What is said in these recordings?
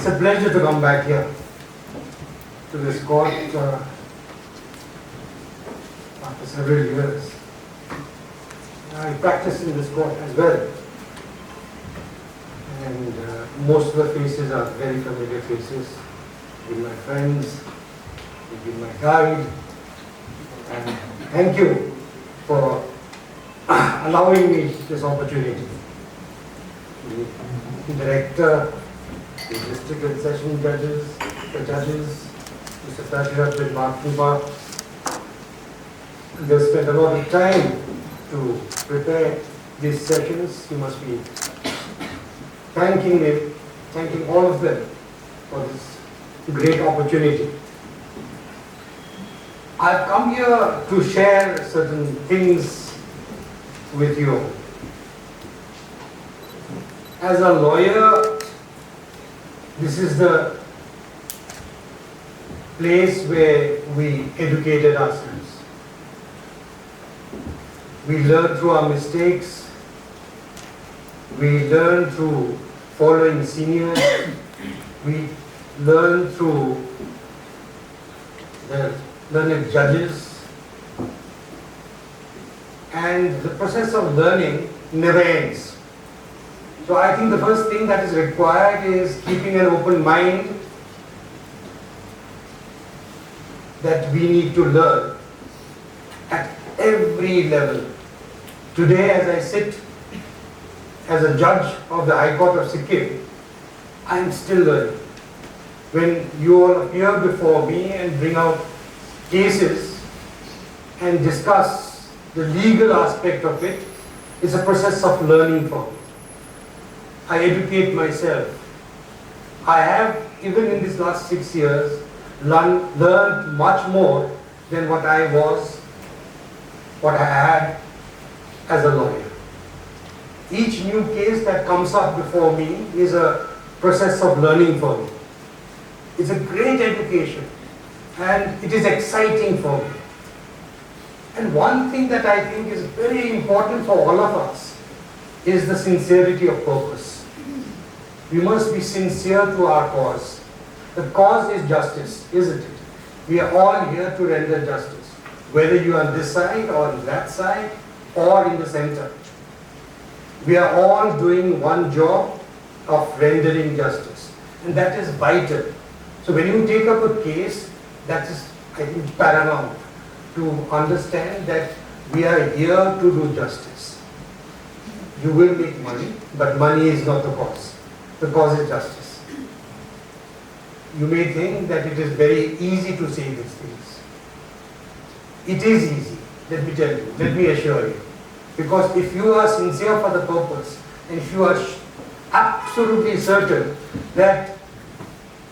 It's a pleasure to come back here to this court after several years. I practice in this court as well, and most of the faces are very familiar faces. You've been my friends, you've been my guide, and thank you for allowing me this opportunity. The director, the district and session judges, the judges, Mr. Tashi and Barfungpa, they spent a lot of time to prepare these sessions. You must be thanking them, thanking all of them for this great opportunity. I've come here to share certain things with you. As a lawyer, this is the place where we educated ourselves. We learn through our mistakes. We learn through following seniors. We learn through the learned judges. And the process of learning never ends. So I think the first thing that is required is keeping an open mind that we need to learn at every level. Today, as I sit as a judge of the High Court of Sikkim, I am still learning. When you all appear before me and bring out cases and discuss the legal aspect of it, it's a process of learning for me. I educate myself. I have, even in these last 6 years, learned much more than what I had as a lawyer. Each new case that comes up before me is a process of learning for me. It's a great education and it is exciting for me. And one thing that I think is very important for all of us is the sincerity of purpose. We must be sincere to our cause. The cause is justice, isn't it? We are all here to render justice, whether you are on this side or on that side or in the center. We are all doing one job of rendering justice, and that is vital. So when you take up a case, that is, I think, paramount to understand that we are here to do justice. You will make money, but money is not the cause. The cause is justice. You may think that it is very easy to say these things. It is easy, let me tell you, let me assure you. Because if you are sincere for the purpose, and if you are absolutely certain that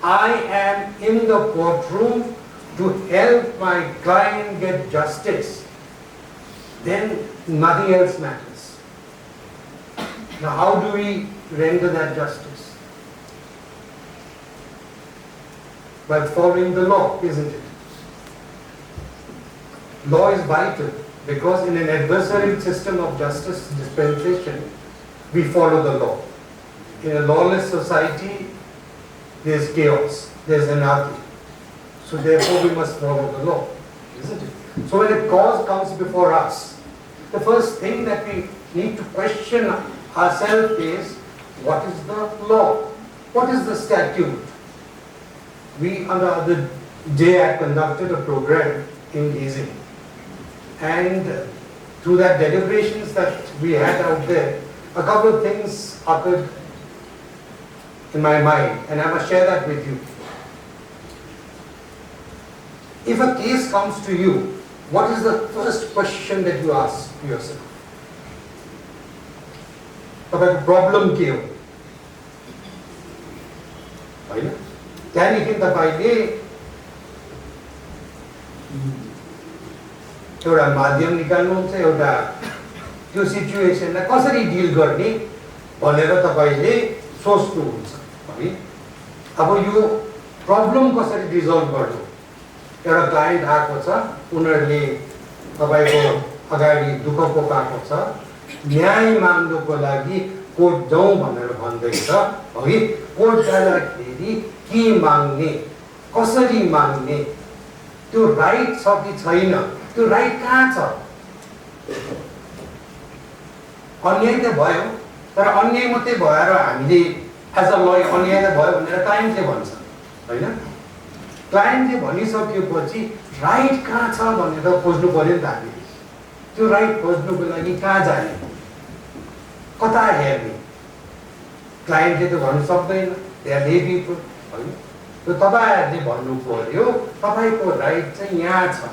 I am in the courtroom to help my client get justice, then nothing else matters. Now, how do we render that justice? By following the law, isn't it? Law is vital because in an adversarial system of justice dispensation, we follow the law. In a lawless society, there is chaos, there is anarchy. So therefore we must follow the law, isn't it? So when a cause comes before us, the first thing that we need to question ourselves is, what is the law? What is the statute? We, on the other day, I conducted a program in Pleading. And through that deliberations that we had out there, a couple of things occurred in my mind, and I must share that with you. If a case comes to you, what is the first question that you ask yourself? About problem के हो, होइन? त्यहाँदेखि तपाईले एउटा माध्यम निकाल्नुहुन्छ, एउटा त्यो सिचुएसनलाई कसरी डिल गर्ने भनेर तपाईले सोच्नुहुन्छ है। अब यो प्रब्लम कसरी रिजल्भ गर्नु? एउटा क्लाइन्ट आएको छ, उनीहरूले तपाईको अगाडि दुःख पोकाएको छ, न्याय माग्नुको लागि कोर्ट जाउँ भनेर भन्दैछ है कोर्ट जाँदाखेरि के माग्ने कसरी माग्ने त्यो राइट छ कि छैन त्यो राइट कहाँ छ अन्याय त भयो तर अन्याय मात्रै भएर हामीले एज अ लयर अन्याय त भयो भनेर क्लाइन्टले भन्छ हैन क्लाइन्टले भनिसकेपछि राइट कहाँ छ भनेर खोज्नु पर्यो नि त हामीले त्यो राइट खोज्नुको लागि कहाँ जाने कता हेर्ने क्लाइन्टले त भन्नु सक्दैन त्यहाँ ले पिपल हैन त्यो तपाईहरुले भन्नु पर्यो तपाईको राइट चाहिँ यहाँ छ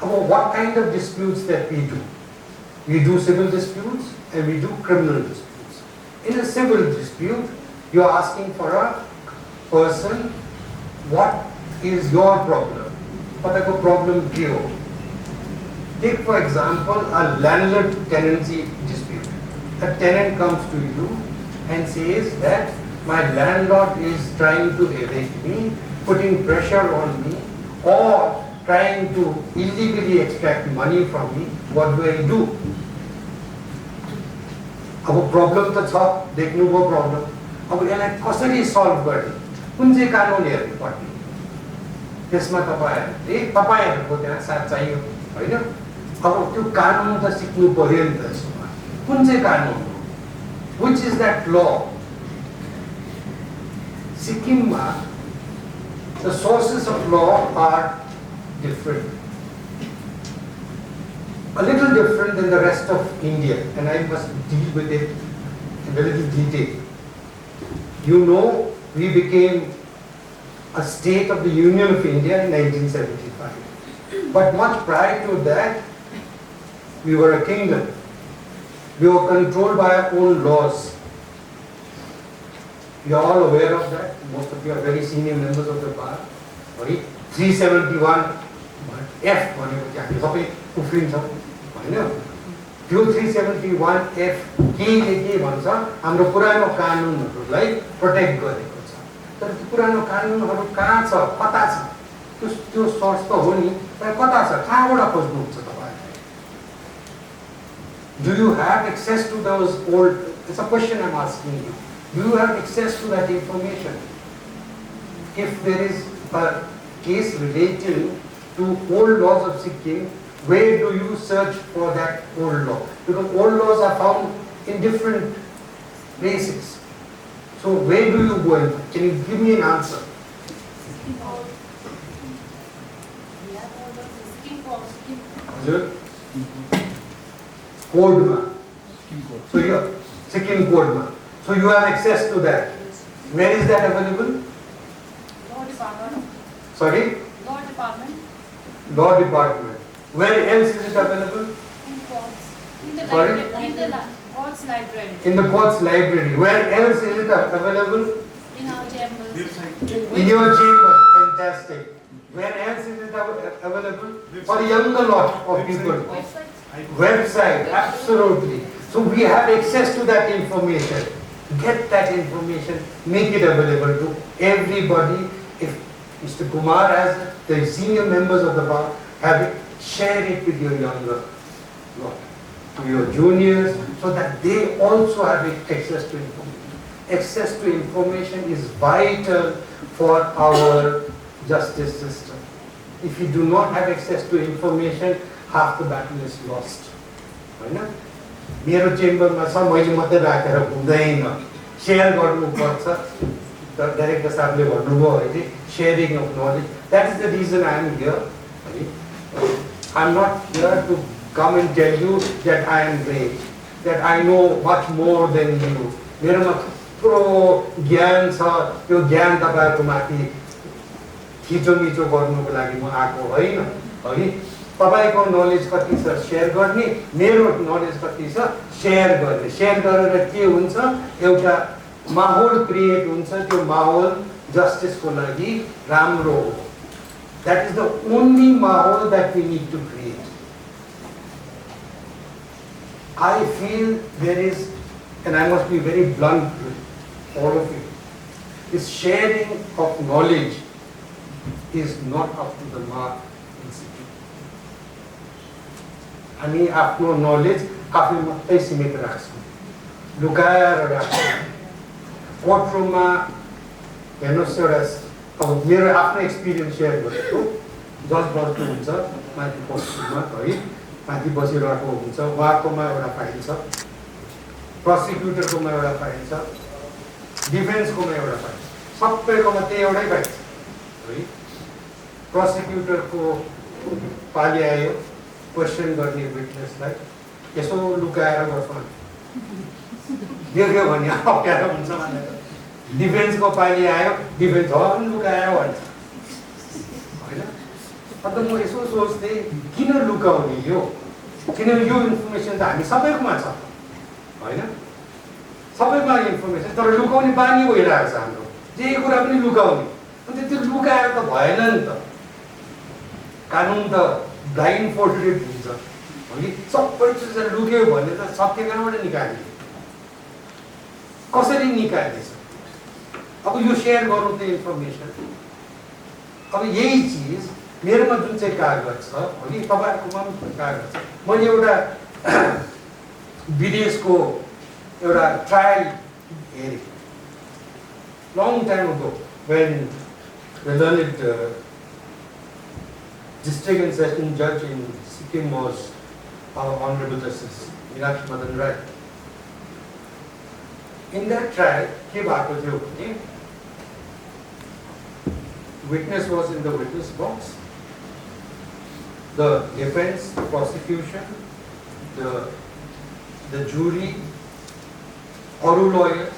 अब what kind of disputes that we do civil disputes and we do criminal disputes. In a civil dispute you are asking for a person what is your problem तपाईको problem के हो take for example a landlord tenancy dispute a tenant comes to you and says that my landlord is trying to evict me putting pressure on me or trying to illegally extract money from me what do I do अब problem त छ देख्नुभयो problem अब यसलाई कसरी solve गर्ने कुन चाहिँ कानुन हेर्नु पर्ने त्यसमा तपाईहरुको त्यहाँ साथ चाहियो हैन अब त्यो कानुन त सिक्नु पर्यो नि त यसमा कुन चाहिँ कानुन हो which is that law सिक्किममा the sources of law are different a little different than the rest of India and I must deal with it in a little detail. You know, we became a state of the Union of India in 1975. But much prior to that, we were a kingdom. We were controlled by our own laws. You are all aware of that. Most of you are very senior members of the bar. 371 F भनेको चाहिँ हामी सबै उफ्रिन्छौँ हैन त्यो 371 F के भन्छ हाम्रो पुरानो कानुनहरूलाई protect गरेको छ तर त्यो पुरानो कानुनहरू कहाँ छ कता छ त्यो सोर्स त हो नि तर कता छ कहाँबाट खोज्नुहुन्छ तपाईहरुले Do you have access to those old it's a question I'm asking you do you have access to that information if there is a case relating to old laws of Sikkim, where do you search for that old law? Because old laws are found in different places. So where do you go and can you give me an answer? Code. So you are Sikkim code. So you have access to that. Where is that available? Law department. Sorry? Law department. Law department. Where else is it available? In courts. In the Sorry? library. In the courts library. In the courts library. Where else is it available? In our chambers. In your chamber. Fantastic. Where else is it available? For the younger lot of people. Website. Absolutely. So we have access to that information. Get that information. Make it available to everybody. If Mr. Kumar has the senior members of the bar have it, share it with your younger lot, to your juniors, so that they also have access to information. Access to information is vital for our justice system. If you do not have access to information, half the battle is lost. Right? मेरो चेम्बरमा छ मैले मात्रै राखेर हुँदैन share गर्नुपर्छ director साहबले भन्नुभयो अहिले sharing of knowledge that is the reason I am here I am not here to come and tell you that I am great that I know much more than you मेरोमा थुप्रो ज्ञान छ त्यो ज्ञान तपाईहरुको माथि थिचोमिचो गर्नुको लागि म आएको होइन है तपाईको नलेज कति छ शेयर गर्ने मेरो नलेज कति छ शेयर गरेर के हुन्छ एउटा माहौल क्रिएट हुन्छ त्यो माहौल जस्टिस को लागि राम्रो हो that is the only mahal that we need to create I feel there is and I must be very blunt with all of you this sharing of knowledge is not up to the mark हामी आफ्नो knowledge आफै मात्रै सीमित राख्छौं लुकाएर राख्छ कोर्टरुममा हेर्नुहोस् एउटा अब मेरो आफ्नो एक्सपिरियन्स सेयर गरेको जज बस्नुहुन्छ माथि कोर्टरुममा है माथि बसिरहेको हुन्छ उहाँकोमा एउटा फाइल छ प्रोसिक्युटरकोमा एउटा फाइल छ डिफेन्सकोमा एउटा फाइल सबैकोमा त्यही एउटै फाइल छ है प्रोसिक्युटरको पाली आयो क्वेसन गर्ने विटनेसलाई यसो लुकाएर गर्छ देख्यो भने अप्ठ्यारो हुन्छ भनेर डिफेन्सको पाली आयो डिफेन्स झन् लुकाएर भन्छ होइन अन्त म यसो सोच्थेँ किन लुकाउने यो किनभने यो इन्फर्मेसन त हामी सबैकोमा छ होइन सबैमा इन्फर्मेसन तर लुकाउने बानी भइरहेको छ हाम्रो जे कुरा पनि लुकाउने अन्त त्यो लुकाएर त भएन नि त कानुन त ब्लाइन्ड फोल्डेड हुन्छ कि सबै चिज लुक्यो भने त सत्य कहाँबाट निकाल्ने कसरी निकाल्नेछ अब यो सेयर गर्नु त इन्फर्मेसन अब यही चिज मेरोमा जुन चाहिँ कागज छ कि तपाईँहरूकोमा पनि कागज छ मैले एउटा विदेशको एउटा ट्रायल हेरेँ long time ago when the learned district and session judge in Sikkim was our Hon'ble Justice Rai. In that trial, witness was in the witness box. The defense, the prosecution, the jury, all lawyers,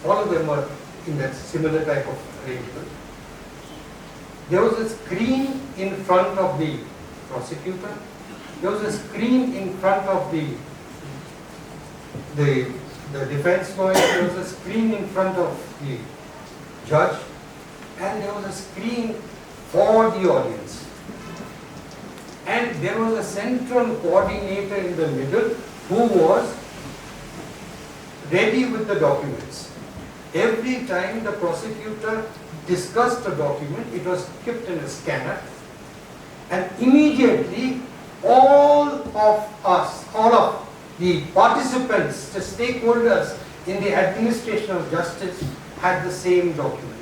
all of them were in that similar type of arrangement. There was a screen in front of the prosecutor. There was a screen in front of the defense lawyer. There was a screen in front of the judge, and there was a screen for the audience. And there was a central coordinator in the middle who was ready with the documents. Every time the prosecutor discussed a document, it was kept in a scanner, and immediately all of us, all of the participants, the stakeholders in the administration of justice had the same document.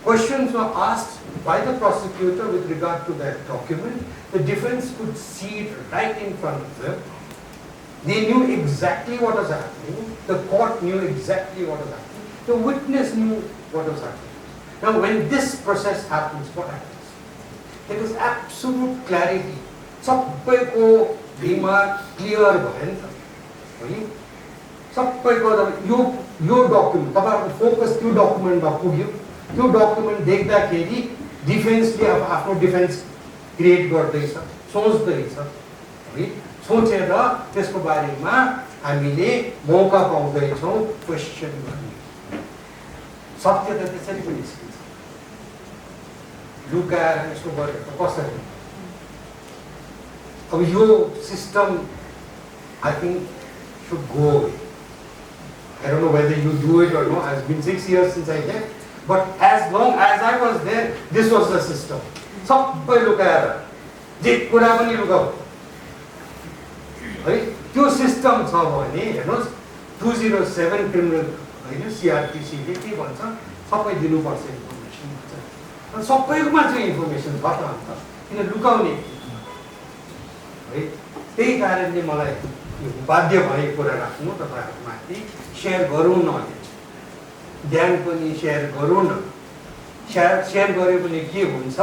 Questions were asked by the prosecutor with regard to that document. The defense could see it right in front of them. They knew exactly what was happening. The court knew exactly what was happening. The witness knew what was happening. Now, when this process happens, what happens? There is absolute clarity. सबैको दिमाग clear भयो नि त है सबैको यो document तपाईहरुको focus त्यो डकुमेन्टमा पुग्यो त्यो डकुमेन्ट देख्दाखेरि डिफेन्सले अब आफ्नो डिफेन्स क्रिएट गर्दैछ सोच्दैछ है सोचेर त्यसको बारेमा हामीले मौका पाउँदैछौँ क्वेशन गर्ने सत्य त त्यसरी पनि निस्किन्छ लुकाएर यसो गरेर कसरी अब यो system I think should go away. I don't know whether you do it or no. It's been 6 years since I left, but as long as I was there, this was the system. सबै लुकाएर जे कुरा पनि लुकाऊ है त्यो system छ भने हेर्नुस् 207 criminal हैन CRPC ले के भन्छ सबै दिनुपर्छ इन्फर्मेसन भन्छ अनि सबैकोमा चाहिँ इन्फर्मेसन छ त अन्त किन लुकाउने है त्यही कारणले मलाई बाध्य भएको कुरा राख्नु तपाईहरुमाथि शेयर गरौँ न ध्यान पनि शेयर गरौँ न शेयर गरे पनि के हुन्छ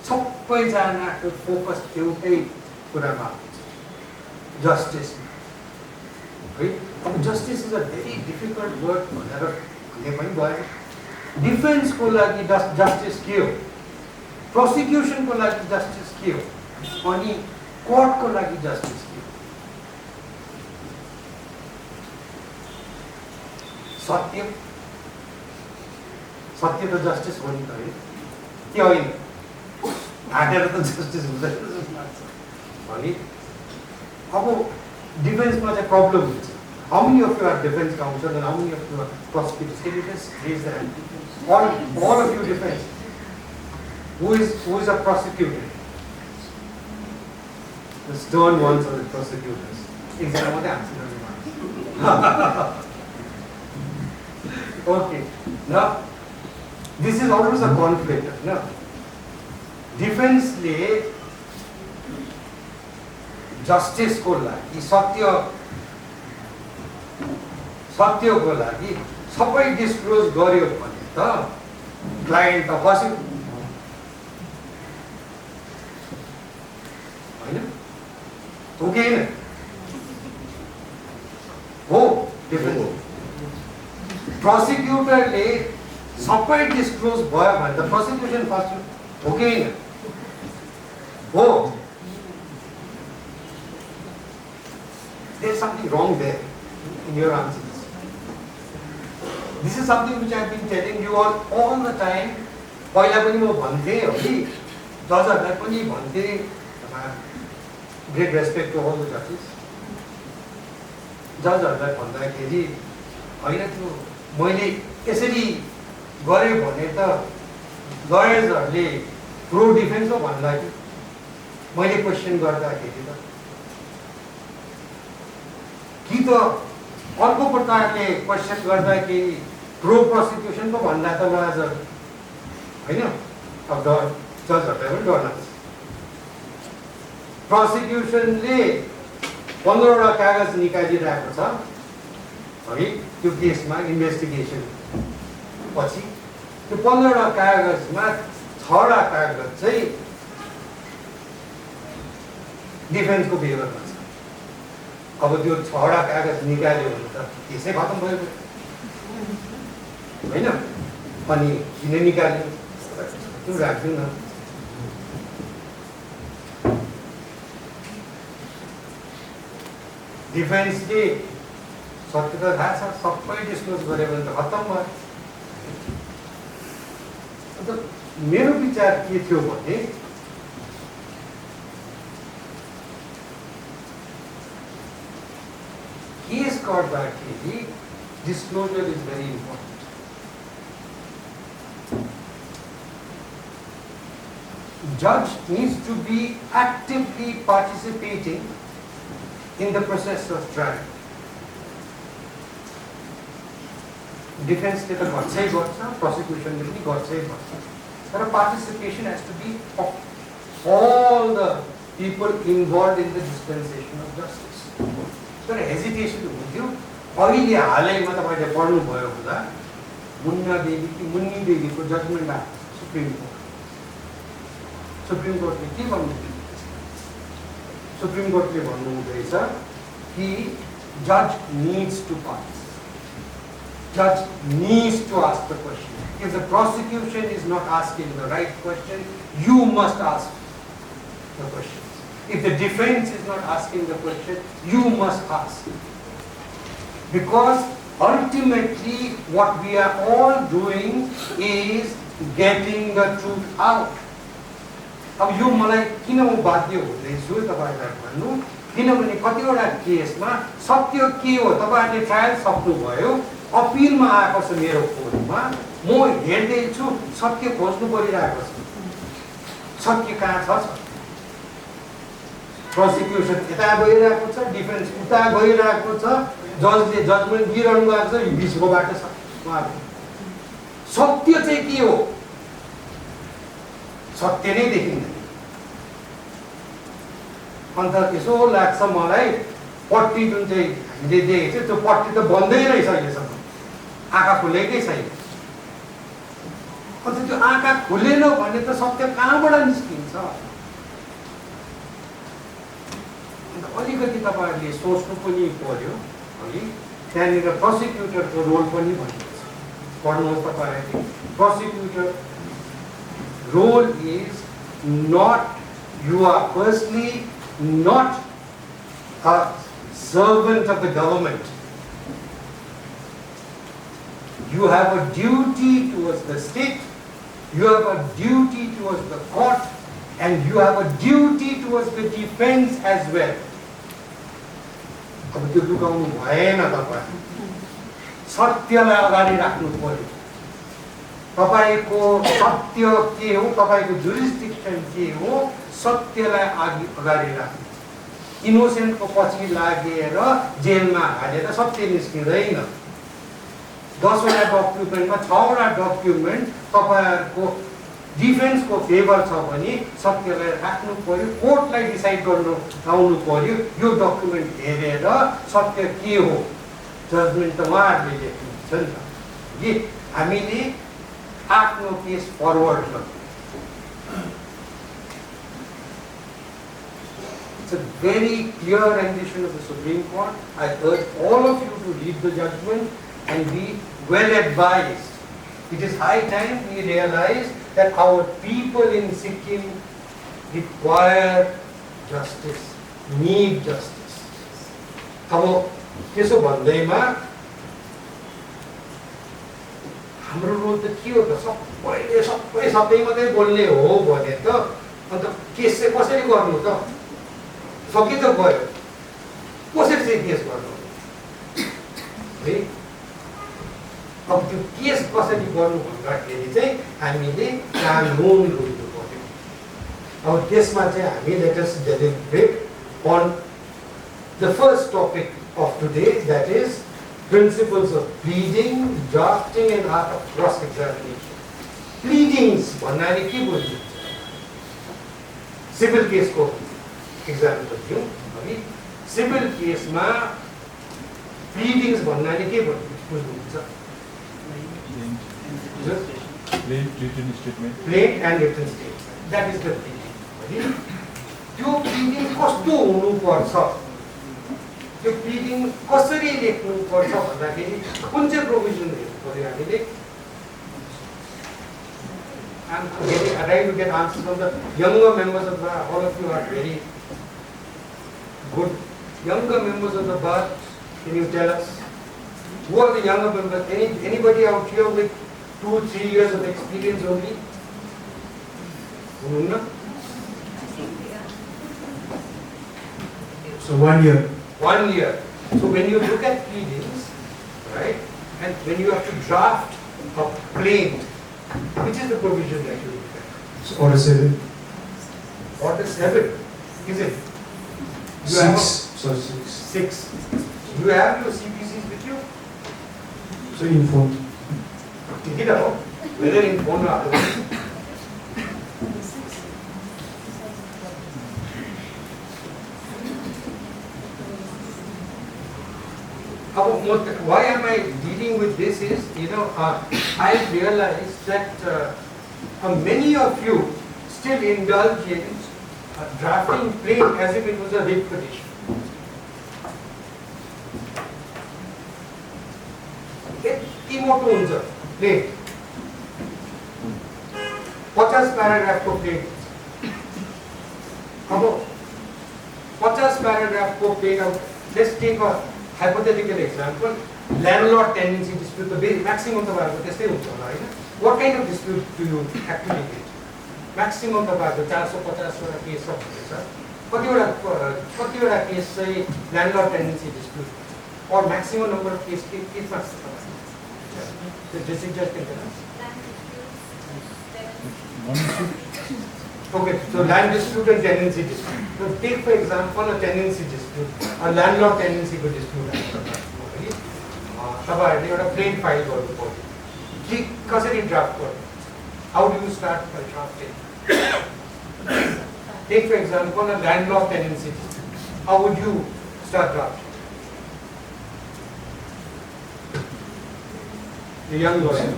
सबैजनाको फोकस एउटै कुरामा हुन्छ जस्टिस है अब justice is a very difficult word भनेर भन्ने पनि भयो डिफेन्सको लागि जस्टिस के हो प्रोसिक्युसनको लागि जस्टिस के हो अनि कोर्टको लागि जस्टिस के हो सत्य सत्य त जस्टिस हो नि त है के होइन हाँटेर त जस्टिस हुँदैन भने अब डिफेन्समा चाहिँ प्रब्लम हुन्छ how many of you are defense counsel and how many of you are prosecutors? Can you just raise the hand? All of you defense. Who is a prosecutor? The stern ones are the prosecutors. एकजना मात्रै answer गर्ने। Okay, न this is always a conflict होइन। डिफेन्सले जस्टिसको लागि सत्यको लागि सबै disclose गर्यो भने त क्लाइन्ट त फस्यो होइन, हो कि होइन? हो। प्रोसिक्युटरले सबै डिस्क्लोज भयो भने त प्रोसिक्युसन फस्यो, हो कि होइन? हो। There's something wrong there in your answers. This is something which I've been telling you all the time. पहिला पनि म भन्थेँ हो कि जजहरूलाई पनि भन्थेँ, great respect to all the जजेस। जजहरूलाई भन्दाखेरि होइन त्यो मैले यसरी गरेँ भने त लयर्सहरूले प्रो डिफेन्स हो भन्ला कि मैले क्वेसन गर्दाखेरि त कि त अर्को प्रकारले क्वेसन गर्दाखेरि प्रो प्रोसिक्युसन पो भन्दा त आज होइन। अब जजहरूलाई पनि डर लाग्छ। प्रोसिक्युसनले 15वटा कागज निकालिरहेको छ है त्यो केसमा इन्भेस्टिगेसन पछि। त्यो 15वटा कागजमा 6वटा कागज चाहिँ डिफेन्सको फेभरमा छ। अब त्यो 6वटा कागज निकाल्यो भने त केसै खतम भयो होइन। अनि किन निकाल्यो त्यो राख्दिउँ न। डिफेन्सले सत्य त थाहा छ, सबै डिस्क्लोज गऱ्यो भने त खत्तम भयो। अन्त मेरो विचार के थियो भने केस गर्दाखेरि disclosure is very important. Judge needs to be actively participating in the process of trial. Defense ले तो गर्छै गर्छ, prosecution ले पनि गर्छै गर्छ, तर participation has to be of all the people involved in the dispensation of justice. तर hesitation हुन्थ्यो। अहिले हालैमा तपाईले पढ्नु भयो होला मुन्नी देवीको जजमेन्ट आयो सुप्रिम कोर्ट। सुप्रिम कोर्टले के भन्नुहुँदैछ? सुप्रिम कोर्टले भन्नुहुँदैछ कि judge needs to participate. Judge needs to ask the question. If the prosecution is not asking the right question, you must ask the questions. If the defense is not asking the question, you must ask. Because ultimately what we are all doing is getting the truth out. अब यो मलाई किन म बाध्य हुँदैछु तपाईहरुलाई भन्नु, किनभने कतिवटा केसमा सत्य के हो तपाईहरुले ट्रायल सक्नुभयो, अपिलमा आएको छ मेरो कोर्टमा, म हेर्दै छु सत्य खोज्नु परिरहेको छ। सत्य कहाँ छ? प्रोसिक्युसन यता गइरहेको छ, डिफेन्स उता गइरहेको छ, जजले जजमेन्ट दिइरहनु भएको छ, बिचको बाटो छ उहाँको। सत्य चाहिँ के हो? सत्य नै देखिँदैन। अन्त यसो लाग्छ मलाई पट्टी जुन चाहिँ हामीले देखेको छ त्यो पट्टी त बन्दै रहेछ अहिलेसम्म, आँखा खुलेकै छैन। अन्त त्यो आँखा खुलेन भने त सत्य कहाँबाट निस्किन्छ? अन्त अलिकति तपाईहरुले सोच्नु पनि पर्यो है। त्यहाँनिर प्रोसिक्युटरको रोल पनि भनेको छ, पढ्नुहोस् तपाईहरुले। प्रोसिक्युटर role is not, you are firstly not a servant of the government. You have a duty towards the state, you have a duty towards the court, and you have a duty towards the defense as well. अब त्यो लुकाउनु भएन, तपाईं सत्यलाई अगाडि राख्नु पर्यो। तपाईको सत्य के हो, तपाईको जुरिस्डिक्सन के हो, सत्यलाई अगाडि राख्नु। इनोसेन्टको पछि लागेर जेलमा हालेर सत्य निस्किँदैन। 10 वटा डकुमेन्टमा 6 वटा डकुमेन्ट तपाईँहरूको डिफेन्सको फेभर छ भने सत्यलाई राख्नु पर्यो, कोर्टलाई डिसाइड गर्नु आउनु पर्यो। यो डकुमेन्ट हेरेर सत्य के हो जजमेन्ट त उहाँहरूले लेख्नुहुन्छ नि त कि हामीले आफ्नो केस फरवर्ड गर्नु। It's a very clear rendition of the Supreme Court. I urge all of you to read the judgment and be well advised. It is high time we realize that our people in Sikkim require justice, need justice. अब त्यसो भन्दैमा हाम्रो role त के हो त? सबैले सबै मात्रै बोल्ने हो भने त अन्त केस चाहिँ कसरी गर्नु त? सकि त गयो, कसरी चाहिँ केस गर्नु है? अब त्यो केस कसरी गर्नु भन्दाखेरि चाहिँ हामीले कानुन बुझ्नु पर्यो। अब त्यसमा चाहिँ हामी let us deliberate on the first topic of today, that is principles of pleading, drafting and art of cross-examination. Pleadings भन्नाले के बुझ्नु? सिभिल केसको एक्जाम्पल दिउँ है। सिभिल केसमा प्लिडिङ्स भन्नाले के बुझ्नुहुन्छ? Plain written statement. Plain and written statement. That is the pleading. त्यो प्लिडिङ कस्तो हुनुपर्छ? त्यो प्लिडिङ कसरी लेख्नुपर्छ भन्दाखेरि कुन चाहिँ प्रोभिजन हेर्नु पर्यो हामीले? I'm trying to get answers from the younger members of the bar. All of you are very good. Younger members of the bar, can you tell us? Who are the younger members? Anybody out here with 2-3 years of experience only? So 1 year. 1 year. So when you look at pleadings, right, and when you have to draft a plaint, which is the provision that you look at? So order 7. Order 7, is it? You 6. have Sorry, 6. 6. You have your CPCs with you? So informed. Take it out, whether in phone or otherwise. Why am I dealing with this is, I realize that many of you still indulge in drafting plain as if it was a writ petition. यति मोटो हुन्छ plane, 50 प्याराग्राफको plane. अब 50 प्याराग्राफको plane, let's take a hypothetical example. Landlord tenancy dispute, the maximum तपाईँहरुको त्यस्तै हुन्छ होला हैन? What kind of dispute do you actually get? Maximum तपाईँहरुको 450 वटा case छ भन्दैछ। कतिवटा case चाहिँ landlord tenancy dispute or maximum number of case केसमा छ? The district judge can tell us. Okay, so land dispute and tenancy dispute. So take for example a tenancy dispute, a landlord tenancy dispute. तपाईँहरुले एउटा plane file गर्नु पर्यो कि कसरी draft गर्नु? How do you start by drafting? Take for example a landlord tenancy dispute. How would you start drafting? The young lawyer.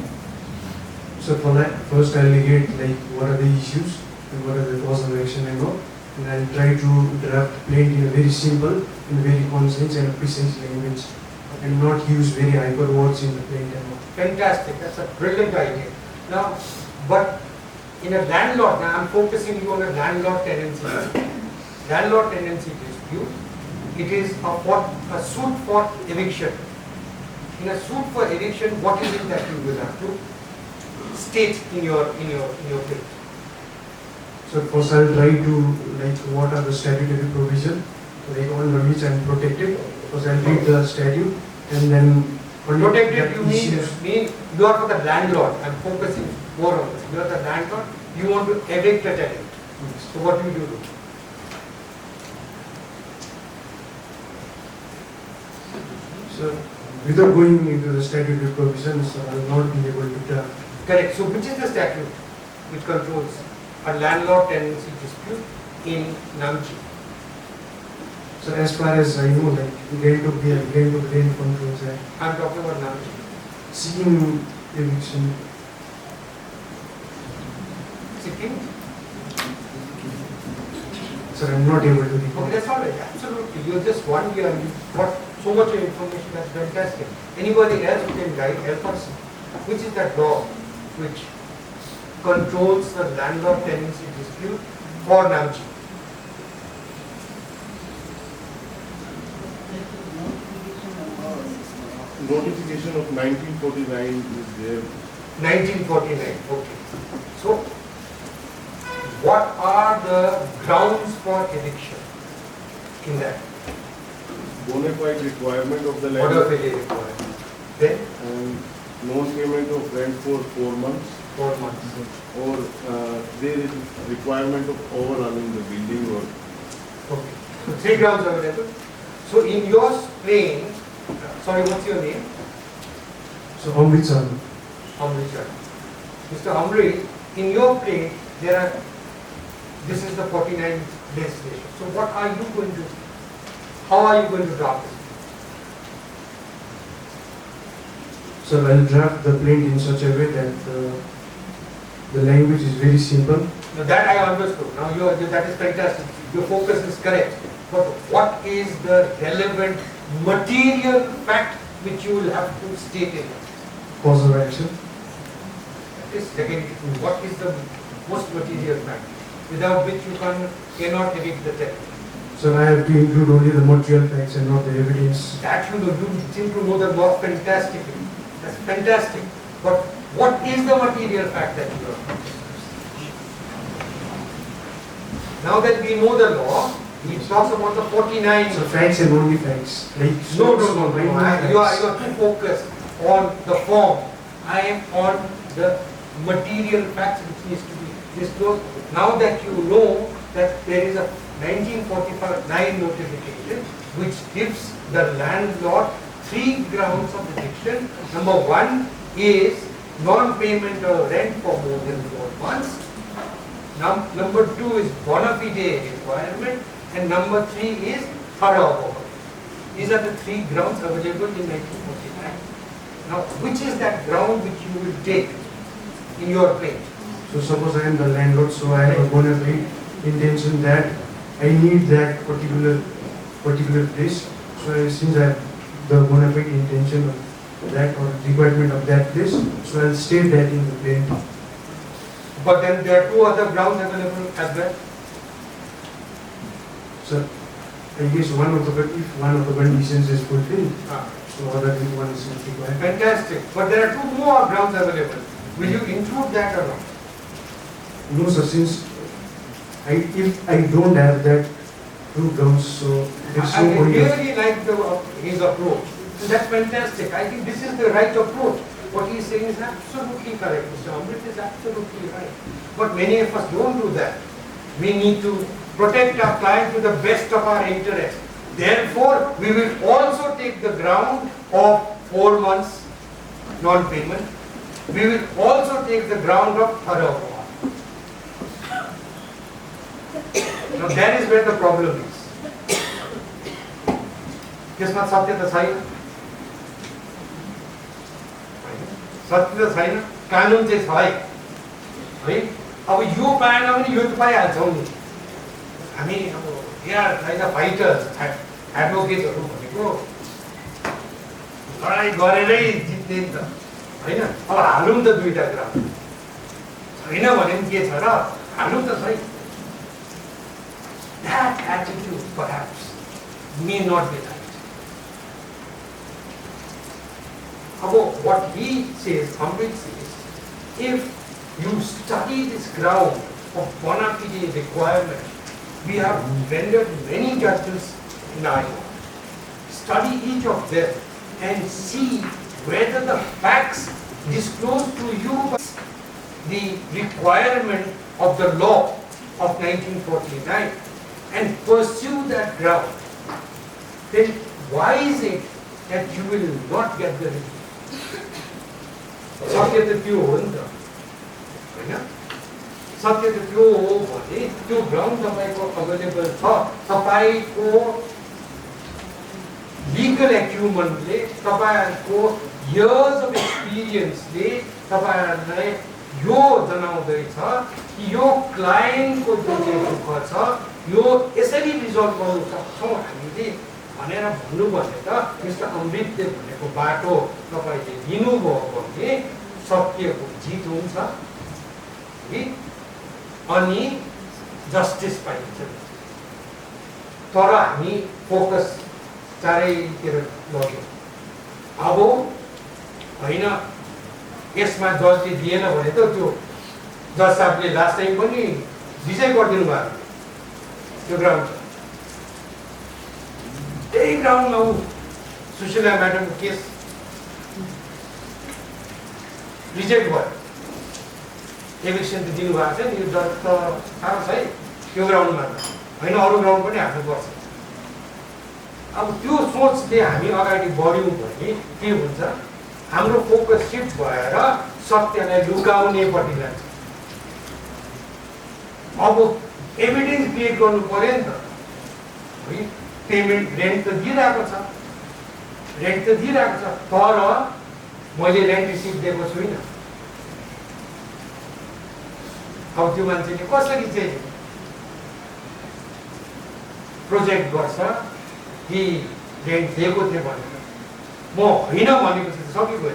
So for that, first I'll negate like what are the issues and what are the cause of action and all, and I'll try to draft plaint in a very simple, in a very concise and precise language, and not use very hyper words in the plaint and all. Fantastic, that's a brilliant idea. Now, but in a landlord, now I'm focusing you on a landlord tenancy dispute. Landlord tenancy dispute, it is a suit for eviction. In a suit for eviction, what is it that you will have to state in your plaint? So first I'll try to like what are the statutory provision like on which I'm protected. First I'll read the statute and then protected, you mean you are for the landlord. I'm focusing more on this. You are the landlord, you want to evict a tenant. So what will you do? So, without going into the statutory provisions, I will not be able to draft. Correct. So which is the statute which controls a landlord tenancy dispute in Namchi? So, as far as I know, like Rent of Rent Controls Act, I'm talking about Namchi. Sikkim eviction. Sikkim? So, I'm not able to Okay, recall. that's all right. Absolutely. You're just 1 year and you've got so much of information. That's fantastic. Anybody else who can guide, help us? Which is that law which controls the landlord tenancy dispute for Namchi? Notification of 1949 is there. 1949. Okay. So, what are the grounds for eviction in that? Bona fide requirement of the What are landlord the requirements? Then, and non-payment of rent for 4 months, 4 months. or there is requirement of overrunning the building or Okay. So, 3 grounds are available. So, in your plain, sorry, what's your name? So, Amritsar. Hon'ble Chair. Mr. Hon'ble, in your plate, there are, this is the 49th legislation. So what are you going to, how are you going to draft it? So, I'll draft the plaint in such a way that the language is very simple. Now that I understood. Now that is fantastic. Your focus is correct. But what is the relevant material fact which you will have to state in it? Cause of action. That is second. What is the most material fact without which you cannot evict the tenant? So, I have to include only the material facts and not the evidence. That you seem to know the law fantastically. That's fantastic. But what is the material fact that you are? Now that we know the law, he talks about the 49. So, facts and only facts. Like, No. facts. You are too focused on the form. I am on the material facts which needs to be disclosed. Now that you know that there is a 1949 notification which gives the landlord 3 grounds of eviction. Number 1 is non-payment of rent for more than 4 months. Number 2 is bona fide requirement, and number 3 is thorough. These are the 3 grounds available in 1949. Now, which is that ground which you will take in your plate? So, suppose I am the landlord, so I have a bona fide intention that I need that particular place. So, since I have the bona fide intention of that or requirement of that place, so I will state that in the plaint. But then there are 2 other grounds available as well. So, I guess if one of the conditions is fulfilled, Ah, so other than one is not required. fantastic. But there are 2 more grounds available. Will you include that or not? No, sir, since if I don't have that 2 grounds, so there's I no point of. really like his approach. So that's fantastic. I think this is the right approach. What he is saying is absolutely correct. Mr. Amrit is absolutely right. But many of us don't do that. We need to protect our client to the best of our interest. Therefore, we will also take the ground of 4 months non-payment. We will also take the ground of thorough. Now that is where the problem is. त्यसमा सत्य त छैन सत्य त छैन कानुन चाहिँ छ है अब यो पाएन भने यो त पाइहाल्छौँ नि हामी अब यहाँ छैन फाइटर्स एडभोकेटहरू भनेको लडाइँ गरेरै जित्ने नि त होइन अब हालौँ त 2टा ग्राउन्ड छैन भने पनि के छ र हालौँ त सही that attitude perhaps may not be right. About what he says, Hon'ble says, if you study this ground of bona fide requirement, we have rendered many judgments in our court. Study each of them and see whether the facts disclosed to you by the requirement of the law of 1949 and pursue that ground, then why is it that you will not get the result. सत्य त त्यो हो नि त हैन सत्य त त्यो हो भने त्यो ग्राउन्ड तपाईको अवेलेबल छ तपाईको लिगल एक्युपमेन्टले तपाईहरुको years of experience ले तपाईहरुलाई यो जनाउँदैछ कि यो क्लाइन्टको जुन चाहिँ दुःख छ यो यसरी रिजल्भ गर्न सक्छौं हामीले भनेर भन्नु भने त मिस्टर अमृतले भनेको बाटो तपाईले लिनुभयो भने सत्यको जित हुन्छ अनि जस्टिस पाइन्छ तर हामी फोकस चारैतिर लग्यौं अब हैन यसमा जजले दिएन भने त त्यो जज साहबले लास्ट टाइम पनि विजय गरिदिनु भयो त्यो ग्राउन्ड त्यही ग्राउन्डमा सुशीला म्याडमको केस रिजेक्ट भयो एभिक्सन त दिनुभएको छ नि यो जज त थाहा छ है त्यो ग्राउन्डमा हैन अरू ग्राउन्ड पनि हाल्नुपर्छ अब त्यो सोचले हामी अगाडि बढ्यौं भने के हुन्छ हाम्रो फोकस शिफ्ट भएर सत्यलाई लुकाउने पट्टि जान्छ अब एभिडेन्स क्रिएट गर्नु पर्यो नि त है पेमेन्ट रेन्ट त दिइरहेको छ तर मैले रेन्ट रिसिभ दिएको छुइनँ अब त्यो मान्छेले कसरी चाहिँ प्रोजेक्ट गर्छ कि रेन्ट दिएको थिएँ भनेर म होइन भनेपछि सकिगयो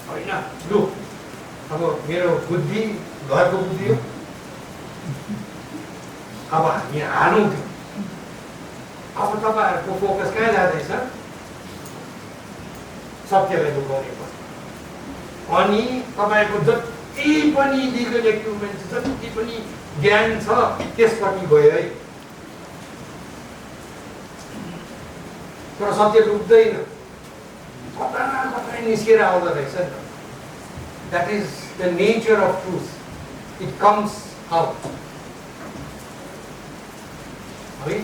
होइन लु अब मेरो बुद्धि घरको बुद्धि हो अब हामी हालौँ त्यो अब तपाईहरुको फोकस कहाँ जाँदैछ सत्यलाई लुकाउने पर्छ अनि तपाईको जति पनि लिगल एक्युपमेन्ट जति पनि ज्ञान छ त्यसपट्टि गयो है तर सत्य लुक्दैन कता निस्केर आउँदो रहेछ नि that is the nature of truth it comes out है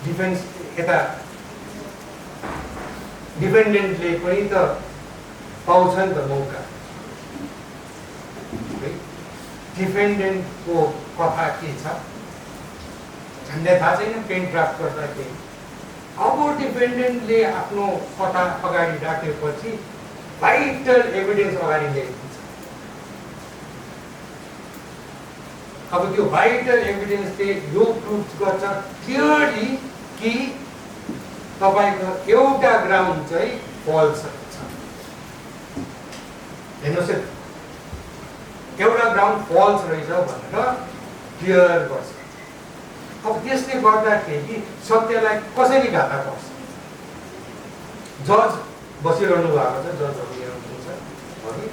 डिफेन्स यता डिपेन्डेन्टले पनि त पाउँछ नि त मौका डिपेन्डेन्टको कथा के छ झन्डै थाहा छैन पेन ड्राफ्ट गर्दाखेरि अब डिपेन्डेन्टले आफ्नो कथा अगाडि राखेपछि भाइटल एभिडेन्स अगाडि ल्याइदिन्छ अब त्यो भाइटल एभिडेन्सले यो प्रुभ गर्छ क्लियरली कि तपाईको एउटा ग्राउन्ड चाहिँ फल्स छ हेर्नुहोस् एउटा ग्राउन्ड फल्स रहेछ भनेर क्लियर गर्छ अब त्यसले गर्दाखेरि सत्यलाई कसरी घाटा पर्छ जज बसिरहनु भएको छ जजहरू यहाँ हुनुहुन्छ है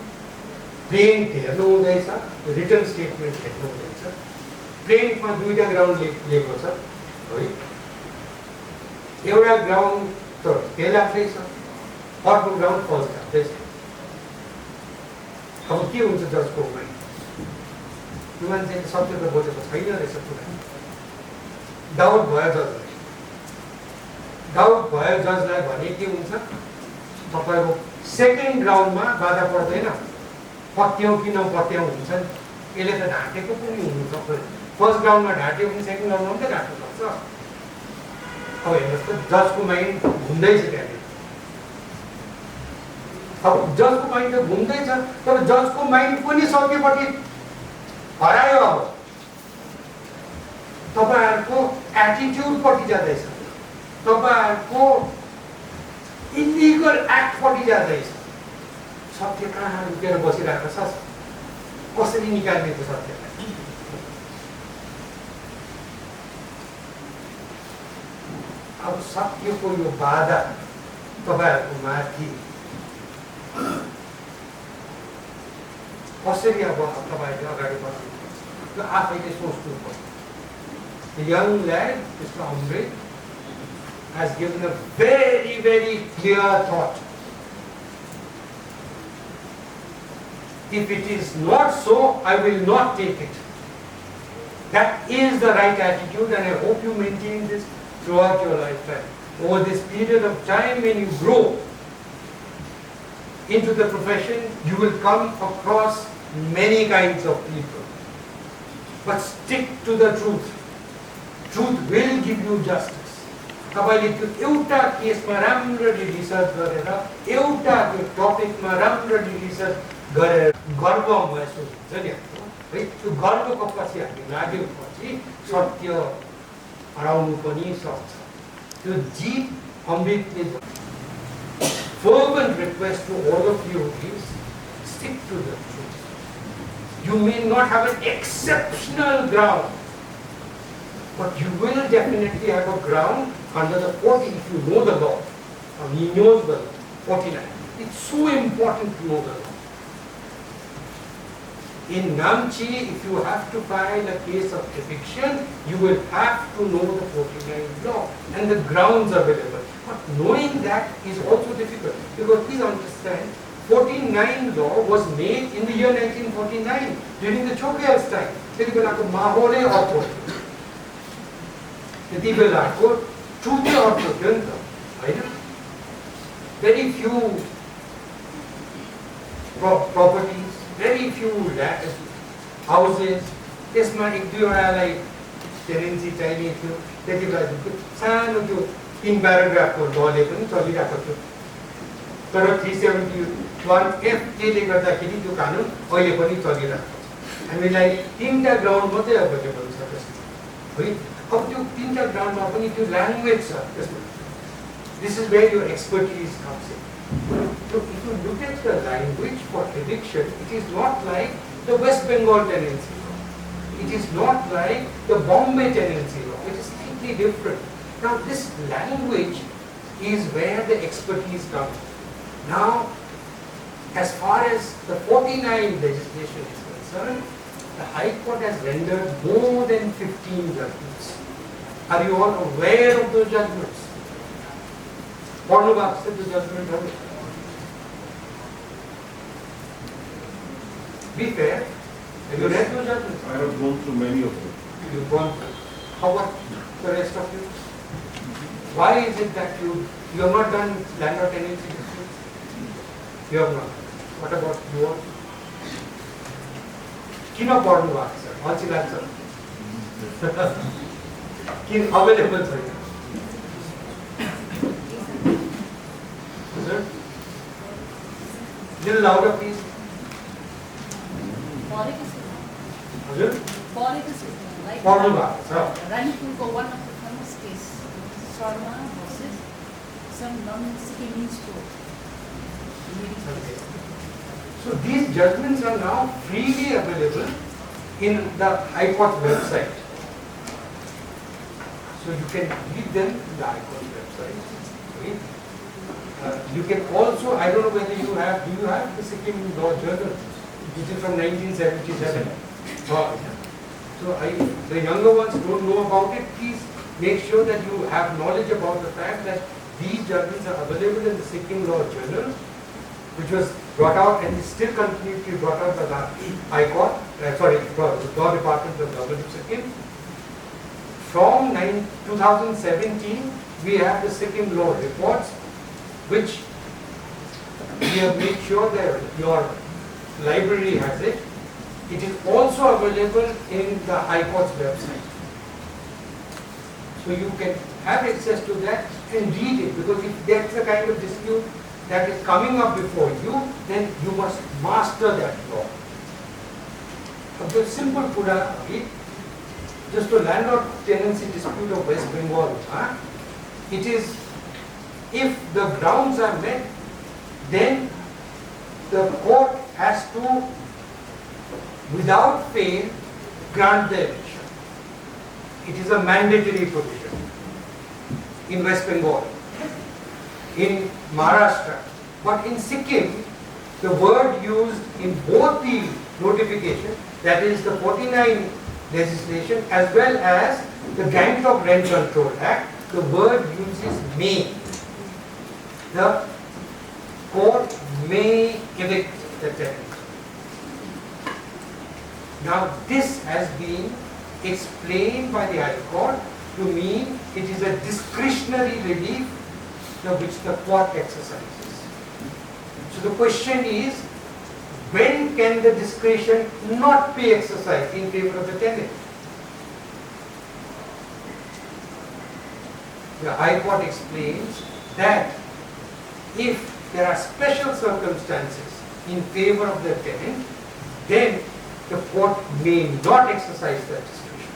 प्लेन्ट हेर्नु हुँदैछ रिटर्न स्टेटमेन्ट हेर्नु हुँदैछ प्लेन्टमा दुईटा ग्राउन्ड लिएको छ है एउटा ग्राउन्ड त फेल लाग्दैछ अर्को ग्राउन्ड फल्स लाग्दैछ अब के हुन्छ जजको माइन्ड त्यो मान्छेले सत्य त बोलेको छैन रहेछ कुरा डाउट भयो जजलाई भने के हुन्छ तपाईको सेकेन्ड ग्राउन्डमा बाधा पर्दैन पत्याउँ कि नपत्याउँ हुन्छ नि यसले त ढाँटेको पनि हुनु सक्छ फर्स्ट ग्राउन्डमा ढाँट्यो भने सेकेन्ड ग्राउन्डमा पनि त ढाँट्नु सक्छ अब हेर्नुहोस् त जजको माइन्ड घुम्दैछ त्यहाँनिर अब जजको माइन्ड त घुम्दैछ तर जजको माइन्ड पनि सकेपट्टि हरायो अब तपाईहरुको एटिट्युड पट्टि जाँदैछ तपाईहरुको इलिगल एक्ट पट्टि जाँदैछ सत्य कहाँ लुकेर बसिरहेको छ कसरी निकाल्ने त्यो सत्यलाई अब सत्यको यो बाधा तपाईहरुको माथि कसरी अब तपाईहरुले अगाडि बढ्नुपर्छ यो आफैले सोच्नुपर्छ The young lad, Mr. Hon'ble, has given a very, very clear thought. If it is not so, I will not take it. That is the right attitude, and I hope you maintain this throughout your lifetime. over this period of time when you grow into the profession, you will come across many kinds of people. But stick to the truth. Truth will give you justice. तपाईले त्यो एउटा केसमा राम्ररी research गरेर एउटा त्यो टपिकमा राम्ररी research गरेर गर्व महसुस हुन्छ नि है त्यो गर्वको पछि हामी लागेपछि सत्य हराउनु पनि सक्छ त्यो जीत अमृतले fervent request to all of you is stick to the truth. You may not have an exceptional ground, but you will definitely have a ground under the 40 if you know the law. He knows the 49. It's so important to know the law. In Namchi, if you have to file a case of eviction, you will have to know the 49 law and the grounds available. But knowing that is also difficult because please understand, 49 law was made in the year 1949 during the Chokya's time. त्यति बेलाको माहौलै अर्को थियो त्यति बेलाको ट्रुथै अर्को थियो नि त हैन very few properties, very few houses, त्यसमा एक दुईवटालाई टेनेन्सी चाहिने थियो त्यति बेला सानो त्यो 3 प्याराग्राफको लले पनि चलिरहेको थियो तर 371F ले गर्दाखेरि त्यो कानुन अहिले पनि चलिरहेको छ हामीलाई 3टा ग्राउन्ड मात्रै अवेलेबल छ त्यसमा है अब त्यो 3टा ग्राउन्डमा पनि त्यो ल्याङ्ग्वेज छ त्यसमा This is where your expertise comes in. So if you look at the language for eviction, it is not like the West Bengal tenancy law. It is not like the Bombay tenancy law. It is slightly different. Now this language is where the expertise comes. Now, as far as the 49 legislation is concerned, the High Court has rendered more than 15 judgments. Are you all aware of those judgments? Hon'ble said the judgment of it. Be fair. Have you read those judgments? I have gone through many of them. You've gone through. How about the rest of you? Why is it that you have not done landlord tenancy disputes? You have not. What about you all? किन पढ्नु भएको छ अल्छी लाग्छ किन available छैन हजुर little louder please हजुर पढ्नु भएको छ Ranipurko, one of the famous case, Sharma versus some Sikkim Judicial. So these judgments are now freely available in the High Court website. So you can read them in the High Court website. Okay? You can also, I don't know whether do you have the Sikkim Law Journal, which is from 1977. So the younger ones don't know about it, please make sure that you have knowledge about the fact that these judgments are available in the Sikkim Law Journal, which was brought out and is still continued to be brought out by the High Court, the Law Department of the Government of Sikkim. From 2017, we have the Sikkim Law Reports, which we have made sure that your library has it. It is also available in the High Court's website. So you can have access to that and read it, because if that's the kind of dispute that is coming up before you, then you must master that law. The simple Pura, just a landlord tenancy dispute of West Bengal, it is, if the grounds are met, then the court has to, without fail, grant the eviction. It is a mandatory provision in West Bengal, in Maharashtra. But in Sikkim, the word used in both the notification, that is the 49 legislation as well as the Gangtok Rent Control Act, the word uses may. The court may evict the tenant. Now this has been explained by the High Court to mean it is a discretionary relief which the court exercises. So the question is, when can the discretion not be exercised in favor of the tenant? The High Court explains that if there are special circumstances in favor of the tenant, then the court may not exercise that discretion.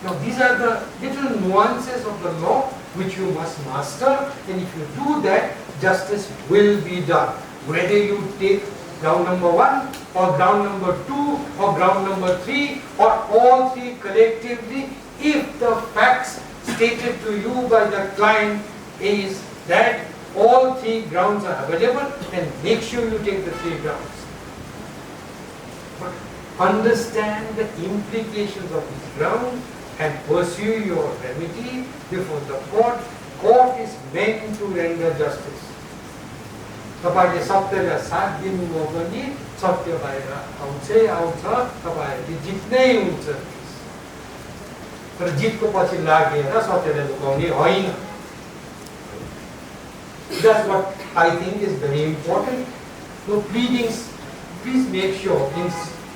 Now these are the little nuances of the law which you must master, and if you do that, justice will be done. Whether you take ground number 1 or ground number 2 or ground number 3 or all three collectively, if the facts stated to you by the client is that all three grounds are available, then make sure you take the 3 grounds. But understand the implications of these grounds and pursue your remedy before the court. Court is meant to render justice. तपाईले सत्यलाई साथ दिनुभयो भने सत्य बाहिर आउँछै आउँछ, तपाईहरुले जित्नै हुन्छ। तर जितको पछि लागेर सत्यलाई लुकाउने होइन। That's what I think is very important. So pleadings, please make sure in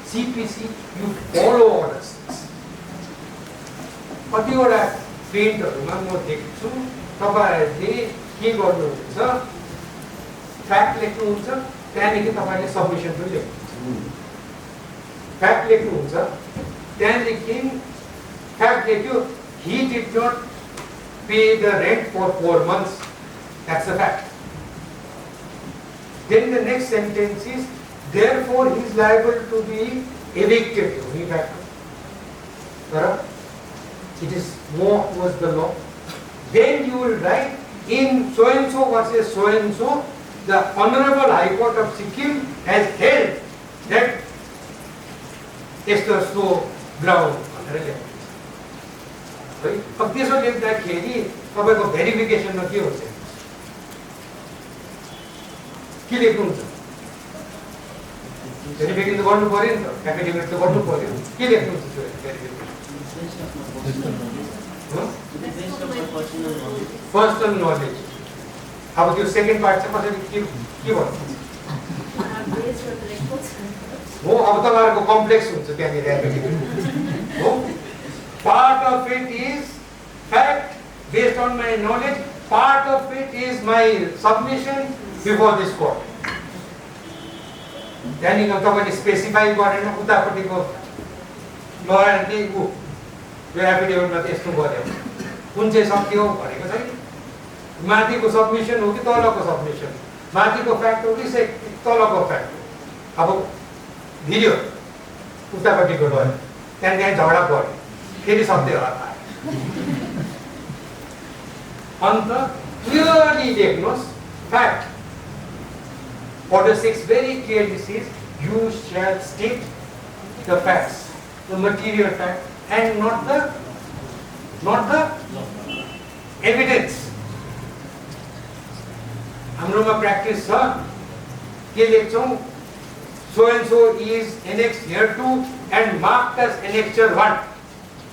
CPC you follow all the steps. कतिवटा प्रिन्टहरुमा म देख्छु तपाईहरुले के गर्नुहुन्छ, फ्याक्ट लेख्नुहुन्छ, त्यहाँदेखि तपाईले सबमिसन पनि लेख्नुहुन्छ। फ्याक्ट लेख्नुहुन्छ, त्यहाँदेखि फ्याक्ट लेख्यो, he did not pay the rent for 4 months. That's a fact. Then the next sentence is, therefore he is liable to be evicted. It is more towards the law. Then you will write, in so and so versus so and so, the Honorable High Court of Sikkim has held that so ground. अब त्यसो लेख्दाखेरि तपाईको भेरिफिकेसनमा के हुन्छ? के लेख्नुहुन्छ? Verification गर्नु पर्यो नि त, एफिडेभिट त गर्नु पर्यो। के लेख्नुहुन्छ त्यो भेरिफिकेसन? Personal knowledge. अब त्यो सेकेन्ड पार्ट चाहिँ कसरी के भन्नुहुन्छ? हो, अब तपाईहरुको कम्प्लेक्स हुन्छ त्यहाँनिर एफिडेभिट। हो, part of it is fact based on my knowledge, part of it is my submission before this court. Then तपाईले स्पेसिफाई गरेन उतापटिको लयरले यो एफिडेभिटमा त्यस्तो गर्यो, कुन चाहिँ सत्य हो भनेको छैन। माथिको सबमिसन हो कि तलको सबमिसन, माथिको फ्याक्ट हो कि तलको फ्याक्ट हो। अब भिडियो उतापटिको लयर, त्यहाँ झगडा पर्यो, फेरि सत्य होला। अन्त क्लियरली लेख्नुहोस् fact. Order 6 very clearly says, you shall state the facts, the material fact, and not the evidence. हाम्रोमा प्र्याक्टिस छ, के लेख्छौं? So and so is annexed here to and marked as annexure 1.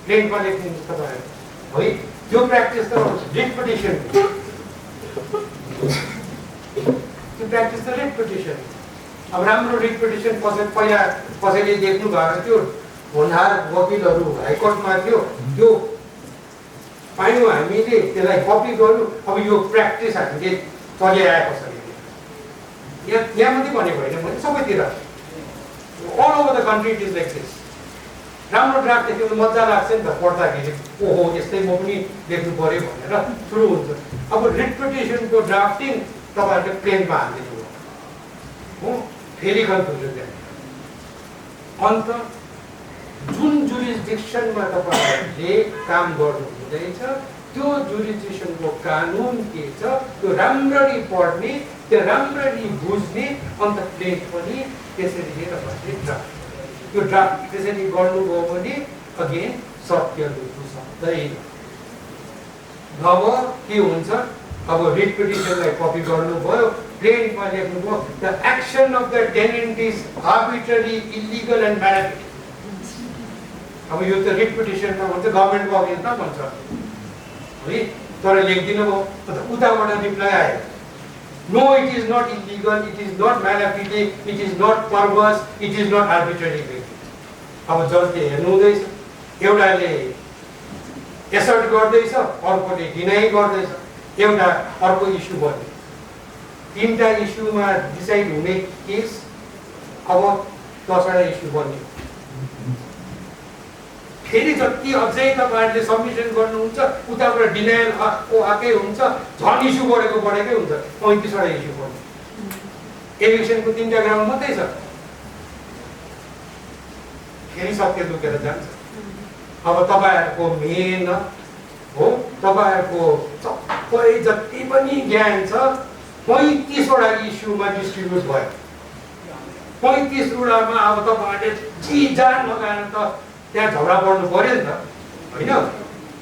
Plane पर लेख्नु तपाईहरु है, त्यो practice त writ petition, त्यो प्र्याक्टिस त रिट पिटिसन। अब राम्रो रिट पिटिसन पहिला कसैले देख्नु भएको थियो, होनहार वकिलहरु हाइकोर्टमा थियो, त्यो पायौं हामीले, त्यसलाई कपी गर्नु। अब यो प्र्याक्टिस हामीले चलिआएको छ। यहाँ मात्रै भनेको होइन, मैले सबैतिर all over the country it is like this. राम्रो ड्राफ्ट देख्नु मजा लाग्छ नि त पढ्दाखेरि, ओहो यस्तै म पनि लेख्नु पर्यो भनेर सुरु हुन्छ। अब रिट पिटिसनको ड्राफ्टिङ तपाईहरुले प्लेनमा हाल्दिनु हो, फेरि कन्फ्युजन त्यहाँ। अन्त जुन जुरिसडिक्सनमा तपाईहरुले काम गर्नु हुँदैछ, त्यो जुरिसडिक्सनको कानुन के छ त्यो राम्ररी पढ्ने, त्यो राम्ररी बुझ्ने, अन्त प्लेन पनि त्यसरी नै तपाईहरुले ड्राफ्ट, त्यो ड्राफ्ट त्यसरी गर्नुभयो भने अगेन सत्य लुक्नु सक्दैन। नभ के हुन्छ, अब रिट पिटिसनलाई कपी गर्नुभयो, प्लेनमा लेख्नुभयो, the action of the tenant is arbitrary, illegal and maleficent. अब यो त रिट पिटिसनमा भन्छ, गभर्नमेन्टको अगेन्स्टमा भन्छ। है तर लेखिदिनु भयो अन्त उताबाट रिप्लाई आयो no it is not illegal it is not mala fide it is not purpose it is not arbitrary अब जजले हेर्नु हुँदैछ एउटाले एसर्ट गर्दैछ अर्कोले डिनाइ गर्दैछ एउटा अर्को इस्यु बन्यो तीनटा इस्युमा डिसाइड हुने केस अब 10वटा इस्यु बन्यो फेरि जति अझै तपाईहरुले सबमिसन गर्नुहुन्छ उताबाट डिनायल आकै हुन्छ झन् इस्यु बढेकै हुन्छ 35वटा इस्यु बन्यो एभिक्सनको 3टा ग्राउन्ड मात्रै छ फेरि सत्य लुकेर जान्छ अब तपाईहरुको मेहनत हो तपाईहरुको सबै जति पनि ज्ञान छ 35वटा इस्युमा डिस्ट्रिब्युट भयो 35वटामा अब तपाईहरुले जी जान लगाएर त त्यहाँ झगडा पर्नु पर्यो नि त हैन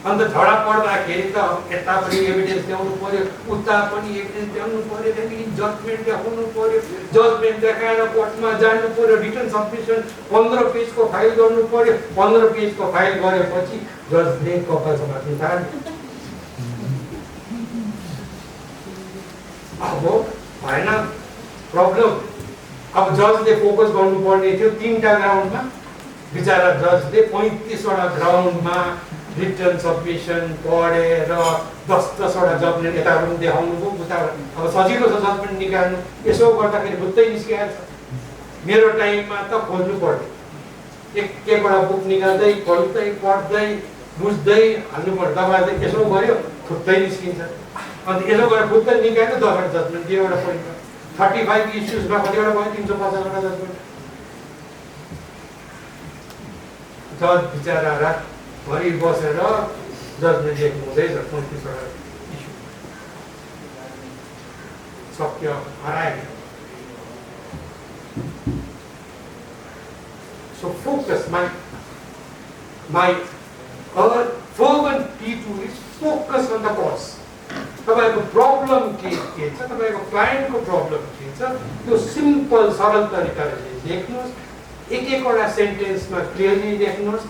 अन्त झगडा पर्दाखेरि त यता पनि एभिडेन्स ल्याउनु पर्यो उता पनि एभिडेन्स ल्याउनु पर्यो त्यहाँदेखि जजमेन्ट देखाउनु पर्यो जजमेन्ट देखाएर कोर्टमा जानु पर्यो रिटन सबमिसन 15 पेजको फाइल गर्नु पर्यो 15 पेजको फाइल गरेपछि जजले कपाल समात्नु थाल्यो अब भएन प्रब्लम अब जजले फोकस गर्नुपर्ने थियो 3टा ग्राउन्डमा बिचारा जजले 35वटा ग्राउन्डमा रिटन सबमिसन पढेर 10-10वटा जजमेन्ट यताबाट पनि देखाउनु भयो उताबाट अब सजिलो छ जजमेन्ट निकाल्नु यसो गर्दाखेरि बुझ्दै निस्किहाल्छ मेरो टाइममा त खोज्नु पर्यो एकवटा बुक निकाल्दै खोज्दै पढ्दै बुझ्दै हाल्नु पर्यो तपाईहरुले यसो गर्यो खुट्दै निस्किन्छ अन्त यसो गरेर खुट्दै निकाल्यो 10वटा जजमेन्ट दिएवटा पोइन्ट 35 इस्युजमा कतिवटा भयो 350वटा जजमेन्ट जज बिचारा रातभरि बसेर जजमेन्ट लेख्नु हुँदैछ 35वटा इस्यु सत्य हरायो So focus, my fervent plea to is focus on the cause. तपाईको प्रब्लम के छ तपाईको क्लाइन्टको प्रब्लम के छ त्यो सिम्पल सरल तरिकाले लेख्नुस् एकवटा सेन्टेन्समा क्लियरली लेख्नुस्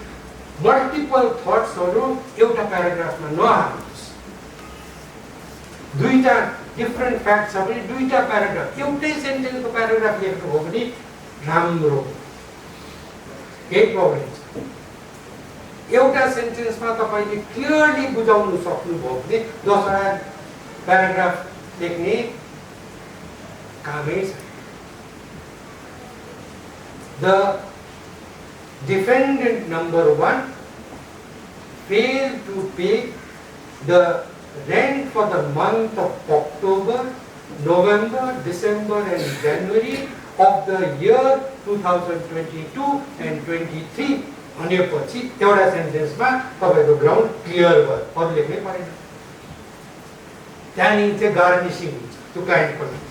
मल्टिपल थट्सहरु एउटा प्याराग्राफमा नहाल्नुस् दुईटा डिफरेन्ट फ्याक्ट छ भने दुईटा प्याराग्राफ एउटै सेन्टेन्सको प्याराग्राफ लेख्नु हो भने राम्रो केही प्रब्लम छ एउटा सेन्टेन्समा तपाईले क्लियरली बुझाउन सक्नुभयो भने 10वटा प्याराग्राफ लेख्ने कामै छ The defendant number 1 failed to pay the rent for the month of October, November, December and January of the year 2022 and 23 भनेपछि एउटा सेन्टेन्समा तपाईको ग्राउन्ड क्लियर भयो अरु लेख्नै परेन त्यहाँदेखि चाहिँ गार्निशिङ हुन्छ त्यो क्लाइन्टको लागि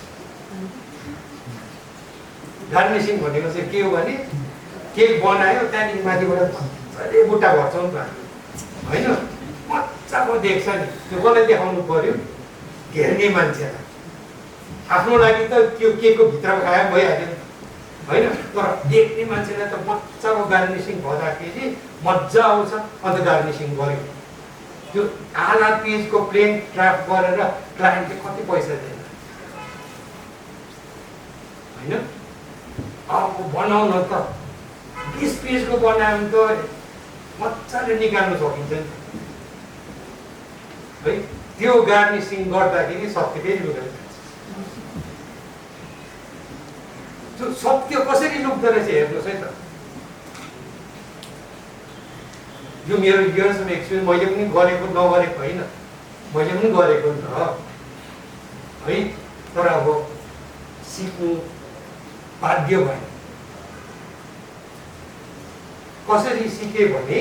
गार्निशिङ भनेको चाहिँ के हो भने केक बनायो त्यहाँदेखि माथिबाट मजाले बुट्टा भर्छौँ नि त हैन मजाको देख्छ नि त्यो कसलाई देखाउनु पर्यो हेर्ने मान्छेलाई आफ्नो लागि त त्यो केकको भित्र खाए भइहाल्यो हैन तर देख्ने मान्छेलाई त मजाको गार्निशिङ भर्दाखेरि मजा आउँछ अन्त गार्निशिङ गर्यो त्यो आधा पेजको प्लेन ड्राफ्ट गरेर क्लाइन्टले कति पैसा दिन्छ हैन अब बनाउन त 20 पेजको बनायो भने त मजाले निकाल्न सकिन्छ नि है त्यो गार्निशिङ गर्दाखेरि सत्य फेरि लुकेर त्यो सत्य कसरी लुक्दो रहेछ हेर्नुहोस् है त यो मेरो इयर्स अफ एक्सपिरियन्स मैले पनि गरेको नगरेको होइन मैले पनि गरेको नि त है तर अब सिक्नु बाध्य भयो कसरी सिके भने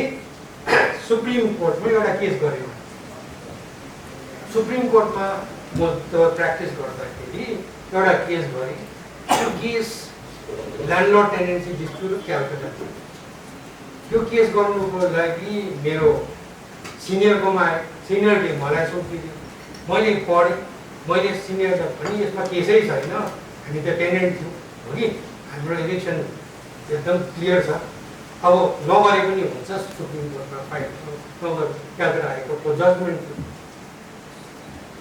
सुप्रिम कोर्टमा एउटा केस गरेँ सुप्रिम कोर्टमा म प्र्याक्टिस गर्दाखेरि एउटा केस गरेँ त्यो केस ल्यान्डलर्ड टेनेन्सी डिस्प्युट क्यालकाटा त्यो केस गर्नुको लागि मेरो सिनियरकोमा आयो सिनियरले मलाई सोधिदियो मैले पढेँ मैले सिनियरलाई पनि यसमा केसै छैन हामी त टेनेन्ट थियौँ हो कि हाम्रो इलेक्सन एकदम क्लियर छ अब नगरे पनि हुन्छ सुप्रिम कोर्टमा फाइट नगर क्यालकाटा हाइकोर्टको जजमेन्ट थियो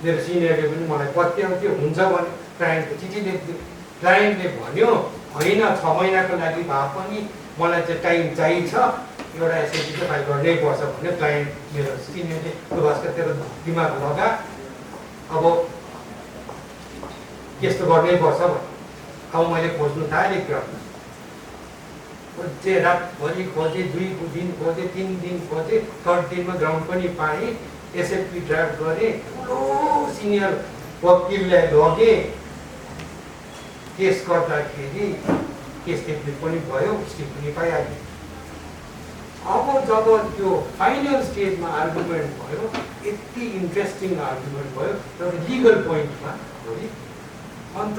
मेरो सिनियरले पनि मलाई पत्याउँथ्यो हुन्छ भने क्लाइन्टको चिठी लेख्थ्यो। क्लाइन्टले भन्यो होइन 6 महिनाको लागि भए पनि मलाई चाहिँ टाइम चाहिन्छ, एउटा एसएलसी चाहिँ फाइल गर्नै पर्छ भने क्लाइन्ट मेरो सिनियरले भास्कर तेरो दिमाग लगा, अब यस्तो गर्नै पर्छ भने अब मैले खोज्नु थालेँ क्रममा खोजेँ, रातभरि खोजेँ, 2 दिन खोजेँ, 3 दिन खोजेँ, 3rd दिनमा ग्राउन्ड पनि पाएँ, एसएलपी ड्राफ्ट गरेँ, ठुलो सिनियर वकिललाई लगेँ, केस गर्दाखेरि केस टिप्ने पनि भयो, स्टिप पनि पाइहाल्यो। अब जब त्यो फाइनल स्टेजमा आर्गुमेन्ट भयो, यति इन्ट्रेस्टिङ आर्गुमेन्ट भयो एउटा लिगल पोइन्टमा हो नि। अन्त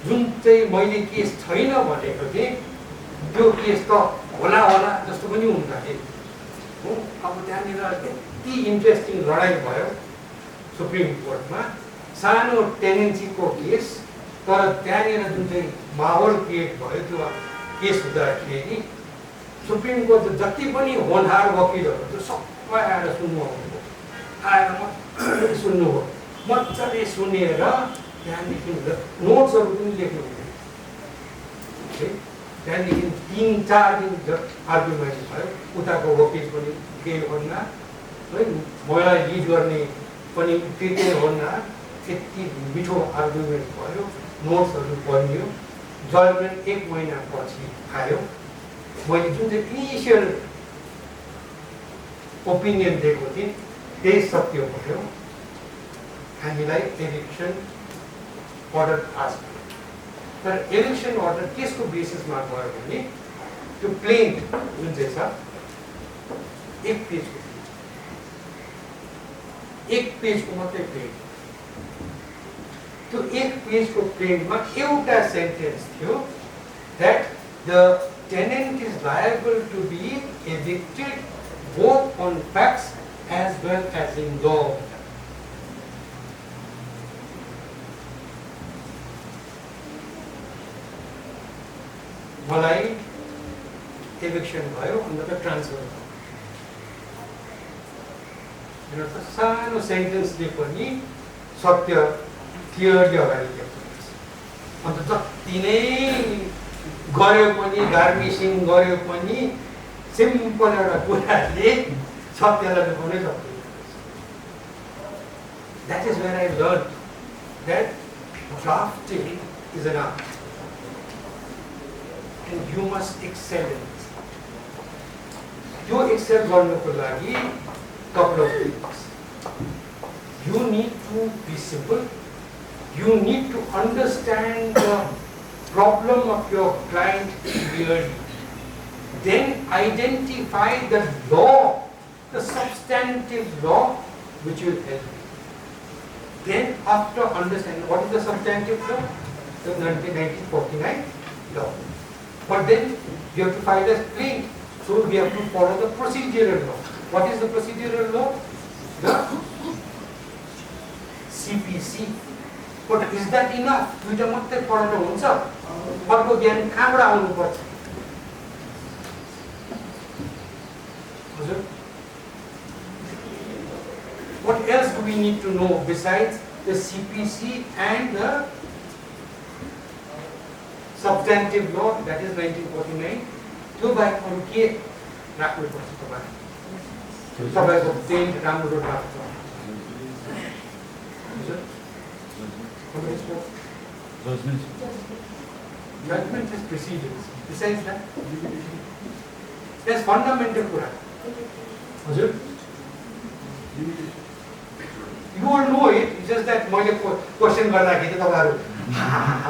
जुन चाहिँ मैले केस छैन भनेको थिएँ त्यो केस त होला होला जस्तो पनि हुँदाखेरि हो। अब त्यहाँनिर यति इन्ट्रेस्टिङ लडाइँ भयो सुप्रिम कोर्टमा, सानो टेनेन्सीको केस, तर त्यहाँनिर जुन चाहिँ माहौल क्रिएट भयो त्यो केस हुँदाखेरि सुप्रिम कोर्ट जति पनि होनहार वकिलहरू त्यो सबै आएर सुन्नु आउनुभयो, आएर मजाले सुन्नुभयो, मजाले सुनेर त्यहाँदेखि नोट्सहरू पनि लेख्नुहुन्थ्यो। त्यहाँदेखि 3-4 दिन आर्गुमेन्ट भयो, उताको वकिल पनि केही भन्दा है, मलाई लिड गर्ने पनि त्यही भन्दा, यति मिठो आर्गुमेन्ट भयो, नोट्सहरू पढियो, जजमेन्ट 1 महिनापछि आयो। मैले जुन चाहिँ इनिसियल ओपिनियन दिएको थिएँ त्यही सत्य भयो। हामीलाई एभिक्सन अर्डर पास भयो, तर एभिक्सन अर्डर केसको बेसिसमा गयो भने त्यो प्लेन्ट जुन चाहिँ छ 1 पेजको मात्रै प्लेन्ट, त्यो 1 पेजको प्लेन्टमा एउटा सेन्टेन्स थियो that the tenant is liable to be evicted both on facts as well as in law. मलाई एभिक्सन भयो, अन्त ट्रान्सफर भयो। एउटा सानो सेन्टेन्सले पनि सत्य क्लियरली अगाडि ल्याउँछ। अन्त जति नै गऱ्यो पनि, गार्निसिङ गऱ्यो पनि, सिम्पल एउटा कुराले सत्यलाई लुकाउनै सक्दैन। That is where I learned that drafting is an art and you must excel in it. You excel गर्नुको लागि couple of things. You need to be simple. You need to understand the problem of your client clearly. Then identify the law, the substantive law which will help you. Then after understanding what is the substantive law, the 1949 law. But then you have to file a claim, so we have to follow the procedural law. What is the procedural law? The CPC. But is that enough? दुईटा मात्रै पढ्नु हुन्छ, अर्को ज्ञान कहाँबाट आउनुपर्छ? हजुर, what else do we need to know besides the CPC and the substantive law, that is 1949? त्यो बाहेक अरू के राख्नुपर्छ तपाईँ? तपाईँको पेन्ट राम्रो राख्छ। हजुर, judgment is precedence. Besides that, that's fundamental कुरा। हजुर, you all know it, it's just that मैले क्वेसन गर्दाखेरि तपाईँहरू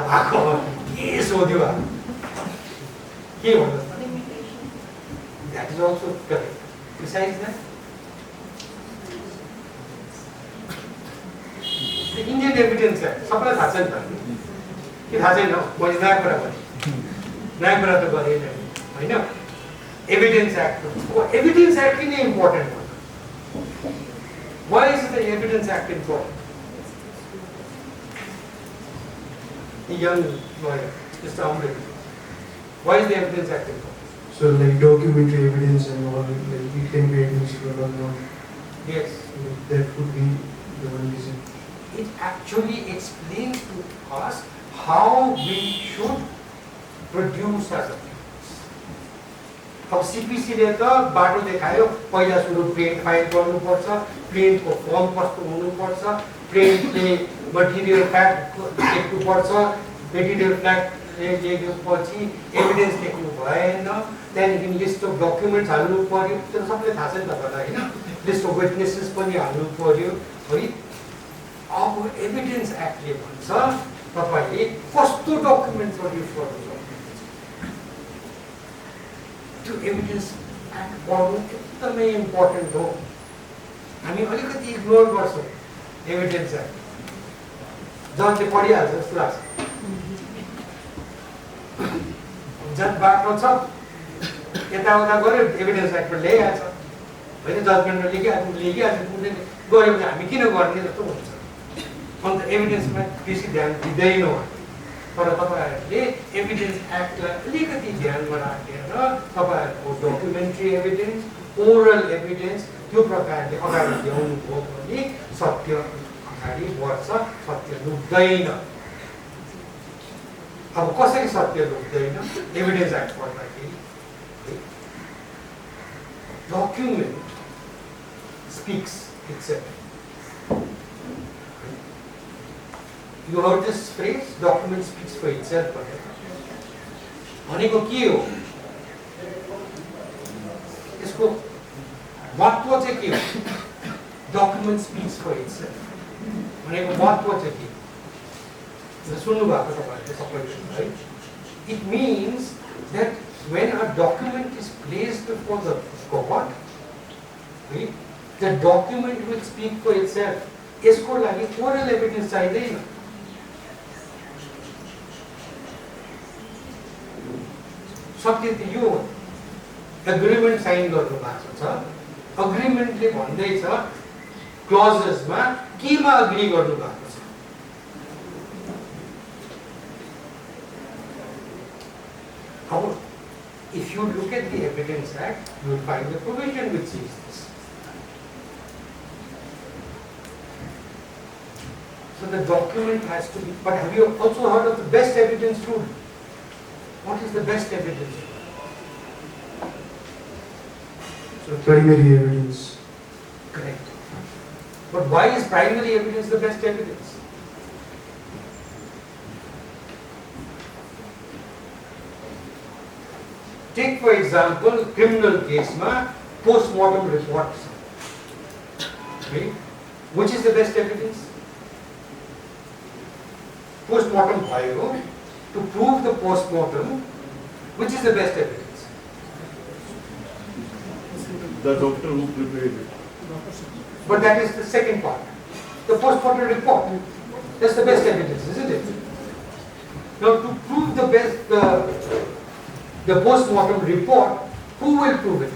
भएको के सोध्यो के भन्नुहोस्? That is also correct. Besides that, the Indian Evidence Act, सबैलाई थाहा छ नि त? के थाहा छैन? मैले नयाँ कुरा गरेँ, नयाँ कुरा त गरेन होइन? Evidence Act, Evidence Act किन इम्पोर्टेन्ट हो? Why is the Evidence Act important? The young lawyer, Mr. Hon'ble, why is the Evidence Act important? So like documentary evidence and all, like it can be admissible or not. Yes. That could be the one reason. It actually explains to us how we should produce as a अब सीपीसीले त बाटो देखायो पहिला सुरु print file गर्नुपर्छ प्रिन्टको form कस्तो हुनुपर्छ प्रिन्टले मटेरियल फ्याक्ट लेख्नुपर्छ मटेरियल फ्याक्ट लेखेपछि एभिडेन्स लेख्नु भएन त्यहाँदेखि लिस्ट अफ डकुमेन्ट्स हाल्नु पर्यो त्यो सबैले थाहा छ नि तपाईँलाई होइन लिस्ट अफ विटनेसेस पनि हाल्नु पर्यो है अब एभिडेन्स एक्टले भन्छ तपाईँले कस्तो डकुमेन्ट प्रड्युस गर्नु त्यो एभिडेन्स एक्ट पढ्नु एकदमै इम्पोर्टेन्ट हो हामी अलिकति इग्नोर गर्छौँ एभिडेन्स एक्ट जजले पढिहाल्छ जस्तो लाग्छ जज बाटो छ यताउता गऱ्यो एभिडेन्स एक्टमा ल्याइहाल्छ होइन जजमेन्टमा लेखिहाल्छ कुनै गऱ्यो भने हामी किन गर्ने जस्तो हुन्छ अन्त एभिडेन्समा बेसी ध्यान दिँदैनौँ तर तपाईँहरूले एभिडेन्स एक्टलाई अलिकति ध्यानमा राखेर तपाईँहरूको डकुमेन्ट्री एभिडेन्स ओरल एभिडेन्स त्यो प्रकारले अगाडि ल्याउनु भयो भने सत्य अगाडि बढ्छ सत्य लुक्दैन अब कसरी सत्य लुक्दैन एभिडेन्स एक्ट पढ्दाखेरि document speaks itself You heard this phrase, document speaks for itself. भनेको के हो यसको महत्त्व चाहिँ के हो डकुमेन्ट स्पिक्स फर इट्सेल्फ भनेको महत्त्व चाहिँ के सुन्नु भएको तपाईँहरूले सबैले है it means that when a document is placed before the court, right, the document will speak for itself. यसको लागि oral evidence चाहिँदैन सत्य त यो एग्रिमेन्ट साइन गर्नु भएको छ एग्रिमेन्टले भन्दैछ क्लजेसमा केमा एग्री गर्नु भएको छ अब if you look at the Evidence Act, you will find the provision which says this. So the document has to be, but have you also heard of the best evidence rule? What is the best evidence rule? So primary evidence. Correct. But why is primary evidence the best evidence? Take for example, criminal case ma post-mortem reports. Okay. Which is the best evidence? Post-mortem bhayo, to prove the post-mortem, which is the best evidence? The doctor who prepared it. But that is the second part. The post-mortem report. That's the best evidence, isn't it? Now to prove the best, the post-mortem report, who will prove it?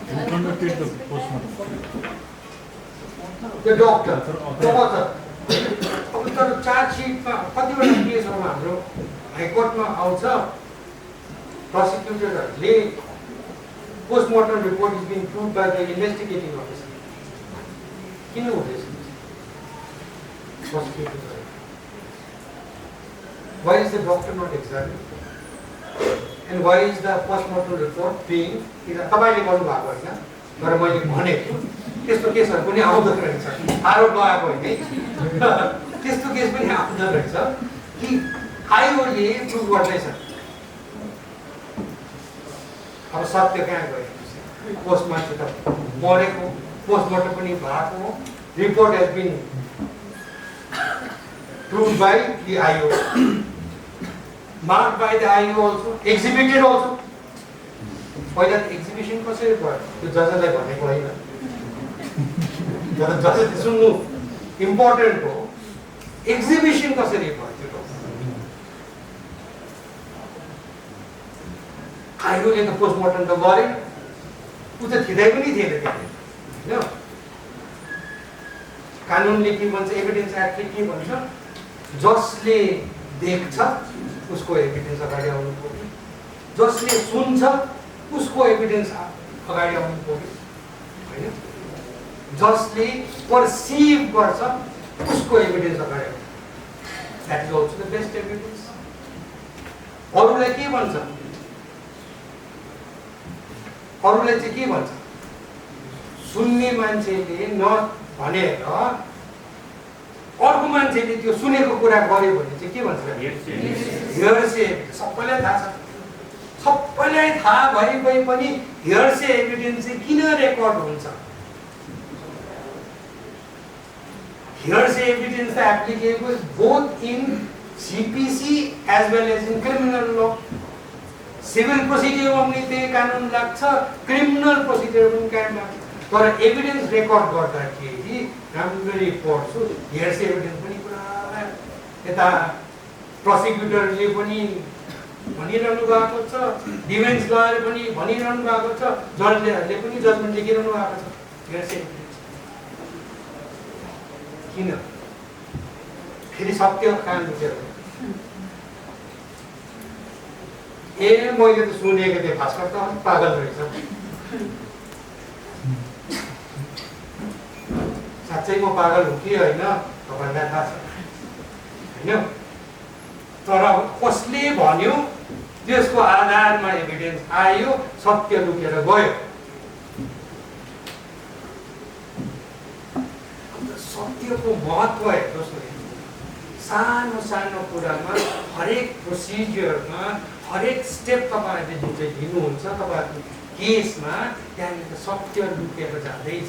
Who conducted the postmortem? The doctor, the author. अब तर चार्जसिटमा कतिवटा केसहरुमा हाम्रो हाइकोर्टमा आउँछ प्रोसिक्युटरहरूले postmortem report is being proved by the investigating officer किन हुँदैछ प्रोसिक्युटर why is the doctor not examined and why is the postmortem report being तपाईले गर्नु भएको हैन तर मैले भनेको त्यस्तो केसहरु पनि आउँदै रहेछ आरोप लगाएको हैन त्यस्तो केस पनि आउँदै रहेछ कि आयोले प्रुभ गर्दैछ अब सत्य कहाँ गयो पोस्टमार्टम त मरेको पोस्टमार्टम पनि भएको report has been proved by the IO, marked by the IO also, exhibited also. Why that exhibition कसरी भयो त्यो जजलाई भनेको हैन जजले सुन्नु इम्पोर्टेन्ट हो एक्जिबिसन कसरी भयो त्यो आयोले त पोस्टमर्टम त गरे उ त थिदै पनि थिएन हैन कानुनले के भन्छ एभिडेन्स एक्टले के भन्छ जसले देख्छ उसको एभिडेन्स अगाडि आउनु पर्यो जसले सुन्छ उसको एभिडेन्स अगाडि आउनु पर्यो हैन जसले पर्सिभ गर्छ उसको एभिडेन्स अगाडि आउँछ। That is also the best evidence. अरूलाई के भन्छ? अरूलाई चाहिँ के भन्छ? सुन्ने मान्छेले नभनेर अर्को मान्छेले त्यो सुनेको कुरा गर्यो भने चाहिँ के भन्छ? हेर्से। सबैलाई थाहा छ, सबैलाई थाहा भइ पनि हेर्से एभिडेन्स चाहिँ किन रेकर्ड हुन्छ? हेर्से एभिडेन्स त applicable both in CPC as well as in criminal law. Civil प्रोसिडियरमा पनि त्यही कानुन लाग्छ, क्रिमिनल प्रोसिडियर पनि कानुन लाग्छ। तर एभिडेन्स रेकर्ड गर्दाखेरि राम्ररी पढ्छु, हेर्से एभिडेन्स पनि पुरा यता प्रोसिक्युटरले पनि भनिरहनु भएको छ, डिफेन्स लयर पनि भनिरहनु भएको छ, जजले पनि जजमेन्ट लेखिरहनु भएको छ। हेर्से एभिडेन्स किन? फेरि सत्य कान लुकेर मैले त सुनेको थिएँ भास्कर त पागल रहेछ। साँच्चै म पागल हो कि होइन तपाईँलाई थाहा छ होइन? तर कसले भन्यो त्यसको आधारमा एभिडेन्स आयो, सत्य लुकेर गयो। सत्यको महत्त्व हेर्नुहोस् न, सानो सानो कुरामा हरेक प्रोसिजरमा हरेक स्टेप तपाईँहरूले जुन चाहिँ लिनुहुन्छ तपाईँहरूको केसमा त्यहाँनिर सत्य लुकेर जाँदैछ।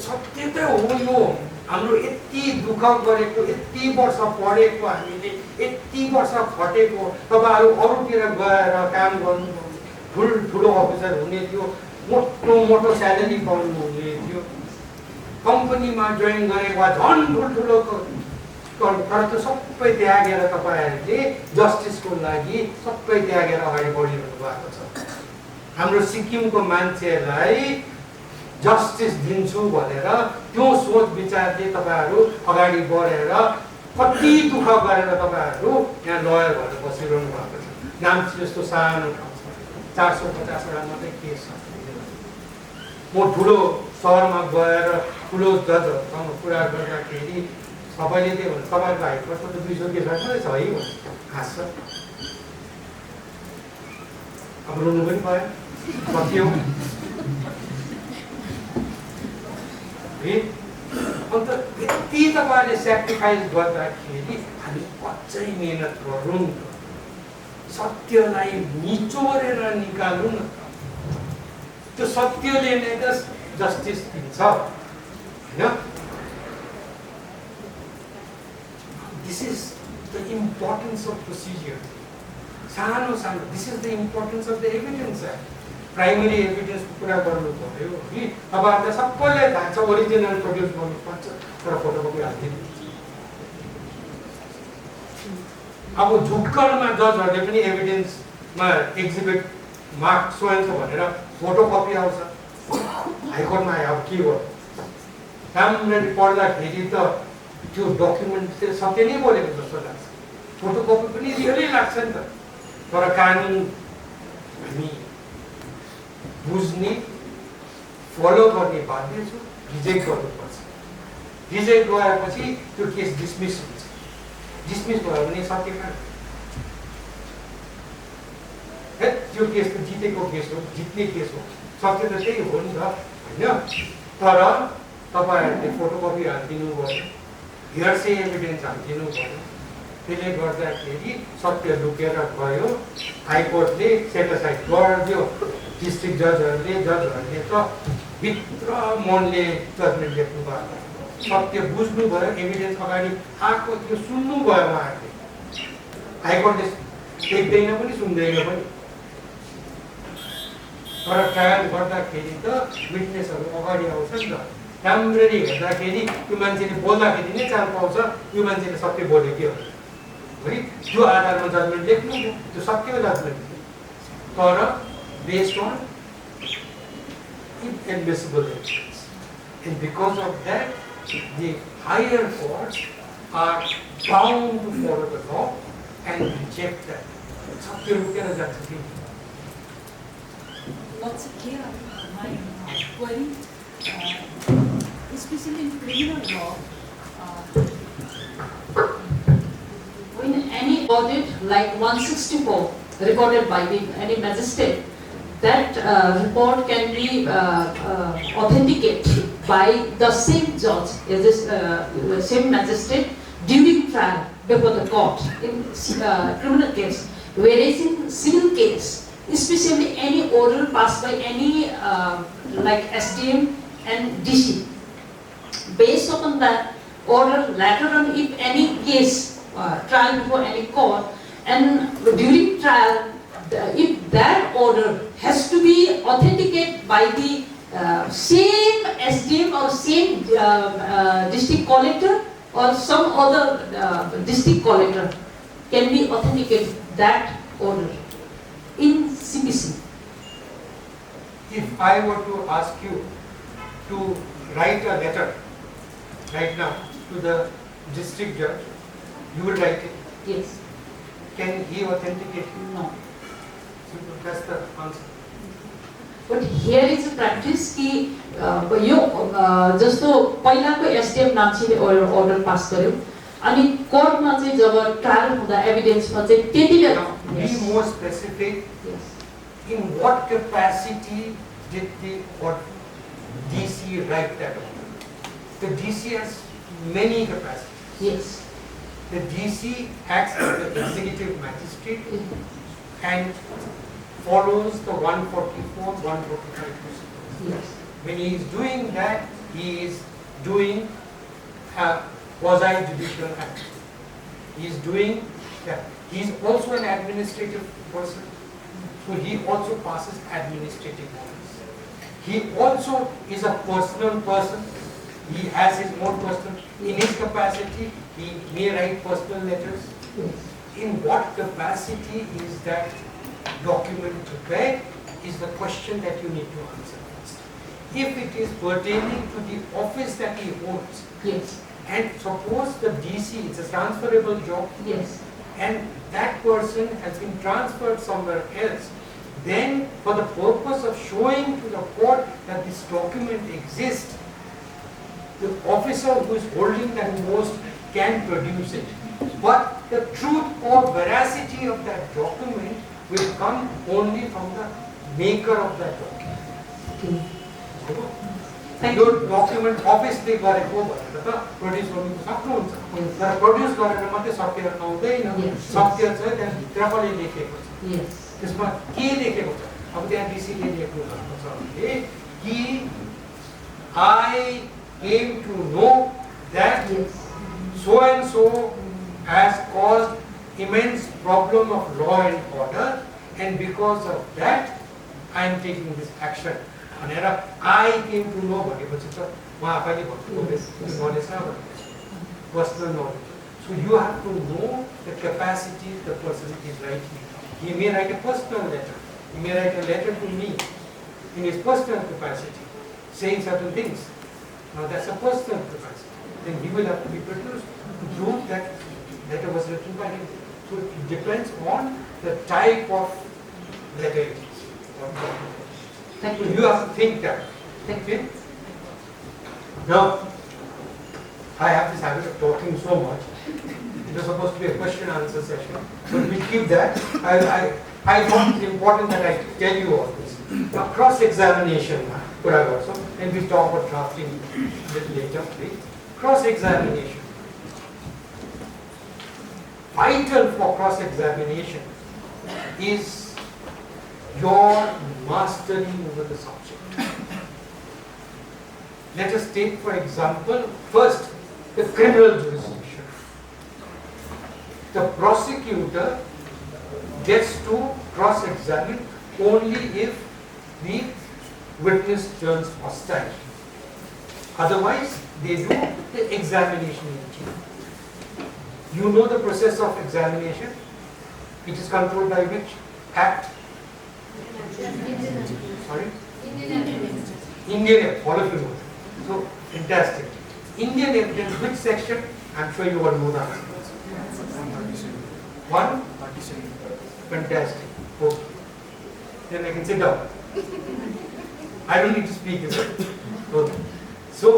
सत्य त हो यो हाम्रो यति दुःख गरेको, यति वर्ष पढेको, हामीले यति वर्ष खटेको। तपाईँहरू अरूतिर गएर काम गर्नु, ठुलो अफिसर हुने थियो, मोटो स्यालेरी पाउनु हुने थियो, कम्पनीमा जोइन गरे वा झन् ठुल्ठुलो, तर त्यो सबै त्यागेर तपाईँहरूले जस्टिसको लागि सबै त्यागेर अगाडि बढिरहनु भएको छ। हाम्रो सिक्किमको मान्छेलाई जस्टिस दिन्छु भनेर त्यो सोच विचारले तपाईँहरू अगाडि बढेर कति दुःख गरेर तपाईँहरू यहाँ लयर भएर बसिरहनु भएको छ। नाम्ची जस्तो सानो ठाउँ छ, 450वटा मात्रै केस छ। म ठुलो सहरमा गएर ठुलो जजहरूसँग कुरा गर्दाखेरि सबैले के भन्छ, तपाईँहरूको हाइकोर्टमा त 200 केस मात्रै छ है भन्छ, हाँस्छ। अब रुनु पनि भयो, सकियो है। अन्त यति तपाईँहरूले सेक्रिफाइस गर्दाखेरि हामी अझै मेहनत गरौँ, सत्यलाई निचोरेर निकालौँ न। त्यो सत्यले नै त जस्टिस दिन्छ होइन? This is the importance of procedure. सानो सानो, this is the importance of the evidence. Primary एभिडेन्सको कुरा गर्नु पर्यो कि तपाईँहरूलाई सबैलाई थाहा छ ओरिजिनल प्रड्युस गर्नुपर्छ, तर फोटोकपी हालिदिनु। अब झुक्करमा जजहरूले पनि एभिडेन्समा एक्जिबिट मार्क सोयल छ भनेर फोटोकपी आउँछ, हाइकोर्टमा आयो। अब के गर्नु? राम्ररी पढ्दाखेरि त त्यो डकुमेन्ट चाहिँ सत्य नै बोलेको जस्तो लाग्छ, फोटोकपी पनि रियलै लाग्छ नि त। तर कानुन हामी बुझ्ने, फलो गर्ने बाध्य छु, रिजेक्ट गर्नुपर्छ। रिजेक्ट गएपछि त्यो केस डिसमिस हुन्छ। डिसमिस भयो भने सत्य कहाँ? त्यो केस त जितेको केस हो, जित्ने केस हो, सत्य त त्यही हो नि त होइन? तर तपाईँहरूले फोटोकपी हालिदिनु भयो, हेर्से एभिडेन्स हालिदिनु भयो, त्यसले गर्दाखेरि सत्य लुकेर गयो। हाइकोर्टले सेटिस्फाइड गरिदियो, डिस्ट्रिक्ट जजहरूले त भित्र मनले जजमेन्ट लेख्नु भयो, सत्य बुझ्नु भयो, एभिडेन्स अगाडि आएको त्यो सुन्नु भयो उहाँहरूले। हाइकोर्टले देख्दैन पनि सुन्दैन पनि, तर ट्रायल गर्दाखेरि त विटनेसहरू अगाडि आउँछ नि त। राम्ररी हेर्दाखेरि त्यो मान्छेले बोल्दाखेरि नै चाल पाउँछ यो मान्छेले सत्य बोल्यो कि है। त्यो आधारमा जजमेन्ट लेख्नु, त्यो सत्य जजमेन्ट। तर based on inadmissible evidence, and because of that, the higher courts are bound to follow the law and reject that. सत्य लुकेर जान्छ कि Lots of care. my query, especially in criminal law, when any audit like 164 recorded by any magistrate, that report can be authenticated by the same judge, the same magistrate during trial before the court in criminal case. Whereas in civil case, especially any order passed by any like SDM and DC, based upon that order, later on if any case trial before any court, and during trial, if that order has to be authenticated by the same SDM or same district collector or some other district collector can be authenticated that order in CPC. If I were to ask you to write a letter right now to the district judge, you will write it. Yes. Can he authenticate? No. So that's the answer. But here is a practice कि यो जस्तो पहिलाको SDM नाम्चीले order पास गर्यो अनि कोर्टमा चाहिँ जब trial हुँदा एभिडेन्समा चाहिँ त्यतिबेला Be more specific. Yes. In what capacity did the DC write that order? The DC has many capacities. Yes. The DC acts as the executive magistrate and follows the 144, 145 principles. Yes. When he is doing that, he is doing a quasi-judicial act. He is doing that. He is also an administrative person, so he also passes administrative orders. He also is a personal person. He has his own personal. In his capacity, he may write personal letters. Yes. In what capacity is that document prepared is the question that you need to answer first. If it is pertaining to the office that he holds, Yes. and suppose the DC, it's a transferable job, Yes. and that person has been transferred somewhere else, then for the purpose of showing to the court that this document exists, the officer who is holding that post can produce it. But the truth or veracity of that document will come only from the maker of that document. Thank यो you. Document अफिसले गरेको भनेर त produce गर्नु सक्नुहुन्छ, तर produce गरेर मात्रै सत्य आउँदैन। सत्य चाहिँ त्यहाँ भित्रले लेखेको छ, Yes. त्यसमा के लेखेको छ? अब त्यहाँ डीसीले लेख्नु भएको छ भने कि I came to know that Yes. so and so has caused immense problem of law and order, and because of that I am taking this action. भनेर I came to know भनेपछि त उहाँ आफैले भन्नुभयो नलेज न भनेपछि personal knowledge. So you have to know the capacity the person is writing. He may write a personal letter. He may write a letter to me in his personal capacity, saying certain things. Now that's a personal capacity. Then he will have to be produced to prove that letter was written by him. So it depends on the type of letter it is. Thank So you. you have to think that. Thank you. Okay? Now, I have this habit of talking so much. It was supposed to be a question-answer session, but we keep that. I thought it's important that I tell you all this. Now, cross-examination, could I also, and we talk about drafting a little later, please. Cross-examination. Vital for cross-examination is your mastery over the subject. Let us take, for example, first the criminal jurisdiction. The prosecutor gets to cross-examine only if the witness turns hostile. Otherwise, they do the examination in chief. You know the process of examination? It is controlled by which act? Sorry? Indian Act, all of you know. So, fantastic. Indian evidence, which section? I'm sure you all know the answer. 137. Fantastic. Okay. Then I can sit down. I don't need to speak, is it? Okay. So,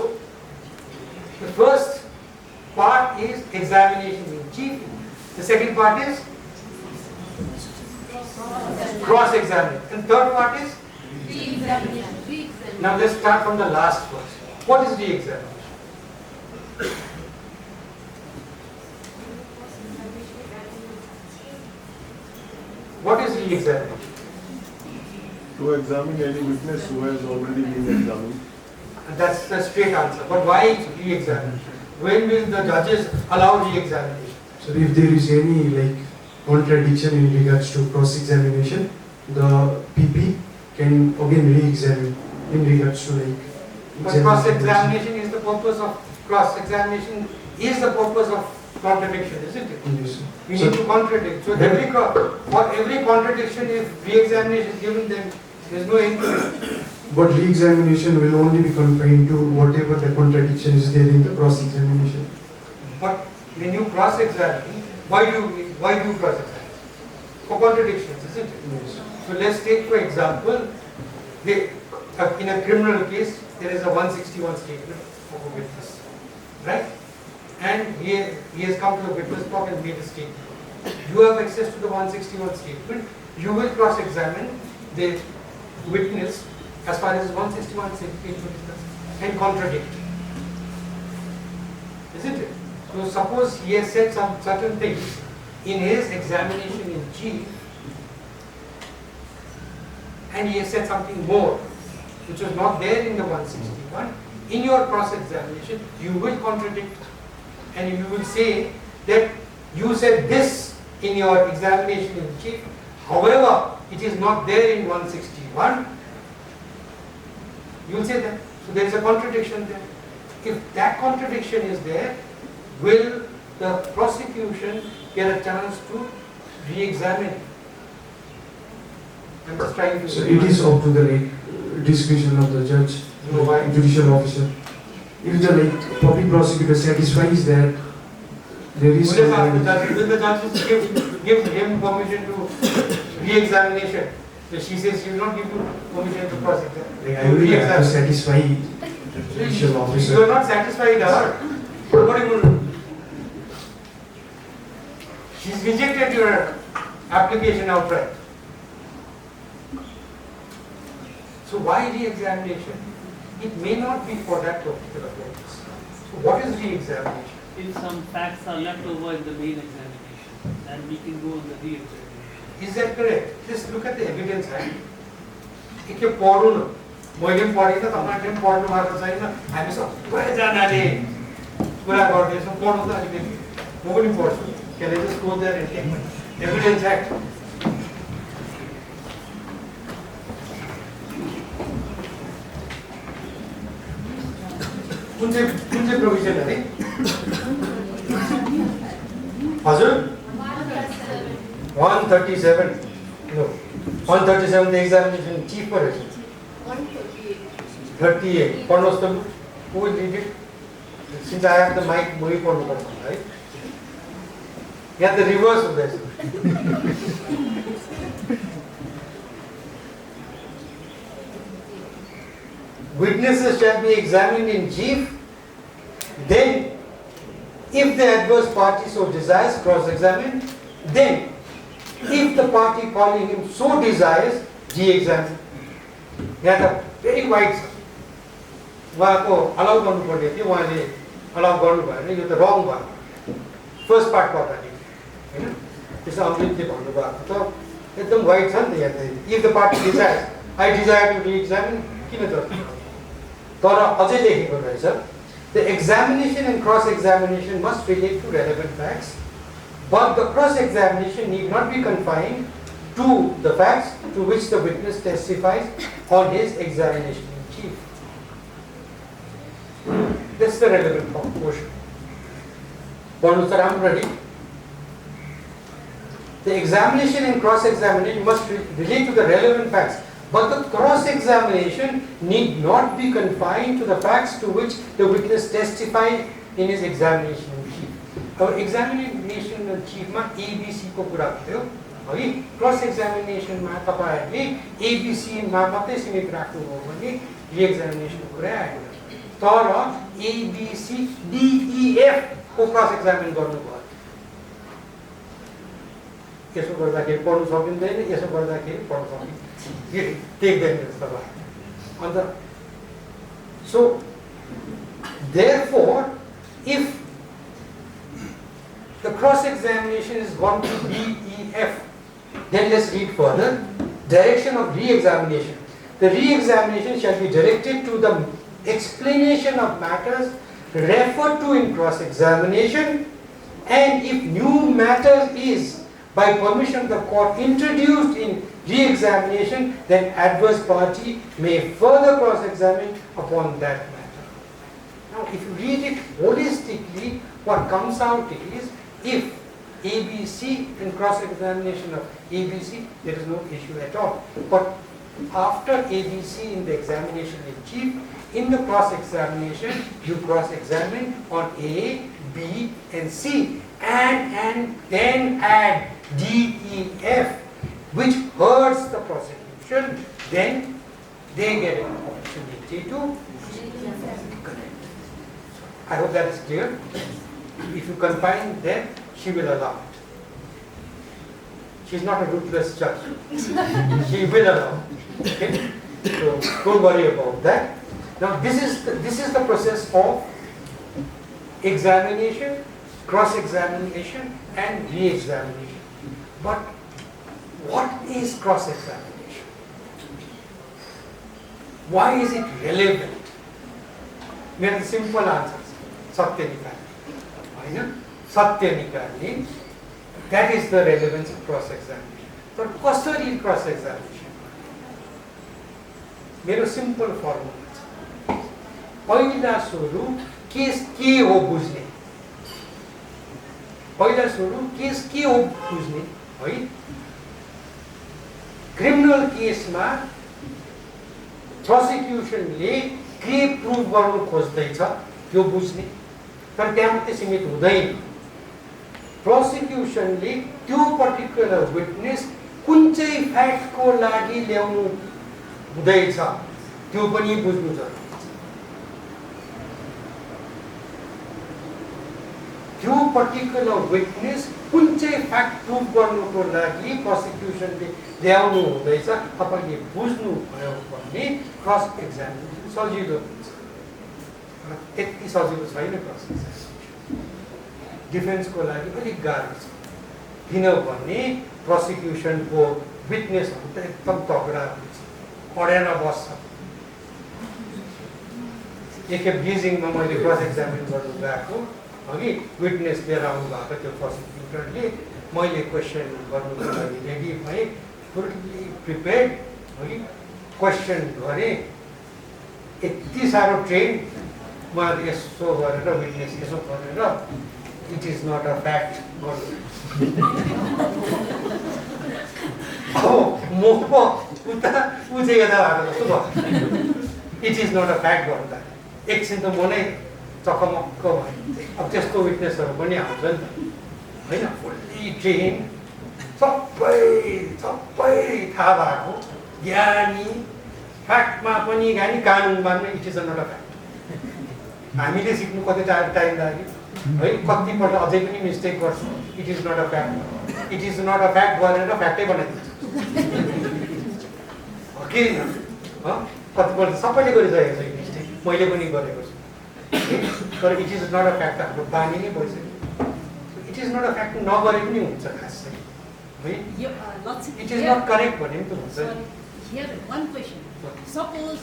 the first part is examination in chief. The second part is cross-examination. And third part is? Re-examination. Now let's start from the last first. What is re-examination? What is re-examination? To examine any witness who has already been examined. And that's the straight answer. But why re-examination? When will the judges allow re-examination? So if there is any like contradiction in regards to cross-examination, the PP can again re-examine in regards to like. But cross-examination is the purpose of cross-examination is the purpose of contradiction, isn't it? Yes, sir. We need to contradict. So for every contradiction, if re-examination is given, then there is no end to it. But re-examination will only be confined to whatever the contradiction is there in the cross-examination. But when you cross-examine, why do you cross-examine? For contradictions, isn't it? Yes. So let's take for example, in a criminal case, there is a 161 statement of a witness, right? And he has come to the witness box and made a statement. You have access to the 161 statement. You will cross-examine the witness as far as 161 statement is concerned and contradict, isn't it? So suppose he has said some certain things in his examination in chief, and he has said something more, which was not there in the 161. In your cross-examination, you will contradict, and you will say that you said this in your examination in chief, however, it is not there in 161. You will say that. So there is a contradiction there. If that contradiction is there, will the prosecution get a chance to re-examine? I'm just trying to. So it is up to the like discretion of the judge, No, why? judicial officer. If the like public prosecutor satisfies that there is Will the some judges give him permission to re-examination? So she says she will not give you permission to cross-examine. like, I will have to satisfy judicial You officer. are not satisfied her. What are you going to do? She's rejected your application outright. So why re-examination? It may not be for that particular purpose. So what is re-examination? If some facts are left over in the main examination, then we can go on the re-examination. Is that correct? Just look at the evidence, right? If you पढ्नु मैले पढेको तपाईहरुले पढ्नु भएको छैन हामी सबैजनाले कुरा गर्दैछौँ पढ्नु त अलिकति म पनि पढ्छु can I just go there and take my evidence act? कुन चाहिँ प्रोभिजन अरे हजुर 137 no 137 the examination chief for it 38 पढ्नुहोस् त who will read it since I have the mic movie पढ्नु पर्छ है यहाँ त रिभर्स हुँदैछ witnesses shall be examined in chief, then if the adverse party so desires, cross-examine, then if the party calling him so desires, re-examine. यहाँ त very wide छ उहाँको अलाउ गर्नुपर्ने थियो उहाँले अलाउ गर्नु भएन यो त रङ भयो फर्स्ट पार्ट गर्दाखेरि हैन त्यसो अमृतले भन्नुभएको त एकदम वाइड छ नि त यहाँ त if the party desires I desire to re-examine किन त तर अझै लेखेको रहेछ the examination and cross-examination must relate to relevant facts but the cross-examination need not be confined to the facts to which the witness testifies on his examination in chief. That's the relevant portion. The examination and cross-examination must relate to the relevant facts, but the cross-examination need not be confined to the facts to which the witness testifies in his examination in chief. Our examination in chief ma ABC ko kura थियो है cross एक्जामिनेसनमा तपाईहरुले ABC मा मात्रै सीमित राख्नुभयो भने रिएक्जामिनेसनको कुरा आएन तर एबीसी डीईएफ को क्रस एक्जामिन गर्नुभयो यसो गर्दाखेरि पढ्न सकिँदैन यसो गर्दाखेरि पढ्न सकिन्छ देख्दैन जस्तो भयो अन्त so therefore if the cross examination is going to DEF then let's read further direction of re-examination. The re-examination shall be directed to the explanation of matters referred to in cross-examination and if new matters is by permission of the court introduced in re-examination then adverse party may further cross-examine upon that matter. Now if you read it holistically what comes out is if ABC in cross-examination of ABC there is no issue at all but after ABC in the examination in chief in the cross-examination you cross-examine on A, B and C and then add D, E, F which hurts the prosecution then they get an opportunity to correct. I hope that is clear. If you confine them she will allow it. She is not a ruthless judge. She will allow it. Okay? So don't worry about that. Now this is the process of examination, cross-examination and re-examination. But what is cross-examination? Why is it relevant? There is a simple answer. Satya nikali. Satya nikali. That is the relevance of cross-examination. But कसरी cross-examination? मेरो simple formula छ. पहिला सुरु case के हो बुझ्ने. पहिला सुरु केस के हो बुझ्ने है. क्रिमिनल केसमा प्रोसिक्युसनले के प्रुभ गर्नु खोज्दैछ त्यो बुझ्ने. तर त्यहाँ मात्रै सीमित हुँदैन. प्रोसिक्युसनले त्यो पर्टिकुलर विटनेस कुन चाहिँ फ्याक्टको लागि ल्याउनु हुँदैछ त्यो पनि बुझ्नु जरुरी छ. त्यो पर्टिकुलर विटनेस कुन चाहिँ फ्याक्ट प्रुभ गर्नुको लागि प्रोसिक्युसनले ल्याउनु हुँदैछ तपाईले बुझ्नु भयो भने क्रस एक्जामिनेसन सजिलो हुन्छ. त्यति सजिलो छैन क्रस एक्जामिनेसन. डिफेन्सको लागि अलिक गाह्रो छ. किनभने प्रोसिक्युसनको विटनेसहरु त एकदम तगडा हुन्छ. अडेर बस्छ. एकखेप ब्लिजिङमा मैले क्रस एक्जामिन गर्नु गएको अघि विटनेस लिएर आउनु भएको त्यो प्रोसिक्युटरले मैले क्वेसन गर्नुको लागि रेडी भएँ. फुल्ली प्रिपेयर्ड अघि क्वेसन गरेँ. यति साह्रो ट्रेन मलाई यसो गरेर विटनेस यसो गरेर it is not a fact. It is not a fact गर्दा एकछिन त म नै चकमक्क भएँ. अब त्यस्तो विटनेसहरु पनि आउँछ नि त हैन. फुल्ली ट्रेन सबै थाहा भएको ज्ञानी फ्याक्टमा पनि ज्ञानी कानुनमा पनि it is not a fact. हामीले सिक्नु कति टाइम लाग्यो है. कतिपल्ट अझै पनि मिस्टेक गर्छ. It is not a fact. It is not a fact भनेर फ्याक्टै बनाइदिन्छ हो कि कतिपल्ट सबैले गरिसकेको छ मिस्टेक. मैले पनि गरेको छु. तर it is not a fact हाम्रो बानी नै भइसक्यो. It is not a fact नगरे पनि हुन्छ खास चाहिँ है. इट इज नट करेक्ट भने पनि त हुन्छ. Here, one question. Suppose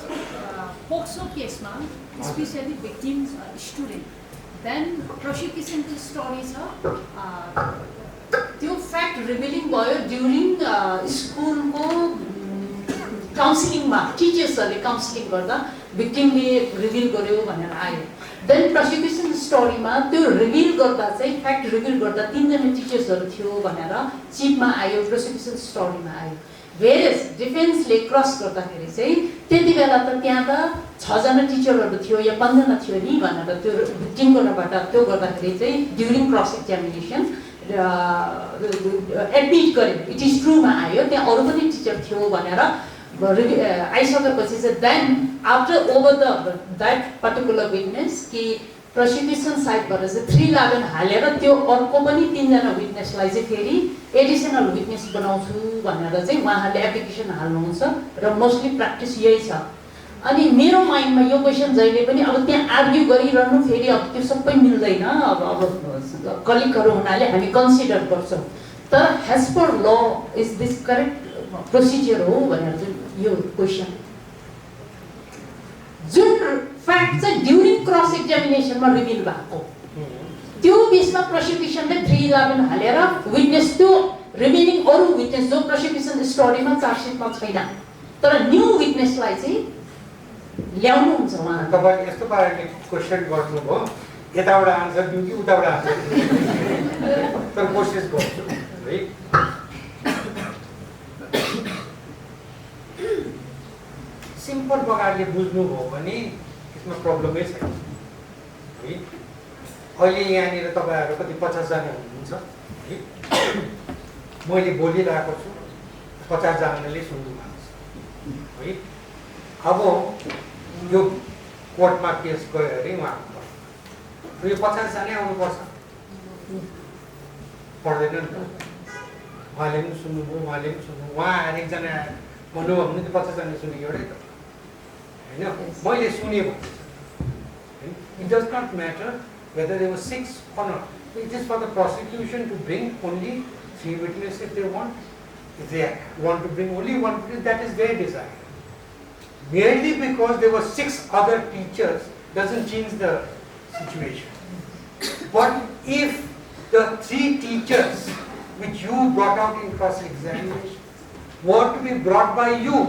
POCSO case, especially victims are student, then prosecution to stories are त्यो फ्याक्ट रिभिलिङ भयो ड्युरिङ स्कुलको काउन्सिलिङमा. टिचर्सहरूले काउन्सिलिङ गर्दा भिक्टिमले रिभिल गर्यो भनेर आयो. देन प्रोसिक्युसन स्टोरीमा त्यो रिभिल गर्दा चाहिँ फ्याक्ट रिभिल गर्दा 3 जना टिचर्सहरू थियो भनेर चिफमा आयो, प्रोसिक्युसन स्टोरीमा आयो। वेरेस डिफेन्सले क्रस गर्दाखेरि चाहिँ त्यति बेला त त्यहाँ त 6 जना टिचरहरू थियो या 5 जना थियो नि भनेर त्यो टिमकोबाट त्यो गर्दाखेरि चाहिँ ड्युरिङ क्रस एक्जामिनेसन एडमिट गरे, इट इज ट्रुमा आयो, त्यहाँ अरू पनि टिचर थियो भनेर आइसकेपछि चाहिँ then after over that particular witness कि प्रोसिक्युसन साइडबाट चाहिँ 311 हालेर त्यो अर्को पनि 3 जना विटनेसलाई चाहिँ फेरि एडिसनल विटनेस बनाउँछु भनेर चाहिँ उहाँहरूले एप्लिकेसन हाल्नुहुन्छ र मोस्टली प्र्याक्टिस यही छ। अनि मेरो माइन्डमा यो क्वेसन जहिले पनि अब त्यहाँ आर्ग्यु गरिरहनु फेरि अब त्यो सबै मिल्दैन, अब कलिगहरू हुनाले हामी कन्सिडर गर्छौँ, तर एज पर ल इज दिस करेक्ट प्रोसिजर हो भनेर चाहिँ यो क्वेसन जुन फ्याक्ट चाहिँ ड्युरिङ क्रस एक्जामिनेसनमा रिभिल भएको त्यो बिचमा प्रोसिक्युसनले 311 हालेर विटनेस त्यो रिमेनिङ अरू विटनेस जो प्रोसिक्युसन स्टोरीमा चार्जसिटमा छैन तर न्यू विटनेसलाई चाहिँ ल्याउनुहुन्छ उहाँ। तपाईले यस्तो पाराले क्वेसन गर्नुभयो, यताबाट आन्सर दिउँ कि उताबाट आन्सर दिउँ तर कोसिस गर्छु है। सिम्पल प्रकारले बुझ्नुभयो भने यसमा प्रब्लमै छैन है। अहिले यहाँनिर तपाईँहरू कति 50 जना हुनुहुन्छ है, मैले बोलिरहेको छु 50 जनाले सुन्नु भएको छ है। अब यो कोर्टमा केस गयो अरे उहाँको यो 50 जनै आउनुपर्छ पर्दैन नि त। उहाँले पनि सुन्नुभयो, उहाँले पनि सुन्नु, उहाँ आएर एकजना भन्नुभयो भने त 50 जनाले सुनेको एउटै त होइन। मैले सुने भने it does not matter whether there were 6 or not. It is for the prosecution to bring only 3 witnesses if they want. If they want to bring only 1 witness, that is their desire. Merely because there were 6 other teachers doesn't change the situation. But if the 3 teachers which you brought out in cross-examination were to be brought by you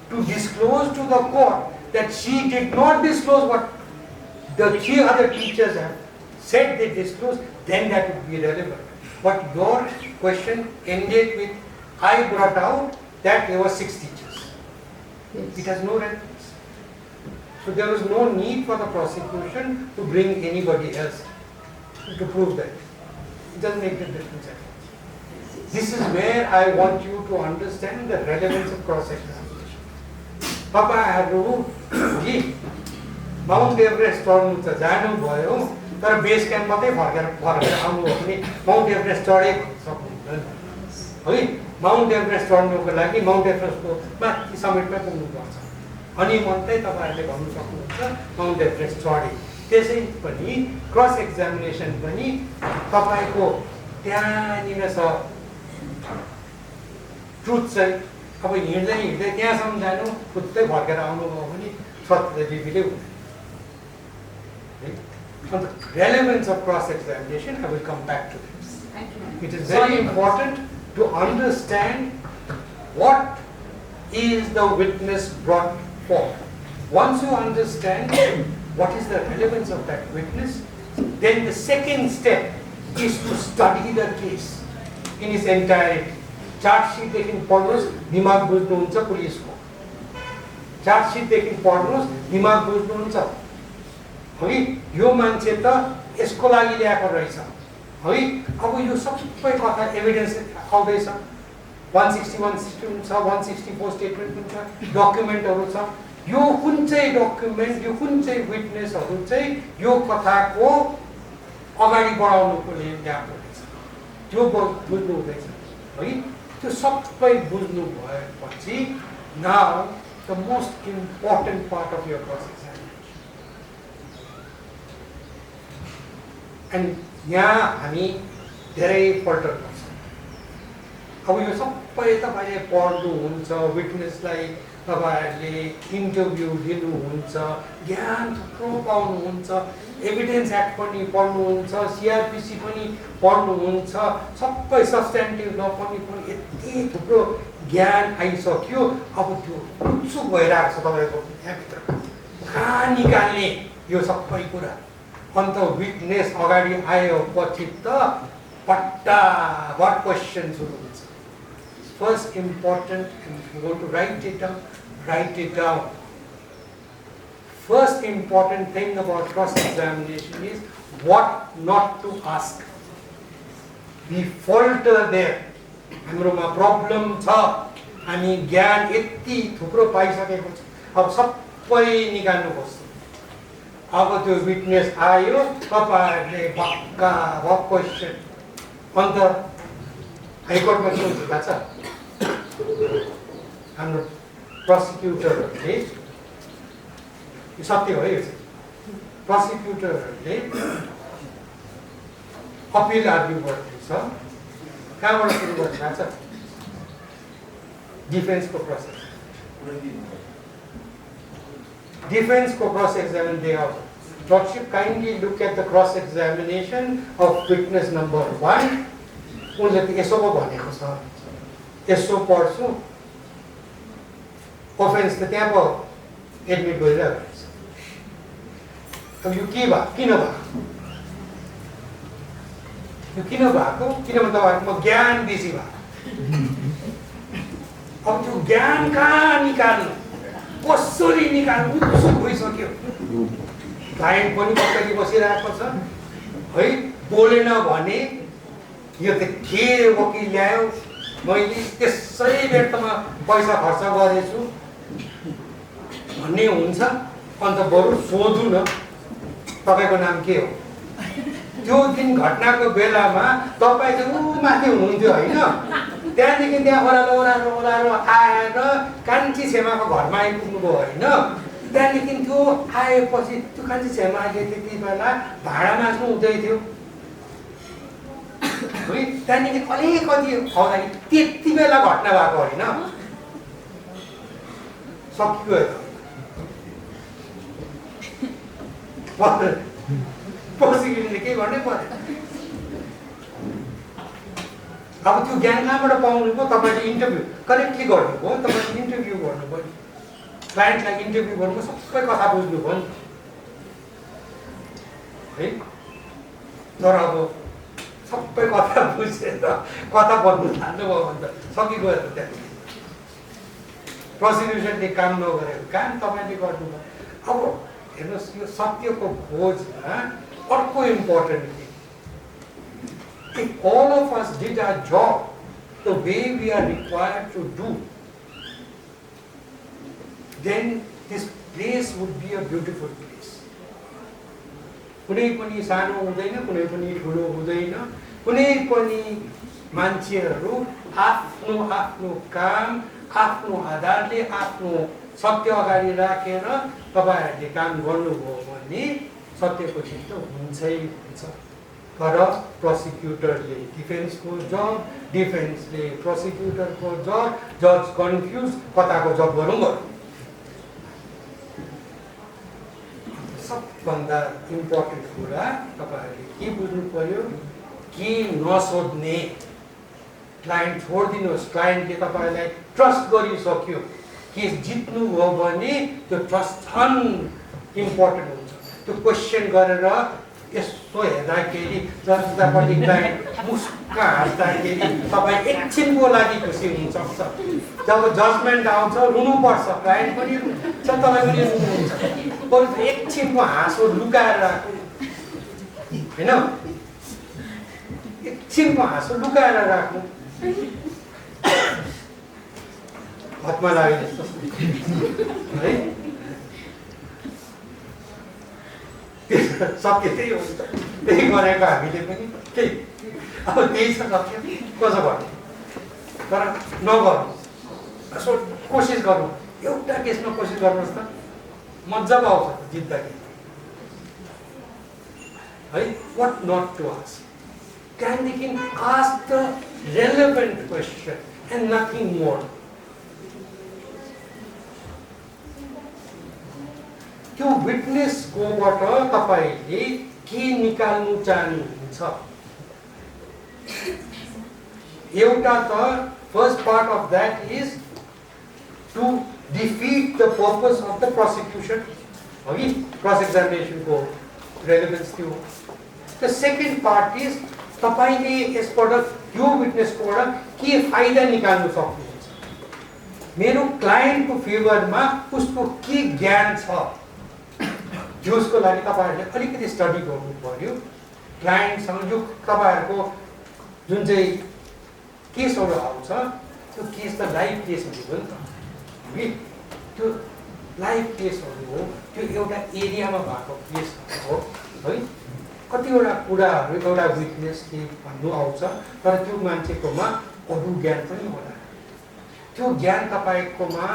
to disclose to the court that she did not disclose what the 3 other teachers have said they disclosed, then that would be relevant. But your question ended with, I brought out that there were 6 teachers. Yes. It has no relevance. So there was no need for the prosecution to bring anybody else to prove that. It doesn't make the difference at all. This is where I want you to understand the relevance of cross-examination. तपाईहरु कि Mount Everest चढ्नु त जानु भयो तर base camp मात्रै फर्केर आउनु हो भने माउन्ट एभरेस्ट चढे सक्नुहुन्न है। माउन्ट एभरेस्ट चढ्नुको लागि माउन्ट एभरेस्टको माथि समिटमा पुग्नुपर्छ अनि मात्रै तपाईहरुले भन्नु सक्नुहुन्छ माउन्ट एभरेस्ट चढे। त्यसै पनि क्रस एक्जामिनेसन पनि तपाईको त्यहाँनिर छ ट्रुथ चाहिँ अब हिँड्दै हिँड्दै त्यहाँसम्म जानु खुत्तै फर्केर आउनुभयो भने सत्य रिभिलै हुँदैन। On the relevance of cross-examination, I will come back to this. It is very important to understand what is the witness brought forth. Once you understand what is the relevance of that witness, then the second step is to study the case in its entirety. Chargesheet देखि पढ्नुस् दिमाग बुझ्नुहुन्छ पुलिसको, chargesheet देखि पढ्नुस् दिमाग बुझ्नुहुन्छ है यो मान्छे त यसको लागि ल्याएको रहेछ है। अब यो सबै कथा एभिडेन्स आउँदैछ 160 छ 164 स्टेटमेन्ट हुन्छ डकुमेन्टहरु छ। यो कुन चाहिँ डकुमेन्ट यो कुन चाहिँ विटनेसहरु चाहिँ यो कथाको अगाडि बढाउनुको लागि ल्याएको रहेछ त्यो बुझ्नु हुँदैछ है। त्यो सबै बुझ्नु भएपछि now the most important part of your process end यहाँ हामी धेरै पल्ट गर्छौँ। अब यो सबै तपाईले पढ्नुहुन्छ, विटनेसलाई तपाईहरुले इन्टरभ्यु दिनुहुन्छ, ज्ञान थुप्रो पाउनुहुन्छ, एभिडेन्स एक्ट पनि पढ्नुहुन्छ, सीआरपीसी पनि पढ्नुहुन्छ, सबै सब्स्टेन्टिभ ल पनि यति थुप्रो ज्ञान आइसक्यो। अब त्यो उत्सुक भइरहेको छ तपाईको यहाँभित्र कहाँ निकाल्ने यो सबै कुरा अन्त विटनेस अगाडि आएपछि त पट्टाभर क्वेसन सुरु हुन्छ. First important, if you want to write it down, write it down. First important thing about cross-examination is what not to ask. We falter there. हाम्रोमा प्रब्लम छ, हामी ज्ञान यति थुप्रो पाइसकेको छ, अब सबै निकाल्नुपर्छ. अब त्यो विटनेस आयो, तपाईहरुले पक्का वक क्वेसन. अन्त हाइकोर्टमा के हुन्छ थाहा छ? हाम्रो प्रोसिक्युटरहरूले, यो सत्य हो यो चाहिँ, प्रोसिक्युटरहरूले अपिल आर्ग्यु गर्दैछ. कहाँबाट सुरु गर्छ थाहा छ? डिफेन्सको प्रोसेस. डिफेन्सको cross examination. Lordship, kindly look at the cross examination of witness number 1. उनले त यसो पो भनेको छ, यसो पढ्छु, अफेन्स त त्यहाँ पो एडमिट गरिरहेको छ. अब यो के भयो, किन भयो? यो किन भएको? किनभने तपाईँहरूको ज्ञान बेसी भयो. अब त्यो ज्ञान कहाँ निकाल्नु, कसरी निकाल्नु, उत्सुक भइसक्यो. क्लाइन्ट पनि पछाडि बसिरहेको छ है, बोलेन भने यो त के वकिल ल्यायो, मैले त्यसै बेरमा पैसा खर्च गरेछु भन्ने हुन्छ. अन्त बरु सोधु न, तपाईँको नाम के हो? त्यो दिन घटनाको बेलामा तपाईँ त ऊ माथि हुनुहुन्थ्यो होइन, त्यहाँदेखि त्यहाँ ओह्रालो ओह्रालो आएर कान्छी छेमाको घरमा आइपुग्नुभयो होइन. त्यहाँदेखि त्यो आएपछि त्यो कान्छी छेमाले त्यति बेला भाडा माग्नु हुँदै थियो है. त्यहाँदेखि अलिकति आउँदाखेरि त्यति बेला घटना भएको होइन, सकियो. प्रोसिक्युटरले के गर्नै पर्यो. अब त्यो ज्ञान कहाँबाट पाउनुभयो? तपाईँले इन्टरभ्यू करेक्टली गर्नुभयो, तपाईँले इन्टरभ्यू गर्नुभयो, क्लाइन्टलाई इन्टरभ्यू गर्नुभयो, सबै कथा बुझ्नुभयो नि है. तर अब सबै कथा बुझेर कथा भन्नु थाल्नुभयो भने त सकिगयो त. त्यहाँ प्रोसिक्युसनले काम नगरेको काम तपाईँले गर्नुभयो. अब हेर्नुहोस्, यो सत्यको खोजमा अर्को important thing, if all of us did our job the way we are required to do, then this place would be a beautiful place. कुनै पनि सानो हुँदैन, कुनै पनि ठुलो हुँदैन, कुनै पनि मान्छेहरू आफ्नो आफ्नो काम आफ्नो आधारले आफ्नो सत्य अगाडि राखेर तपाईहरुले काम गर्नुभयो भने सत्यको चित्त हुन्छै हुन्छ. तर प्रोसिक्युटरले डिफेन्सको जब, डिफेन्सले प्रोसिक्युटरको जब, जज कन्फ्युज, कताको जब गरौँ गरौँ. सबभन्दा इम्पोर्टेन्ट कुरा तपाईहरुले के बुझ्नु पर्यो, के नसोध्ने. क्लाइन्ट छोडिदिनुहोस्, क्लाइन्टले तपाईलाई ट्रस्ट गरिसक्यो, केस जित्नु हो भने त्यो ट्रस्ट झन् इम्पोर्टेन्ट हुन्छ. त्यो क्वेसन गरेर यसो हेर्दाखेरि जजतापट्टि क्लाइन्ट मुस्क हाँस्दाखेरि तपाईँ एकछिनको लागि खुसी हुनसक्छ. जब जजमेन्ट आउँछ रुनुपर्छ, क्लाइन्ट पनि रुन्छ, तपाईँ पनि रुनुहुन्छ. बरु एकछिनको हाँसो लुकाएर राख्नु होइन, एकछिनको हाँसो लुकाएर राख्नु. हातमा लाग्यो जस्तो है, सत्य त्यही हुन्छ. त्यही गरेको हामीले पनि केही अब त्यही छ सत्य, कसो भन्ने. तर नगर्नु, यसो कोसिस गर्नु, एउटा केसमा कोसिस गर्नुहोस् त, मजा आउँछ जित्दाखेरि है. वाट नट टु आस्क, त्यहाँदेखि ask the relevant question and nothing more. त्यो विटनेसकोबाट तपाईले के निकाल्नु चाहनुहुन्छ? एउटा त first part of that is to defeat the purpose of the prosecution. अघि क्रस एक्जामिनेसन को relevance थियो. The second part is तपाईले यसबाट यो विटनेसकोबाट के फाइदा निकाल्न सक्नुहुन्छ. मेरो क्लाइन्टको फेभरमा उसको के ज्ञान छ जसको लागि तपाईहरुले अलिकति स्टडी गर्नु पर्यो. क्लाइन्टसँग जो तपाईहरुको जुन चाहिँ केसहरु आउँछ त्यो केस त लाइभ केस हो नि त. त्यो लाइभ केसहरु हो, त्यो एउटा एरियामा भएको केस हो है. कतिवटा कुराहरु एउटा विटनेसले भन्नु आउँछ तर त्यो मान्छेकोमा अरु ज्ञान पनि होला. त्यो ज्ञान तपाईकोमा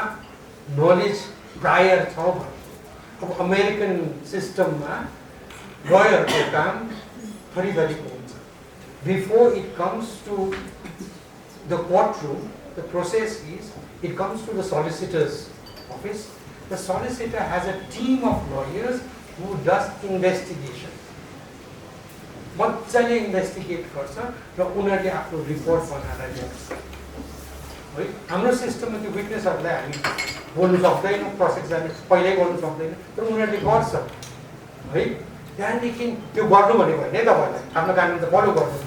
नलेज प्रायर छ भने. अब अमेरिकन सिस्टममा लयरको काम थरीथरीको हुन्छ. Before it comes to the courtroom, the process is, it comes to the solicitor's office. The solicitor has a team of lawyers who does investigation. मजाले इन्भेस्टिगेट गर्छ र उनीहरूले आफ्नो रिपोर्ट बनाएर ल्याउँछ है. हाम्रो सिस्टममा त्यो विटनेसहरूलाई हामी बोल्नु सक्दैनौँ, प्रोसेस जाने पहिल्यै गर्नु सक्दैन, तर उनीहरूले गर्छ है. त्यहाँदेखि त्यो गर्नु भनेको होइन तपाईँलाई आफ्नो कानुन त फलो गर्नु,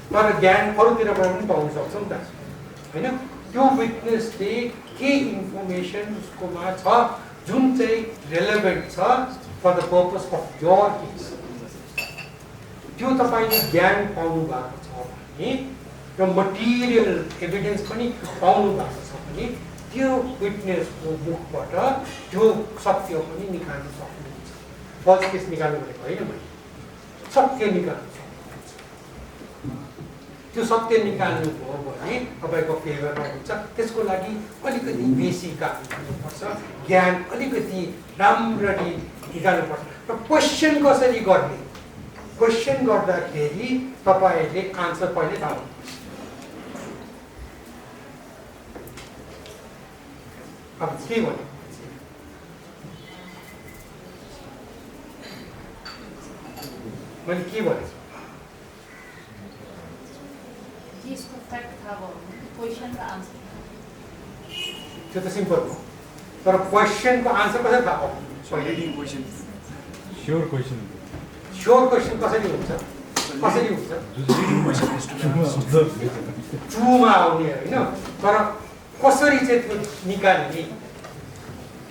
तर ज्ञान अरूतिरबाट पनि पाउनु सक्छ नि त होइन. त्यो विटनेसले के इन्फर्मेसन उसकोमा छ जुन चाहिँ रेलेभेन्ट छ for the purpose of your case, त्यो तपाईले ज्ञान पाउनु भएको छ भने र मटेरियल एभिडेन्स पनि पाउनु भएको छ भने त्यो विटनेसको मुखबाट त्यो सत्य पनि निकाल्न सक्नुहुन्छ. फल्स केस निकाल्नु भनेको होइन, मैले सत्य निकाल्नु सक्नुहुन्छ. त्यो सत्य निकाल्नु भयो भने तपाईको फेभरमा हुन्छ. त्यसको लागि अलिकति बेसी काम गर्नुपर्छ, ज्ञान अलिकति राम्ररी निकाल्नुपर्छ. र क्वेसन कसरी गर्ने, क्वेसन गर्दाखेरि तपाईले आन्सर पहिले थाहा हुनुपर्छ. अब के भन्नु मैले के भनेछु केसको फ्याक्ट थाहा भयो भने क्वेसन र आन्सर त्यो त सिम्पल हो. तर क्वेसनको आन्सर कसरी थाहा पाउनु? Sure question. स्योर क्वेसन कसरी हुन्छ, कसरी हुन्छ ट्रुमा आउने होइन, तर कसरी चाहिँ त्यो निकाल्ने.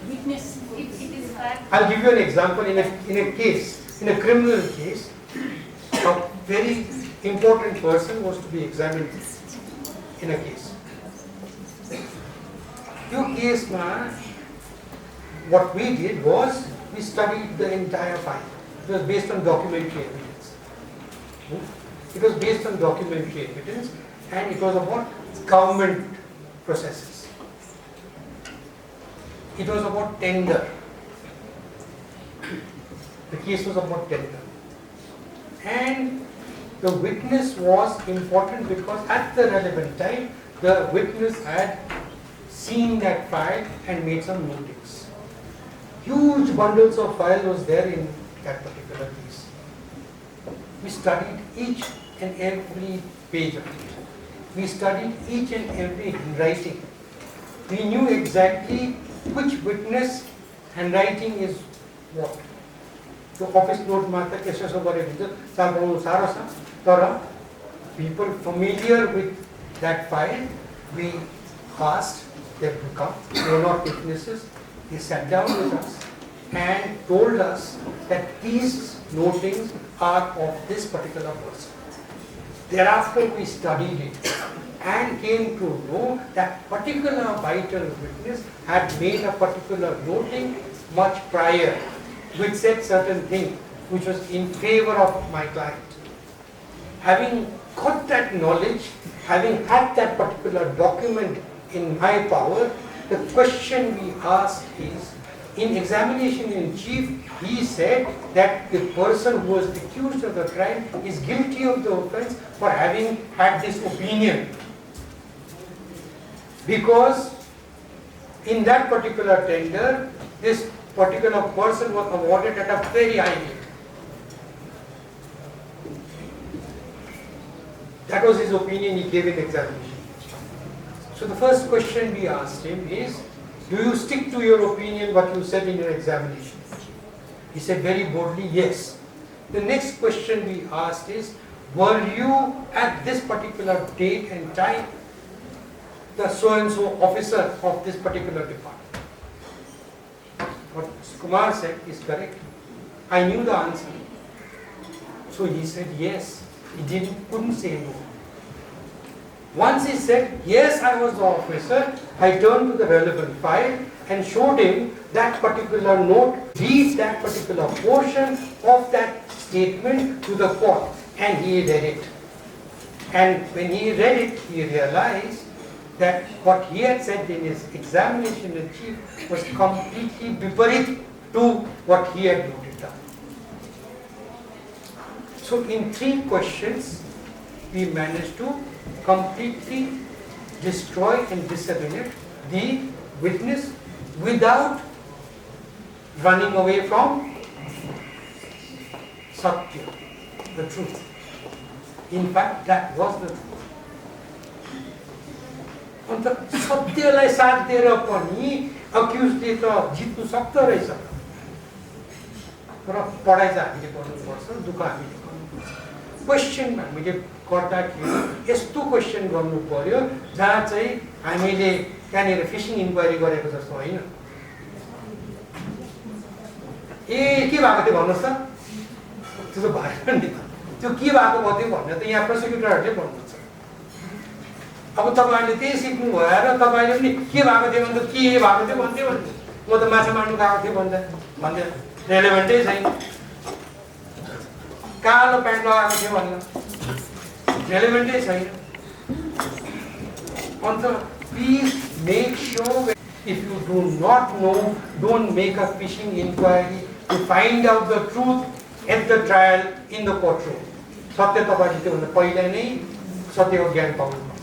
Witness it is fact. I'll give you an example. In a case, in a criminal case, a very important person was to be examined in a case. Your case, what we did was we studied the entire file. It was based on documentary evidence. It was based on documentary evidence, and it was about government processes. It was about tender. The case was about tender. And the witness was important because at the relevant time, the witness had seen that file and made some notings. Huge bundles of file was there in that particular case. We studied each and every page of it. We studied each and every handwriting. We knew exactly which witness handwriting is what. So office note मात्र यसो गरेको हुन्छ, चाल पाउनु साह्रो छ. तर people familiar with that file, we asked them to come. They were not witnesses. They sat down with us and told us that these notings are of this particular person. Thereafter we studied it and came to know that particular vital witness had made a particular noting much prior, which said certain thing which was in favor of my client. Having got that knowledge, having had that particular document in my power, the question we asked is, in examination in chief, he said that the person who was accused of the crime is guilty of the offense for having had this opinion. Because in that particular tender, this particular person was awarded at a very high rate. That was his opinion he gave in examination. So the first question we asked him is, do you stick to your opinion what you said in your examination? He said very boldly, yes. The next question we asked is, were you at this particular date and time the so-and-so officer of this particular department? What Kumar said is correct. I knew the answer. So he said yes. He couldn't say no. Once he said, yes, I was the officer, I turned to the relevant file and showed him that particular note, read that particular portion of that statement to the court, and he read it. And when he read it, he realized that what he had said in his examination in chief was completely viparit to what he had noted down. So in 3 questions, we managed to completely destroy and disseminate the witness without running away from Satya, the truth. In fact, that was the truth. अन्त सत्यलाई साथ दिएर पनि अक्युजले त जित्नु सक्दो रहेछ र पढाइ चाहिँ हामीले गर्नुपर्छ, दुःख हामीले गर्नुपर्छ। क्वेसन हामीले गर्दाखेरि यस्तो क्वेसन गर्नु पर्यो जहाँ चाहिँ हामीले त्यहाँनिर फिसिङ इन्क्वायरी गरेको जस्तो होइन। ए के भएको थियो भन्नुहोस् त, त्यो त भएन नि त, त्यो के भएको थियो भन्ने त यहाँ प्रोसिक्युटरहरूले भन्नुहुन्छ। अब तपाईँहरूले त्यही सिक्नु भएर तपाईँले पनि के भएको थियो भने त के भएको थियो भन्थ्यो भने म त माछा मार्नु गएको थिएँ भन्दै रेलेभेन्टै छैन। कालो प्यान्ट लगाएको थियो भन्दा रेलेभेन्टै छैन। अन्त please make sure if you do not know, don't make a fishing inquiry to find out the truth at the trial in the courtroom. सत्य तपाईले त्यो भन्दा पहिला नै सत्यको ज्ञान पाउनुपर्छ।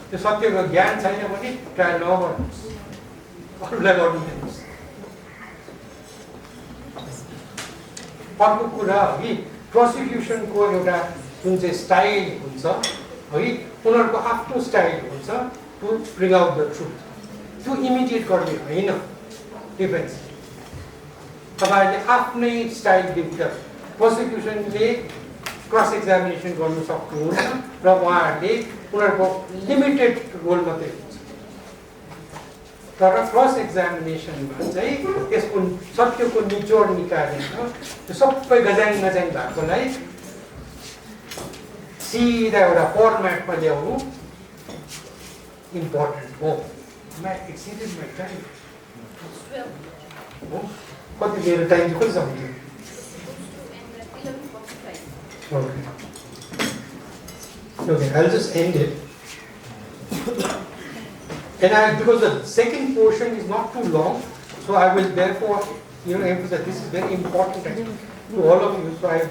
त्यो सत्यको ज्ञान छैन भने ट्रायल नगर्नुहोस्, अरूलाई गर्नु दिनुहोस्। अर्को कुरा हो कि प्रोसिक्युसनको एउटा जुन चाहिँ स्टाइल हुन्छ है, उनीहरूको आफ्नो स्टाइल हुन्छ to bring out the truth. त्यो इमिडिएट गर्ने होइन डिफेन्स। तपाईहरुले आफ्नै स्टाइल दिन्छ। प्रोसिक्युसनले क्रस एक्जामिनेसन गर्नु सक्नुहुन्छ र उहाँहरूले उनीहरूको लिमिटेड रोल मात्रै हुन्छ। तर क्रस एक्जामिनेसनमा चाहिँ यसको सत्यको निचोड निकालेर त्यो सबै गजाङ गजाङ भएकोलाई सिधा एउटा फर्मेटमा ल्याउनु इम्पोर्टेन्ट हो। I exceeded my time. What is your time? Okay, I'll just end it. And because the second portion is not too long, so I will therefore, emphasize this is very important to all of you. So I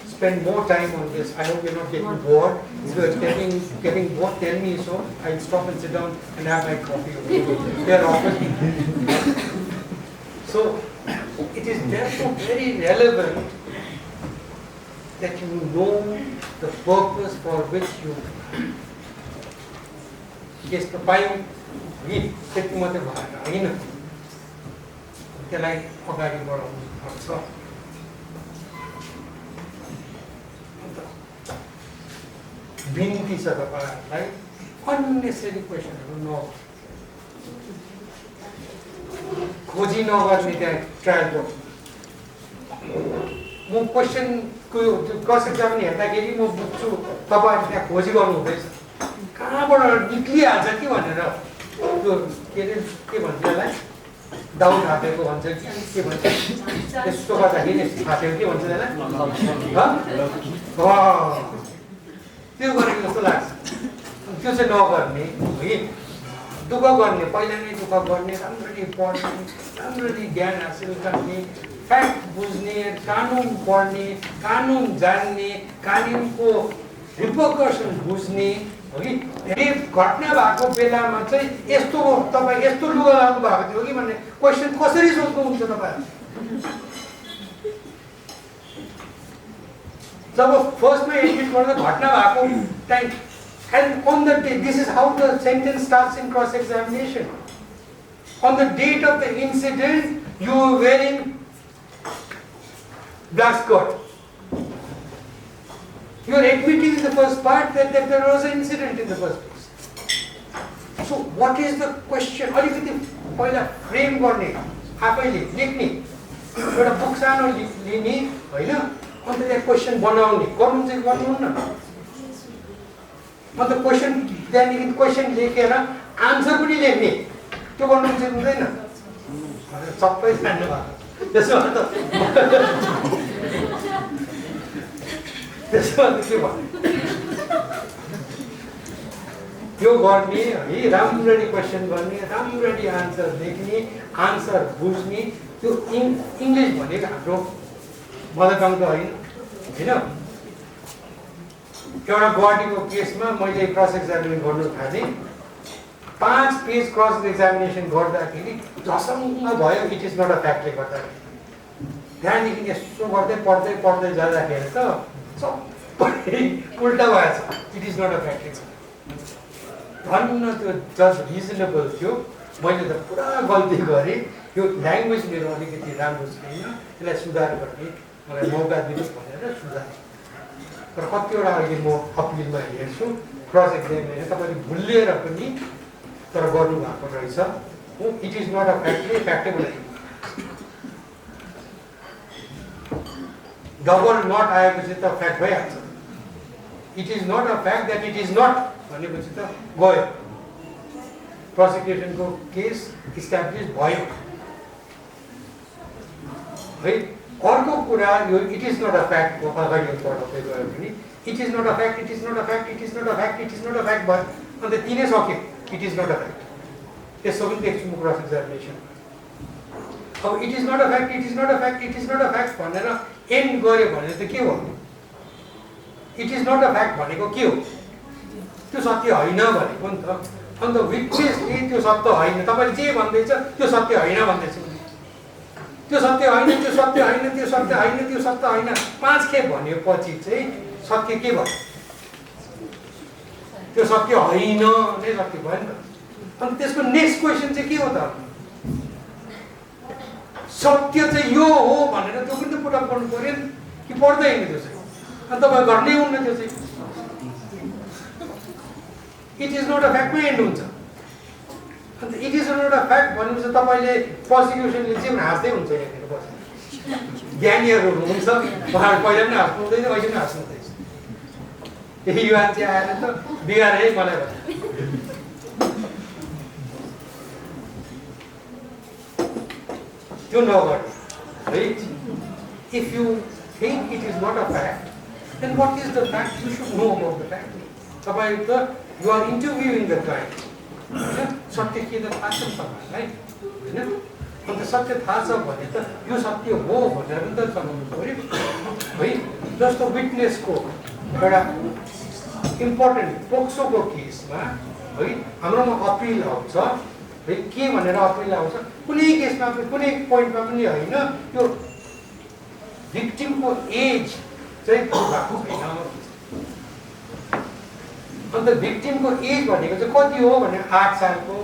spend more time on this. I hope you're not getting bored. If you're getting bored, tell me so. I'll stop and sit down and have my coffee. They're offering. So it is therefore very relevant that you know the purpose for which you. Yes, the file we take matter होइन त्यसलाई अगाडि बढाउनु पर्छ। बिन्ती छ तपाईहरुलाई unnecessary क्वेशनहरु खोजी नगर्ने त्यहाँ ट्रायलको। म क्वेशनको क्रस एक्जामिन हेर्दाखेरि म बुझ्छु तपाईहरु त्यहाँ खोजी गर्नु हुँदैछ, कहाँबाट निक्लिहाल्छ कि भनेर। त्यो के भन्छ त्यसलाई डाउट हातेको भन्छ कि के भन्छ, त्यस्तो गर्दाखेरि हातेको के भन्छ त्यसलाई त्यो गरेको जस्तो लाग्छ। त्यो चाहिँ नगर्ने है, दुःख गर्ने, पहिला नै दुःख गर्ने, राम्ररी पढ्ने, राम्ररी ज्ञान हासिल गर्ने, फ्याक्ट बुझ्ने, कानुन पढ्ने, कानुन जान्ने, कानुनको रिपरकसन बुझ्ने है। घटना भएको बेलामा चाहिँ यस्तो तपाईँ यस्तो लुगा लाउनु भएको थियो कि भन्ने क्वेसन कसरी सोध्नुहुन्छ तपाईहरु? जब फर्स्टमा एडमिट गर्दा घटना भएको time and on the day, this is how the sentence starts in cross examination. On the date of the incident, you were wearing black skirt. You are admitting in the first part that there was an incident in the first place. So what is the question? अलिकति पहिला frame गर्ने आफैले लेख्ने एउटा book सानो लिने होइन अन्त त्यहाँ क्वेसन बनाउने गर्नु चाहिँ गर्नुहुन्न अन्त क्वेसन त्यहाँदेखि क्वेसन लेखेर आन्सर पनि लेख्ने त्यो गर्नु चाहिँ हुँदैन सबै जान्नु भएको त्यसो भए के भन्ने त्यो गर्ने है राम्ररी क्वेसन गर्ने राम्ररी आन्सर लेख्ने आन्सर बुझ्ने त्यो इङ्ग्लिस भनेको हाम्रो मदर टङ त होइन एउटा गुवाहाटीको केसमा मैले क्रस एक्जामिनेसन गर्नु थालेँ 5 पेज क्रस एक्जामिनेसन गर्दाखेरि झसङ्ग भयो इट इज नट अ फ्याक्टले गर्दाखेरि त्यहाँदेखि यसो गर्दै पढ्दै जाँदाखेरि त सबै उल्टा भएछ इट इज नट अ फ्याक्टले धन्न त्यो जज रिजनेबल थियो मैले त पुरा गल्ती गरेँ यो ल्याङ्ग्वेज मेरो अलिकति राम्रो छैन यसलाई सुधार गर्ने मलाई मौका दिनुहोस् भनेर सुधारेँ तर कतिवटा अहिले म अपिलमा हेर्छु क्रस एक्जामिनेसन तपाईँले भुलिएर पनि तर गर्नुभएको रहेछ इट इज नट अ फ्याक्टले फ्याक्टेबल डबल नट आएपछि त फ्याक्ट भइहाल्छ it is not a fact that it is not भनेपछि त गयो प्रोसिक्युसनको केस इस्टाब्लिस भयो है अर्को कुरा यो इट इज नट अ फ्याक्टको अगाडि पढाउँदै गयो भने it is not a fact it is not a fact it is not a fact it is not a fact भयो अन्त तिनै सक्यो it is not a fact त्यसो पनि देख्छु म क्रस एक्जामिनेसन अब it is not a fact it is not a fact it is not a fact भनेर एन्ड गऱ्यो भने त के हो it is not a fact भनेको के हो त्यो सत्य होइन भनेको नि त अन्त विटनेसले त्यो सत्य होइन तपाईँले जे भन्दैछ त्यो सत्य होइन भन्दैछ त्यो सत्य होइन त्यो सत्य होइन त्यो सत्य होइन त्यो सत्य होइन 5 खेप भनेपछि चाहिँ सत्य के भयो त्यो सत्य होइन नै सत्य भयो नि त अनि त्यसको नेक्स्ट क्वेसन चाहिँ के हो त सत्य चाहिँ यो हो भनेर त्यो पनि त पुटअप गर्नु पर्यो नि कि पर्दैन त्यो चाहिँ अनि तपाईँ गर्नै हुन्न त्यो चाहिँ इट इज नट अ फ्याक्टमै एन्ड हुन्छ अन्त it is not a fact भनेपछि तपाईँले प्रोसिक्युसनले चाहिँ हाँस्दै हुन्छ यहाँनिर बसेर ज्ञानीहरू हुनुहुन्छ उहाँहरू पहिला पनि हाँस्नु हुँदैन अहिले पनि हाँस्नु हुँदैछ यही मान्छे आएर त बिगार है मलाई भन्नु त्यो नगर्नु है if you think it is not a fact then what is the fact you should know about the fact तपाईँ त you are interviewing the client होइन सत्य के त थाहा छ नि तपाईँलाई होइन अन्त सत्य थाहा छ भने त यो सत्य हो भनेर पनि त चलाउनु पऱ्यो है जस्तो विटनेसको एउटा इम्पोर्टेन्ट पोक्सोको केसमा है हाम्रोमा अपिल आउँछ है के भनेर अपिल आउँछ कुनै केसमा कुनै पोइन्टमा पनि होइन त्यो भिक्टिमको एज चाहिँ भएको छैन अन्त भिक्टिमको एज भनेको चाहिँ कति हो भने 8 सालको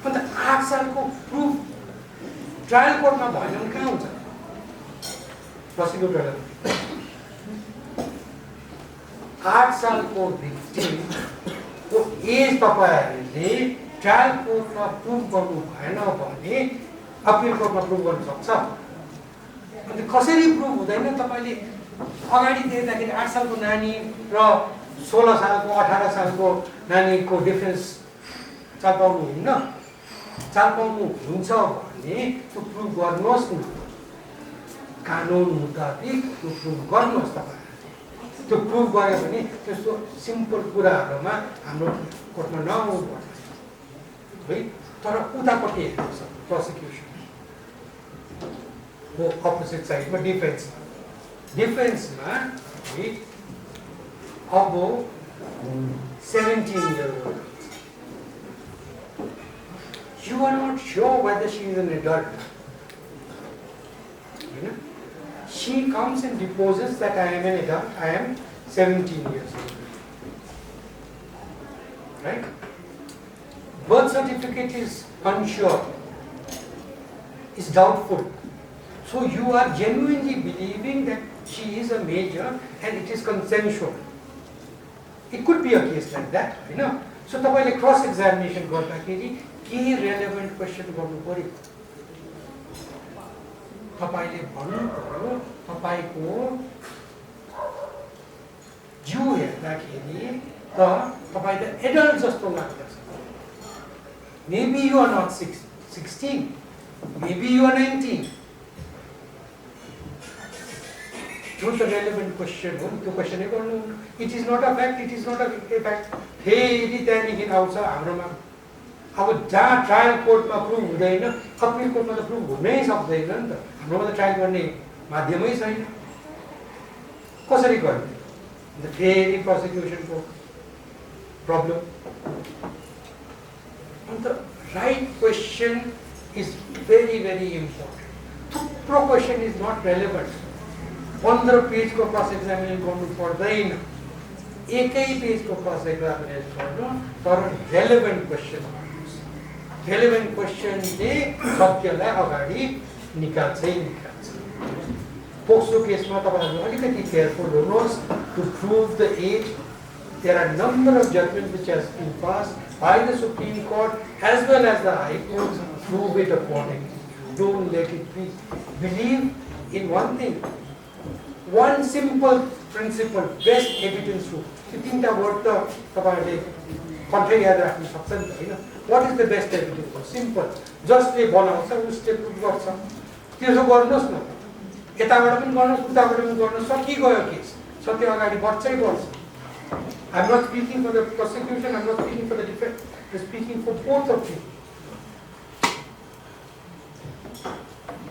अन्त 8 सालको प्रुफ ट्रायल कोर्टमा भएन भने कहाँ हुन्छ प्रोसिक्युटरलाई 8 सालको भिक्टिमको एज तपाईँहरूले ट्रायल कोर्टमा प्रुभ गर्नु भएन भने अपिल कोर्टमा प्रुभ गर्नु सक्छ अन्त कसरी प्रुभ हुँदैन तपाईँले अगाडि देख्दाखेरि 8 सालको नानी र 16 सालको 18 सालको नानीको डिफरेन्स चाल पाउनु हुन्न चाल पाउनु हुन्छ भने त्यो प्रुभ गर्नुहोस् न कानुन मुताबिक त्यो प्रुभ गर्नुहोस् तपाईँ त्यो प्रुभ गऱ्यो भने त्यस्तो सिम्पल कुराहरूमा हाम्रो कोर्टमा नआउनु पर्छ है तर उतापट्टि हेर्नुहोस् प्रोसिक्युसन हो अपोजिट साइडमा डिफेन्समा है अब 17 years old you are not sure whether she is an adult you know she comes and deposes that I am an adult I am 17 years old right birth certificate is unsure is doubtful so you are genuinely believing that she is a major and it is consensual. It could be a case like that, होइन? So तपाईले cross examination गर्दाखेरि के relevant question गर्नु पर्यो? तपाईले भन्नु पर्यो तपाईको जिउ हेर्दाखेरि त तपाईले एडल्ट जस्तो लाग्दछ. Maybe you are not 16, maybe you are 19. जो त रेलेभेन्ट क्वेसन हो त्यो क्वेसनै गर्नु. It is not a fact, it is not a fact. फेरि त्यहाँदेखि आउँछ हाम्रोमा अब जहाँ ट्रायल कोर्टमा प्रुभ हुँदैन अपिल कोर्टमा त प्रुभ हुनै सक्दैन नि त. हाम्रोमा त ट्रायल गर्ने माध्यमै छैन. कसरी गर्ने? अन्त फेरि प्रोसिक्युसनको प्रब्लम. अन्त right question is very very important. थुप्रो क्वेसन इज नट रेलेभेन्ट. 15 पेजको क्रस एक्जामिनेसन गर्नु पर्दैन. एकै पेजको क्रस एक्जामिनेसन गर्नु, तर रेलेभेन्ट क्वेसन गर्नुहोस्. रेलेभेन्ट क्वेसनले सत्यलाई अगाडि निकाल्छै निकाल्छ. पोक्सो केसमा तपाईहरु अलिकति केयरफुल हुनुहोस्. To prove the age, there are number of judgments which has been passed by the Supreme Court as well as the High Court. Prove it accordingly. Don't let it be. Believe in one thing. One simple principle, best evidence rule. त्यो तीनटा word त तपाईहरुले कन्ट्रै याद राख्न सक्छ नि त, हैन? What is the best evidence rule? Simple. जसले बनाउँछ उसले प्रुभ गर्छ. त्यसो गर्नुहोस् न. यताबाट पनि गर्नुहोस्, उताबाट पनि गर्नुहोस्. सकिगयो केस. सत्य अगाडि बढ्छै बढ्छ. I'm not speaking for the prosecution, I'm not speaking for the defense, I'm speaking for both of you.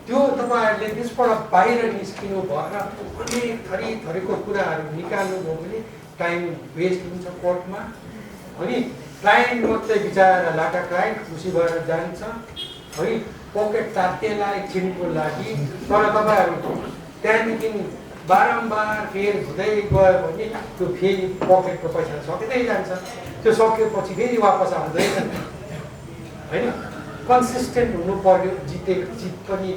त्यो तपाईहरुले त्यसबाट बाहिर निस्किनु भएर अनेक थरी थरीको कुराहरु निकाल्नु भयो भने टाइम वेस्ट हुन्छ कोर्टमा. अनि क्लाइन्ट मात्रै बिचारा लाटा क्लाइन्ट खुसी भएर जान्छ. है पकेट तातेला एकछिनको लागि. तर तपाईहरु त्यहाँदेखि बारम्बार फेर हुँदै गयो भने त्यो फेरि पकेटको पैसा सकिँदै जान्छ. त्यो सकिएपछि फेरि वापस आउँदैन, हैन? कन्सिस्टेन्ट हुनु पर्यो. जित पनि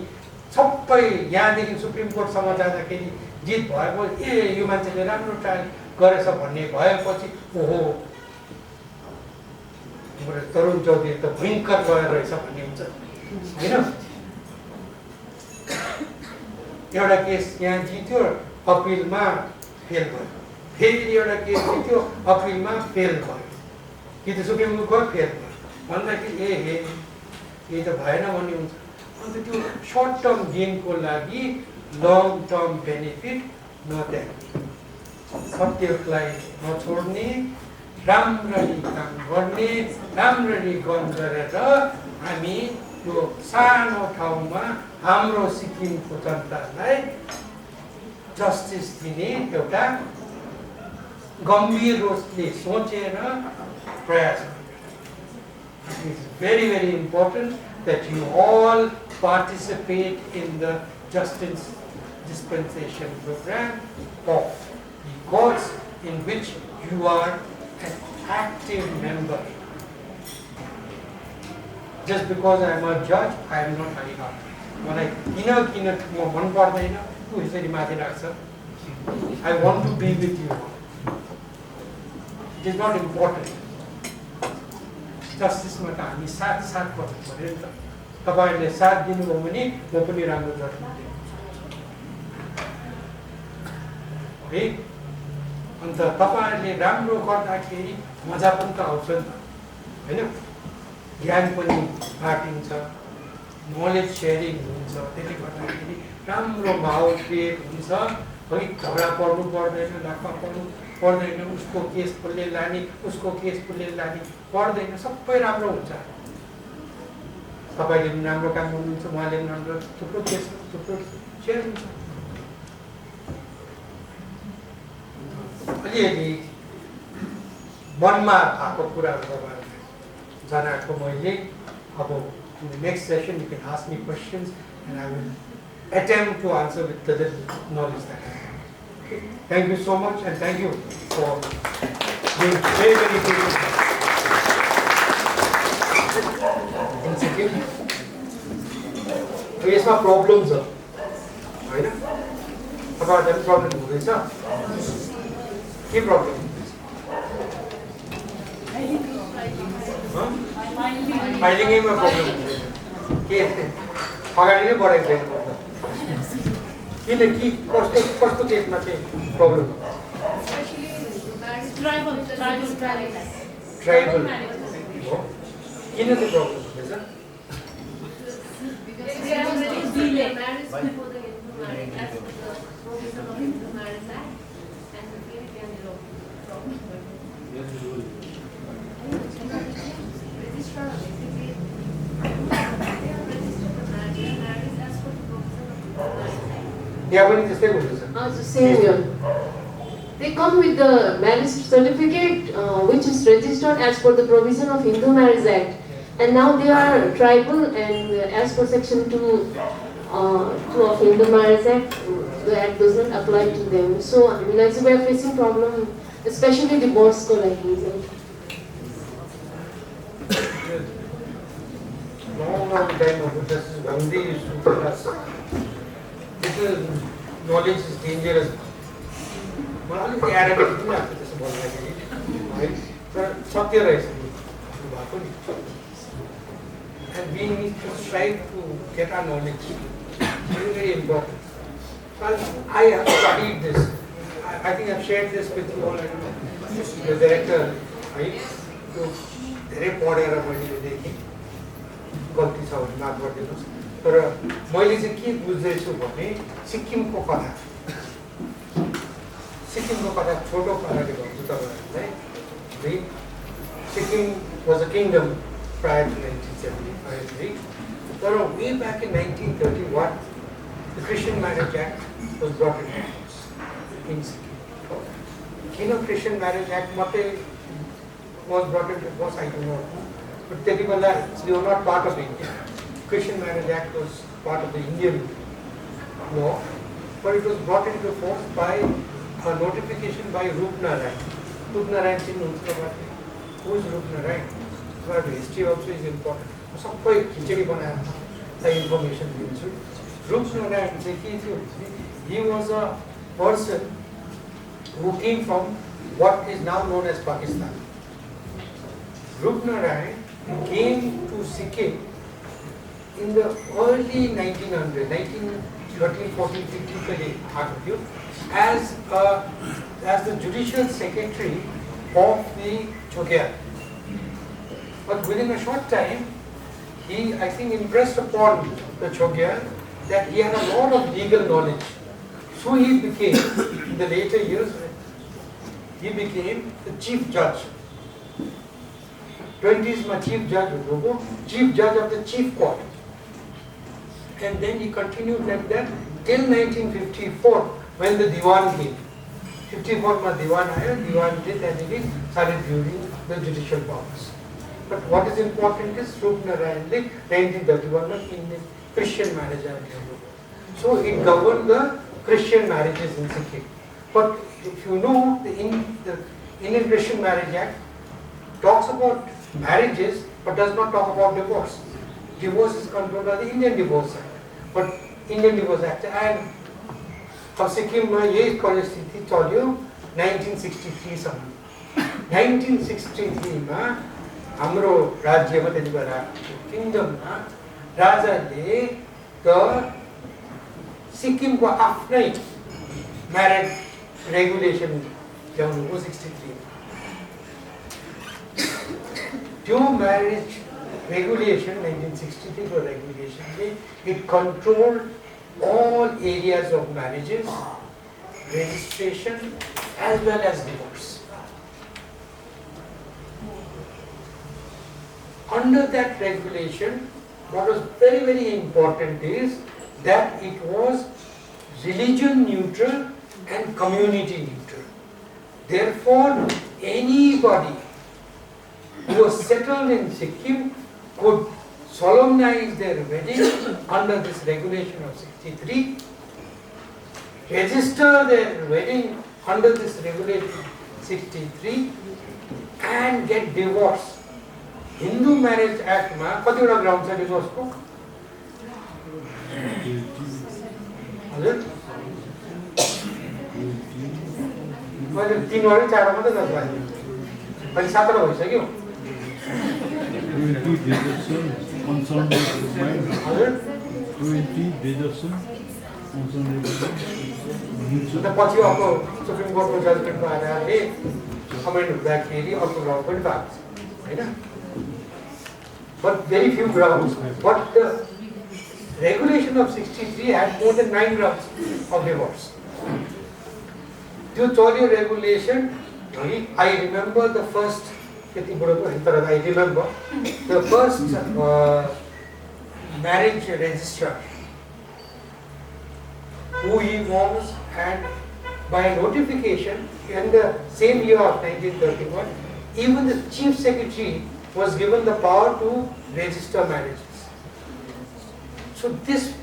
सबै यहाँदेखि सुप्रिम कोर्टसम्म जाँदाखेरि जित भएको ए यो मान्छेले राम्रो ट्रायल गरेछ भन्ने भएपछि ओहो तरुण चौधरी त भयङ्कर गएर रहेछ भन्ने हुन्छ, हैन? एउटा केस यहाँ जित्यो, अपिलमा फेल भयो. फेरि एउटा केस जित्यो, अपिलमा फेल भयो. कि त सुप्रिम कोर्ट फेल भयो भन्दाखेरि ए हे यही त भएन भन्ने हुन्छ. अन्त त्यो सर्ट टर्म गेनको लागि लङ टर्म बेनिफिट नदेख्ने, सत्यलाई नछोड्ने, राम्ररी काम गर्ने, राम्ररी काम गरेर हामी यो सानो ठाउँमा हाम्रो सिक्किमको जनतालाई जस्टिस दिने एउटा गम्भीर रूपले सोचेर प्रयास गर्नु. It is very, very important that you all participate in the justice dispensation program of the courts in which you are an active member. Just because I am a judge, I am not high heart. मलाई किन म मन पर्दैन तू यसरी माथि राख्छ. I want to be with you. It is not important. जस्टिसमा त हामी साथ साथ गर्नु पर्यो नि त. तपाईहरुले साथ दिनुभयो भने म पनि राम्रो जजमेन्ट दिन्छु, है? अन्त तपाईहरुले राम्रो गर्दाखेरि मजा पनि त आउँछ नि त, हैन? ज्ञान पनि बाँडिन्छ, नलेज सेयरिङ हुन्छ. त्यसले गर्दाखेरि राम्रो माहौल क्रिएट हुन्छ, है? झगडा पर्नु पर्दैन, लाफा पर्नु पर्दैन. उसको केस कसले लाने, उसको केस कसले लाने पर्दैन. सबै राम्रो हुन्छ. तपाईले पनि राम्रो काम गर्नुहुन्छ, उहाँले पनि राम्रो. थुप्रो केस थुप्रो सेयर हुन्छ. अलिअलि मनमा भएको कुराहरू तपाईँहरूले जनाएको मैले. अब in the next session you can ask me questions and I will attempt to answer with the knowledge that I have. Okay? Thank you so much and thank you for being very, very patient. In Sikkim, यसमा problem छ, हैन? तपाईँहरूलाई problem हुँदैछ के problem फाइलिङैमा problem हुँदैछ के अगाडि नै बढाइदिनु किन कि कस्तो केसमा चाहिँ प्रब्लम Tribal. ट्राइबल हो किन चाहिँ प्रब्लम हुँदैछ Because they are already delayed. Marriage before the Hindu marriage, as per the provision of Hindu Marriage Act, and the clear can zero problem. Registrar basically, they have registered the marriage as per the provision of Hindu Marriage Act. यहाँ पनि त्यस्तै हुँदैछ The same year. They come with the marriage certificate which is registered as per the provision of Hindu Marriage Act. And now they are tribal and as per section 2 of Hindu Marriage Act, the act does not apply to them. So, I mean, like, we are facing problem, especially the Bhaskar, like this. long time ago, this is Gandhi used to tell us, this is, knowledge is dangerous. मलाई अलिक एराबिक पनि लाग्छ त्यसो भन्दाखेरि है तर सत्य रहेछ भएको नि and we need to strive to get our knowledge very very important. Well, I have studied this. I think I've shared this with you all. I don't know. The director, right? So, धेरै पढेर मैले देखेँ गल्ती छ भने माफ गरिदिनुहोस् तर मैले चाहिँ के बुझ्दैछु भने सिक्किमको कथा छोटो पाराले भन्छु तपाईँहरूलाई है Sikkim was a kingdom prior to 1975, right? But way back in 1931, the Christian Marriage Act was brought into force in Sikkim. You know, Christian Marriage Act was brought into force, I don't know. But they were not part of India. Christian Marriage Act was part of the Indian law, but it was brought into force by a notification by Rupnarayan. Rupnarayan who is Rupnarayan? But history also is important. सबै खिचडी बनाएर information दिन्छु. Rupnarayan he was a person who came from what is now known as Pakistan. Rupnarayan came to Sikkim in the early 1900s, 1913, 14, 15 as the judicial secretary of the Chogyal. But within a short time, he, I think, impressed upon the Chogyal that he had a lot of legal knowledge. So he became, in the later years, he became the chief judge. 20s my chief judge of the chief court. And then he continued like that till 1954 when the Diwan came. 54 ma Diwan aaya, Diwan did and he started viewing the judicial powers. But what is important is Rupnarayan 1931 in the Christian Marriage Act. So it governed the Christian marriages in Sikkim. But if you know, the Indian Christian Marriage Act talks about marriages but does not talk about divorce. Divorce is controlled by the Indian Divorce Act. But Indian Divorce Act and सिक्किममा यही परिस्थिति चल्यो 1963 सम्म 1963 मा हाम्रो राज्यमा त्यति बेला किङडममा राजाले त सिक्किमको आफ्नै म्यारेज रेगुलेसन ल्याउनुभयो 63 त्यो म्यारेज रेगुलेसन 1963 को रेगुलेसनले it controlled all areas of marriages, registration as well as divorce. Under that regulation, what was very very important is that it was religion neutral and community neutral. Therefore, anybody who was settled in Sikkim could solemnize their wedding under this regulation of 63, register their wedding under this regulation 63 and get divorce. Hindu Marriage Act ma कतिवटा grounds छ divorce को? हजुर मैले 3 वटा 4 वटा मात्रै जज लाग्यो अहिले 7 वटा भइसक्यो 20 desertion concerned with mind. हजुर 20 desertion concerned with अन्त पछि अब सुप्रिम कोर्टको जजमेन्टको आधारले कमेन्ट हुँदाखेरि अर्को ग्राउन्ड पनि पाएको छ होइन but very few grounds but the regulation of 63 had more than 9 grounds of divorce. त्यो चल्यो रेगुलेसन है I remember the first त्यति बुढो पनि तर I remember the first marriage registrar who he was, and by notification in the same year of 1931, even the chief secretary was given the power to register marriages. So this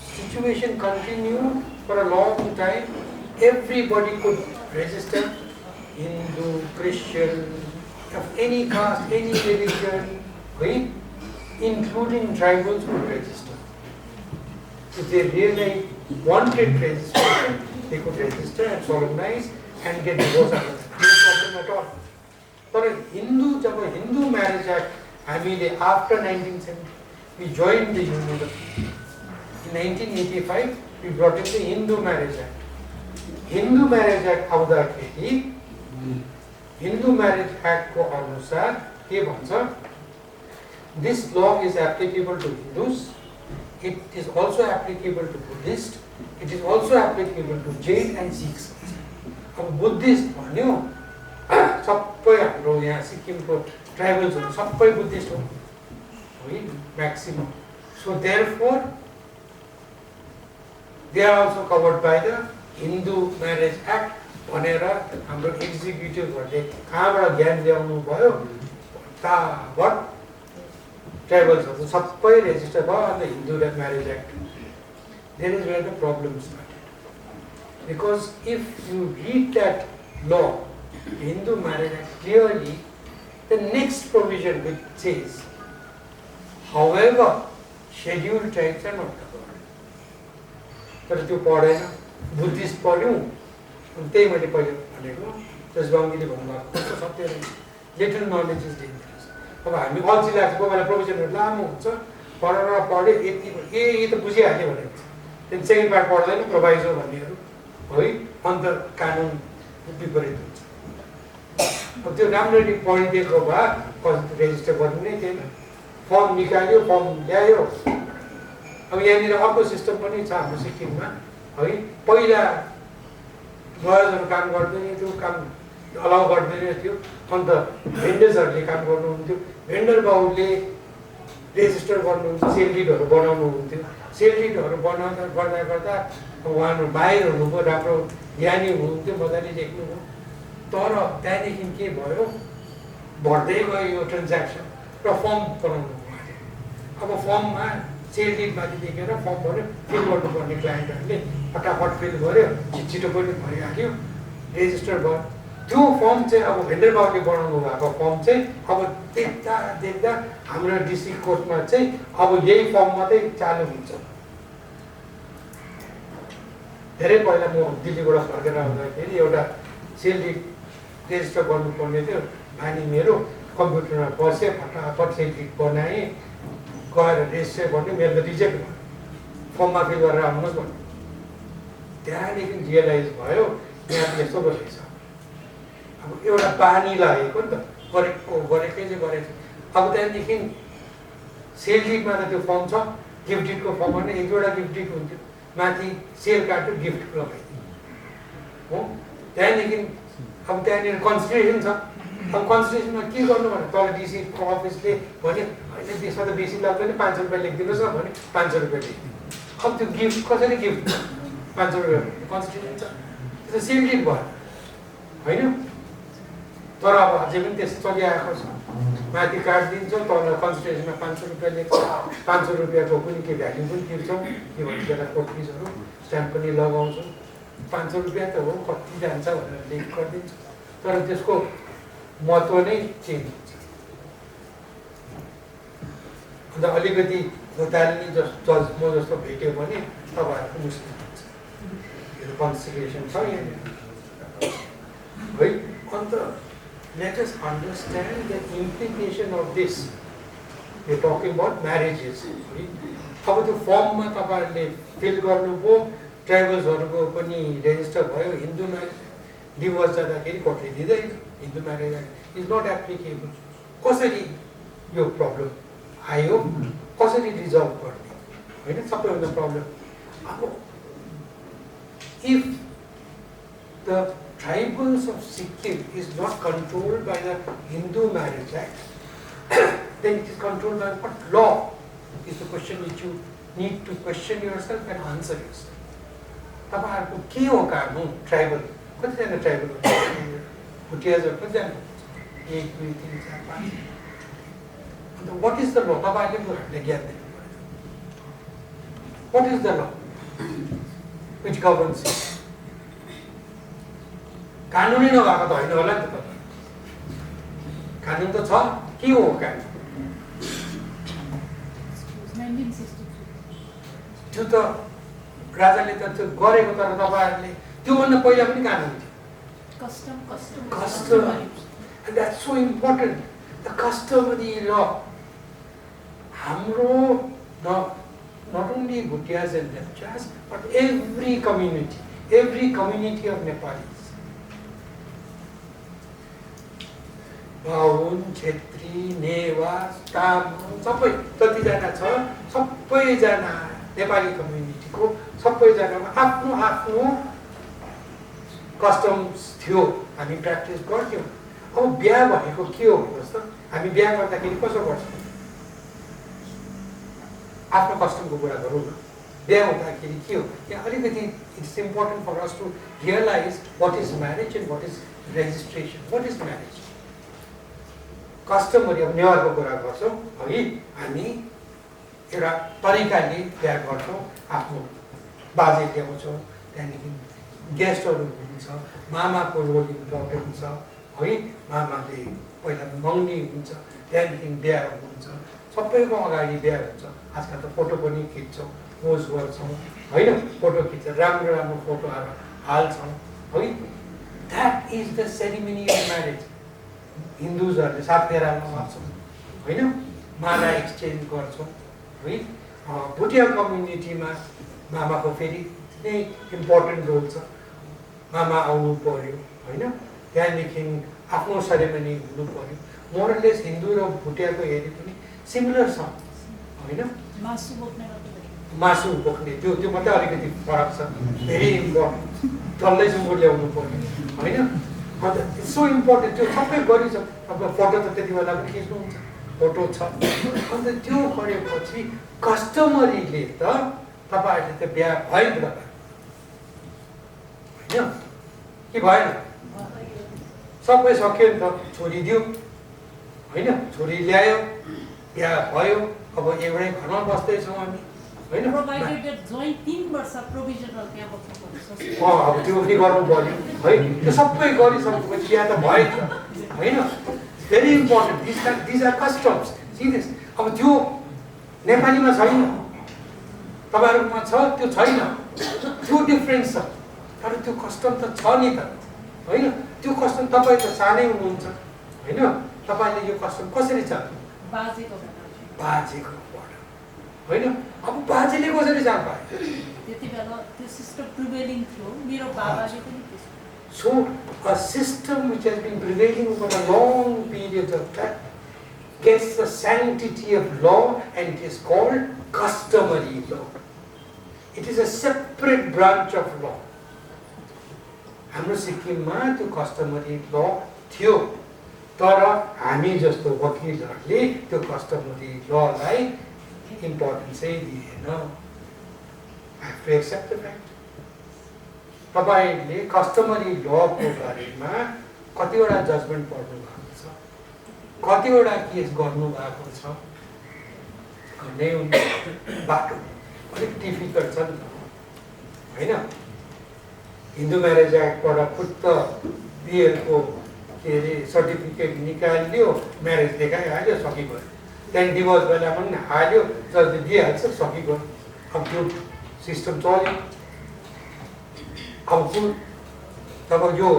situation continued for a long time. Everybody could register, Hindu, Christian, of any caste, any religion, right? Including tribals could register. If they really wanted registration, they could register and solemnize and get divorce out of it. No problem at all. But Hindu Marriage Act, after 1970, we joined the Union. In 1985, we brought in the Hindu Marriage Act. Hindu Marriage Act आउँदाखेरि Hindu Marriage Act को अनुसार के भन्छ, this law is applicable to Hindus, it is also applicable to Buddhists, it is also applicable to Jain and Sikhs. अब Buddhist भन्यो सबै हाम्रो यहाँ सिक्किमको ट्राइबल्सहरु सबै बुद्धिस्ट हो है maximum. So therefore they are also covered by the Hindu Marriage Act भनेर हाम्रो एक्जिक्युटिभहरुले कहाँबाट ज्ञान ल्याउनु भयो, ताबाट ट्राइबल्सहरु सबै रेजिस्टर भयो on the Hindu Marriage Act. There is where the problem started. Because if you read that law, Hindu Marriage Act, clearly the next provision which says, however, scheduled tribes are not covered. तर त्यो पढेन, Buddhist पढ्यौं, त्यही मैले पहिले भनेको, जस बाङ्गीले भन्नुभएको कस्तो सत्य रहेछ. Little knowledge is dangerous. अब हामी अल्छी लाग्छ, कोही बेला प्रोभिजनहरु लामो हुन्छ, पढेर पढ्यो यति ए त बुझिहाल्यो भनेको. त्यही सेकेन्ड पार्ट पढ्दैन प्रोभाइजो भन्नेहरु है, अन्त कानुन विपरीत हुन्छ. अब त्यो राम्ररी पढिदिएको भए रेजिस्टर गर्नु नै थिएन. फर्म निकाल्यो, फर्म ल्यायो. अब यहाँनिर अर्को सिस्टम पनि छ हाम्रो सिक्किममा है. पहिला लयरहरु काम गर्दैन थियो, काम अलाउ गर्दैन थियो, अन्त भेन्डर्सहरुले काम गर्नुहुन्थ्यो. भेन्डर बाउले रेजिस्टर गर्नुहुन्छ, सेल डिडहरु बनाउनुहुन्थ्यो. सेल डिडहरु बनाउँदा गर्दा गर्दा उहाँहरु बाहिर हुनुभयो, राम्रो ज्ञानी हुनुहुन्थ्यो, मजाले लेख्नुभयो. तर त्यहाँदेखि के भयो, बढ्दै गयो यो ट्रान्ज्याक्सन र फर्म बनाउनु भयो. अब फर्ममा सेल डिड माथि देखेर फर्म भर्यो, फिल गर्नुपर्ने क्लाइन्टहरूले फटाफट फिल गर्यो, छिटो पनि भइहाल्यो, रेजिस्टर भयो. त्यो फर्म चाहिँ अब भेन्डर बाउले बनाउनु भएको फर्म चाहिँ अब देख्दा देख्दा हाम्रो डिस्ट्रिक्ट कोर्टमा चाहिँ अब यही फर्म मात्रै चालु हुन्छ. धेरै पहिला म दिल्लीबाट फर्केर आउँदाखेरि एउटा सेल डिड रेजिस्टर गर्नुपर्ने थियो. भानी मेरो कम्प्युटरमा बसेँ, फटाफट सेल डिड बनाएँ, गएर रेजिस्टर गर्ने, मेरो त रिजेक्ट भयो, फर्ममा फिल गरेर आउनुहोस् भन्यो. त्यहाँदेखि रियलाइज भयो यहाँ यस्तो रहेछ. अब एउटा पानी लागेको नि त, गरेकै चाहिँ गरेको. अब त्यहाँदेखि सेल डिडमा त त्यो फर्म छ, गिफ्ट डिडको फर्म भने एक दुईवटा गिफ्ट डिड हुन्थ्यो, माथि सेल काट्यो, गिफ्ट लगाइदियो हो. त्यहाँदेखि अब त्यहाँनिर कन्सिडरेसन छ. अब कन्सिडरेसनमा के गर्नु भने तल डिसीको अफिसले भने होइन त्यसमा त बेसी लाग्दैन, 500 रुपियाँ लेखिदिनुहोस् न भने 500 रुपियाँ लेखिदिनु. अब त्यो गिफ्ट कसरी गिफ्ट 500 रुपियाँ कन्सिडरेसन छ, त्यो सेल डिड भयो होइन. तर अब अझै पनि त्यस्तो चलिआएको छ. माथि काटिदिन्छ, तल कन्सिडरेसनमा 500 रुपियाँ लेख्छ, 500 रुपियाँको पनि के भ्याल्यु पनि तिर्छौँ, के भन्छ त्यसलाई कोर्ट फिसहरू, स्ट्याम्प पनि लगाउँछौँ. 500 रुपियाँ त हो, कति जान्छ भनेर लेख गरिदिन्छ. तर त्यसको महत्त्व नै चेन्ज हुन्छ. अन्त अलिकति तालिनी जज म जस्तो भेट्यो भने तपाईँहरूको मुस्किल हुन्छ. यो कन्सिडरेसन छ यहाँनिर. है अन्त let us understand the implication of this. We are talking about marriages. अब त्यो फर्ममा तपाईहरुले फिल गर्नुभयो, ट्राइबल्सहरुको पनि रेजिस्टर भयो, हिन्दू म्यारेज डिभोर्स जाँदाखेरि कोर्टले दिँदैन, Hindu marriage is not applicable. कसरी यो प्रब्लम आयो, कसरी रिजल्भ गर्ने हैन सबैभन्दा प्रब्लम. अब if the tribals of Sikkim is not controlled by the Hindu Marriage Act, then it is controlled by what law is the question which you need to question yourself and answer yourself. तपाईहरुको के हो कानुन tribal कतिजना tribal भुटियाजहरु कतिजना 1 2 3 4 5 अन्त what is the law तपाईहरुले हामीलाई ज्ञान दिनु पर्यो. What is the law which governs it? कानुनै नभएको त होइन होला नि त. कानुन त छ, के हो कानुन? त्यो त राजाले त त्यो गरेको, तर तपाईहरुले त्योभन्दा पहिला पनि कानुन थियो. Custom. And that's so important. The customary law. हाम्रो not only Bhutias and Lepchas, but every community of Nepalis. बाहुन, क्षेत्री, नेवार, तामाङ सबै जतिजना छ, सबैजना नेपाली कम्युनिटीको सबैजनामा आफ्नो आफ्नो कस्टम्स थियो. हामी प्र्याक्टिस गर्थ्यौँ. अब बिहा भनेको के हो भन्नुहोस् त? हामी बिहा गर्दाखेरि कसो गर्छौँ? आफ्नो कस्टमको कुरा गरौँ न. बिहा हुँदाखेरि के हो? यहाँ अलिकति it's important for us to realise what is marriage and what is registration. What is marriage? Customary अब नेवारको कुरा गर्छौँ है, हामी एउटा तरिकाले बिहा गर्छौँ. आफ्नो बाजे ल्याउँछौँ, त्यहाँदेखि गेस्टहरू हुनुहुन्छ, मामाको रोल इम्पोर्टेन्ट हुन्छ है. मामाले पहिला मङ्गनी हुन्छ, त्यहाँदेखि बिहा हुन्छ, सबैको अगाडि बिहा हुन्छ. आजकल त फोटो पनि खिच्छौँ, पोज गर्छौँ होइन, फोटो खिच्छ, राम्रो राम्रो फोटोहरू हाल्छौँ है. That is the ceremony of marriage. हिन्दुजहरूले सात फेरामा गर्छौँ होइन, माला एक्सचेन्ज गर्छौँ है. भुटिया कम्युनिटीमा मामाको फेरि नै इम्पोर्टेन्ट रोल छ. मामा आउनु पर्यो होइन, त्यहाँदेखि आफ्नो सेरेमनी हुनु पर्यो. मोरलेस हिन्दू र भुटियाको हेरे पनि सिमिलर छ होइन. मासु बोक्ने त्यो मात्रै अलिकति फरक छ. Very important. डल्लै सुँगुर ल्याउनु पर्यो होइन. अन्त इट्स सो इम्पोर्टेन्ट. त्यो सबै गरिन्छ. अब फोटो त त्यति बेला पनि खिच्नुहुन्छ, फोटो छ. अन्त त्यो गरेपछि कस्टमरीले त तपाईँहरूले त बिहा भयो नि त होइन कि भएन? सबै सक्यो नि त. छोरी दियो होइन, छोरी ल्यायो, बिहा भयो. अब एउटै घरमा बस्दैछौँ हामी होइन. अब त्यो पनि गर्नु पर्यो है. त्यो सबै गरिसकेपछि बिहा त भयो नि त होइन. Very important. These are customs. Serious. अब त्यो नेपालीमा छैन, तपाईँहरूमा छ, त्यो छैन. त्यो डिफ्रेन्स छ. तर त्यो कस्टम त छ नि त होइन. त्यो कस्टम तपाईँ त सानै हुनुहुन्छ होइन. तपाईँले यो कस्टम कसरी छ? बाजेको होइन. अब बाजेले कसरी जान पायो? So a system which has been prevailing over a long period of time gets the sanctity of law, and it is called customary law. It is a separate branch of law. हाम्रो सिक्किममा त्यो customary ल थियो, तर हामी जस्तो वकिलहरूले त्यो customary ललाई इम्पोर्टेन्सै दिएन. I have to accept the fact. तपाईले कस्टमरी लको बारेमा कतिवटा जजमेन्ट पढ्नु भएको छ, कतिवटा केस गर्नु भएको छ. गर्नै हुन्छ. बाटो अलिक डिफिकल्ट छ नि त होइन. हिन्दू म्यारेज एक्टबाट फुत्त बिहेको के अरे सर्टिफिकेट निकालिदियो, म्यारेज देखाइहाल्यो, सकिगयो. त्यहाँदेखि डिभोर्स बेला पनि हाल्यो, जसले दिइहाल्छ, सकिगयो. अब त्यो सिस्टम चल्यो. अब जब यो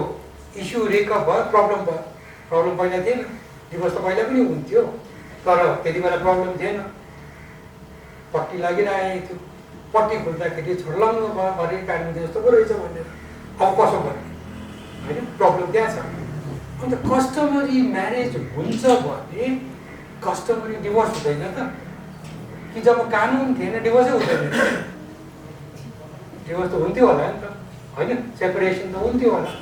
इस्यु रेकअप भयो, प्रब्लम भयो। प्रब्लम पहिला थिएन, डिभोर्स त पहिला पनि हुन्थ्यो, तर त्यति बेला प्रब्लम थिएन, पट्टी लागिरहेको थियो। पट्टी खोल्दाखेरि छर्लङ्ग भयो, अरे कानुन जस्तो पो रहेछ भनेर। अब कसो गर्ने होइन, प्रब्लम त्यहाँ छ। अन्त कस्टमरी म्यारेज हुन्छ भने कस्टमरी डिभोर्स हुँदैन त, कि जब कानुन थिएन डिभोर्सै हुँदैन? डिभोर्स त हुन्थ्यो होला नि त होइन, सेपरेसन त हुन्थ्यो होला।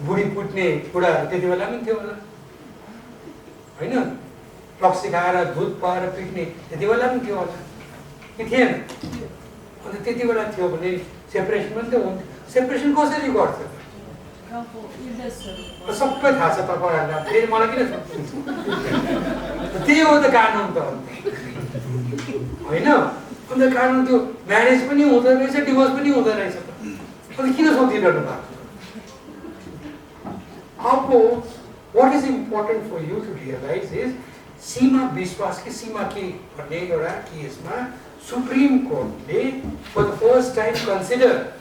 बुढी पुट्ने कुराहरू त्यति बेला पनि थियो होला होइन, रक्सी खाएर दुध पाएर पिट्ने त्यति बेला पनि थियो होला कि थिएन? अन्त त्यति बेला थियो भने सेपरेसन पनि त हुन्थ्यो। सेपरेसन कसरी गर्छ सबै थाहा छ तपाईँहरूलाई, फेरि मलाई किन सोध्नुहुन्छ? त्यही हो त कानुन त होइन। अन्त कानुन त्यो म्यारेज पनि हुँदो रहेछ, डिभोर्स पनि हुँदो रहेछ त, अन्त किन सोधिरहनु भएको? अब what is important for you to realize is सीमा विश्वास की सीमा के भन्ने एउटा केसमा supreme कोर्टले for the first time consider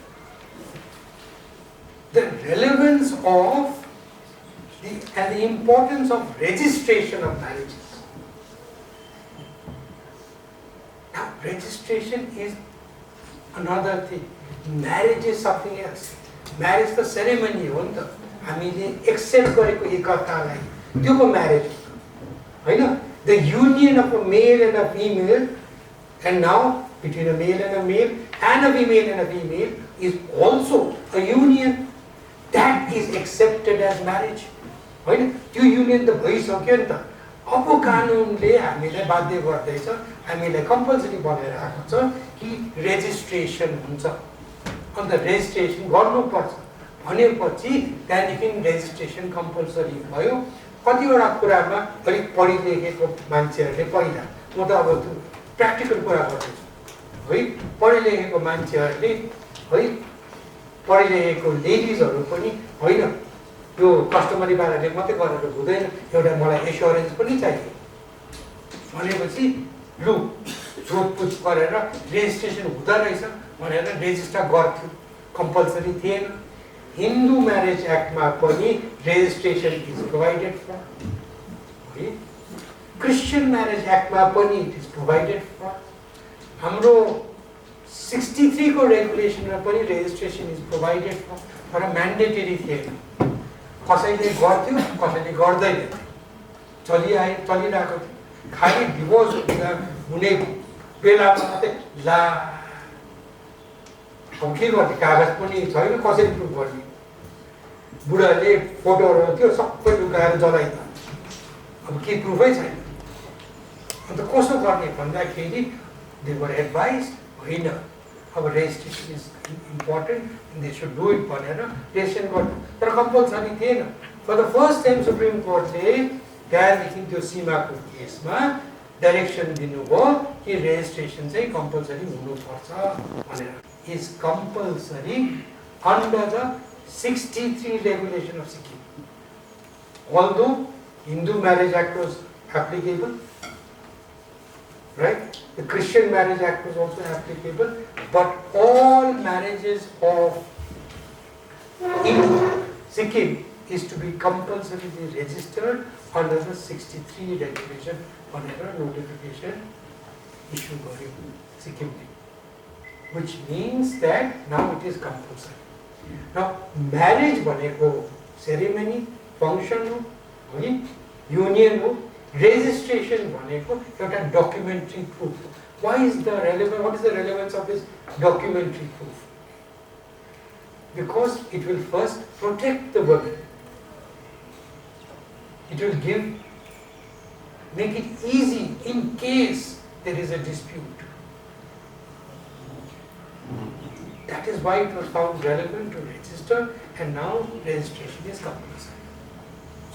the relevance of and the importance of registration of marriages. Now registration is another thing. Marriage is something else. Marriage the ceremony हो नि त, हामीले एक्सेप्ट गरेको एकतालाई त्यो को म्यारेज होइन। The union of a male and a female and now between a male and a male and a female and a female is also a union that is accepted as marriage होइन। त्यो union त भइसक्यो नि त। अब कानुनले हामीलाई बाध्य गर्दैछ, हामीलाई कम्पलसरी बनाएर आएको छ कि रेजिस्ट्रेसन हुन्छ। अन्त रेजिस्ट्रेसन गर्नुपर्छ भनेपछि त्यहाँदेखि रेजिस्ट्रेसन कम्पलसरी भयो। कतिवटा कुरामा अलिक पढि लेखेको मान्छेहरूले पहिला, म त अब प्र्याक्टिकल कुरा गर्दैछु है, पढि लेखेको मान्छेहरूले है, पढि लेखेको लेडिजहरू पनि होइन, त्यो कस्टमरी पाराले मात्रै गरेर हुँदैन, एउटा मलाई एस्योरेन्स पनि चाहियो भनेपछि लु सोधपुछ गरेर रेजिस्ट्रेसन हुँदो रहेछ भनेर रेजिस्टर गर्थ्यो, कम्पलसरी थिएन। हिन्दू म्यारेज एक्टमा पनि रेजिस्ट्रेसन इज प्रोभाइडेड फर है, क्रिस्चियन म्यारेज एक्टमा पनि इट इज प्रोभाइडेड फर। हाम्रो 63 को रेगुलेसनमा पनि रेजिस्ट्रेसन इज प्रोभाइडेड फर, तर म्यान्डेटरी थिएन। कसैले गर्थ्यो, कसैले गर्दैन, चलिरहेको थियो। खालि डिभोर्स हुने बेलामा मात्रै ला अब के गर्ने, कागज पनि छैन, कसरी प्रुफ गर्ने? बुढाले फोटोहरू थियो सबै लुकाएर जलाइदियो, अब के प्रुफै छैन। अन्त कसो गर्ने भन्दाखेरि दे वर एडभाइज होइन, अब registration is important, they should do it भनेर रेजिस्ट्रेसन गर्नु, तर कम्पलसरी थिएन। For the first time supreme कोर्टले त्यहाँदेखि त्यो सीमाको केसमा डाइरेक्सन दिनुभयो कि रेजिस्ट्रेसन चाहिँ कम्पलसरी हुनुपर्छ भनेर। is compulsory under the 63 regulation of Sikkim. Although Hindu Marriage Act was applicable, right? The Christian Marriage Act was also applicable, but all marriages of in Sikkim is to be compulsorily registered under the 63 regulation whenever notification issued by Sikkim, which means that now it is compulsory. Now marriage भनेको ceremony, function हो है, union हो, registration भनेको एउटा documentary proof. What is the relevance of this documentary proof? Because it will first protect the woman. It will make it easy in case there is a dispute. That is why it was found relevant to register, and now registration is compulsory.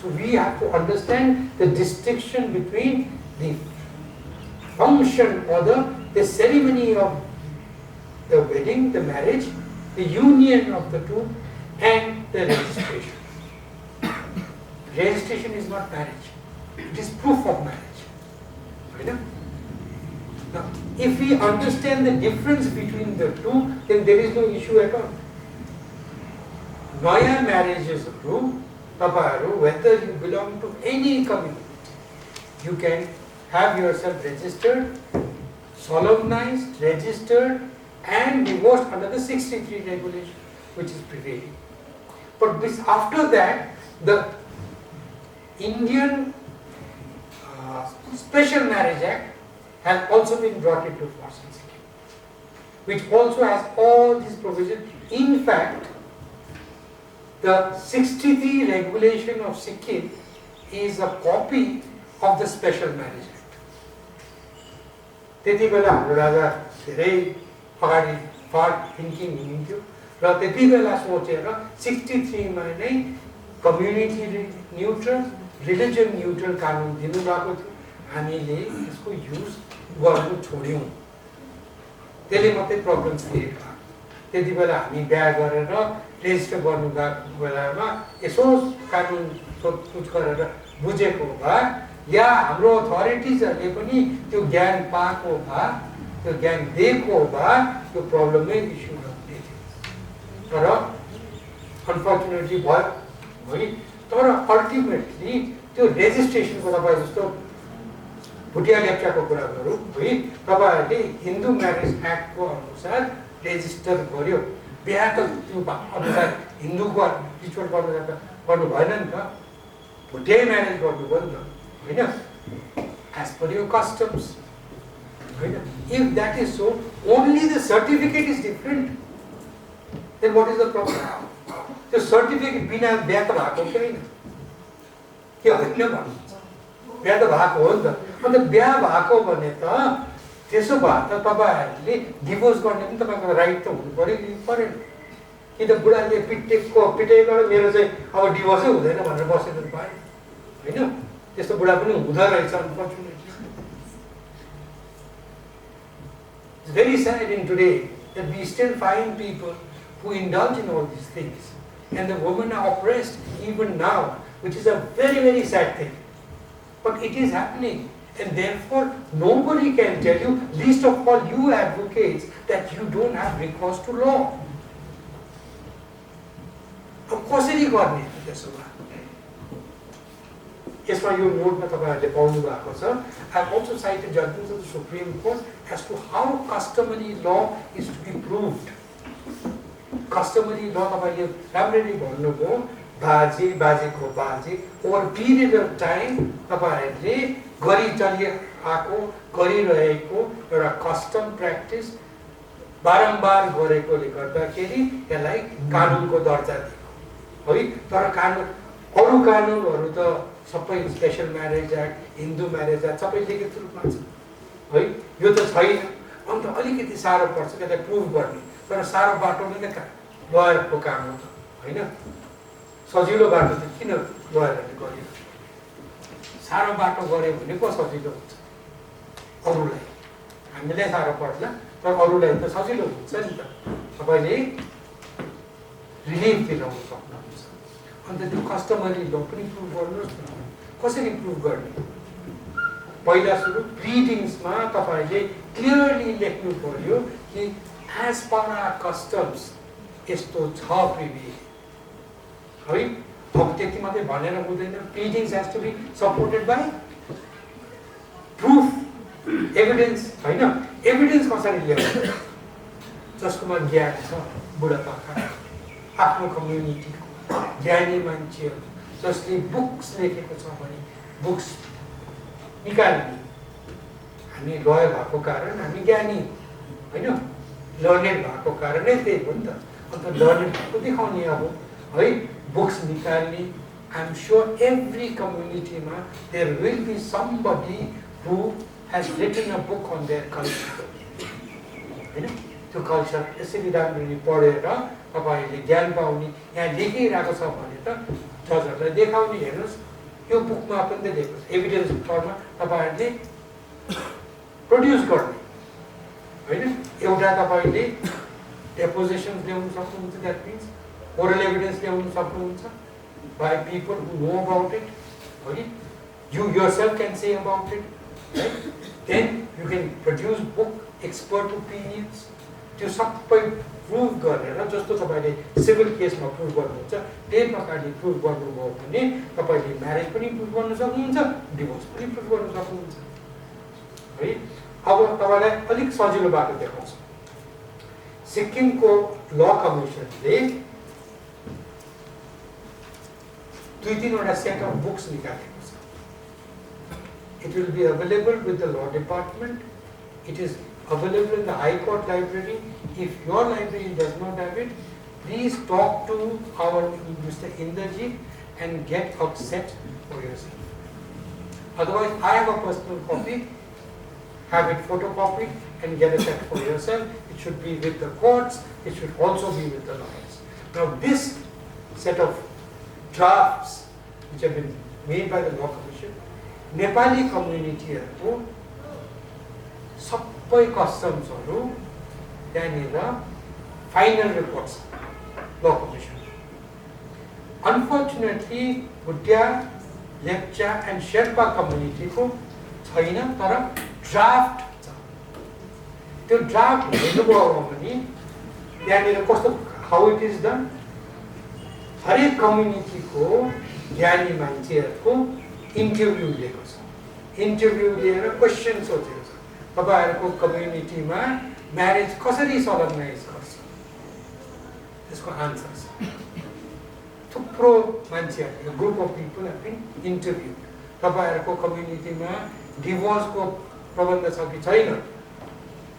So we have to understand the distinction between the function or the ceremony of the wedding, the marriage, the union of the two, and the registration. Registration is not marriage, it is proof of marriage. Right? Now, if we understand the difference between the two, then there is no issue at all. नयाँ म्यारेजेसहरू तपाईहरू whether you belong to any community, you can have yourself registered, solemnized, registered and divorced under the 63 regulation which is prevailing. But this, after that, the Indian Special Marriage Act has also been brought into force in Sikkim, which also has all these provisions. In fact, the 63 regulation of Sikkim is a copy of the Special Marriage Act. त्यति बेला हाम्रो राजा धेरै अगाडि फर्ट thinking हुनुहुन्थ्यो र त्यति बेला सोचेर 63 मा नै कम्युनिटी न्युट्रल, रिलिजन न्युट्रल कानुन दिनुभएको थियो। हामीले यसको युज गर्नु छोड्यौं, त्यसले मात्रै प्रब्लम क्रिएट भयो। त्यति बेला हामी बिहा गरेर रेजिस्टर गर्नु गएको बेलामा यसो कानुन सोधपुछ गरेर बुझेको भए या हाम्रो अथोरिटिजहरूले पनि त्यो ज्ञान पाएको भए, त्यो ज्ञान दिएको भए त्यो प्रब्लमै इस्यु नहुने थियो। तर अनफर्चुनेटली भयो है। तर अल्टिमेटली त्यो रेजिस्ट्रेसनको तपाईँ जस्तो भुटिया लेप्चाको कुरा गरौँ है, तपाईँहरूले हिन्दू म्यारेज एक्टको अनुसार रेजिस्टर गर्यो, बिहा त त्यो अनुसार हिन्दूको रिचुअल गर्नु भएन नि त, भुटिया म्यारेज गर्नुभयो नि त होइन, एज पर योर कस्टम्स होइन। If that is so, only the certificate is different, then what is the problem? त्यो सर्टिफिकेट बिना बिहा त भएको कि होइन, के होइन भन्नुहुन्छ? बिहा त भएको हो नि त। अन्त बिहा भएको भने त त्यसो भए त तपाईँहरूले डिभोर्स गर्ने पनि तपाईँको राइट त हुनु पर्यो कि परेन? कि त बुढाले पिटेको मेरो चाहिँ अब डिभोर्सै हुँदैन भनेर बसेर भयो होइन? त्यस्तो बुढा पनि हुँदो रहेछ unfortunately. It's very sad in today that we still find people who indulge in all these things, and the women are oppressed even now, which is a very, very sad thing. But it is happening, and therefore nobody can tell you, least of all you advocates, that you don't have recourse to law. अब कसरी गर्ने त्यसो भए? यसमा यो नोटमा तपाईहरुले पाउनु भएको छ। I have also cited judgments of the Supreme Court as to how customary law is to be proved. Customary law तपाईले राम्ररी भन्नुभयो, बाजेको बाजे over a period of time तपाईहरुले गरि चलिआएको गरिरहेको एउटा कस्टम प्र्याक्टिस बारम्बार गरेकोले गर्दाखेरि यसलाई कानुनको दर्जा दियो है। तर कानुन अरु कानुनहरु त सबै special marriage act, Hindu marriage act सबै लिखित रूपमा छ है, यो त छैन। अन्त अलिकति साह्रो पर्छ त्यसलाई प्रुभ गर्ने, तर साह्रो बाटोले नै लयरको काम हो त हैन। सजिलो बाटो त किन लयरले गर्यो? साह्रो बाटो गर्यो भने पो सजिलो हुन्छ अरूलाई, हामीलाई साह्रो पर्छ तर अरूलाई त सजिलो हुन्छ नि त। तपाईले रिलिफ दिलाउन सक्नुहुन्छ। अन्त त्यो कस्टमरी ल पनि प्रुभ गर्नुहोस् न। कसरी प्रुभ गर्ने? पहिला सुरु प्लिडिङ्समा तपाईले क्लियरली लेख्नु पर्यो कि एज पर आवर कस्टम्स यस्तो छ प्रिभिलेज है। अब त्यति मात्रै भनेर हुँदैन, pleadings has to be supported by proof, evidence हैन। एभिडेन्स कसरी ल्याउने? जसकोमा ज्ञान छ, बुढापाका आफ्नो कम्युनिटीको ज्ञानी मान्छेहरू जसले बुक्स लेखेको छ भने बुक्स निकाल्ने। हामी लयर भएको कारण हामी ज्ञानी हैन, लर्नेड भएको कारण नै त्यही हो नि त। अन्त लर्नेड भएको देखाउने अब है, बुक्स निकाल्ने। आई एम श्योर एभ्री कम्युनिटीमा there will be somebody who has written a book on their culture हैन। त्यो कल्चर यसरी राम्ररी पढेर तपाईहरुले ज्ञान पाउने, यहाँ लेखिरहेको छ भने त जजहरुलाई देखाउने, हेर्नुस् यो बुकमा पनि त लेखेको छ, एभिडेन्स फर्ममा तपाईहरुले प्रोड्युस गर्ने हैन। एउटा तपाईले डेपोजिसन ल्याउन सक्नुहुन्छ, द्याट मिन्स ओरल एभिडेन्स ल्याउन सक्नुहुन्छ by people who know about it है। You yourself can say about it right? Then you can produce book expert opinions, त्यो सबै प्रुभ गरेर जस्तो तपाईँले सिभिल केसमा प्रुभ गर्नुहुन्छ त्यही प्रकारले प्रुभ गर्नुभयो भने तपाईँले म्यारेज पनि प्रुभ गर्न सक्नुहुन्छ डिभोर्स पनि प्रुभ गर्न सक्नुहुन्छ है। अब तपाईँलाई अलिक सजिलो बाटो देखाउँछु। सिक्किमको ल कमिसनले 2-3 सेट अफ बुक्स निकालेको छ। It will be available with the law department. It is available in the High Court library. If your library does not have it, please talk to our Mr. Inderjit and get a set for yourself. Otherwise, I have a personal copy. Have it photocopied and get a set for yourself. It should be with the courts. It should also be with the lawyers. Now, this set of drafts which have been made by the Law Commission, Nepali community सबै कस्टम्सहरु त्यहाँनिर final reports law commission. Unfortunately Bhutia Lepcha and Sherpa कम्युनिटीको छैन, तर draft छ। त्यो draft हेर्नुभयो भने त्यहाँनिर कस्तो हाउ इट इज डन, हरेक कम्युनिटीको ज्ञानी मान्छेहरुको इन्टरभ्यु लिएको छ। इन्टरभ्यु लिएर क्वेशन सोधेको छ, तपाईहरुको कम्युनिटीमा म्यारेज कसरी सलग्नाइज गर्छ, त्यसको आन्सर छ। थुप्रो मान्छेहरु, group of people have been interview, तपाईहरुको कम्युनिटीमा डिभोर्सको प्रबन्ध छ कि छैन,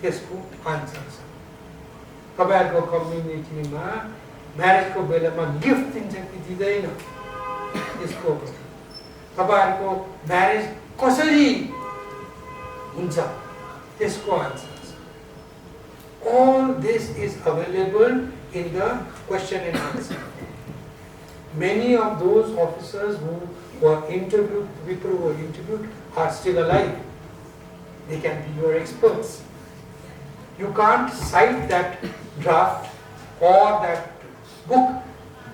त्यसको आन्सर छ। तपाईहरुको कम्युनिटीमा म्यारेजको बेलामा गिफ्ट दिन्छ कि दिँदैन, त्यसको, तपाईहरुको म्यारेज कसरी हुन्छ, त्यसको आन्सर छ। All this is available in the question and answer. Many of those officers who were interviewed, people who were interviewed, are still alive. They can be your experts. You can't cite that draft or that book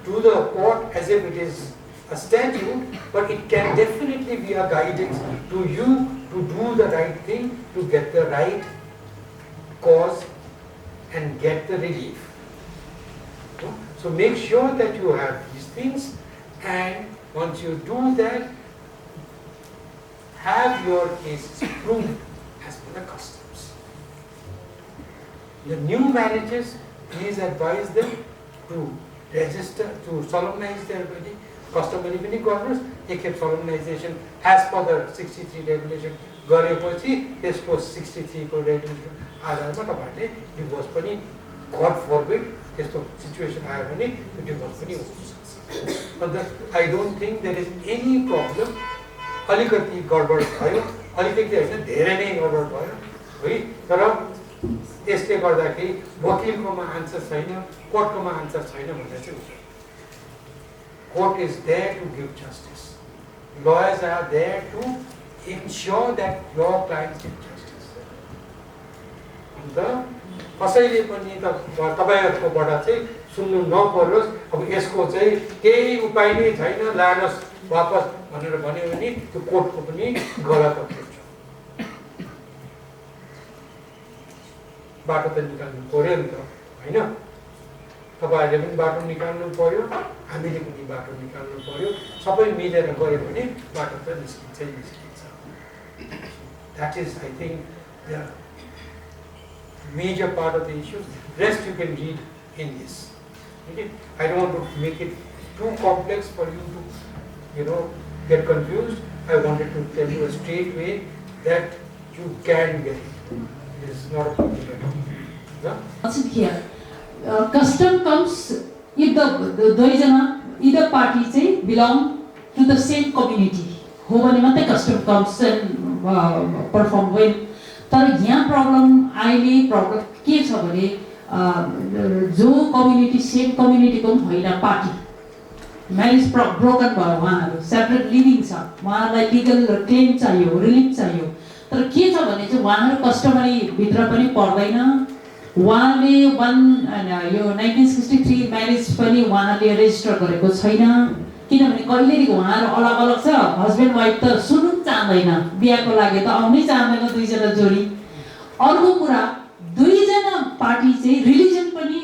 to the court as if it is a statute, but it can definitely be a guidance to you to do the right thing, to get the right cause and get the relief. So make sure that you have these things, and once you do that, have your cases proved as per the customs. The new marriages, please advise them to register, to solemnize their wedding. Customary पनि गर्नुस्, एकखेप solemnization as per the 63 regulation गरेपछि त्यसको 63 को regulation आधारमा तपाईहरुले divorce पनि, God फरबिड त्यस्तो सिचुएसन आयो भने त्यो डिभोर्स पनि हुन सक्छ। But I don't think there is any problem. अलिकति गडबड भयो, अलिकति हैन धेरै नै गडबड भयो है, तर यसले गर्दाखेरि वकिलकोमा आन्सर छैन, कोर्टकोमा आन्सर छैन भन्ने चाहिँ हुन्छ। Court is there to give justice. Lawyers are there to ensure that your clients get justice. And कसैले पनि तपाईहरुकोबाट चाहिँ सुन्नु नपरोस्, अब यसको चाहिँ केही उपाय नै छैन, लानुहोस् वापस भनेर भन्यो भने त्यो कोर्टको पनि गलत अप्रोच हो। बाटो त निकाल्नु पर्यो नि त, हैन? तपाईहरुले पनि बाटो निकाल्नु पर्यो, हामीले पनि बाटो निकाल्नु पर्यो, सबै मिलेर गयो भने बाटो त निस्किन्छै निस्किन्छ। That is, I think, the major part of the issue. Rest you can read in this. Okay? I don't want to make it too complex for you to, get confused. I wanted to tell you a straight way that you can get it. It is not a problem at all. Listen here. Custom comes if the either party say belong to the same community. हो भने मात्रै custom comes end perform well. तर यहाँ problem अहिले problem के छ भने जो कम्युनिटी सेम कम्युनिटीको पनि होइन, पार्टी म्यारेज ब्रोकन भयो, उहाँहरू सेपरेट लिभिङ छ, उहाँहरूलाई लिगल क्लेम चाहियो, रिलिफ चाहियो, तर के छ भने चाहिँ उहाँहरू कस्टमरी भित्र पनि पर्दैन। उहाँले यो 1963 म्यारेज पनि उहाँहरूले रेजिस्टर गरेको छैन, किनभने कहिलेदेखि उहाँहरू अलग अलग छ। हस्बेन्ड वाइफ त सुन्नु चाहँदैन, बिहाको लागि त आउनै चाहँदैन दुईजना जोडी। अर्को कुरा, दुईजना पार्टी चाहिँ रिलिजन पनि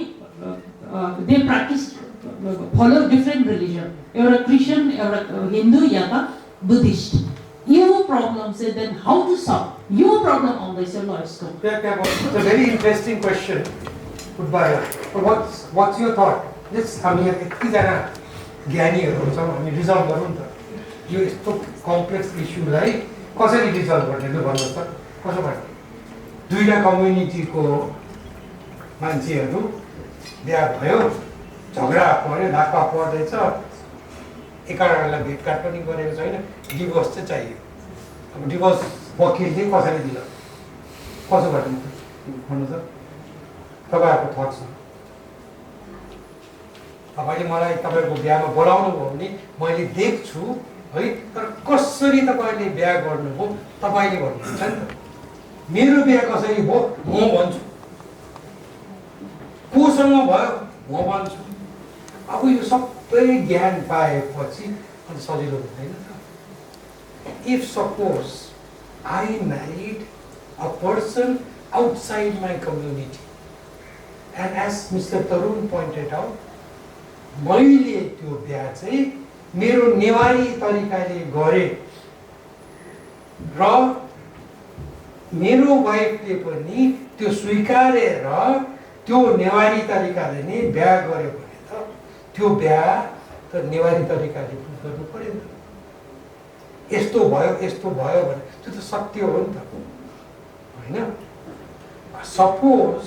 they practise follow different religion, एउटा क्रिस्चियन एउटा हिन्दू या त बुद्धिस्ट। यो प्रब्लम चाहिँ देन हाउ टु सल्भ यो प्रब्लम आउँदैछ लयर्सको। It's a very interesting question. Goodbye. What's your thought? हामी यतिजना ज्ञानीहरू छौँ, हामी रिजल्भ गरौँ त यो यस्तो कम्प्लेक्स इस्युलाई कसरी रिजल्भ गर्ने लु भन्नुहोस् त, कसो गर्ने? दुईटा कम्युनिटीको मान्छेहरू बिहा भयो, झगडा पऱ्यो, धाक्का पर्दैछ, एकअर्कालाई भेटघाट पनि गरेको छैन, डिभोर्स चाहिँ चाहियो। अब डिभोर्स वकिल चाहिँ कसरी दिन्छ, कसो गर्ने भन्नु त? तपाईँहरूको थट्स हो। तपाईँले मलाई तपाईँको बिहामा बोलाउनु भयो भने मैले देख्छु है, तर कसरी तपाईँले बिहा गर्नुभयो तपाईँले भन्नुहुन्छ नि त। मेरो बिहा कसरी भयो म भन्छु, कोसँग भयो म भन्छु। अब यो सबै ज्ञान पाएपछि अनि सजिलो हुँदैन त। If suppose I married a person outside my community and as mister Tarun pointed out, मैले त्यो बिहा चाहिँ मेरो नेवारी तरिकाले गरेँ र मेरो वाइफले पनि त्यो स्वीकारेर त्यो नेवारी तरिकाले नै बिहा गर्यो भने त त्यो बिहा त नेवारी तरिकाले गर्नु पर्यो नि त। यस्तो भयो भने त्यो त सत्य हो नि त, होइन? Suppose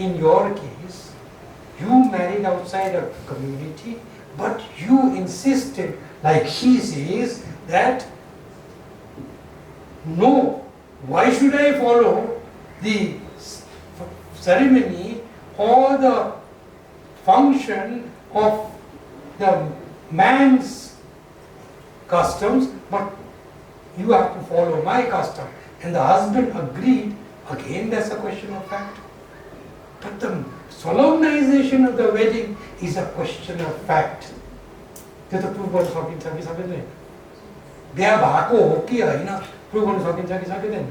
in your case you married outside of the community, but you insisted, like he says, that no, why should I follow the ceremony or the function of the man's customs, but you have to follow my custom. And the husband agreed. Again, that's a question of fact. But the solemnization of the wedding is a question of fact. त्यो त प्रुभ गर्न सकिन्छ कि सकिँदैन? बिहा भएको हो कि होइन प्रुभ गर्न सकिन्छ कि सकिँदैन?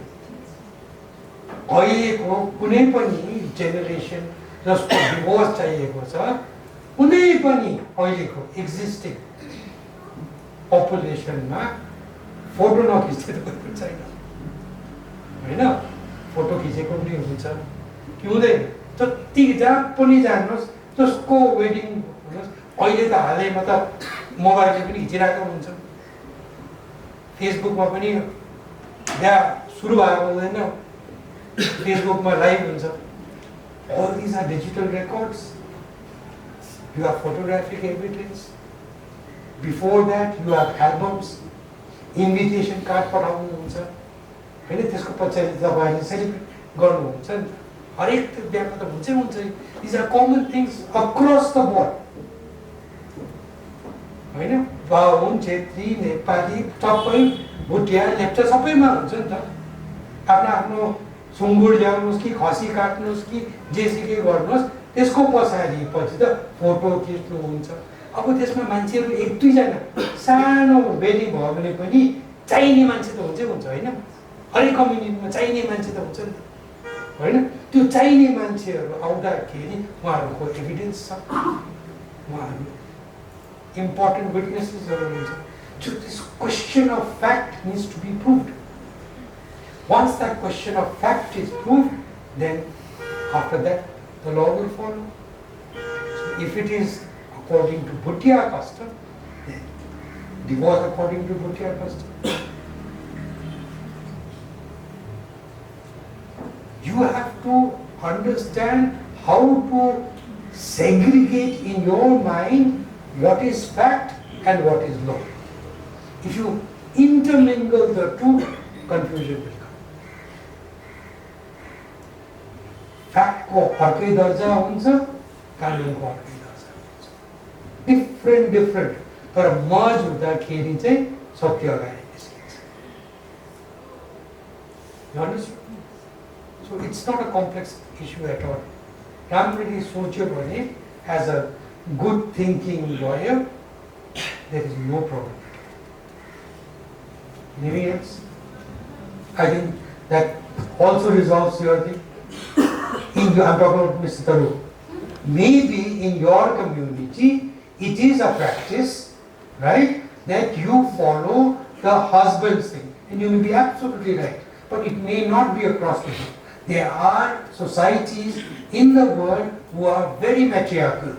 अहिलेको कुनै पनि जेनेरेसन जसको डिभोर्स चाहिएको छ, कुनै पनि अहिलेको एक्जिस्टिङ पपुलेसनमा फोटो नखिच्ने त कोही पनि छैन, होइन? फोटो खिचेको पनि हुन्छ कि हुँदैन? जति जहाँ पनि जानुहोस्, जसको वेडिङ होस्, अहिले त हालैमा त मोबाइलले पनि खिचिरहेको हुन्छ, फेसबुकमा पनि बिहा सुरु भएको हुँदैन, फेसबुकमा लाइभ हुन्छ। All these are digital records. You have photographic evidence. Before that, you have albums, invitation card पठाउनुहुन्छ, होइन? त्यसको पछाडि तपाईँले सेलिब्रेट गर्नुहुन्छ नि। हरेक बिहामा त हुन्छै हुन्छ। These are common things across the board, होइन? बाहुन, छेत्री, नेपाली, सबै भुटिया, लेप्चा सबैमा हुन्छ नि त। आफ्नो आफ्नो सुँगुर ल्याउनुहोस् कि खसी काट्नुहोस् कि जेसुकै गर्नुहोस्, त्यसको पछाडि पछि त फोटो खिच्नुहुन्छ। अब त्यसमा मान्छेहरू एक दुईजना सानो वेडिङ भयो भने पनि चाहिने मान्छे त हुन्छै हुन्छ, होइन? हरेक कम्युनिटीमा चाहिने मान्छे त हुन्छ नि त, होइन? त्यो चाहिने मान्छेहरू आउँदाखेरि उहाँहरूको एभिडेन्स छ, उहाँहरू इम्पोर्टेन्ट विटनेसेसहरू हुन्छ। So this question of fact needs to be proved. Once that question of fact is proved, then after that the law will follow. So if it is according to Bhutia custom, then divorce according to Bhutia custom. You have to understand how to segregate in your mind what is fact and what is law. If you intermingle the two, confusion will come. Fact को अर्कै दर्जा हुन्छ, कानुन को अर्कै दर्जा हुन्छ। Different, तर मर्ज हुँदाखेरि चाहिँ सत्य अगाडि निस्किन्छ। You understand? So it's not a complex issue at all. राम्ररी सोच्यो भने, as a good thinking lawyer, there is no problem. Anything else? I think that also resolves your thing. I'm talking about Mr. Taru. Maybe in your community, it is a practice, right, that you follow the husband's thing. And you may be absolutely right, but it may not be across the board. There are societies in the world who are very matriarchal.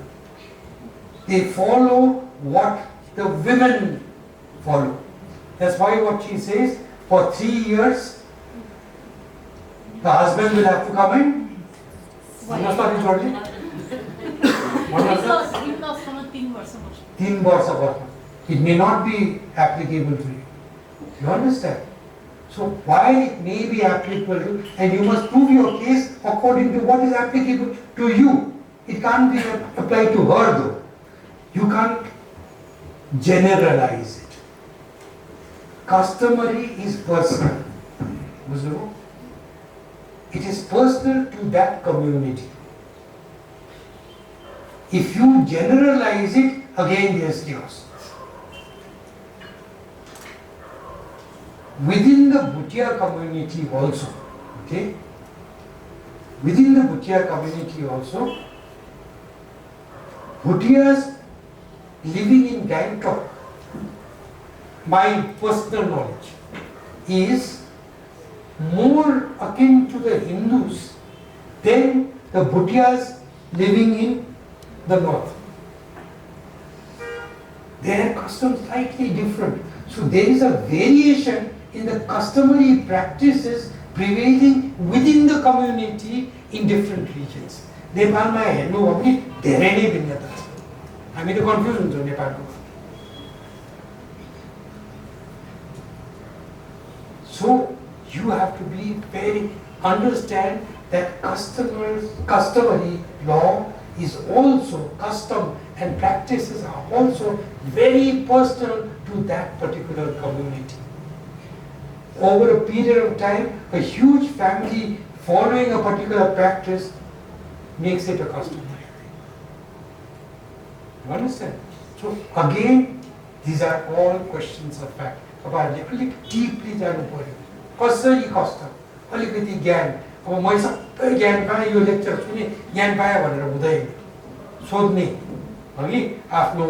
They follow what the women follow. That's why what she says, for 3 years, the husband will have to come in. Understand shortly? It may not be applicable to you. You understand? So while it may be applicable to you, and you must prove your case according to what is applicable to you. It can't be applied to her though. You can't generalize it. Customary is personal. It is personal to that community. If you generalize it, again there is chaos. Within the Bhutia community also, okay? Within the Bhutia community also, Bhutias living in Gangtok, my personal knowledge, is more akin to the Hindus than the Bhutias living in the north. Their customs slightly different. So there is a variation in the customary practices prevailing within the community in different regions. नेपालमा हेर्नु हो भने धेरै नै भिन्नता छ. हामी त कन्फ्युज हुन्छौँ नेपालको. So you have to be very understand that customary law is also custom and practices are also very personal to that particular community. Over a period of time, a huge family following a particular practice makes it a custom. You understand? So again, these are all questions of fact. अलिक deeply जानु पर्यो. कसरी custom, अलिकति ज्ञान. अब मैले सबै ज्ञान पाएँ, यो लेक्चर सुने, ज्ञान पाएँ भनेर हुँदैन. सोध्ने, हगि आफ्नो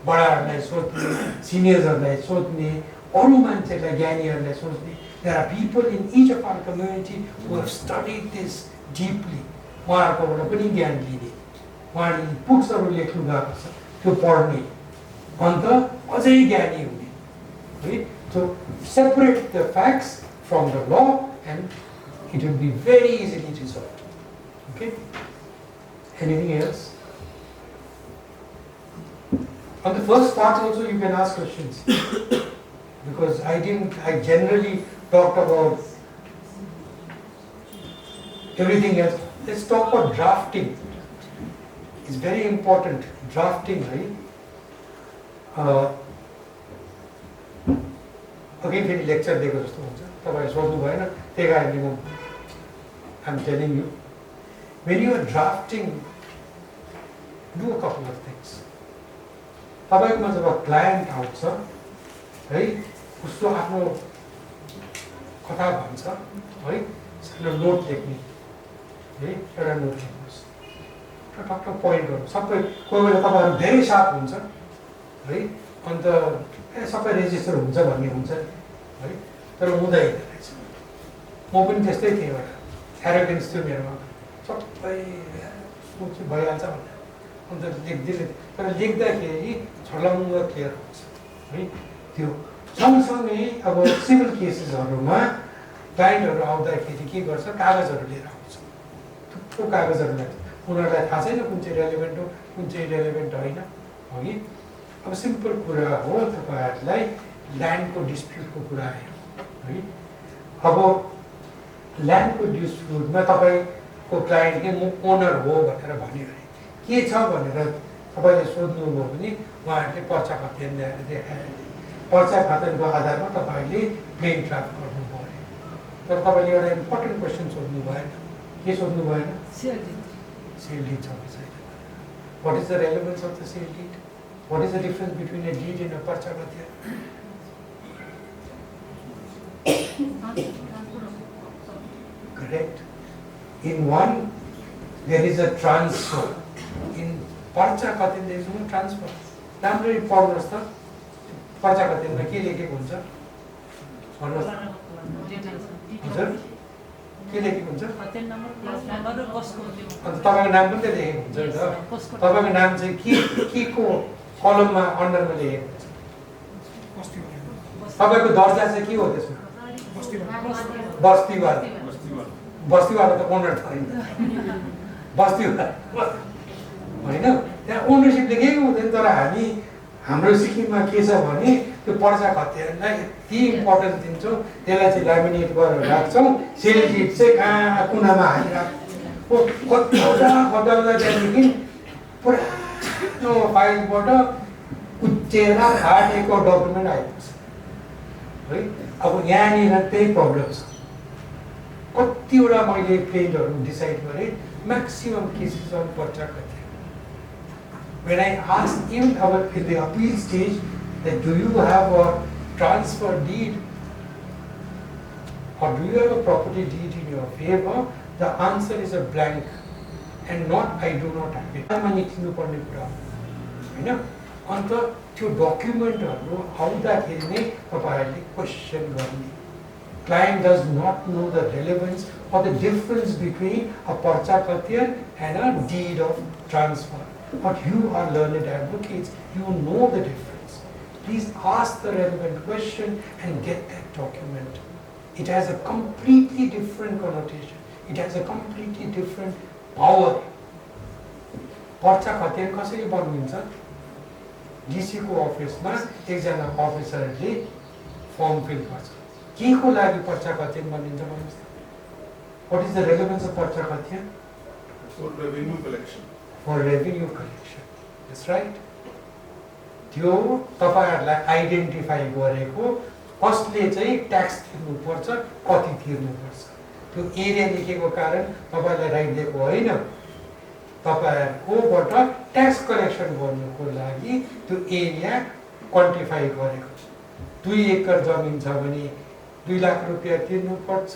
बडाहरूलाई सोध्ने, सिनियर्सहरूलाई सोध्ने, अरू मान्छेलाई ज्ञानीहरूलाई सोध्ने. There are people in each of our community who have studied this deeply. उहाँहरूकोबाट पनि ज्ञान लिने. उहाँहरूले पुस्तकहरू लेख्नु गएको छ, त्यो पढ्ने. अन्त अझै ज्ञानी हुने. Right? So separate the facts from the law and it will be very easily resolved. Okay? Anything else? On the first part also you can ask questions. Because I generally talked about everything else. Let's talk about drafting. It's very important. Drafting, right? Again, फेरि lecture दिएको जस्तो हुन्छ. तपाईहरु सोध्नु भएन, त्यही कारणले म I'm telling you, when you are drafting, do a couple of things. तपाईकोमा जब client आउँछ, है, उसको आफ्नो कथा भन्छ, है, सानो नोट लेख्ने, है, एउटा नोट लेख्नुस्. टक्क पोइन्ट गर्नु. सबै कोही बेला तपाईहरु धेरै साफ हुन्छ, है, अन्त सबै रेजिस्टर हुन्छ भन्ने हुन्छ, है, तर हुँदैन रहेछ. म पनि त्यस्तै थिएँ एउटा. एरोगेन्स थियो मेरोमा. सबै सोच भइहाल्छ भनेर. अन्त लेख्दिनँ. तर लेख्दाखेरि छलङ्ग क्लियर हुन्छ, है. त्यो सँगसँगै अब सिभिल केसेसहरूमा क्लाइन्टहरू आउँदाखेरि के गर्छ, कागजहरू लिएर आउँछ. थुप्रो कागजहरू ल्याउँछ. उनीहरूलाई थाहा छैन कुन चाहिँ रेलेभेन्ट हो, कुन चाहिँ रेलेभेन्ट होइन, हगि. अब सिम्पल कुरा हो, तपाईहरुलाई ल्यान्डको डिस्प्युटको कुरा आयो, है. अब ल्यान्डको डिस्प्युटमा तपाईको क्लाइन्टले म ओनर हो भनेर भन्यो भने के छ भनेर तपाईले सोध्नुभयो भने उहाँहरूले पर्चा खতিয়াन ल्याएर देखाए. पर्चा खতিয়াनको आधारमा तपाईले प्लेन ड्राफ्ट गर्नु पर्यो. तर तपाईले एउटा इम्पोर्टेन्ट क्वेसन सोध्नु भएन. के सोध्नु भएन? सेल डिड छ कि छैन. What is the relevance of the sale deed? What is the difference between a deed and a parcha khatiyan? Correct. In one there is a transfer. In पर्चा खतिन there is no transfer. राम्ररी पढ्नुहोस् त पर्चा खतिनमा के लेखेको हुन्छ भन्नुहोस् हजुर के लेखेको हुन्छ अन्त तपाईँको नाम पनि त लेखेको हुन्छ नि त तपाईँको नाम चाहिँ के को कलममा अन्डरमा लेखेको हुन्छ तपाईँको दर्जा चाहिँ के हो त्यसमा बस्तीवाला बस्तीवाला त ओनर छैन बस्तीवाला होइन त्यहाँ ओनरसिप लेखेको हुँदैन तर हामी हाम्रो सिक्किममा के छ भने त्यो पर्चा खतियानलाई यति इम्पोर्टेन्स दिन्छौँ त्यसलाई चाहिँ ल्यामिनेट गरेर राख्छौँ सेलसिट चाहिँ कहाँ कुनामा हालिराख्छौँ कतिवटा त्यहाँदेखि पुरानो फाइलबाट कुच्चेर फाटेको डकुमेन्ट आइपुग्छ है अब यहाँनिर त्यही प्रब्लम छ कतिवटा मैले प्लेन्टहरू डिसाइड गरेँ म्याक्सिमम केसेस अन पर्चा खतियान when I asked even in the appeal stage that do you have a transfer deed or do you have a property deed in your favor, the answer is a blank and not I do not have it. निक्लिनु पर्ने कुरा होइन अन्त त्यो डकुमेन्टहरू आउँदाखेरि नै तपाईहरुले question गर्ने client does not know the relevance or the difference between a parcha khatiyan and a deed of transfer. But you are learned advocates, you know the difference. Please ask the relevant question and get that document. It has a completely different connotation. It has a completely different power. Parcha khatiyan कसरी बनिन्छ DC को अफिसमा एकजना अफिसरले form fill गर्छ के को लागि पर्चा खतियान बनिन्छ भन्नुस् त What is the relevance of parcha khatiyan? For revenue collection. For revenue collection. That's right. त्यो तपाईहरुलाई आइडेन्टिफाई गरेको कसले चाहिँ ट्याक्स तिर्नु पर्छ कति तिर्नु पर्छ त्यो एरिया लेखेको कारण तपाईलाई राइट दिएको होइन तपाईहरुकोबाट ट्याक्स कलेक्सन गर्नुको लागि त्यो एरिया क्वान्टिफाई गरेको 2 एकर जमिन छ भने 2 लाख रुपैयाँ तिर्नु पर्छ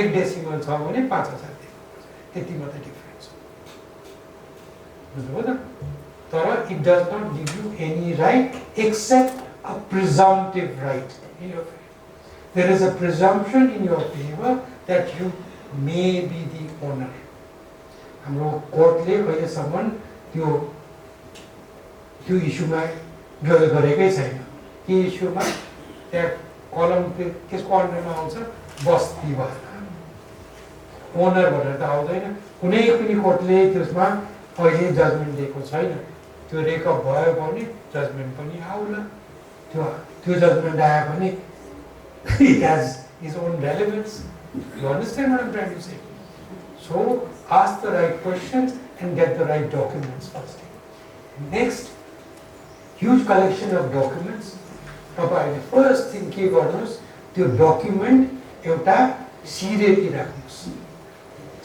1 डेसिमल छ भने 5000 तिर्नु पर्छ त्यति मात्र डिफरेन्स बुझ्नुभयो त तर it does not give you any right except a presumptive right in your favor. There is a presumption in your favor that you may be the owner. हाम्रो कोर्टले अहिलेसम्म त्यो इस्युमा ड्वेल गरेकै छैन के इस्युमा त्यहाँ कलम त्यसको अन्डरमा आउँछ बस्तीवाला ओनर भनेर त आउँदैन कुनै पनि कोर्टले त्यसमा अहिले जजमेन्ट दिएको छैन त्यो रेकअप भयो भने जजमेन्ट पनि आउला त्यो जजमेन्ट आयो भने it has its own relevance. You understand what I'm trying to say? So ask the right questions and get the right documents first. Next, huge collection of documents. तपाईले first thing के गर्नुस् त्यो document एउटा serially राख्नुस्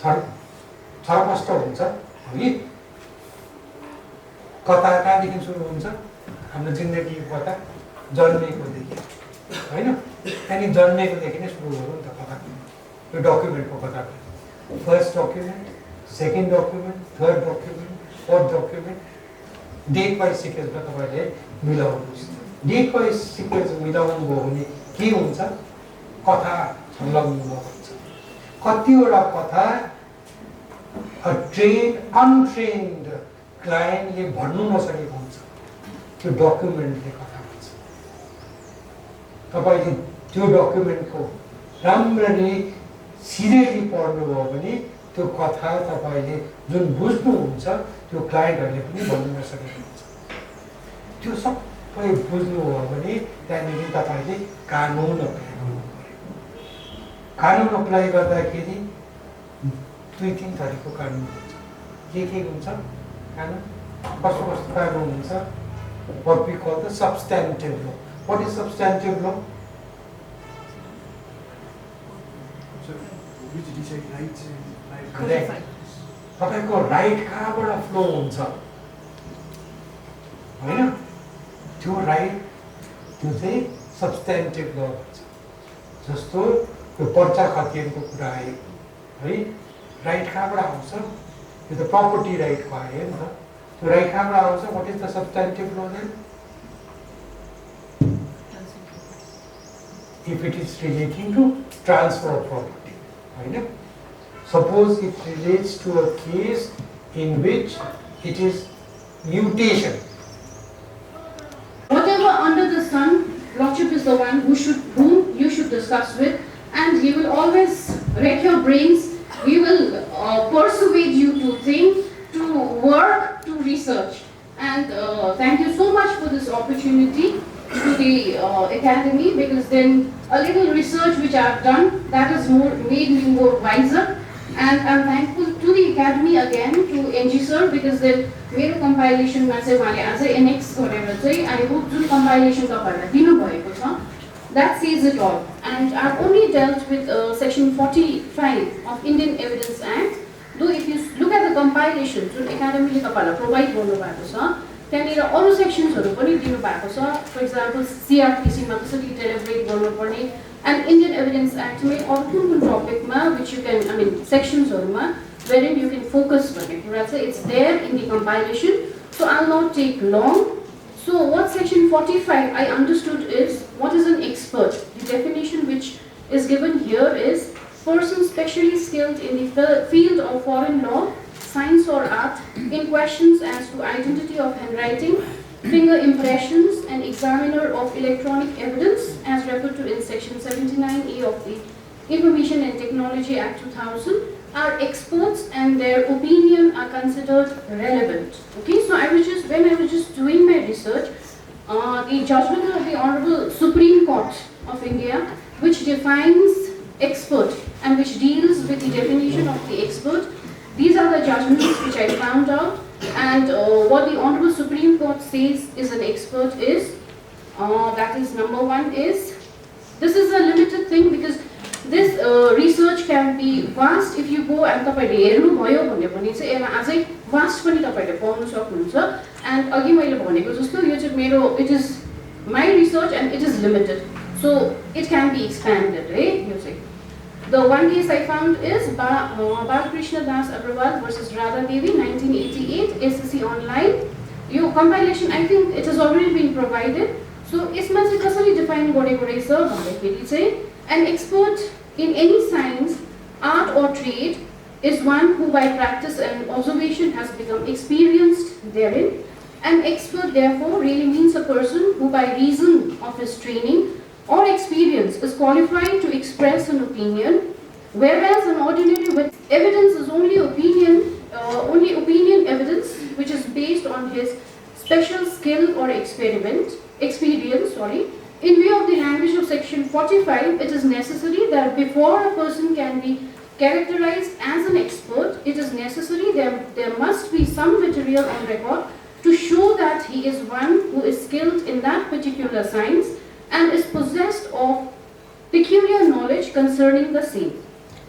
छरपष्ट हुन्छ है कता कहाँदेखि सुरु हुन्छ हाम्रो जिन्दगीको कथा जन्मेकोदेखि हैन अनि जन्मेकोदेखि नै सुरु गरौँ त कथा यो डकुमेन्टको कथा first document second document third document fourth document date wise सिक्वेन्समा तपाईले मिलाउनुहोस् डेट वाइज सिक्वेन्स मिलाउनु भयो भने के हुन्छ कथा संलग्न हुन्छ कतिवटा कथा a trained untrained क्लाइन्टले भन्नु नसकेको हुन्छ त्यो डकुमेन्टले कथा भन्छ तपाईले त्यो डकुमेन्टको राम्ररी सिरियसली पढ्नुभयो भने त्यो कथा तपाईले जुन बुझ्नुहुन्छ त्यो क्लाइन्टहरूले पनि भन्नु नसकेको हुन्छ त्यो सबै बुझ्नुभयो भने त्यहाँदेखि तपाईले कानुन अप्लाई गर्नुपर्यो कानुन अप्लाई गर्दाखेरि 2-3 थरीको कानुन हुन्छ के हुन्छ कानुन कस्तो कानुन हुन्छ what we call the substantive law. What is substantive law? So, which decide rights and Correct. तपाईको राइट कहाँबाट फ्लो हुन्छ हैन त्यो राइट त्यो चाहिँ सबस्टेन्टिभ ल भन्छ जस्तो यो पर्चा खतियानको कुरा आयो है right hammer house with the property right client. So right hammer house, what is the substantive law then? If it is relating to transfer of property, right? Suppose it relates to a case in which it is mutation. Whatever under the sun, Lordship is the one whom you should discuss with, and he will always wreck your brains. He will persuade you to think, to work, to research. And thank you so much for this opportunity to the academy, because then a little research which I have done, that has made me more wiser. And I'm thankful to the academy again, to NG sir, because then मेरो compilation मा चाहिँ उहाँले अझै NX गरेर चाहिँ I hope Jun compilation तपाईहरुलाई दिनुभएको छ, that says it all. And I've only dealt with section 45 of Indian Evidence Act. Though if you look at the compilation Jun academy ले तपाईहरुलाई provide गर्नुभएको छ, त्यहाँनिर अरु सेक्सन्सहरु पनि दिनुभएको छ. For example, CRPC मा कसरी deliberate गर्नुपर्ने, and Indian Evidence Act may or कुन topic ma which you can, sections wherein you can focus on it. Right? So it's there in the compilation. So I'll not take long. So what section 45 I understood is what is an expert. The definition which is given here is person specially skilled in the field of foreign law, science or art, in questions as to identity of handwriting, finger impressions, and examiner of electronic evidence as referred to in section 79A of the Information and Technology Act 2000 are experts and their opinion are considered relevant. Okay, so when I was just doing my research, the judgment of the Honorable Supreme Court of India, which defines expert and which deals with the definition of the expert, these are the judgments which I found out. And what the Honorable Supreme Court says is an expert is, that is number one is, this is a limited thing because this research can be vast if you go and तपाईले हेर्नुभयो भने पनि चाहिँ यसमा अझै vast पनि तपाईले pound सक्नुहुन्छ. And अघि मैले भनेको जस्तो यो चाहिँ मेरो, it is my research and it is limited, so it can be expanded, right? You see. The one case I found is Balakrishna Das Agrawal versus Radha Devi, 1988, SSC online. Your compilation, I think it has already been provided. So, इसमा चाहिँ कसरी define गरेको रहेछ भन्दाखेरि चाहिँ an expert in any science, art or trade is one who by practice and observation has become experienced therein. An expert therefore really means a person who by reason of his training or experience is qualified to express an opinion, whereas an ordinary evidence is only opinion evidence which is based on his special skill or experience. In view of the language of section 45, it is necessary that before a person can be characterized as an expert, it is necessary there must be some material on record to show that he is one who is skilled in that particular science and is possessed of peculiar knowledge concerning the same.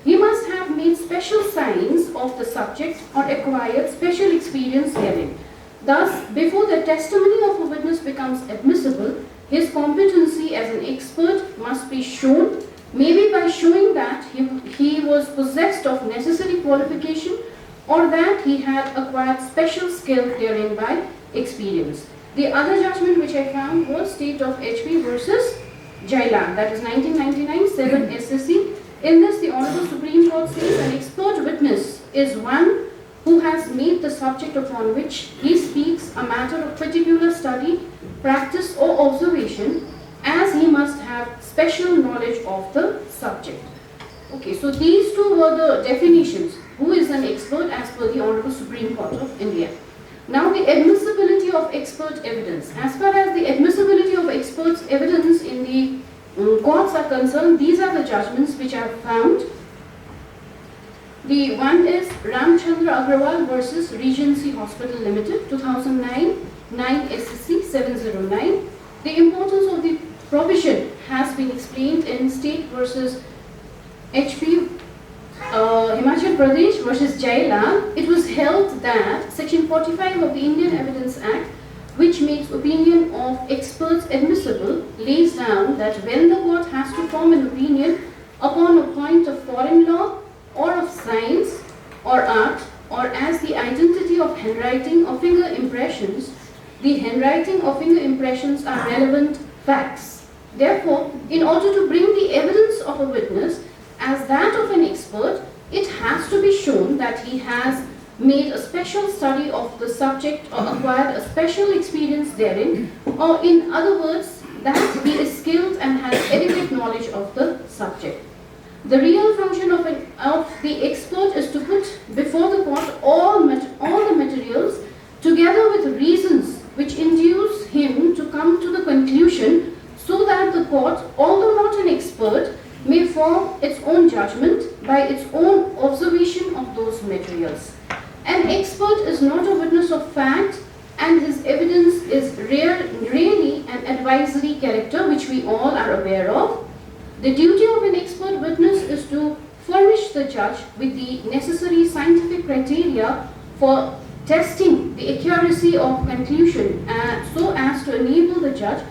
He must have made special science of the subject or acquired special experience therein. Thus, before the testimony of a witness becomes admissible, his competency as an expert must be shown, maybe by showing that he was possessed of necessary qualification or that he had acquired special skill therein by experience. The other judgment which I found was State of HP versus Jailan, that is 1999, 7 SSC. In this, the Honorable Supreme Court says an expert witness is one who has made the subject upon which he speaks a matter of particular study, practice or observation, as he must have special knowledge of the subject. Okay, so these two were the definitions. Who is an expert as per the Honorable Supreme Court of India. Now the admissibility of expert evidence. As far as the admissibility of experts' evidence in the courts are concerned, these are the judgments which I have found. The one is Ramchandra Agrawal versus Regency Hospital Limited, 2009, 9 SSC 709. The importance of the provision has been explained in State versus HP Himachal Pradesh versus Jailan. It was held that Section 45 of the Indian Evidence Act, which makes opinion of experts admissible, lays down that when the court has to form an opinion upon a point of foreign law or of science, or art, or as the identity of handwriting or finger impressions, the handwriting or finger impressions are relevant facts. Therefore, in order to bring the evidence of a witness as that of an expert, it has to be shown that he has made a special study of the subject or acquired a special experience therein, or in other words, that he is skilled and has adequate knowledge of the subject. The real function of the expert is to put before the court all the materials together with reasons which induce him to come to the conclusion, so that the court, although not an expert, may form its own judgment by its own observation of those materials. An expert is not a witness of fact, and his evidence is really an advisory character, which we all are aware of. The duty of an expert witness is to furnish the judge with the necessary scientific criteria for testing the accuracy of conclusion, so as to enable the judge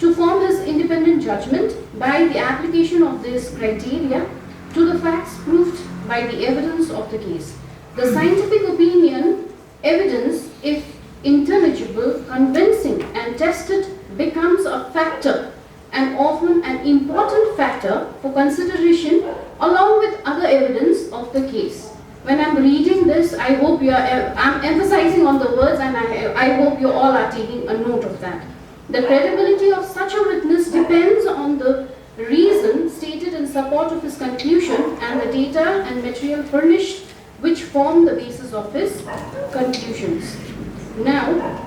to form his independent judgment by the application of this criteria to the facts proved by the evidence of the case. The scientific opinion, evidence, if intelligible, convincing and tested, becomes a factor, and often an important factor for consideration along with other evidence of the case. When I'm reading this, I hope I'm emphasizing on the words, and I hope you all are taking a note of that. The credibility of such a witness depends on the reason stated in support of his conclusion and the data and material furnished which form the basis of his conclusions. Now,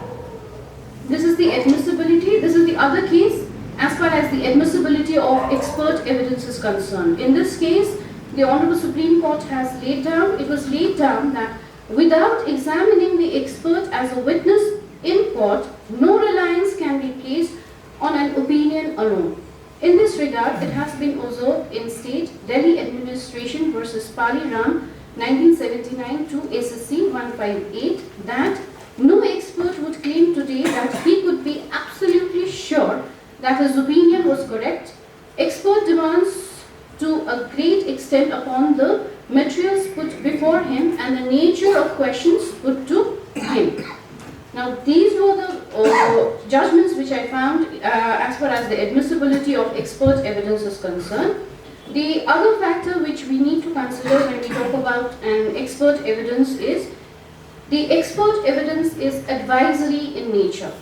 this is the admissibility. This is the other case as far as the admissibility of expert evidence is concerned. In this case, the Honorable Supreme Court has laid down, it was laid down that without examining the expert as a witness in court, no reliance can be placed on an opinion alone. In this regard, it has been observed in State Delhi Administration versus Pali Ram 1979 to SSC 158 that no expert would claim today that he could be absolutely sure that his opinion was correct. Expert demands to a great extent upon the materials put before him and the nature of questions put to him. Now, these were the judgments which I found as far as the admissibility of expert evidence is concerned. The other factor which we need to consider when we talk about an expert evidence is the expert evidence is advisory in nature.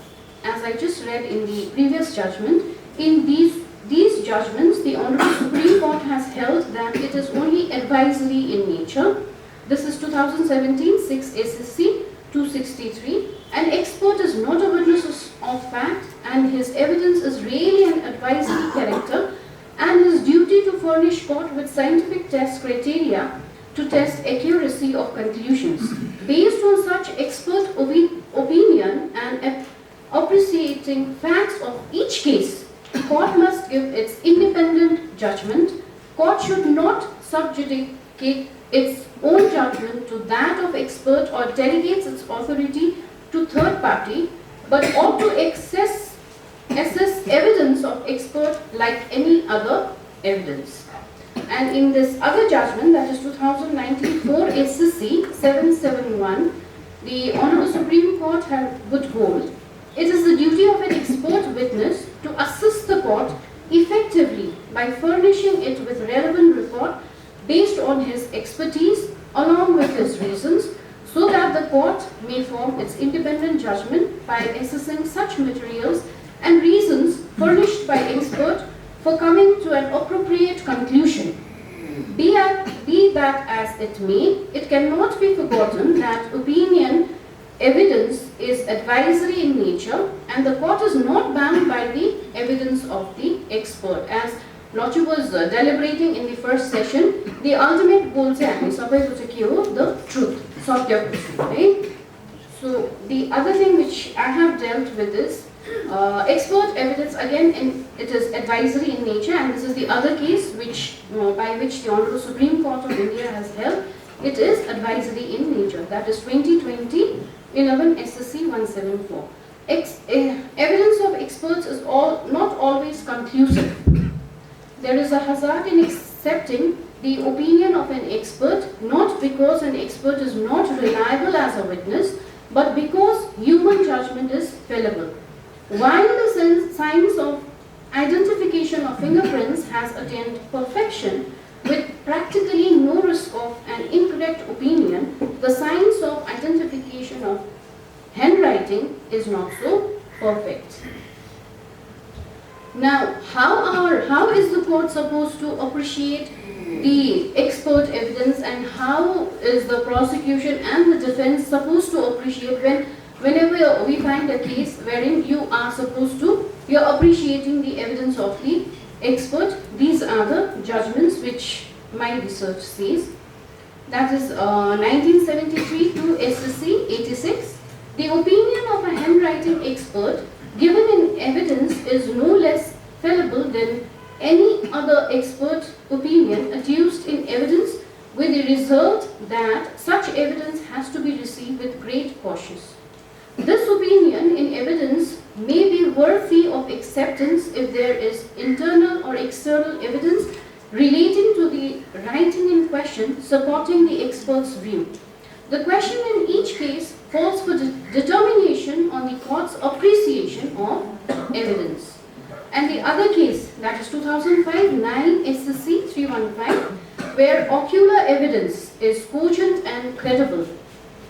As I just read in the previous judgment, in these judgments, the Honorable Supreme Court has held that it is only advisory in nature. This is 2017 6 SSC 263. An expert is not a witness of fact, and his evidence is really an advisory character, and his duty to furnish court with scientific test criteria to test accuracy of conclusions. Based on such expert opinion and appreciating facts of each case, the court must give its independent judgment. Court should not subjugate its own judgment to that of expert or delegates its authority to third party, but ought to assess evidence of expert like any other evidence. And in this other judgment, that is 2019 4 SSC 771, the Honorable Supreme Court would hold, it is the duty of an expert witness to assist the court effectively by furnishing it with relevant report based on his expertise along with his reasons, so that the court may form its independent judgment by assessing such materials and reasons furnished by expert for coming to an appropriate conclusion. Be that as it may, it cannot be forgotten that opinion evidence is advisory in nature, and the court is not bound by the evidence of the expert. As Lordship was deliberating in the first session, the ultimate goal is the truth, right? So the other thing which I have dealt with is expert evidence. Again, it is advisory in nature, and this is the other case by which the Honorable Supreme Court of India has held. It is advisory in nature. That is 2020 11 SSC 174. Evidence of experts is not always conclusive. There is a hazard in accepting the opinion of an expert, not because an expert is not reliable as a witness, but because human judgment is fallible. While the science of identification of fingerprints has attained perfection with practically no risk of an incorrect opinion, the science of identification of handwriting is not so perfect. Now, how is the court supposed to appreciate the expert evidence, and how is the prosecution and the defense supposed to appreciate whenever we find a case wherein you are appreciating the evidence of the expert? These are the judgments which my research says. That is 1973 to SSC 86. The opinion of a handwriting expert given in evidence is no less fallible than any other expert opinion adduced in evidence, with the result that such evidence has to be received with great caution. This opinion in evidence may be worthy of acceptance if there is internal or external evidence relating to the writing in question supporting the expert's view. The question in each case calls for determination on the court's appreciation of evidence. And the other case, that is 2005 9 SSC 315, where ocular evidence is cogent and credible.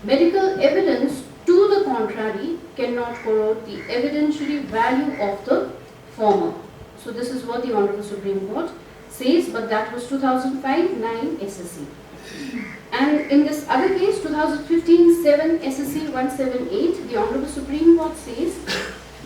Medical evidence to the contrary cannot corrode the evidentiary value of the former. So this is what the Honorable Supreme Court says, but that was 2005 9 SSC. And in this other case, 2015 7 SSC 178, the Honorable Supreme Court says,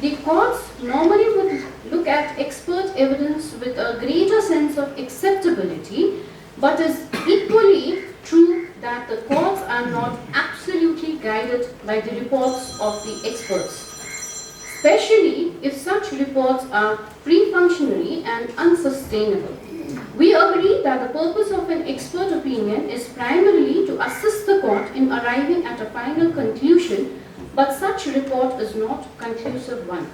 the courts normally would look at expert evidence with a greater sense of acceptability, but is equally true that the courts are not absolutely guided by the reports of the experts, especially if such reports are pre-functionary and unsustainable. We agree that the purpose of an expert opinion is primarily to assist the court in arriving at a final conclusion, but such report is not a conclusive one.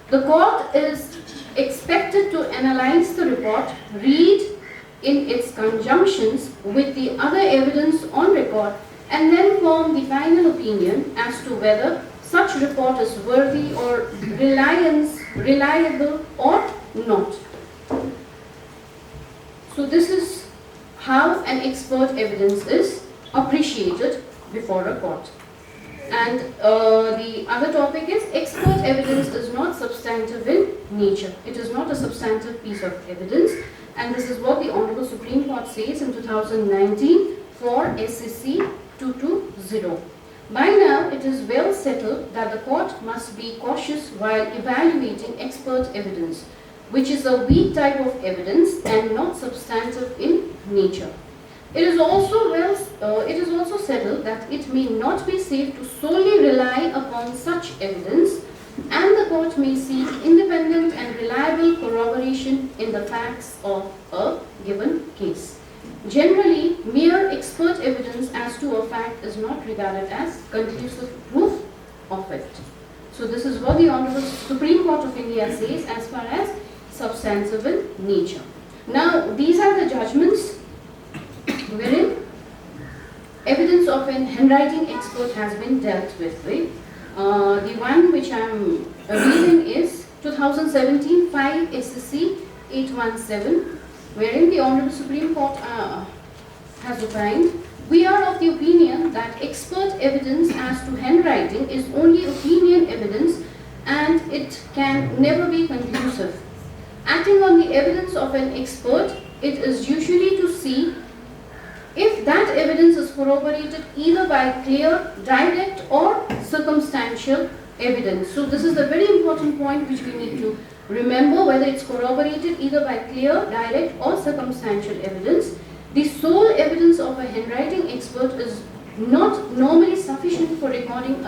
The court is expected to analyze the report, read in its conjunctions with the other evidence on record, and then form the final opinion as to whether such report is worthy or reliable or not. So this is how an expert evidence is appreciated before a court. And the other topic is expert evidence is not substantive in nature. It is not a substantive piece of evidence, and this is what the Honorable Supreme Court says in 2019 for SCC 220. By now, it is well settled that the court must be cautious while evaluating expert evidence, which is a weak type of evidence and not substantive in nature. It is also settled that it may not be safe to solely rely upon such evidence, and the court may seek independent and reliable corroboration in the facts of a given case. Generally, mere expert evidence as to a fact is not regarded as conclusive proof of it. So this is what the Honorable Supreme Court of India says as far as substantive in nature. Now, these are the judgments wherein evidence of an handwriting expert has been dealt with. The one which I am reading is 2017 5 SSC 817, wherein the Honorable Supreme Court has opined, we are of the opinion that expert evidence as to handwriting is only opinion evidence and it can never be conclusive. Acting on the evidence of an expert, it is usually to see if that evidence is corroborated either by clear, direct or circumstantial evidence. So this is the very important point which we need to remember, whether it's corroborated either by clear, direct or circumstantial evidence. The sole evidence of a handwriting expert is not normally sufficient for recording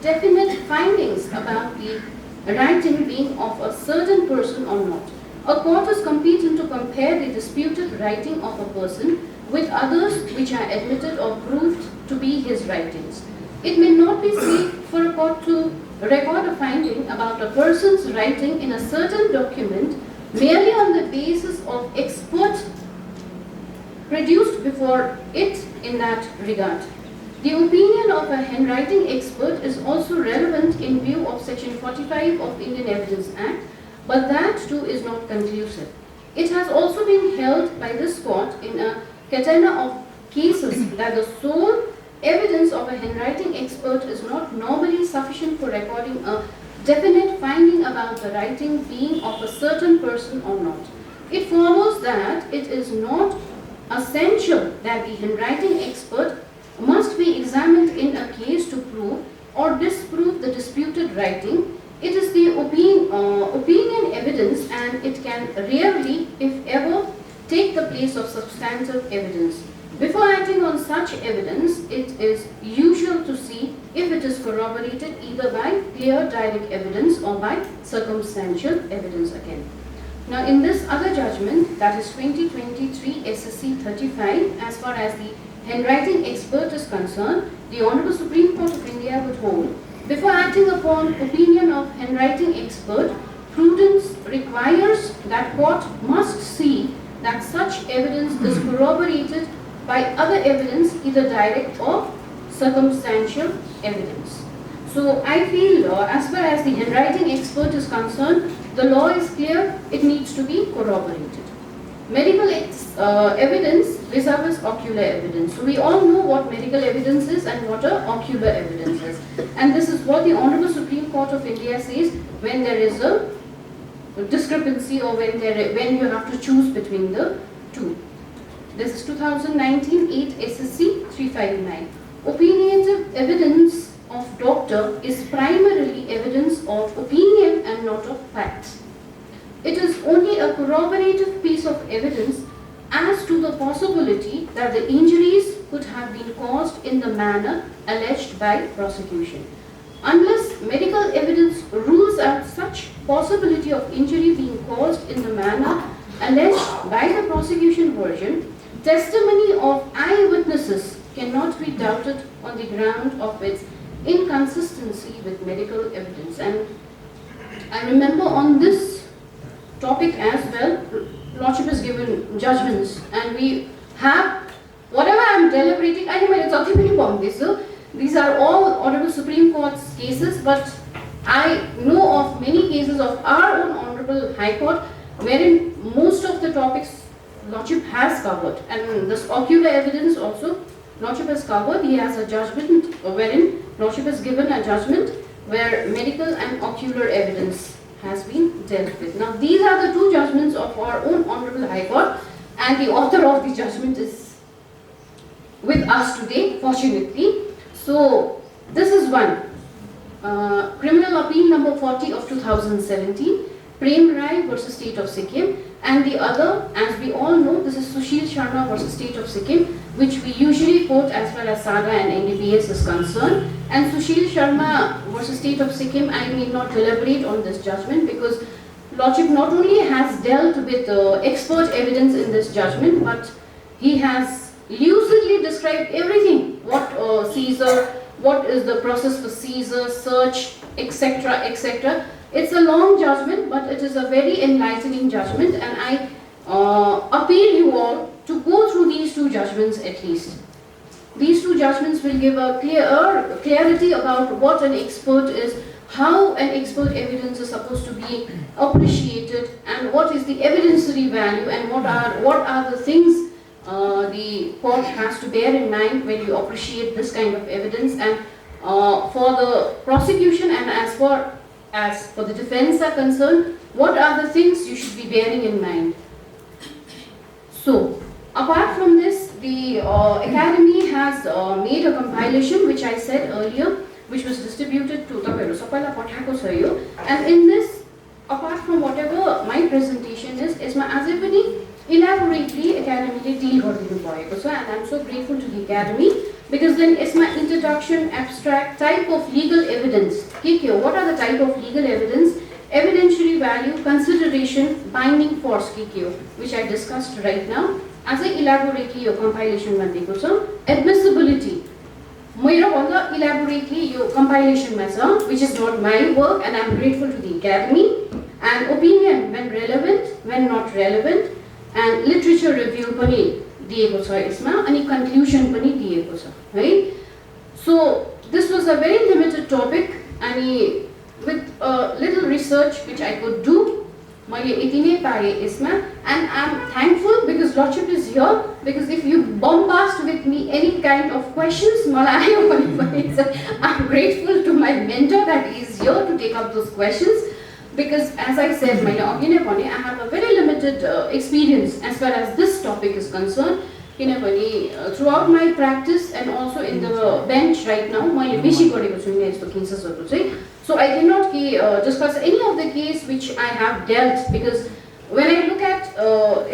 definite findings about the writing being of a certain person or not. A court is competent to compare the disputed writing of a person with others which are admitted or proved to be his writings. It may not be safe for a court to record a finding about a person's writing in a certain document merely on the basis of expert produced before it in that regard. The opinion of a handwriting expert is also relevant in view of Section 45 of Indian Evidence Act, but that too is not conclusive. It has also been held by this court in a catena of cases that the sole evidence of a handwriting expert is not normally sufficient for recording a definite finding about the writing being of a certain person or not. It follows that it is not essential that the handwriting expert must be examined in a case to prove or disprove the disputed writing. It is the opinion evidence, and it can rarely, if ever, take the place of substantive evidence. Before acting on such evidence, it is usual to see if it is corroborated either by clear direct evidence or by circumstantial evidence again. Now in this other judgment, that is 2023 SSC 35, as far as the handwriting expert is concerned, the Honorable Supreme Court of India would hold, before acting upon opinion of handwriting expert, prudence requires that court must see that such evidence is corroborated by other evidence, either direct or circumstantial evidence. So I feel as far as the handwriting expert is concerned, the law is clear, it needs to be corroborated. Medical evidence vis-a-vis ocular evidence. So we all know what medical evidence is and what ocular evidence is. And this is what the Honorable Supreme Court of India says when there is a discrepancy or when you have to choose between the two. This is 2019 8 SSC 359. Opinionative evidence of doctor is primarily evidence of opinion and not of fact. It is only a corroborative piece of evidence as to the possibility that the injuries could have been caused in the manner alleged by prosecution. Unless medical evidence rules out such possibility of injury being caused in the manner alleged by the prosecution version, testimony of eyewitnesses cannot be doubted on the ground of its inconsistency with medical evidence. And I remember on this topic as well, Lordship has given judgments, and we have, whatever I am deliberating, I know these are all Honorable Supreme Court's cases, but I know of many cases of our own Honorable High Court wherein most of the topics Lordship has covered, and this ocular evidence also Lordship has covered. He has a judgment wherein Lordship has given a judgment where medical and ocular evidence has been dealt with. Now these are the two judgments of our own Honorable High Court, and the author of the judgment is with us today, fortunately. So this is one. Criminal Appeal number 40 of 2017, Prem Rai versus State of Sikkim, and the other, as we all know, this is Sushil Sharma versus State of Sikkim, which we usually quote as far as SADA and NDPS is concerned. And Sushil Sharma versus State of Sikkim, I need not elaborate on this judgment because Lordship not only has dealt with expert evidence in this judgment, but he has lucidly described everything, what seizure, what is the process for seizure, search, etc., etc. It's a long judgment, but it is a very enlightening judgment, and I appeal you all to go through these two judgments at least. These two judgments will give a clarity about what an expert is, how an expert evidence is supposed to be appreciated, and what is the evidentiary value, and what are the things the court has to bear in mind when you appreciate this kind of evidence, and for the prosecution and as for the defense are concerned, what are the things you should be bearing in mind. So, apart from this, the Academy has made a compilation, which I said earlier, which was distributed to the and in this, apart from whatever my presentation is as if any elaborately Academy deal and I'm so grateful to the Academy, because then it's my introduction, abstract, type of legal evidence. What are the type of legal evidence? Evidentiary value, consideration, binding force, which I discussed right now. As I elaborately your compilation admissibility. Elaborately your compilation method, which is not my work, and I'm grateful to the Academy. And opinion, when relevant, when not relevant, and literature review, दिएको छ यसमा अनि conclusion पनि दिएको छ है so this was a very limited topic अनि with little research which I could do मैले यति नै पाएँ यसमा and I am thankful because lordship is here because if you bombast with me any kind of questions मलाई आयो भने पनि I am grateful to my mentor that is here to take up those questions because as I said, I have a very limited experience as far as this topic is concerned. Throughout my practice and also in the bench right now, so I cannot discuss any of the case which I have dealt because when I look at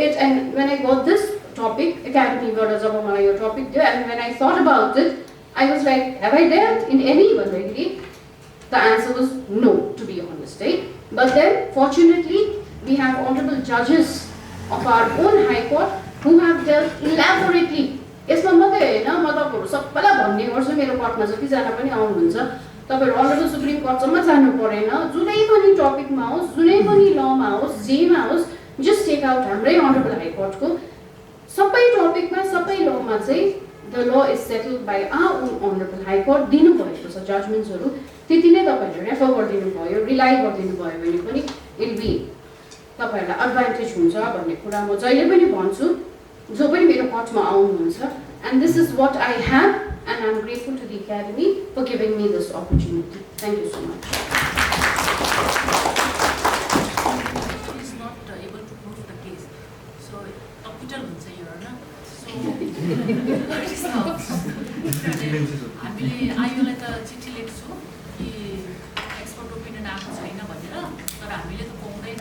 it and when I got this topic, academy topic there, and when I thought about it, I was like, have I dealt in any one already? The answer was no, to be honest. But then, fortunately, we have honorable judges of our own High Court who have dealt elaborately. यसमा मात्रै हैन म तपाईहरु सबैलाई भन्ने गर्छु मेरो कोर्टमा जति जना पनि आउनुहुन्छ तपाईहरु अनरेबल सुप्रिम कोर्टसम्म जानु पर्दैन जुनै पनि टपिकमा होस् जुनै पनि लमा होस् जेमा होस् जस्ट टेक आउट हाम्रै अनरेबल हाई कोर्टको सबै टपिकमा सबै लमा चाहिँ the law is settled by our own honorable high court दिनु भएको छ जजमेन्ट्सहरु त्यति नै तपाईहरुले रेफर गरिदिनु भयो रिलाइ गरिदिनु भयो भने पनि इट बी तपाईहरुलाई एडभान्टेज हुन्छ भन्ने कुरा म जहिले पनि भन्छु जो पनि मेरो कोर्टमा आउनुहुन्छ and this is what I have and I'm grateful to the academy for giving me this opportunity. Thank you so much. He is not able to prove the case. So acquittal हुन्छ your honor. हामीले आयोलाई त चिठी लेख्छु कि expert opinion आएको छैन भनेर तर हामीले त पाउँदैन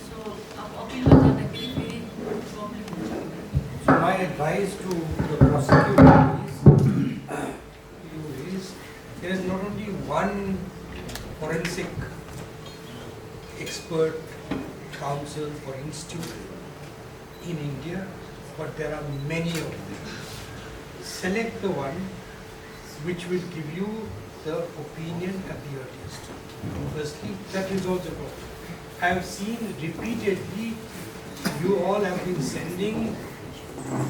सो अब अपिलमा जाँदाखेरि फेरि प्रब्लम हुन्छ So my advice to the prosecutor is there is not only one forensic expert council or institute in India, but there are many of them. Select the one which will give you the opinion at the earliest. Firstly, that resolves the problem. I have seen repeatedly you all have been sending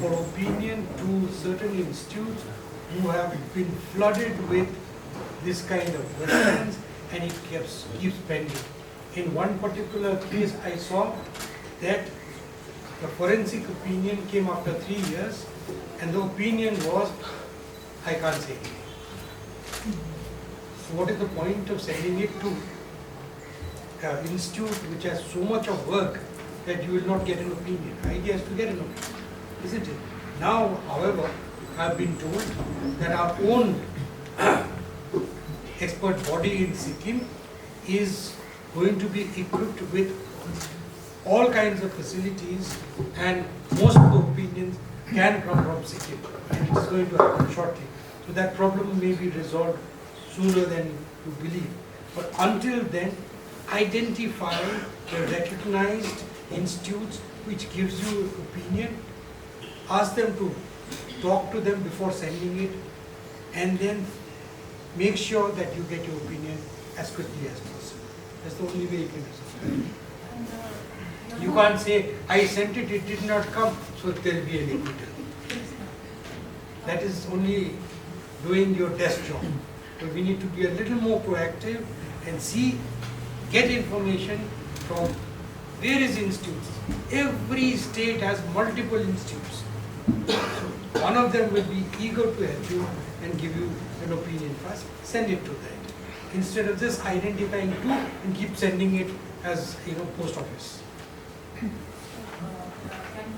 for opinion to certain institutes who have been flooded with this kind of questions and it keeps pending. In one particular case I saw that the forensic opinion came after 3 years and the opinion was, I can't say anything. So what is the point of sending it to an institute which has so much of work that you will not get an opinion? The idea is to get an opinion, isn't it? Now, however, I have been told that our own expert body in Sikkim is going to be equipped with all kinds of facilities and most of the opinions can come from Sikkim and it is going to happen shortly. So that problem may be resolved sooner than you believe. But until then, identify the recognized institutes which gives you opinion, ask them to talk to them before sending it and then make sure that you get your opinion as quickly as possible. That's the only way you can resolve it. You can't say, I sent it, it did not come, so there will be an acquittal. That is only doing your desk job. So we need to be a little more proactive and see, get information from various institutes. Every state has multiple institutes. So one of them will be eager to help you and give you an opinion first. Send it to that. Instead of just identifying two and keep sending it as post office. Can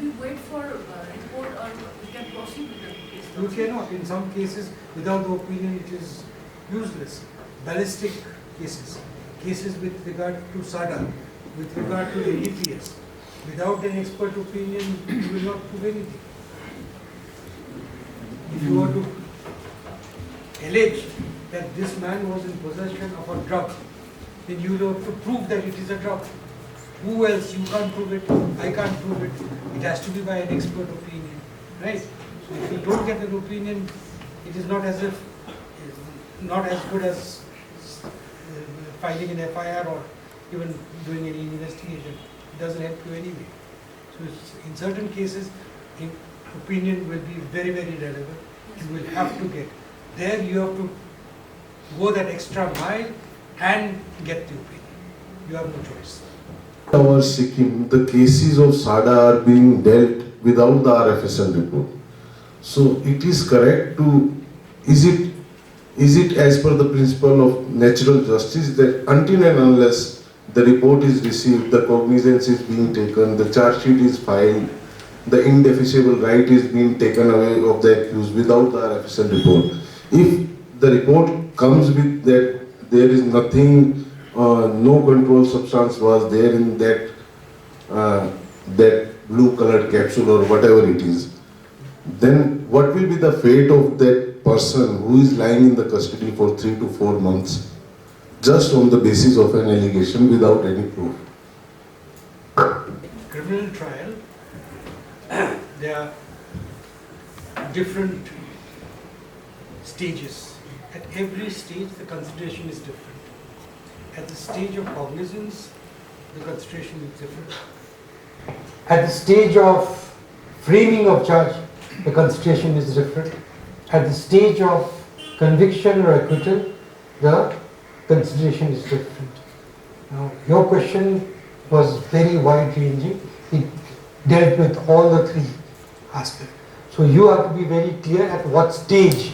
we wait for report or we can proceed with the case? You cannot. In some cases, without the opinion, it is useless. Ballistic cases, cases with regard to SADA, with regard to the EPS. Without an expert opinion, you will not prove anything. If you were to allege that this man was in possession of a drug, then you will have to prove that it is a drug. Who else? You can't prove it, I can't prove it. It has to be by an expert opinion, right? So if you don't get an opinion, it is not as if, not as good as filing an FIR or even doing any investigation. It doesn't help you anyway. So in certain cases, opinion will be very, very relevant. You will have to get there. You have to go that extra mile and get the opinion. You have no choice. Our Sikkim, the cases of SADA are being dealt without the RFSL report. So it is correct to, is it as per the principle of natural justice that until and unless the report is received, the cognizance is being taken, the charge sheet is filed, the indefeasible right is being taken away of the accused without the RFSL report. If the report comes with that there is nothing, no control substance was there in that blue colored capsule or whatever it is, then what will be the fate of that person who is lying in the custody for 3 to 4 months just on the basis of an allegation without any proof? Criminal trial, there are different stages. At every stage, the consideration is different. At the stage of cognizance, the consideration is different. At the stage of framing of charge, the consideration is different. At the stage of conviction or acquittal, the consideration is different. Now, your question was very wide-ranging. It dealt with all the three aspects. So you have to be very clear at what stage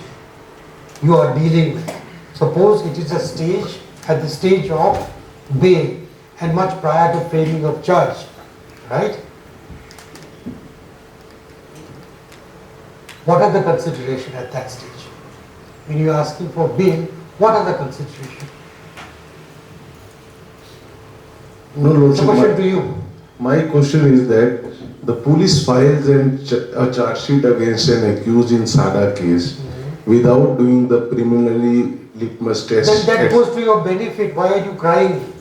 you are dealing with. Suppose it is a stage at the stage of bail and much prior to framing of charge, right? What are the considerations at that stage? When you are asking for bail, what are the considerations? No, Lordship, The question to you. My question is that the police files a charge sheet against an accused in SADA case without doing the preliminary litmus test. Then that goes to your benefit. Why are you crying?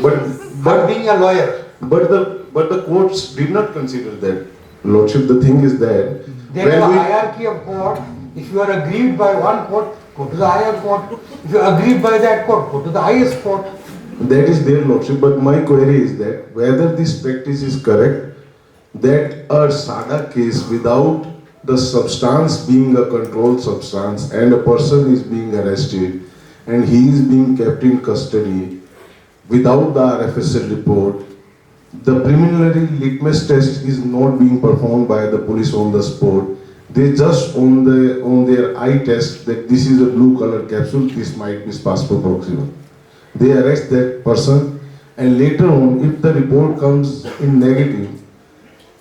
But being a lawyer. But the courts did not consider that. Lordship, the thing is that There is a hierarchy of court. If you are aggrieved by one court, go to the higher court. If you are aggrieved by that court, go to the highest court. that is their Lordship. But my query is that whether this practice is correct, that a SADA case without the substance being a controlled substance and a person is being arrested and he is being kept in custody without the RFSL report, the preliminary litmus test is not being performed by the police on the spot. They just on their eye test that this is a blue color capsule, this might be passport proximal. They arrest that person, and later on, if the report comes in negative,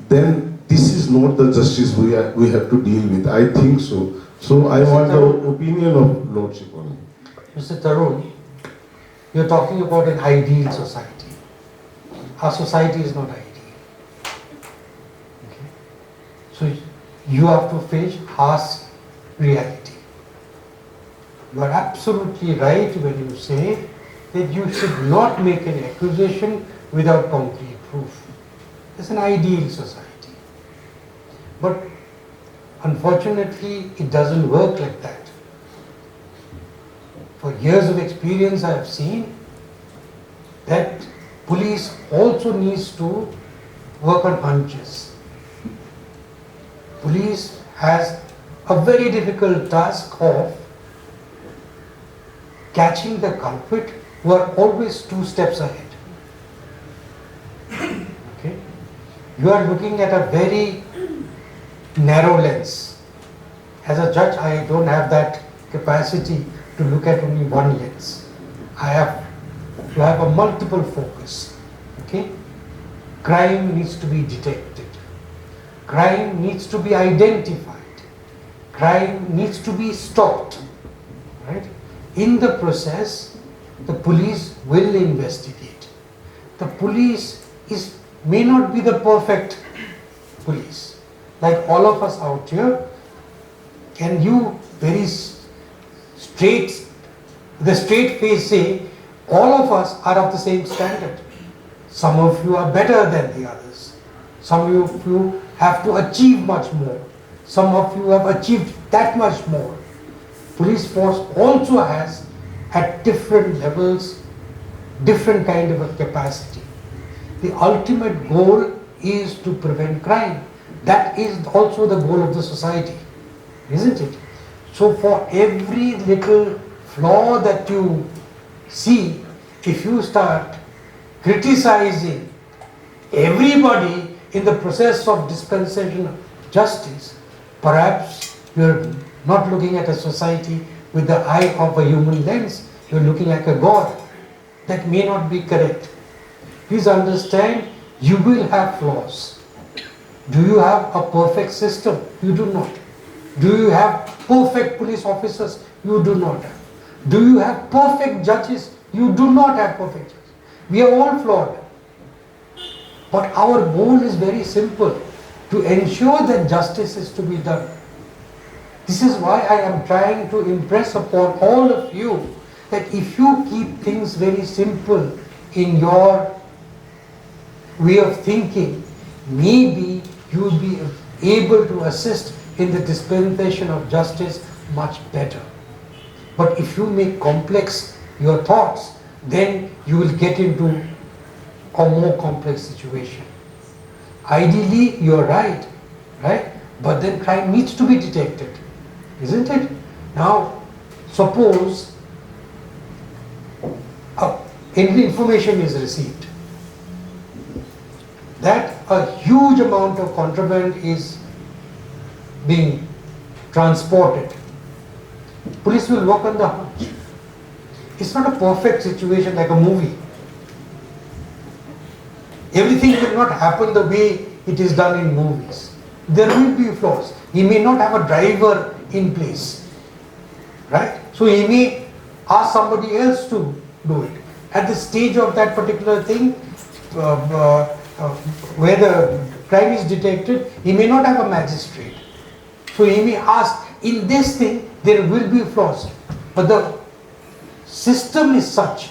then this is not the justice we have to deal with. I think so. So I want the opinion of Lordship on it. Mr. Tarun, you're talking about an ideal society. Our society is not ideal. Okay? So you have to face harsh reality. You are absolutely right when you say that you should not make an accusation without concrete proof. It's an ideal society. But unfortunately, it doesn't work like that. For years of experience, I have seen that police also needs to work on hunches. Police has a very difficult task of catching the culprit who are always 2 steps ahead. Okay? You are looking at a very narrow lens. As a judge, I don't have that capacity to look at only one lens. I have to have a multiple focus. Okay? Crime needs to be detected. Crime needs to be identified. Crime needs to be stopped. Right? In the process, the police will investigate. The police may not be the perfect police. Like all of us out here, can you very straight face say, all of us are of the same standard. Some of you are better than the others. Some of you have to achieve much more. Some of you have achieved that much more. Police force also has at different levels, different kind of a capacity. The ultimate goal is to prevent crime. That is also the goal of the society, isn't it? So for every little flaw that you see, if you start criticizing everybody in the process of dispensation of justice, perhaps you're not looking at a society with the eye of a human lens, you're looking like a god. That may not be correct. Please understand, you will have flaws. Do you have a perfect system? You do not. Do you have perfect police officers? You do not have. Do you have perfect judges? You do not have perfect judges. We are all flawed. But our goal is very simple, to ensure that justice is to be done. This is why I am trying to impress upon all of you that if you keep things very simple in your way of thinking, maybe you will be able to assist in the dispensation of justice much better. But if you make complex your thoughts, then you will get into a more complex situation. Ideally, you are right? But then crime needs to be detected, isn't it? Now, suppose information is received that a huge amount of contraband is being transported. Police will work on the hunch. It's not a perfect situation like a movie. Everything will not happen the way it is done in movies. There will be flaws. He may not have a driver in place, right? So he may ask somebody else to do it. At the stage of that particular thing, where the crime is detected, he may not have a magistrate. So he may ask, in this thing, there will be flaws. But the system is such,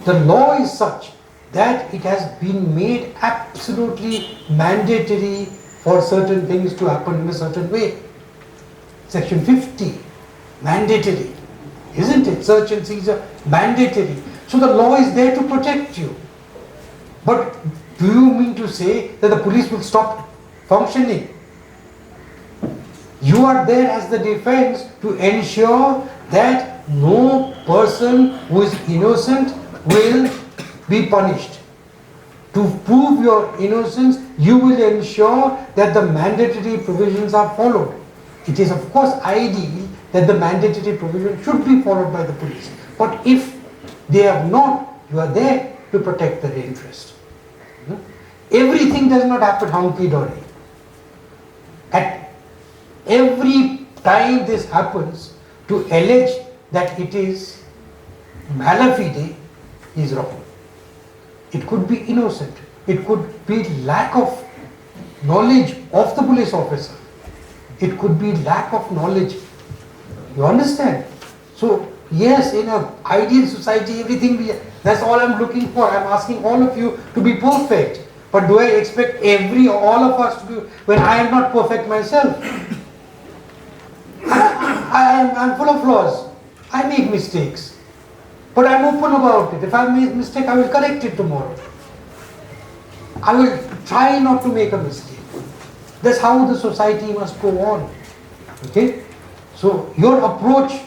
the law is such, that it has been made absolutely mandatory for certain things to happen in a certain way. Section 50, mandatory, isn't it? Search and seizure, mandatory. So the law is there to protect you. But do you mean to say that the police will stop functioning? You are there as the defense to ensure that no person who is innocent will be punished. To prove your innocence, you will ensure that the mandatory provisions are followed. It is of course ideal that the mandatory provision should be followed by the police. But if they have not, you are there to protect their interest. Everything does not happen hunky-dory. At every time this happens, to allege that it is mala fide is wrong. It could be innocent. It could be lack of knowledge of the police officer. It could be lack of knowledge. You understand? So yes, in an ideal society, everything, that's all I'm looking for. I'm asking all of you to be perfect. But do I expect all of us to be, when I am not perfect myself? I'm full of flaws. I make mistakes. But I'm open about it. If I make a mistake, I will correct it tomorrow. I will try not to make a mistake. That's how the society must go on. Okay? So your approach,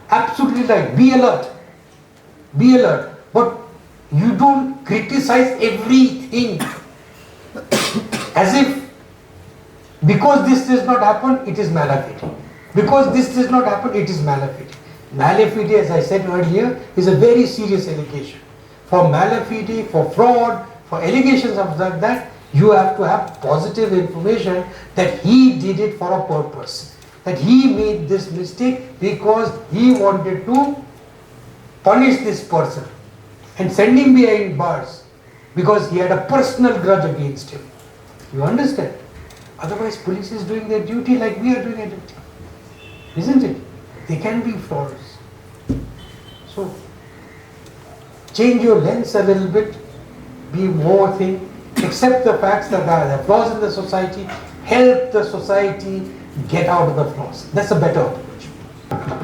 absolutely right. Be alert. Be alert. But you don't criticize everything as if because this does not happen, it is mala fide. Because this does not happen, it is mala fide. Mala fide, as I said earlier, is a very serious allegation. For mala fide, for fraud, for allegations of that, you have to have positive information that he did it for a purpose. That he made this mistake because he wanted to punish this person and send him behind bars because he had a personal grudge against him. You understand? Otherwise, police is doing their duty like we are doing our duty. Isn't it? They can be flaws. So, change your lens a little bit, be more thing, accept the facts that there are flaws in the society, help the society get out of the flaws. That's a better approach.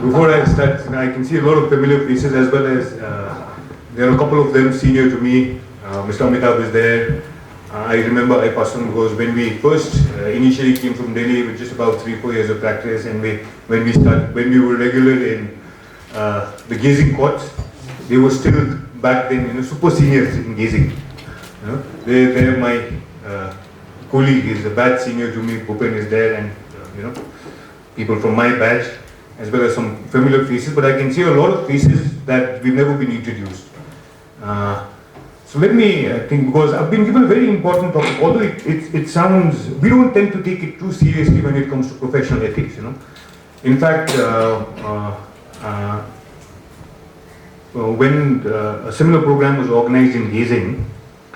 Before I start, I can see a lot of familiar faces as well as there are a couple of them senior to me. Mr. Amitabh is there, I remember I personally, because when we first initially came from Delhi with just about 3-4 years of practice, and when we were regular in the gazing courts, they were still back then, super seniors in gazing. They're my colleague is a batch senior, Jumi Bhupen is there, and people from my batch, as well as some familiar faces, but I can see a lot of faces that we've never been introduced. So let me think, because I've been given a very important topic, although it sounds, we don't tend to take it too seriously when it comes to professional ethics, In fact, when a similar program was organized in gazing,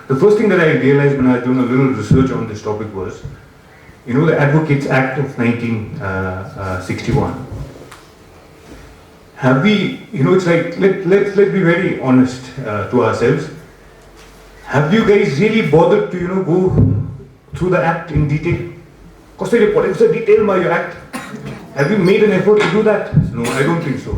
the first thing that I realized when I was doing a little research on this topic was, the Advocates Act of 1961. Have we, it's like, let's be very honest to ourselves. Have you guys really bothered to, go through the act in detail? Because detail by your act. Have you made an effort to do that? No, I don't think so.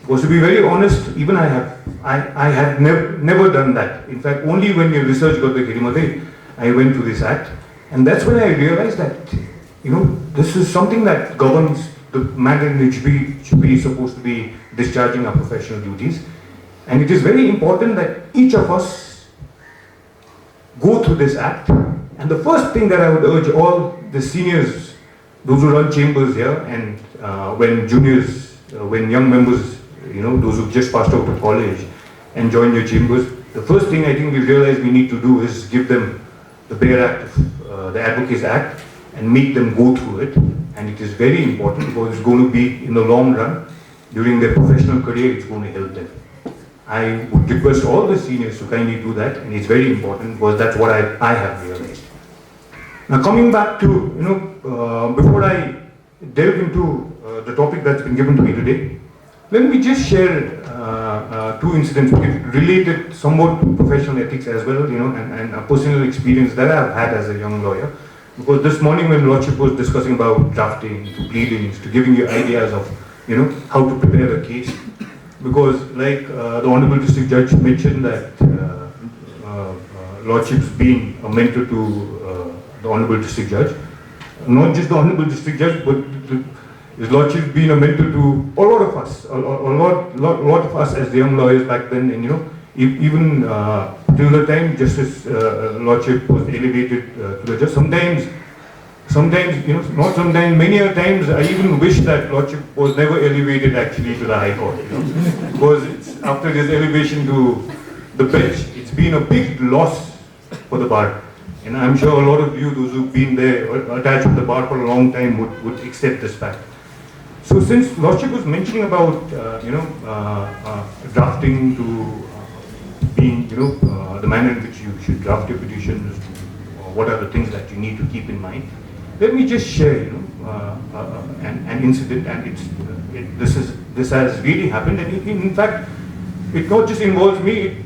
Because to be very honest, even I had never done that. In fact, only when your research got the Kirimade, I went to this act. And that's when I realized that, this is something that governs the manner in which we should be supposed to be discharging our professional duties. And it is very important that each of us go through this act. And the first thing that I would urge all the seniors, those who run chambers here, and when juniors, when young members, those who just passed out of college and join your chambers, the first thing I think we realize we need to do is give them the bare act of the Advocates Act and make them go through it. And it is very important because it's going to be, in the long run, during their professional career, it's going to help them. I would request all the seniors to kindly do that, and it's very important because that's what I have realized. Now coming back to, before I delve into the topic that's been given to me today, let me just share two incidents related somewhat to professional ethics as well, and a personal experience that I've had as a young lawyer. Because this morning when Lordship was discussing about drafting, to pleadings, to giving you ideas of, how to prepare a case, because like the Honorable District Judge mentioned that Lordship's being a mentor to the Honorable District Judge, not just the Honorable District Judge, but His Lordship's been a mentor to a lot of us, a lot of us as the young lawyers back then, and even till the time Justice Lordship was elevated to the judge. Sometimes, not sometimes, many a times I even wish that Lordship was never elevated actually to the High Court, because it's, after this elevation to the bench, it's been a big loss for the bar. And I'm sure a lot of you, those who've been there or attached to the bar for a long time would accept this fact. So since Lordship was mentioning about, drafting to being, the manner in which you should draft your petitions, what are the things that you need to keep in mind, let me just share, an incident, and this has really happened, and in fact, it not just involves me, it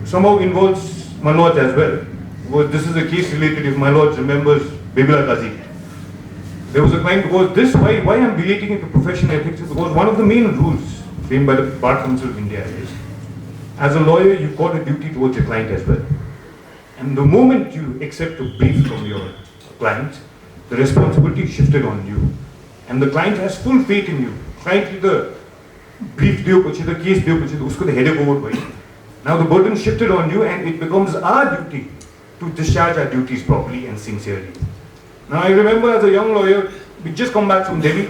somehow involves my lord as well. Because this is a case related, if my lord remembers, Bibla Kazi. There was a client, because this, why I'm relating it to professional ethics, is because one of the main rules framed by the Bar Council of India is, as a lawyer, you've got a duty towards your client as well. And the moment you accept a brief from your client, the responsibility is shifted on you. And the client has full faith in you. Client the brief the case usko the headache over. Now the burden shifted on you, and it becomes our duty to discharge our duties properly and sincerely. Now I remember as a young lawyer, we just come back from Delhi.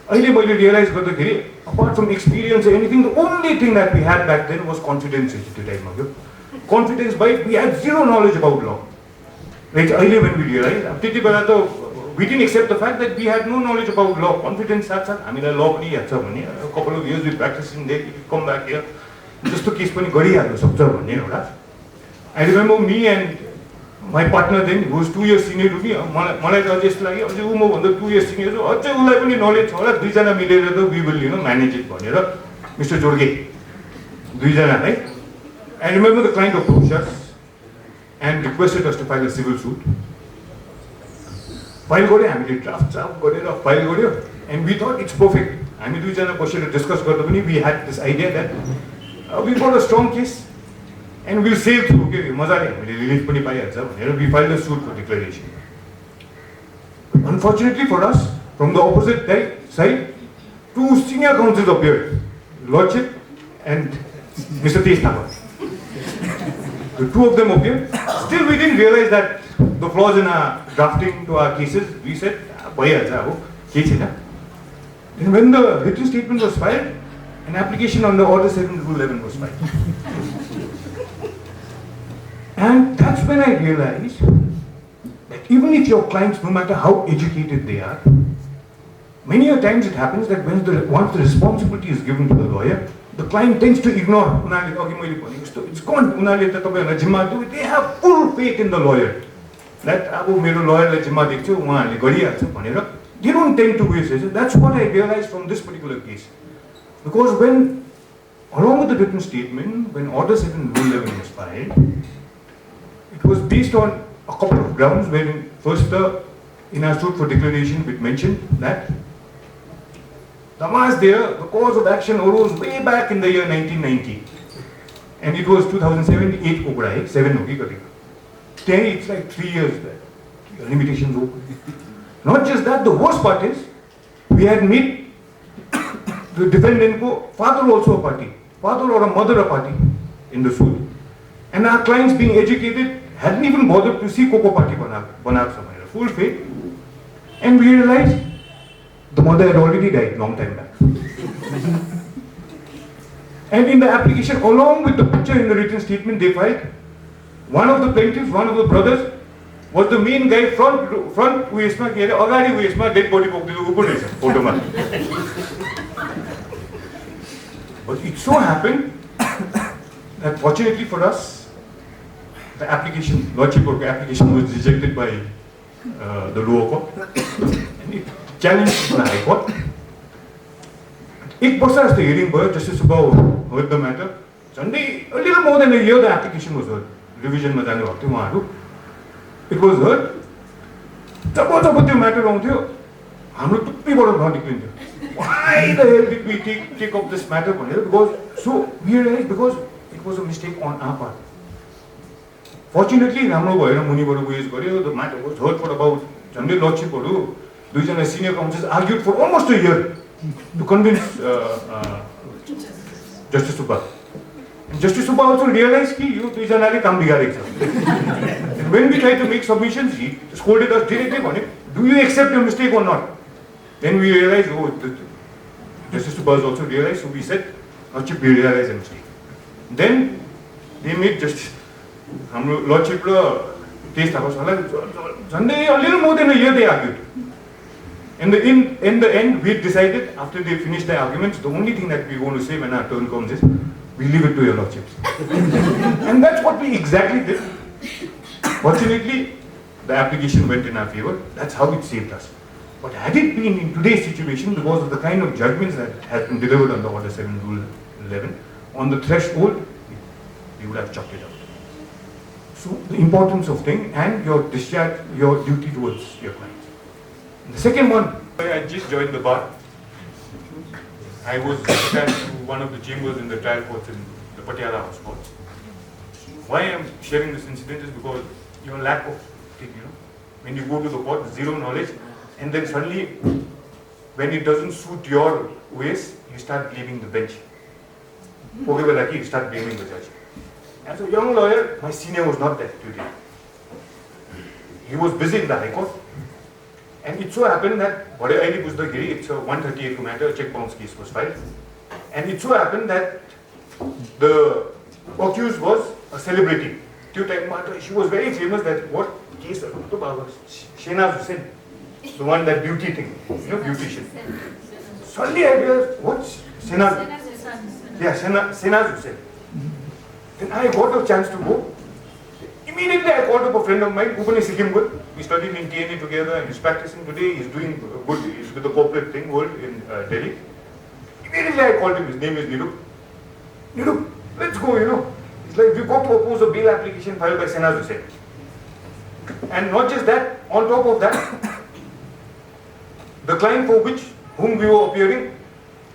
I realized that apart from experience or anything, the only thing that we had back then was confidence. Confidence, but we had zero knowledge about law. Right? Earlier when we realized, we didn't accept the fact that we had no knowledge about law. Confidence, I mean, a law, a couple of years we practiced in Delhi, we come back here, just to case I remember me and my partner then, who was 2 years senior to me, 2 years senior, knowledge, we will manage it. Mr. Jorge, right? I remember the client approached us and requested us to file a civil suit. File draft file, and we thought it's perfect. I mean, we discussed, we had this idea that we've got a strong case. and we'll sail through. Okay, मजाले हामीले relief पनि पाइहाल्छ भनेर we filed a suit for declaration. Unfortunately for us, from the opposite side, two senior counsels appeared, Lordship and Mr. Tashi. The two of them appeared. Still, we didn't realize that the flaws in our drafting to our cases. We said, and when the written statement was filed, an application on the Order 7 Rule 11 was filed. And that's when I realized that even if your clients, no matter how educated they are, many a times it happens that once the responsibility is given to the lawyer, the client tends to ignore. It's gone. They have full faith in the lawyer. That lawyer they don't tend to waste it. That's what I realized from this particular case. Because when, along with the written statement, when Order 7 Rule 11 was filed, it was based on a couple of grounds. Wherein first, in our suit for declaration, it mentioned that the cause of action arose way back in the year 1990. And it was 2007, 7 it's like 3 years back. Limitations open. Not just that, the worst part is, we had made the defendant father also a party, father or a mother a party in the suit. And our clients, being educated, hadn't even bothered to see Coco party full faith. And we realized the mother had already died long time back. And in the application, along with the picture in the written statement they filed, one of the plaintiffs, one of the brothers, was the main guy front uesma agadi uesma dead body photo ma. But it so happened that fortunately for us, the application, Lordship application was rejected by the lower court, and it challenged the High Court. It was as the hearing boy, Justice Subba heard the matter. Sunday, a little more than a year, the application was heard. Revision ma janu bhakyo uhaharu. It was heard. जब त्यो matter आउँथ्यो, हाम्रो टुप्पीबाट ननिक्लिन्थ्यो. Why the hell did we take up this matter? Because so we realized because it was a mistake on our part. Fortunately, राम्रो भएर मुनिबाट उयस गर्यो. The matter was heard for about झन्डै लक्षिपहरु दुईजना senior counsels argued for almost a year to convince Justice Subba. And Justice Subba also realized that you दुईजनाले काम बिगारेको छ. And when we tried to make submissions, he scolded us directly. Do you accept your mistake or not? Then we realized, Justice Subba also realized, so we said, Lordship, we realized a mistake. Then they made justice. Lordship taste a little more than a year they argued. In the end, we decided, after they finished their arguments, the only thing that we want to say when our turn comes is, we leave it to your Lordships. And that's what we exactly did. Fortunately, the application went in our favor. That's how it saved us. But had it been in today's situation, because of the kind of judgments that has been delivered on the Order 7 Rule 11, on the threshold, we would have chucked it out. So the importance of thing and your discharge, your duty towards your clients. And the second one, I just joined the bar. I was attached to one of the chambers in the trial courts in the Patiala House Court. Why I am sharing this incident is because your lack of thing, when you go to the court, zero knowledge, and then suddenly, when it doesn't suit your ways, you start blaming the bench. You start blaming the judge. As a young lawyer, my senior was not that today. He was busy in the High Court, and it so happened that it's a 138 matter, a check bounce case was filed, and it so happened that the accused was a celebrity. She was very famous. That what case? Shehnaz Hussain, the one that beauty thing, beautician. Suddenly I realized, what's Shehnaz? Yeah, Shehnaz Hussain. Then I got a chance to go. Immediately I called up a friend of mine, Sikkim Judicial. We studied in TNA together and he's practicing today. He's doing good. He's with the corporate thing world in Delhi. Immediately I called him. His name is Niru. Niru, let's go, It's like we got to oppose a bail application filed by Shehnaz Hussain. And not just that, on top of that, the client for whom we were appearing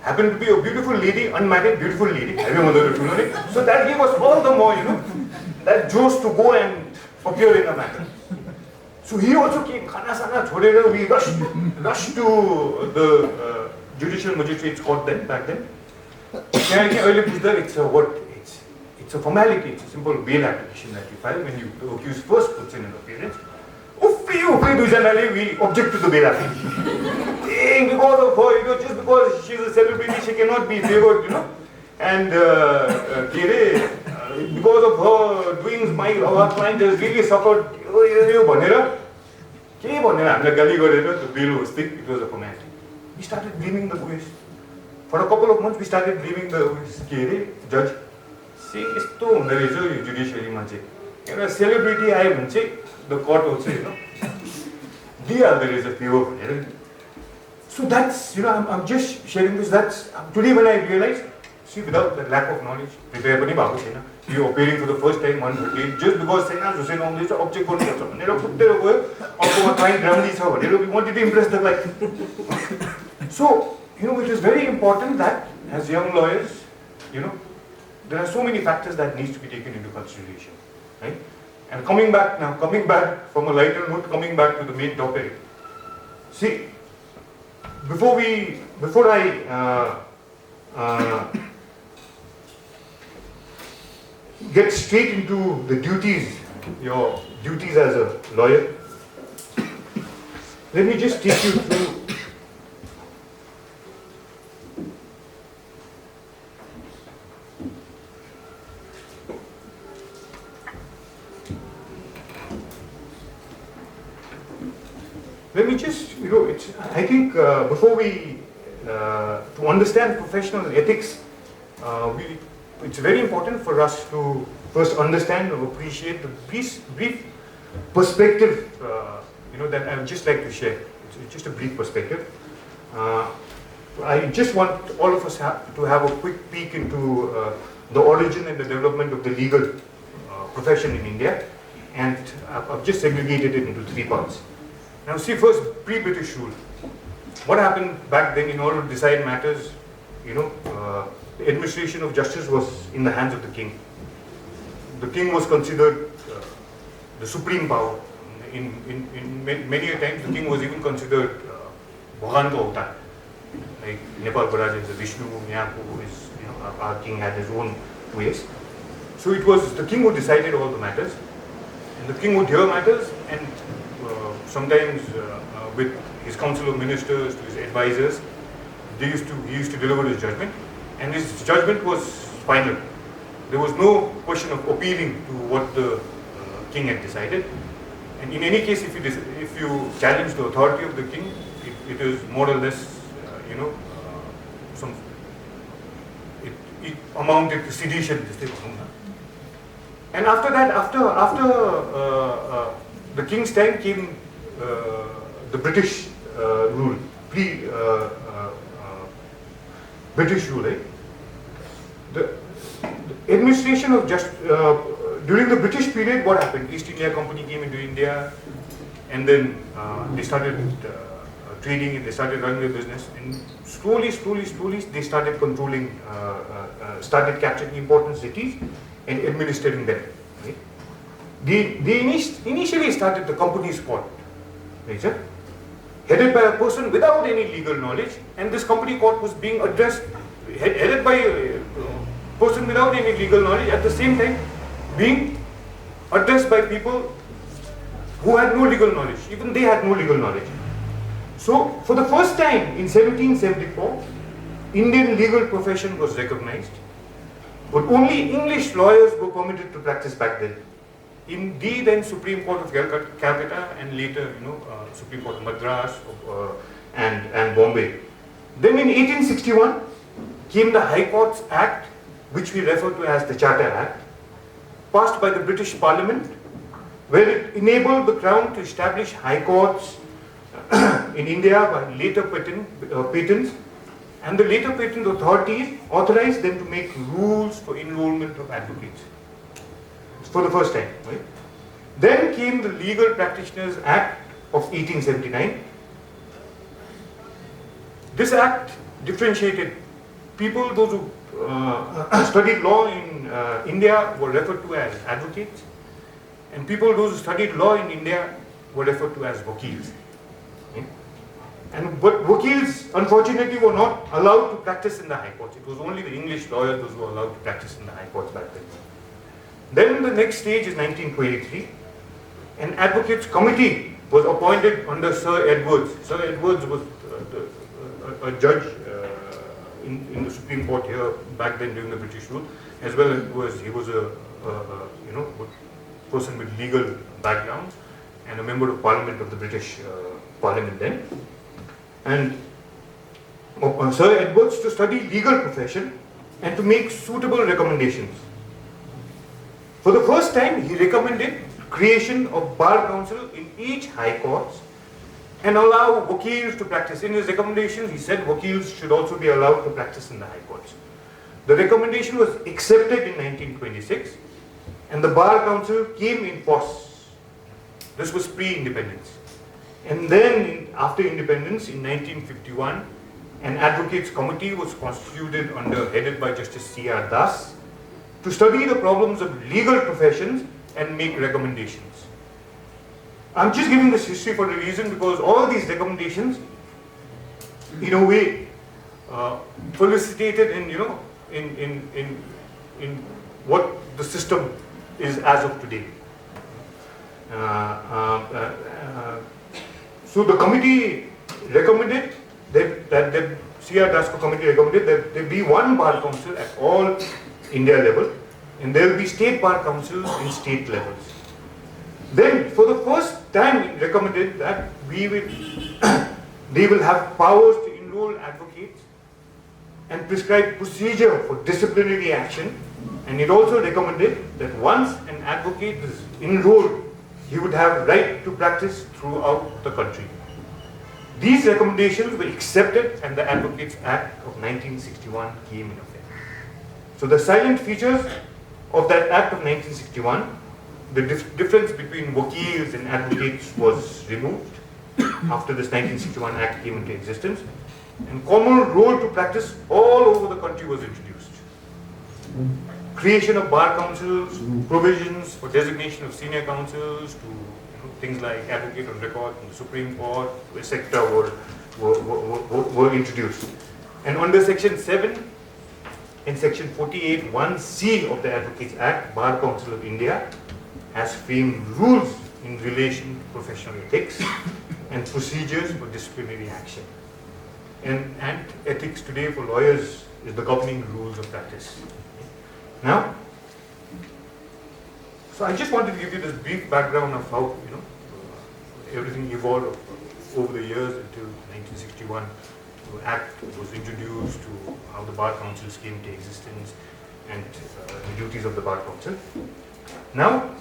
happened to be a beautiful lady, unmarried, beautiful lady. So that gave us all the more, that Josh to go and appear in a matter. So he also came, khana sana chhodera, we rushed to the Judicial Magistrates Court then, back then. It's a formality, it's a simple bail application that you file when the accused first puts in an appearance. We object to the bail application. Because of her, just because she's a celebrity, she cannot be favored, And because of her doings, our client has really suffered. The bail was thick, it was a formality. We started blaming the OS. For a couple of months, we started blaming the OS. Judge, see, it's the judiciary. A celebrity, I would say, the court also, there is a favor. So that's, I'm just sharing this. That's today when I realized, see, without the lack of knowledge, you're appearing for the first time, 130, just because is an object we wanted to impress the client. So, it is very important that as young lawyers, there are so many factors that needs to be taken into consideration, right? And coming back from a lighter note, coming back to the main topic. See, before I get straight into the duties, your duties as a lawyer, let me just take you through I think before we, to understand professional ethics, it's very important for us to first understand or appreciate the brief perspective, that I would just like to share. It's just a brief perspective. I just want all of us to have a quick peek into the origin and the development of the legal profession in India, and I've just segregated it into 3 parts. Now see, first, pre-British rule. What happened back then in order to decide matters, the administration of justice was in the hands of the king. The king was considered the supreme power. In many times, the king was even considered Bhagan ka avtar. Like Nepal Barajas, Vishnu, Nyaku, our king had his own ways. So it was the king who decided all the matters, and the king would hear matters, and sometimes with his council of ministers, to his advisors, he used to deliver his judgment, and his judgment was final. There was no question of appealing to what the king had decided. And in any case, if you challenge the authority of the king, it is more or less, it amounted to sedition. And after that, after the king's time came the British rule, British rule, right? The administration of during the British period, what happened? East India Company came into India, and then they started trading, and they started running their business, and slowly, they started controlling, started capturing important cities and administering them. Right? They initially started the company's court, right, sir? Headed by a person without any legal knowledge, and this company court was being addressed, headed by a person without any legal knowledge, at the same time being addressed by people who had no legal knowledge. Even they had no legal knowledge. So, for the first time in 1774, Indian legal profession was recognized, but only English lawyers were permitted to practice back then. In the then Supreme Court of Calcutta, and later, Supreme Court of Madras and Bombay. Then in 1861 came the High Courts Act, which we refer to as the Charter Act, passed by the British Parliament, where it enabled the Crown to establish high courts in India by later patents, and the later patent authorities authorized them to make rules for enrollment of advocates. For the first time, right? Then came the Legal Practitioners Act of 1879. This act differentiated people, those who studied law in India were referred to as advocates, and those who studied law in India were referred to as wakils. But wakils, unfortunately, were not allowed to practice in the High Courts. It was only the English lawyers those who were allowed to practice in the High Courts back then. Then the next stage is 1923. An advocates committee was appointed under Sir Edwards. Sir Edwards was a judge in the Supreme Court here back then during the British rule, as well as he was a person with legal background and a member of Parliament of the British Parliament then. And Sir Edwards to study legal profession and to make suitable recommendations. For the first time, he recommended creation of bar council in each high courts and allow wakils to practice. In his recommendations, he said wakils should also be allowed to practice in the high courts. The recommendation was accepted in 1926 and the bar council came in force. This was pre-independence. And then after independence in 1951, an advocates committee was constituted headed by Justice C.R. Das to study the problems of legal professions and make recommendations. I'm just giving this history for a reason because all these recommendations, in a way, felicitated in what the system is as of today. So the committee recommended that C.R. Das committee recommended that there be one bar council at all India level, and there will be state bar councils in state levels. Then, for the first time, it recommended that they will have powers to enroll advocates and prescribe procedure for disciplinary action. And it also recommended that once an advocate is enrolled, he would have right to practice throughout the country. These recommendations were accepted and the Advocates Act of 1961 came in effect. So the silent features of that Act of 1961, the difference between wakils and advocates was removed after this 1961 Act came into existence, and common role to practice all over the country was introduced. Creation of bar councils, provisions for designation of senior counsels to things like advocate on record in the Supreme Court, etc. were introduced. And under Section 7 and Section 48, 1C of the Advocates Act, Bar Council of India has framed rules in relation to professional ethics and procedures for disciplinary action. And ethics today for lawyers is the governing rules of practice. Now, so I just wanted to give you this brief background of how everything evolved over the years until 1961. The Act was introduced, to how the bar councils came into existence, and the duties of the bar council. Now,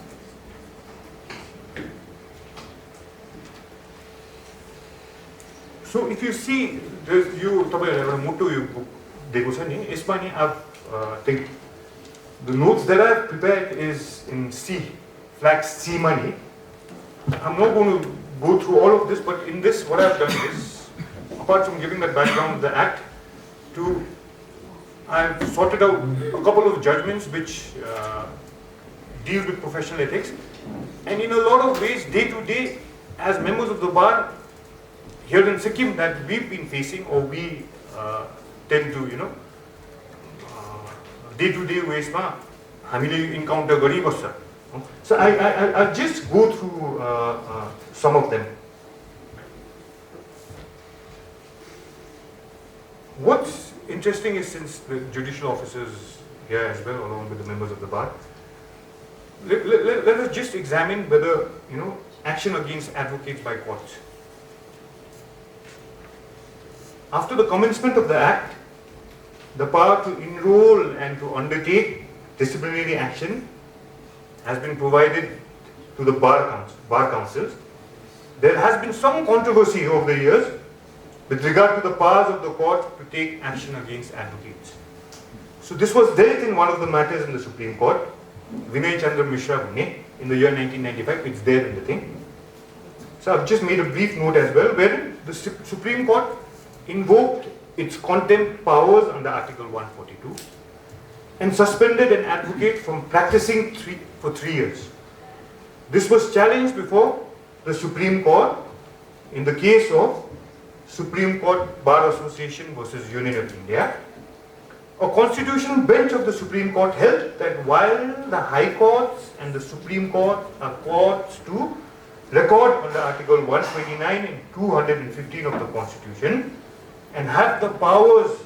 so if you see, you book, I think the notes that I've prepared is in C, flag C money. I'm not going to go through all of this, but in this, what I've done is, apart from giving that background of the Act, I've sorted out a couple of judgments which deal with professional ethics, and in a lot of ways, day to day, as members of the bar here in Sikkim, that we've been facing, or we tend to, day-to-day ways, we encounter garibasa. So I'll just go through some of them. What's interesting is, since the judicial officers here as well, along with the members of the bar, let us just examine whether, action against advocates by courts. After the commencement of the Act, the power to enroll and to undertake disciplinary action has been provided to the bar councils. There has been some controversy over the years with regard to the powers of the court to take action against advocates. So this was dealt in one of the matters in the Supreme Court, Vinay Chandra Mishra in the year 1995. It's there in the thing. So I've just made a brief note as well, wherein the Supreme Court invoked its contempt powers under Article 142 and suspended an advocate from practicing for 3 years. This was challenged before the Supreme Court in the case of Supreme Court Bar Association versus Union of India. A constitutional bench of the Supreme Court held that while the High Courts and the Supreme Court are courts to record under Article 129 and 215 of the Constitution and have the powers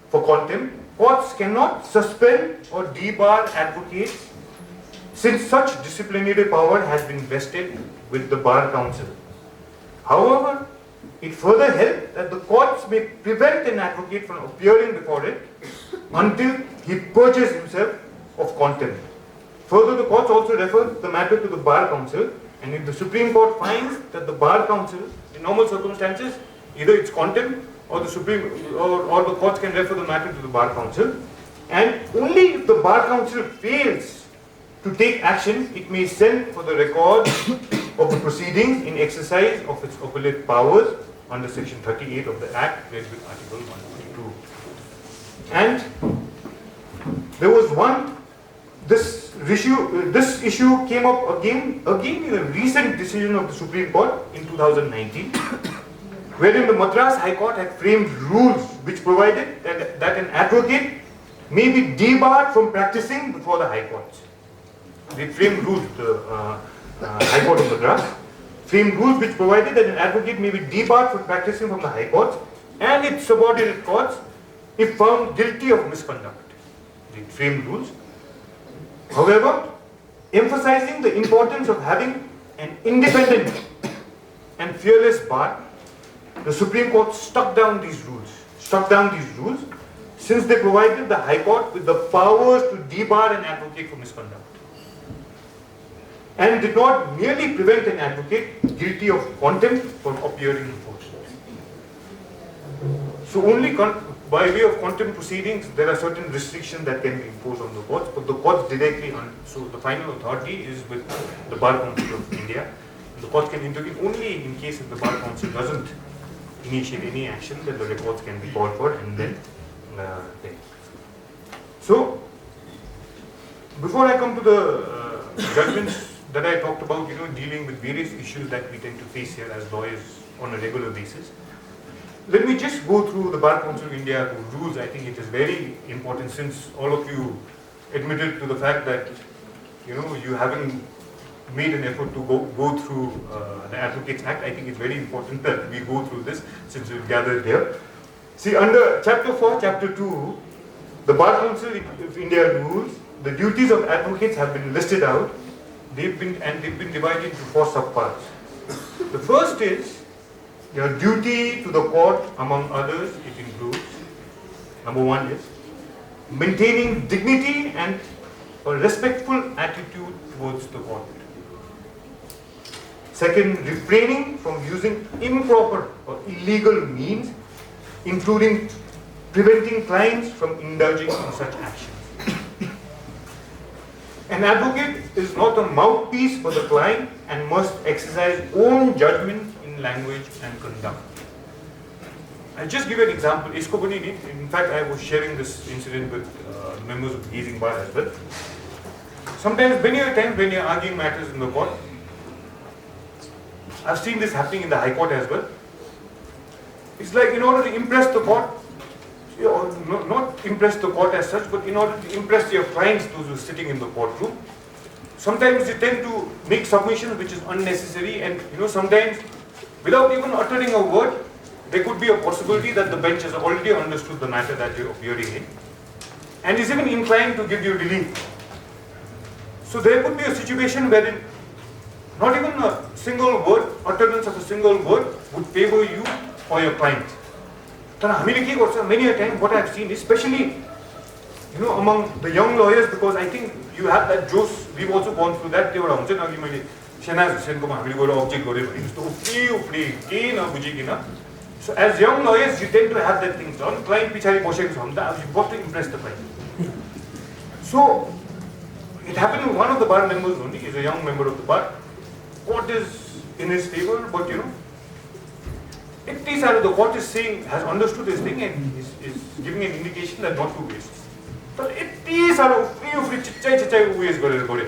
for contempt, courts cannot suspend or debar advocates since such disciplinary power has been vested with the Bar Council. However, it further held that the courts may prevent an advocate from appearing before it until he purges himself of contempt. Further, the courts also refer the matter to the Bar Council, and if the Supreme Court finds that the Bar Council, in normal circumstances, either it's contempt or the courts can refer the matter to the Bar Council, and only if the Bar Council fails to take action, it may send for the record of the proceedings in exercise of its appellate powers under Section 38 of the Act, read with Article 142. And there was this issue came up again in a recent decision of the Supreme Court in 2019, wherein the Madras High Court had framed rules which provided that an advocate may be debarred from practicing before the High Courts. They framed rules, the High Court of Madras framed rules which provided that an advocate may be debarred from practicing from the High Courts and its subordinate courts if found guilty of misconduct. They framed rules. However, emphasizing the importance of having an independent and fearless bar, the Supreme Court struck down these rules since they provided the High Court with the powers to debar an advocate for misconduct, and did not merely prevent an advocate guilty of contempt from appearing in court. So only by way of contempt proceedings, there are certain restrictions that can be imposed on the courts, but the courts directly, so the final authority is with the Bar Council of India. The courts can intervene only in case if the Bar Council doesn't initiate any action, then the reports can be called for and then So, before I come to the judgments that I talked about, dealing with various issues that we tend to face here as lawyers on a regular basis, let me just go through the Bar Council of India rules. I think it is very important, since all of you admitted to the fact that you haven't made an effort to go through the Advocates Act. I think it's very important that we go through this since we've gathered here. See, under Chapter 4, Chapter 2, the Bar Council of India rules, the duties of advocates have been listed out. They've been divided into 4 subparts. The first is your duty to the court, among others. It includes, number 1 is maintaining dignity and a respectful attitude towards the court. Second, refraining from using improper or illegal means, including preventing clients from indulging in such actions. An advocate is not a mouthpiece for the client and must exercise own judgment in language and conduct. I'll just give you an example. In fact, I was sharing this incident with members of the Gazing Bar as well. Sometimes, many times when you're arguing matters in the court, I've seen this happening in the High Court as well. It's like, in order to impress the court, not impress the court as such, but in order to impress your clients, those who are sitting in the courtroom, sometimes you tend to make submissions which is unnecessary, and sometimes without even uttering a word, there could be a possibility that the bench has already understood the matter that you're appearing in and is even inclined to give you relief. So there could be a situation wherein not even a single word, utterance of a single word would favor you or your client. Many a time what I've seen, especially among the young lawyers, because I think you have that Joes, we've also gone through that. So as young lawyers, you tend to have that thing done. Client pichari boseko cha bhanda, you've got to impress the client. So it happened with one of the bar members only. He's a young member of the bar. Court is in his favor, but at least the court is saying, has understood this thing and is giving an indication that not to waste. तर यति साह्रो उफ्री चिच्चाइ उयस गरेर गऱ्यो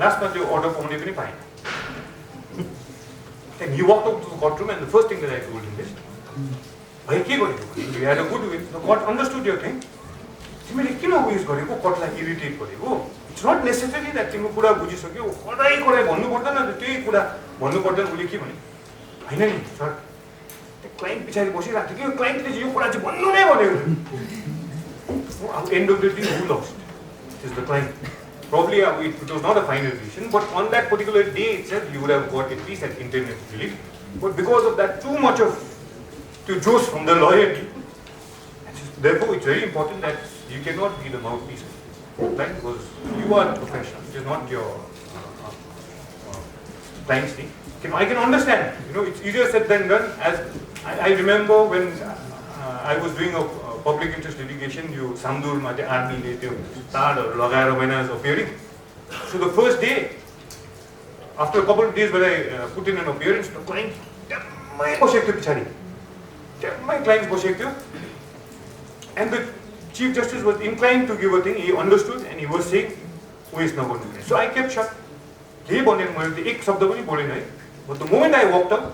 लास्टमा त्यो order पाउने पनि पाएन Then he walked out to the courtroom and the first thing that I told him is, "Bhai ke gareko? We had a good win. The court understood your thing. तिमीले किन उयस गरेको कोर्टलाई इरिटेट गरेको? It's not necessary that तिम्रो कुरा बुझिसक्यो कतै भन्नु पर्दैन नि त्यही कुरा भन्नु पर्दैन उले के भने हैन नि सर त्यो क्लाइन्ट पछाडी बसिरहेको थियो कि क्लाइन्टले यो कुरा चाहिँ भन्नु नै भनेको अब end of the day who lost? It is the client. Probably it was not a final decision, but on that particular day itself, you would have got at least an internet relief. But because of that, too much of juice from the lawyer, therefore, it's very important that you cannot be the mouthpiece, right? Because you are a professional, it is not your client's thing. I can understand, it's easier said than done. As I remember when I was doing a public interest litigation, Samdur mate army le tyo taadharu lagaera when I was appearing. So the first day, after a couple of days when I put in an appearance, the client my boseko pichadi. My client boseko, and the Chief Justice was inclined to give a thing. He understood and he was saying, "Who is not going to do?" So I kept shut. He bonded मैले एक शब्द पनि बोलेन है. But the moment I walked up,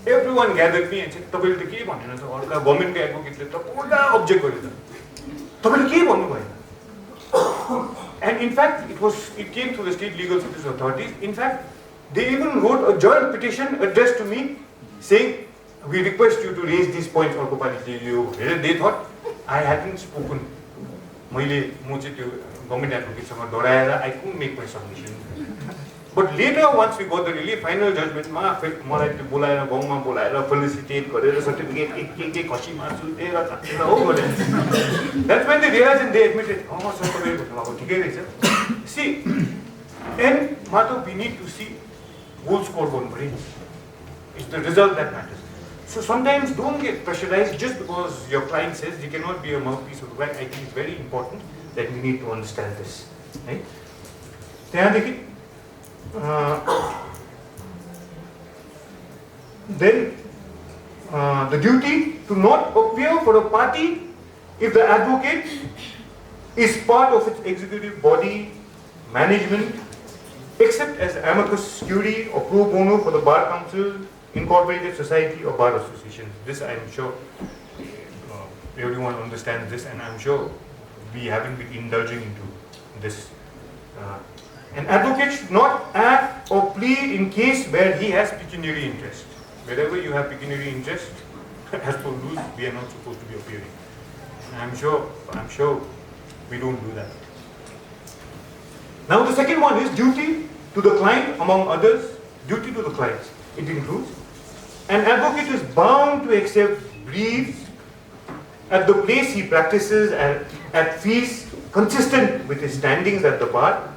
everyone gathered me and said, "तपाईले त के भनेन त अर्का गभर्नमेन्टको एडभोकेटले त पुरा अब्जेक्ट गर्यो त. तपाईले के भन्नु भयो?" And in fact, it came through the state legal service authorities. In fact, they even wrote a joint petition addressed to me saying, "We request you to raise these points." They thought I hadn't spoken. म चाहिँ त्यो government एडभोकेटसँग डराएर I couldn't make my submission. But later, once we got the really final judgment, मलाई त्यो बोलाएर गाउँमा बोलाएर felicitate गरेर certificate के खसी मासु दिएर हो भने that's when they realized and they admitted, "Oh, sir, तपाईले भन्नुभएको ठिकै रहेछ." See, and Madhav, we need to see goal score गर्नु पर्यो. It's the result that matters. So sometimes don't get pressurized just because your client says you cannot be a mouthpiece of the bank. I think it's very important that we need to understand this, right? Then the duty to not appear for a party if the advocate is part of its executive body, management, except as amicus curiae or pro bono for the Bar Council, Incorporated Society or Bar Association. This I am sure everyone understands this, and I am sure we haven't been indulging into this. An advocate should not act or plead in case where he has pecuniary interest. Wherever you have pecuniary interest, as per rules, we are not supposed to be appearing. I'm sure we don't do that. Now the second one is duty to the client, among others, duty to the clients. It includes an advocate is bound to accept briefs at the place he practices at fees consistent with his standings at the bar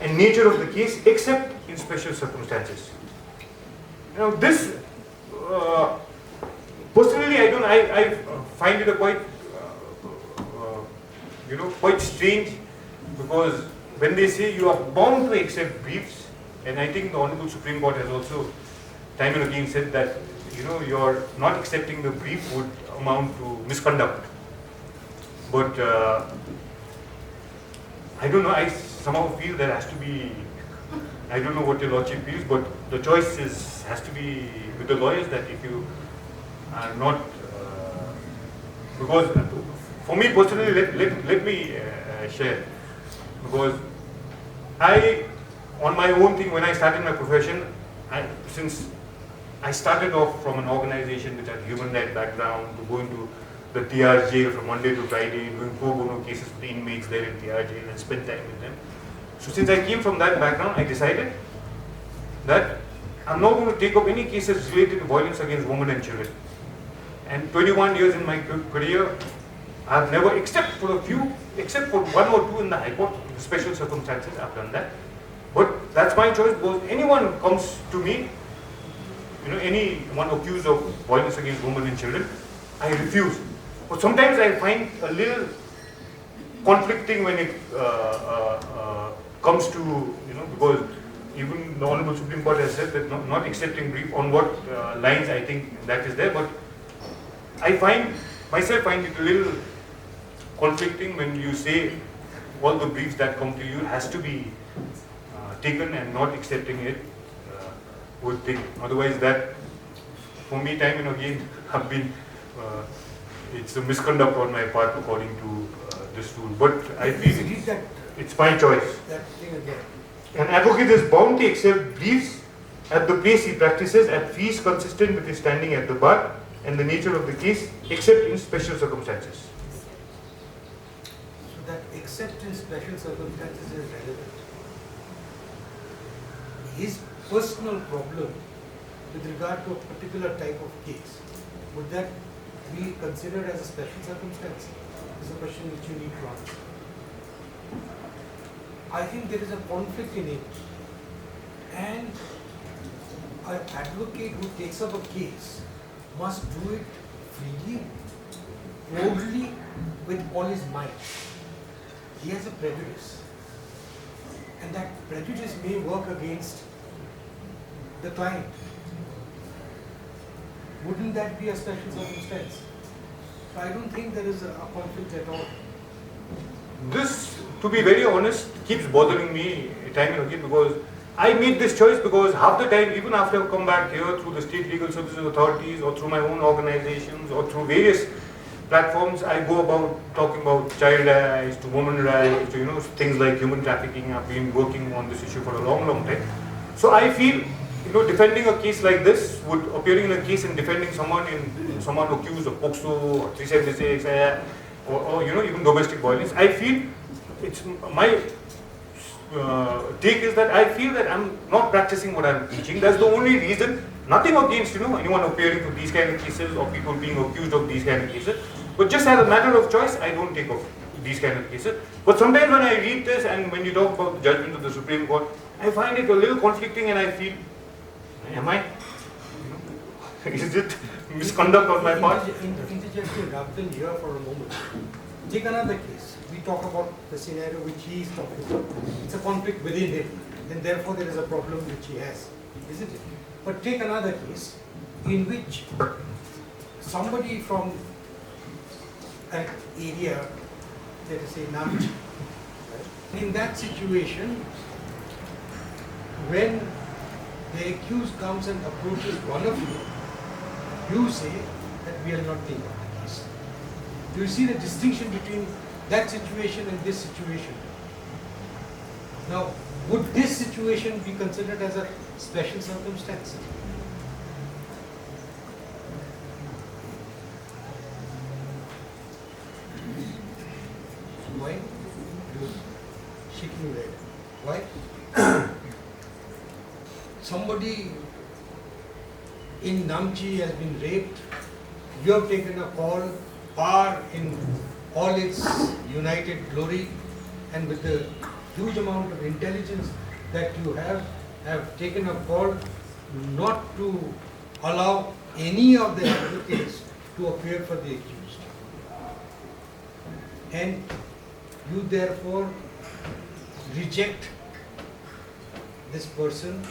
and nature of the case, except in special circumstances. Now this, personally, I find it a quite, quite strange, because when they say you are bound to accept briefs, and I think the Honorable Supreme Court has also time and again said that, your not accepting the brief would amount to misconduct. But I don't know, I somehow feel there has to be, I don't know what your lordship feels, but the choice has to be with the lawyers, that if you are not, because for me personally, let me share, because on my own thing, when I started my profession, since I started off from an organization which had human rights background, to go into the TR jail from Monday to Friday, doing pro bono cases with the inmates there in TR jail and spend time with them. So since I came from that background, I decided that I'm not going to take up any cases related to violence against women and children. And 21 years in my career, I've never, except for one or two in the High Court, in special circumstances, I've done that. But that's my choice, because anyone who comes to me, anyone accused of violence against women and children, I refuse. But sometimes I find a little conflicting when it comes to, because even the Honorable Supreme Court has said that not accepting brief, on what lines I think that is there, but I find it a little conflicting when you say all the briefs that come to you has to be taken and not accepting it would think. Otherwise, that for me, time and again, have been it's a misconduct on my part according to this rule. But I feel it's my choice. That thing again. An advocate is bound to accept briefs at the pace he practices at fees consistent with his standing at the bar and the nature of the case, except in special circumstances. So that except in special circumstances is relevant. His personal problem with regard to a particular type of case, would that be considered as a special circumstance? Is a question which you need to answer. I think there is a conflict in it, and an advocate who takes up a case must do it freely, boldly, with all his might. He has a prejudice, and that prejudice may work against the client. Wouldn't that be a special circumstance? So I don't think there is a conflict at all. This, to be very honest, keeps bothering me time and again because I made this choice because half the time, even after I've come back here through the state legal services authorities or through my own organizations or through various platforms, I go about talking about child rights to women rights to things like human trafficking. I've been working on this issue for a long, long time. So I feel defending a case like this, appearing in a case and defending someone accused of POCSO or 376 or even domestic violence, I feel it's my take is that I feel that I'm not practicing what I'm teaching. That's the only reason. Nothing against anyone appearing to these kind of cases or people being accused of these kind of cases, but just as a matter of choice, I don't take up these kind of cases. But sometimes when I read this and when you talk about the judgment of the Supreme Court, I find it a little conflicting and I feel, am I? Is it misconduct on my part? Interjecting Rapten here for a moment. Take another case. We talk about the scenario which he is talking about. It's a conflict within him, and therefore there is a problem which he has, isn't it? But take another case in which somebody from an area, let us say Namchi, in that situation, when the accused comes and approaches one of you, you say that we are not taking the case. Do you see the distinction between that situation and this situation? Now, would this situation be considered as a special circumstance? Why? You're shaking your head. Why? Somebody in Namchi has been raped. You have taken a call, bar in all its united glory, and with the huge amount of intelligence that you have taken a call not to allow any of the advocates to appear for the accused. And you therefore reject this person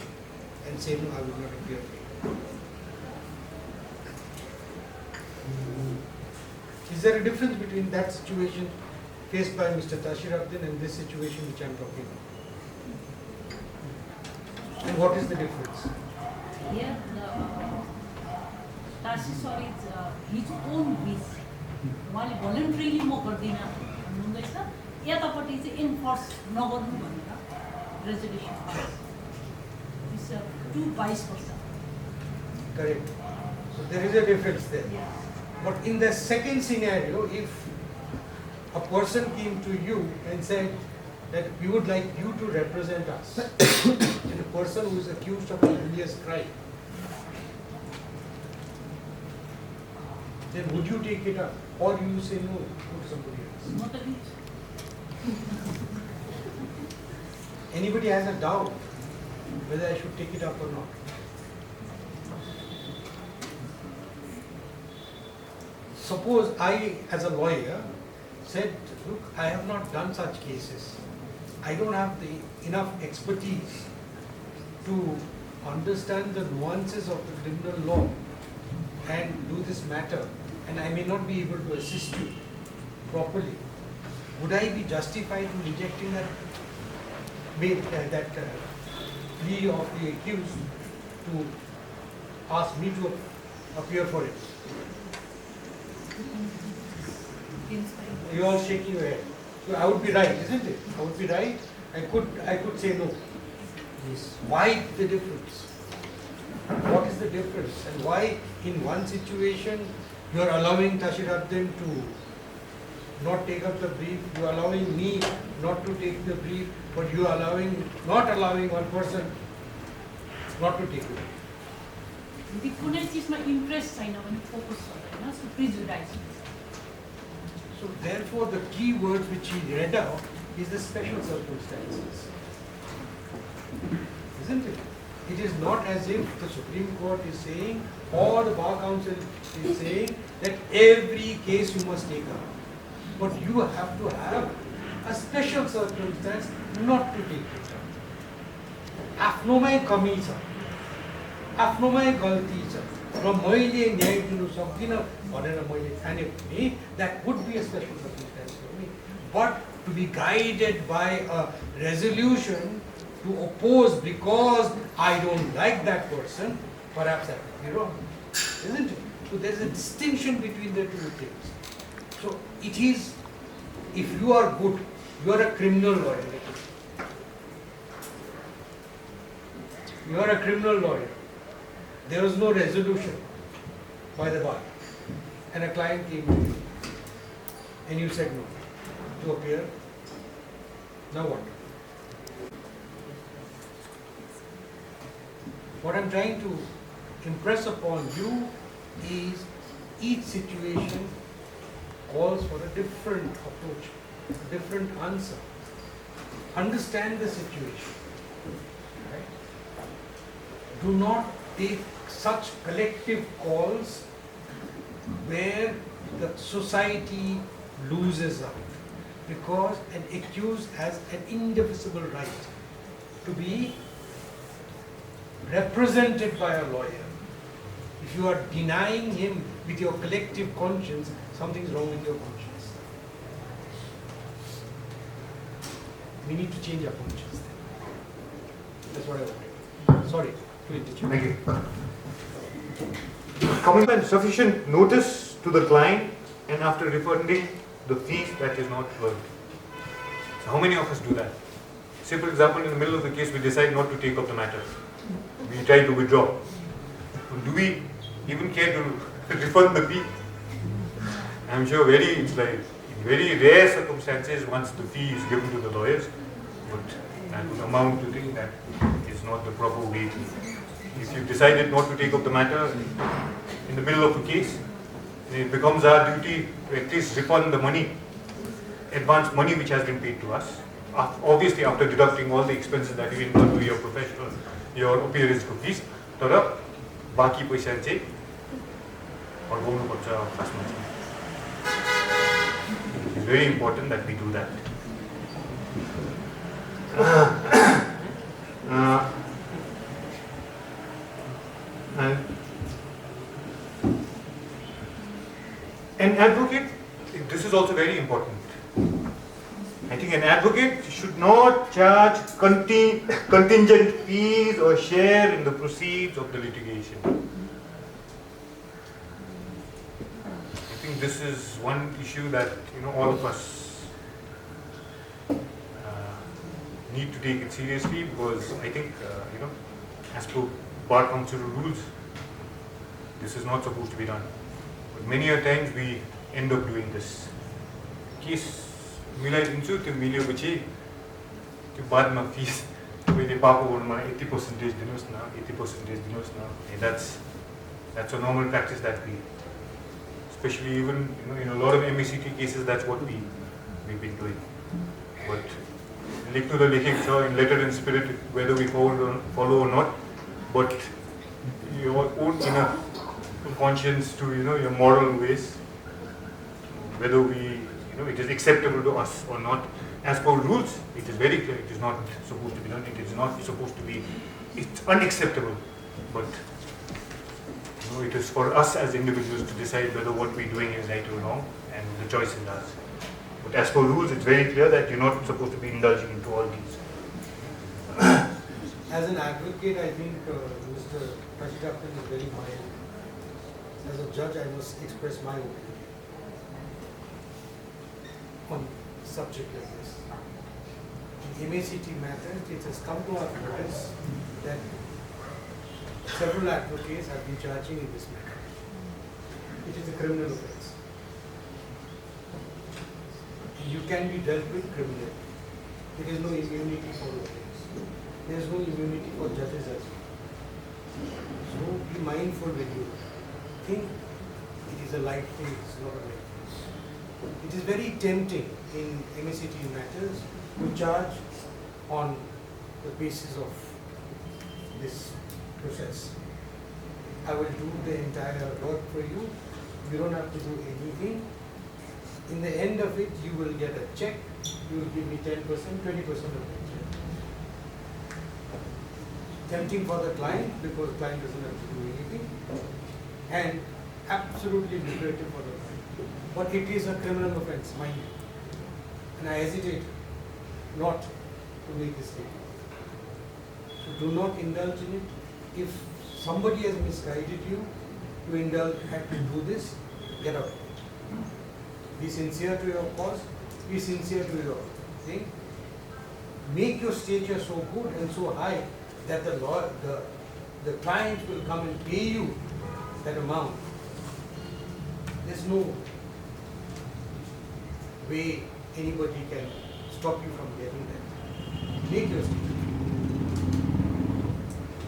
and say, no, I will not appear for you. Is there a difference between that situation faced by Mr. Tashi and this situation which I am talking about? And what is the difference? Here, Tashi sir is his own wish. उहाँले voluntarily म गर्दिन भन्नुहुँदैछ, यतापट्टि चाहिँ enforce नगर्नु भनेर resolution is 2-22%. Correct. So there is a difference there. Yeah. But in the second scenario, if a person came to you and said that we would like you to represent us, and a person who is accused of a heinous crime, then would you take it up, or you say no, go to somebody else? Not a bit. Anybody has a doubt whether I should take it up or not? Suppose I, as a lawyer, said, look, I have not done such cases. I don't have enough expertise to understand the nuances of the criminal law and do this matter, and I may not be able to assist you properly. would I be justified in rejecting that plea of the accused to ask me to appear for it? You're all shaking your head. So I would be right, isn't it? I would be right. I could say no. Yes. Why the difference? What is the difference? And why in one situation you are allowing Tashi Rapten to not take up the brief, you are allowing me not to take the brief, but you are not allowing one person not to take the brief. The कुनै चीजमा interest छैन भने focus गर्दैन, so prejudice. So therefore the key words which he read out is the special circumstances. Isn't it? It is not as if the Supreme Court is saying or the Bar Council is saying that every case you must take up. But you have to have a special circumstance not to take it up. आफ्नोमै कमी छ, आफ्नोमै गल्ती छ र मैले न्याय दिनु सक्दिनँ भनेर मैले ठाने भने that would be a special circumstance for me. But to be guided by a resolution to oppose because I don't like that person, perhaps that would be wrong, isn't it? So there's a distinction between the two things. So it is, if you are good, you are a criminal lawyer. You are a criminal lawyer. There was no resolution by the bar. And a client came to you. And you said no to appear. Now what? What I'm trying to impress upon you is each situation calls for a different approach, a different answer. Understand the situation. Right? Do not take such collective calls where the society loses out, because an accused has an indefensible right to be represented by a lawyer. If you are denying him with your collective conscience, something's wrong with your conscience. We need to change our conscience then. That's what I wanted. Sorry to interrupt. Thank you. Commitment sufficient notice to the client and after refunding the fees that is not earned. So how many of us do that? Say for example, in the middle of the case we decide not to take up the matter. We try to withdraw. Do we even care to refund the fee? I'm sure it's like in very rare circumstances once the fee is given to the lawyers, but that would amount to think that is not the proper way. If you decided not to take up the matter in the middle of a case, it becomes our duty to at least refund the money, advance money which has been paid to us. Obviously after deducting all the expenses that you incur to your professional, your appearance fees, तर बाकी पैसा चाहिँ फर्काउनु पर्छ खासमा चाहिँ. It's very important that we do that. An advocate, this is also very important. I think an advocate should not charge contingent fees or share in the proceeds of the litigation. I think this is one issue that all of us need to take it seriously, because I think as per Bar Council rules, this is not supposed to be done. But many a times we end up doing this. Case मिलाइदिन्छु त्यो मिलेपछि त्यो बादमा फिस मैले पाएको गर्नुमा 80% दिनुहोस् न 80% दिनुहोस् न. That's a normal practice that we, especially even in a lot of MACT cases, that's what we've been doing. But लेख्नु त लेखेको छ in letter and spirit, whether we follow or not, but your own inner conscience to your moral ways, whether we it is acceptable to us or not. As per rules, it is very clear, it is not supposed to be done, it is not supposed to be, it's unacceptable. But it is for us as individuals to decide whether what we're doing is right or wrong, and the choice is ours. But as per rules, it's very clear that you're not supposed to be indulging into all these. As an advocate, I think Mr. Tashi is very mild. As a judge, I must express my opinion on subject like this. In MACT matters, it has come to our notice that several advocates have been charging in this matter. It is a criminal offense. You can be dealt with criminally. There is no immunity for lawyers. There is no immunity for judges as well. So be mindful when you think it is a light thing, it's not a light thing. It is very tempting in MACT matters to charge on the basis of this process. I will do the entire work for you. You don't have to do anything. In the end of it, you will get a check. You will give me 10%, 20% of that check. Tempting for the client because the client doesn't have to do anything, and absolutely lucrative for the client. But it is a criminal offense, mind you. And I hesitate not to make this statement. So do not indulge in it. If somebody has misguided you to indulge and to do this, get out of it. Be sincere to your cause, be sincere to your thing. Make your stature so good and so high that the client will come and pay you that amount. There's no way anybody can stop you from getting that. Make your stature.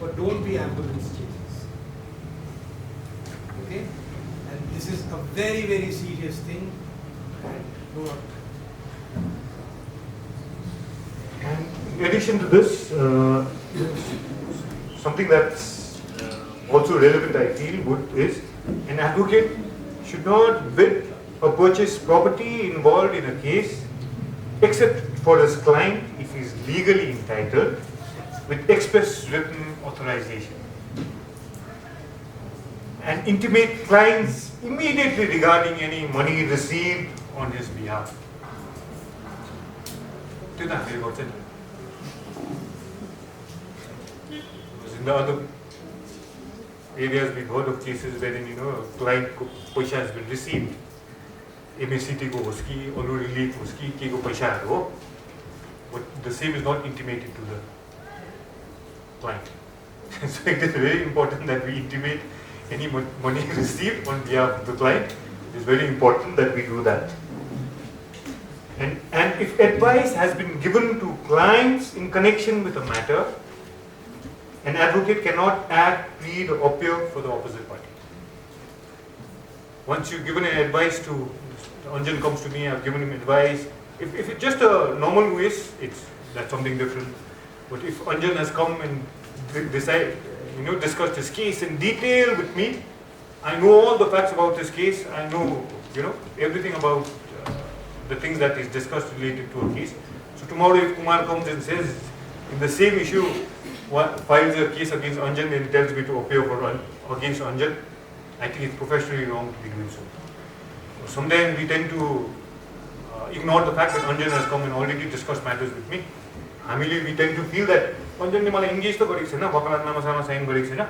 But don't be ambulance chasers. Okay? And this is a very, very serious thing. And do not. And in addition to this, something that's also relevant, I feel, is an advocate should not bid or purchase property involved in a case except for his client if he is legally entitled with express written authorization, and intimate clients immediately regarding any money received on his behalf. Because in the other areas we've heard of cases wherein, client paisa has been received. MACT ko uski, olu relief uski, ke ko paisa ho. But the same is not intimated to the client. So it is very important that we intimate any money received on behalf of the client. It is very important that we do that. And if advice has been given to clients in connection with a matter, an advocate cannot act, plead or appear for the opposite party. Once you've given an advice to, Anjan comes to me, I've given him advice. If it's just a normal case, that's something different. But if Anjan has come and discussed his case in detail with me, I know all the facts about his case, I know, everything about the things that is discussed related to a case. So tomorrow if Kumar comes and says, in the same issue, files a case against Anjan and tells me to appear against Anjan, I think it's professionally wrong to be doing so. Sometimes we tend to ignore the fact that Anjan has come and already discussed matters with me. We tend to feel that Anjan ne malai engage to gareko chaina, wakalatnama sama sign gareko chaina.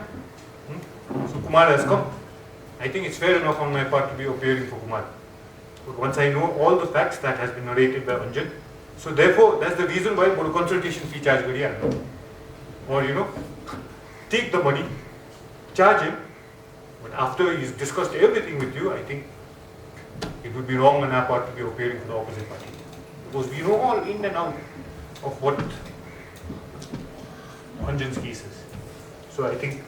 So Kumar has come. I think it's fair enough on my part to be appearing for Kumar. But once I know all the facts that has been narrated by Anjan, so therefore that's the reason why for consultation fee charge gariya. Or take the money, charge him, but after he's discussed everything with you, I think it would be wrong on our part to be appearing for the opposite party. Because we know all in and out of what Anjan's case is. So I think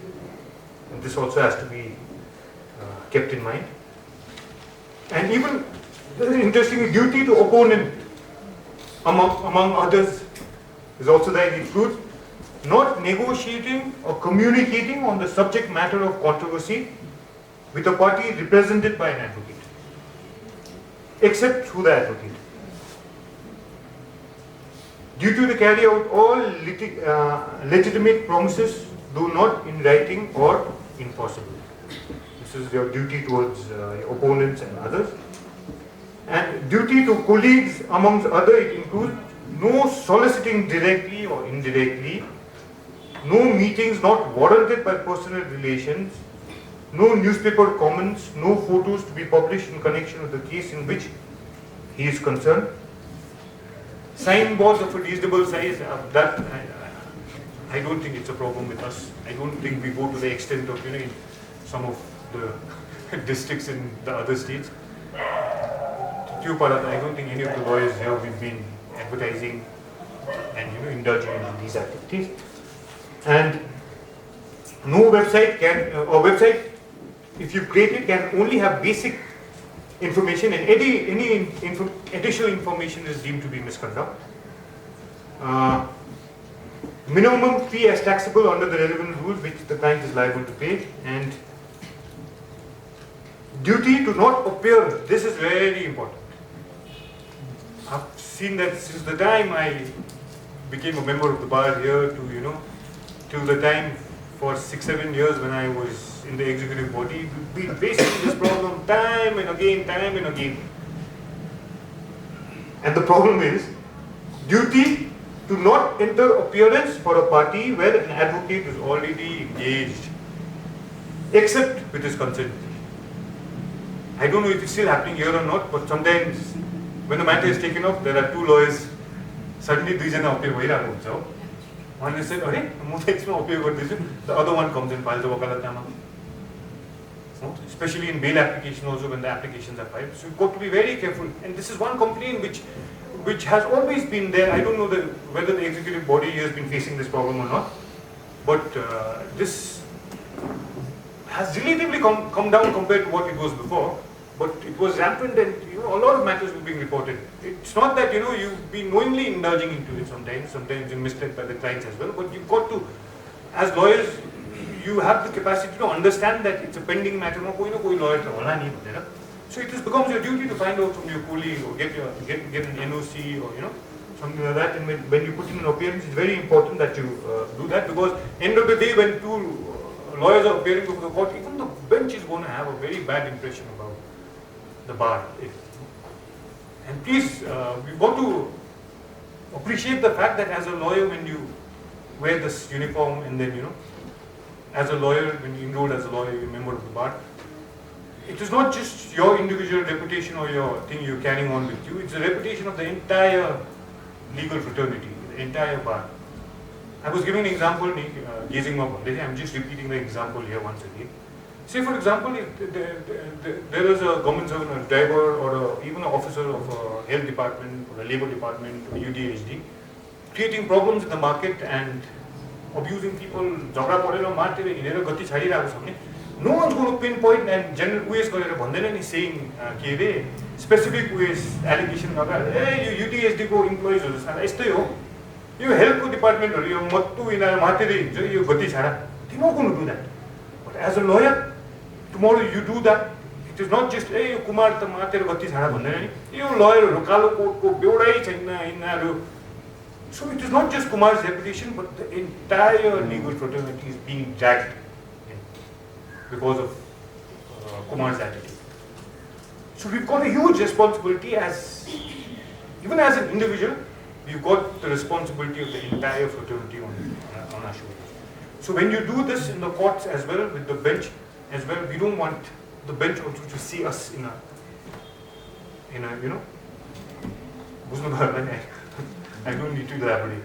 this also has to be kept in mind. And even, interestingly, duty to opponent, among others, is also there. It includes not negotiating or communicating on the subject matter of controversy with a party represented by an advocate, except through the advocate. Duty to carry out all legitimate promises, though not in writing or enforceable. This is your duty towards your opponents and others. And duty to colleagues, amongst other, it includes no soliciting directly or indirectly, no meetings not warranted by personal relations, no newspaper comments, no photos to be published in connection with the case in which he is concerned. Signboards of a reasonable size, I don't think it's a problem with us. I don't think we go to the extent of, in some of the districts in the other states. I don't think any of the lawyers here have been advertising and indulging in these activities. And no website can, or website, if you create it, can only have basic information, and any additional information is deemed to be misconduct. Minimum fee as taxable under the relevant rules which the client is liable to pay, and duty to not appear. This is very important. I've seen that since the time I became a member of the bar here to, till the time for 6-7 years when I was in the executive body, we've been facing this problem time and again. And the problem is duty to not enter appearance for a party where an advocate is already engaged, except with his consent. I don't know if it's still happening here or not, but sometimes when the matter is taken up, there are two lawyers, suddenly दुईजना appear भइरहेको हुन्छ. One said, "अरे, म त यसमा appear गर्दैछु." The other one comes and files the वकालतनामा. Especially in bail application also, when the applications are filed. So you've got to be very careful. And this is one complaint which has always been there. I don't know whether the executive body has been facing this problem or not, but this has relatively come down compared to what it was before. But it was rampant, and a lot of matters were being reported. It's not that you've been knowingly indulging into it sometimes you're misled by the clients as well, but you've got to, as lawyers, you have the capacity to understand that it's a pending matter. So it becomes your duty to find out from your colleague or get an NOC or something like that. And when you put in an appearance, it's very important that you do that, because end of the day, when two lawyers are appearing before the court, even the bench is going to have a very bad impression about the bar. And please, we've got to appreciate the fact that as a lawyer, when you wear this uniform and then as a lawyer, when you enroll as a lawyer, you're a member of the bar, it is not just your individual reputation or your thing you're carrying on with you, it's the reputation of the entire legal fraternity, the entire bar. I was giving an example, I'm just repeating the example here once again. Say for example, if there is a government servant, a driver, or even an officer of a health department, or a labor department, or UDHD, creating problems in the market and abusing people, no one's going to pinpoint and general ways saying specific ways allegation hey, you UDHD ko employees you health department or you mattu in a you gati chhara. They're not going to do that. But as a lawyer, tomorrow you do that. It is not just hey you Kumar ta mater gati chhara bhandaina ni. You lawyer kalo court ko beudai chaina. So it is not just Kumar's reputation, but the entire legal fraternity is being dragged in because of Kumar's attitude. So we've got a huge responsibility even as an individual, we've got the responsibility of the entire fraternity on our shoulders. So when you do this in the courts as well, with the bench as well, we don't want the bench also to see us in a I don't need to elaborate.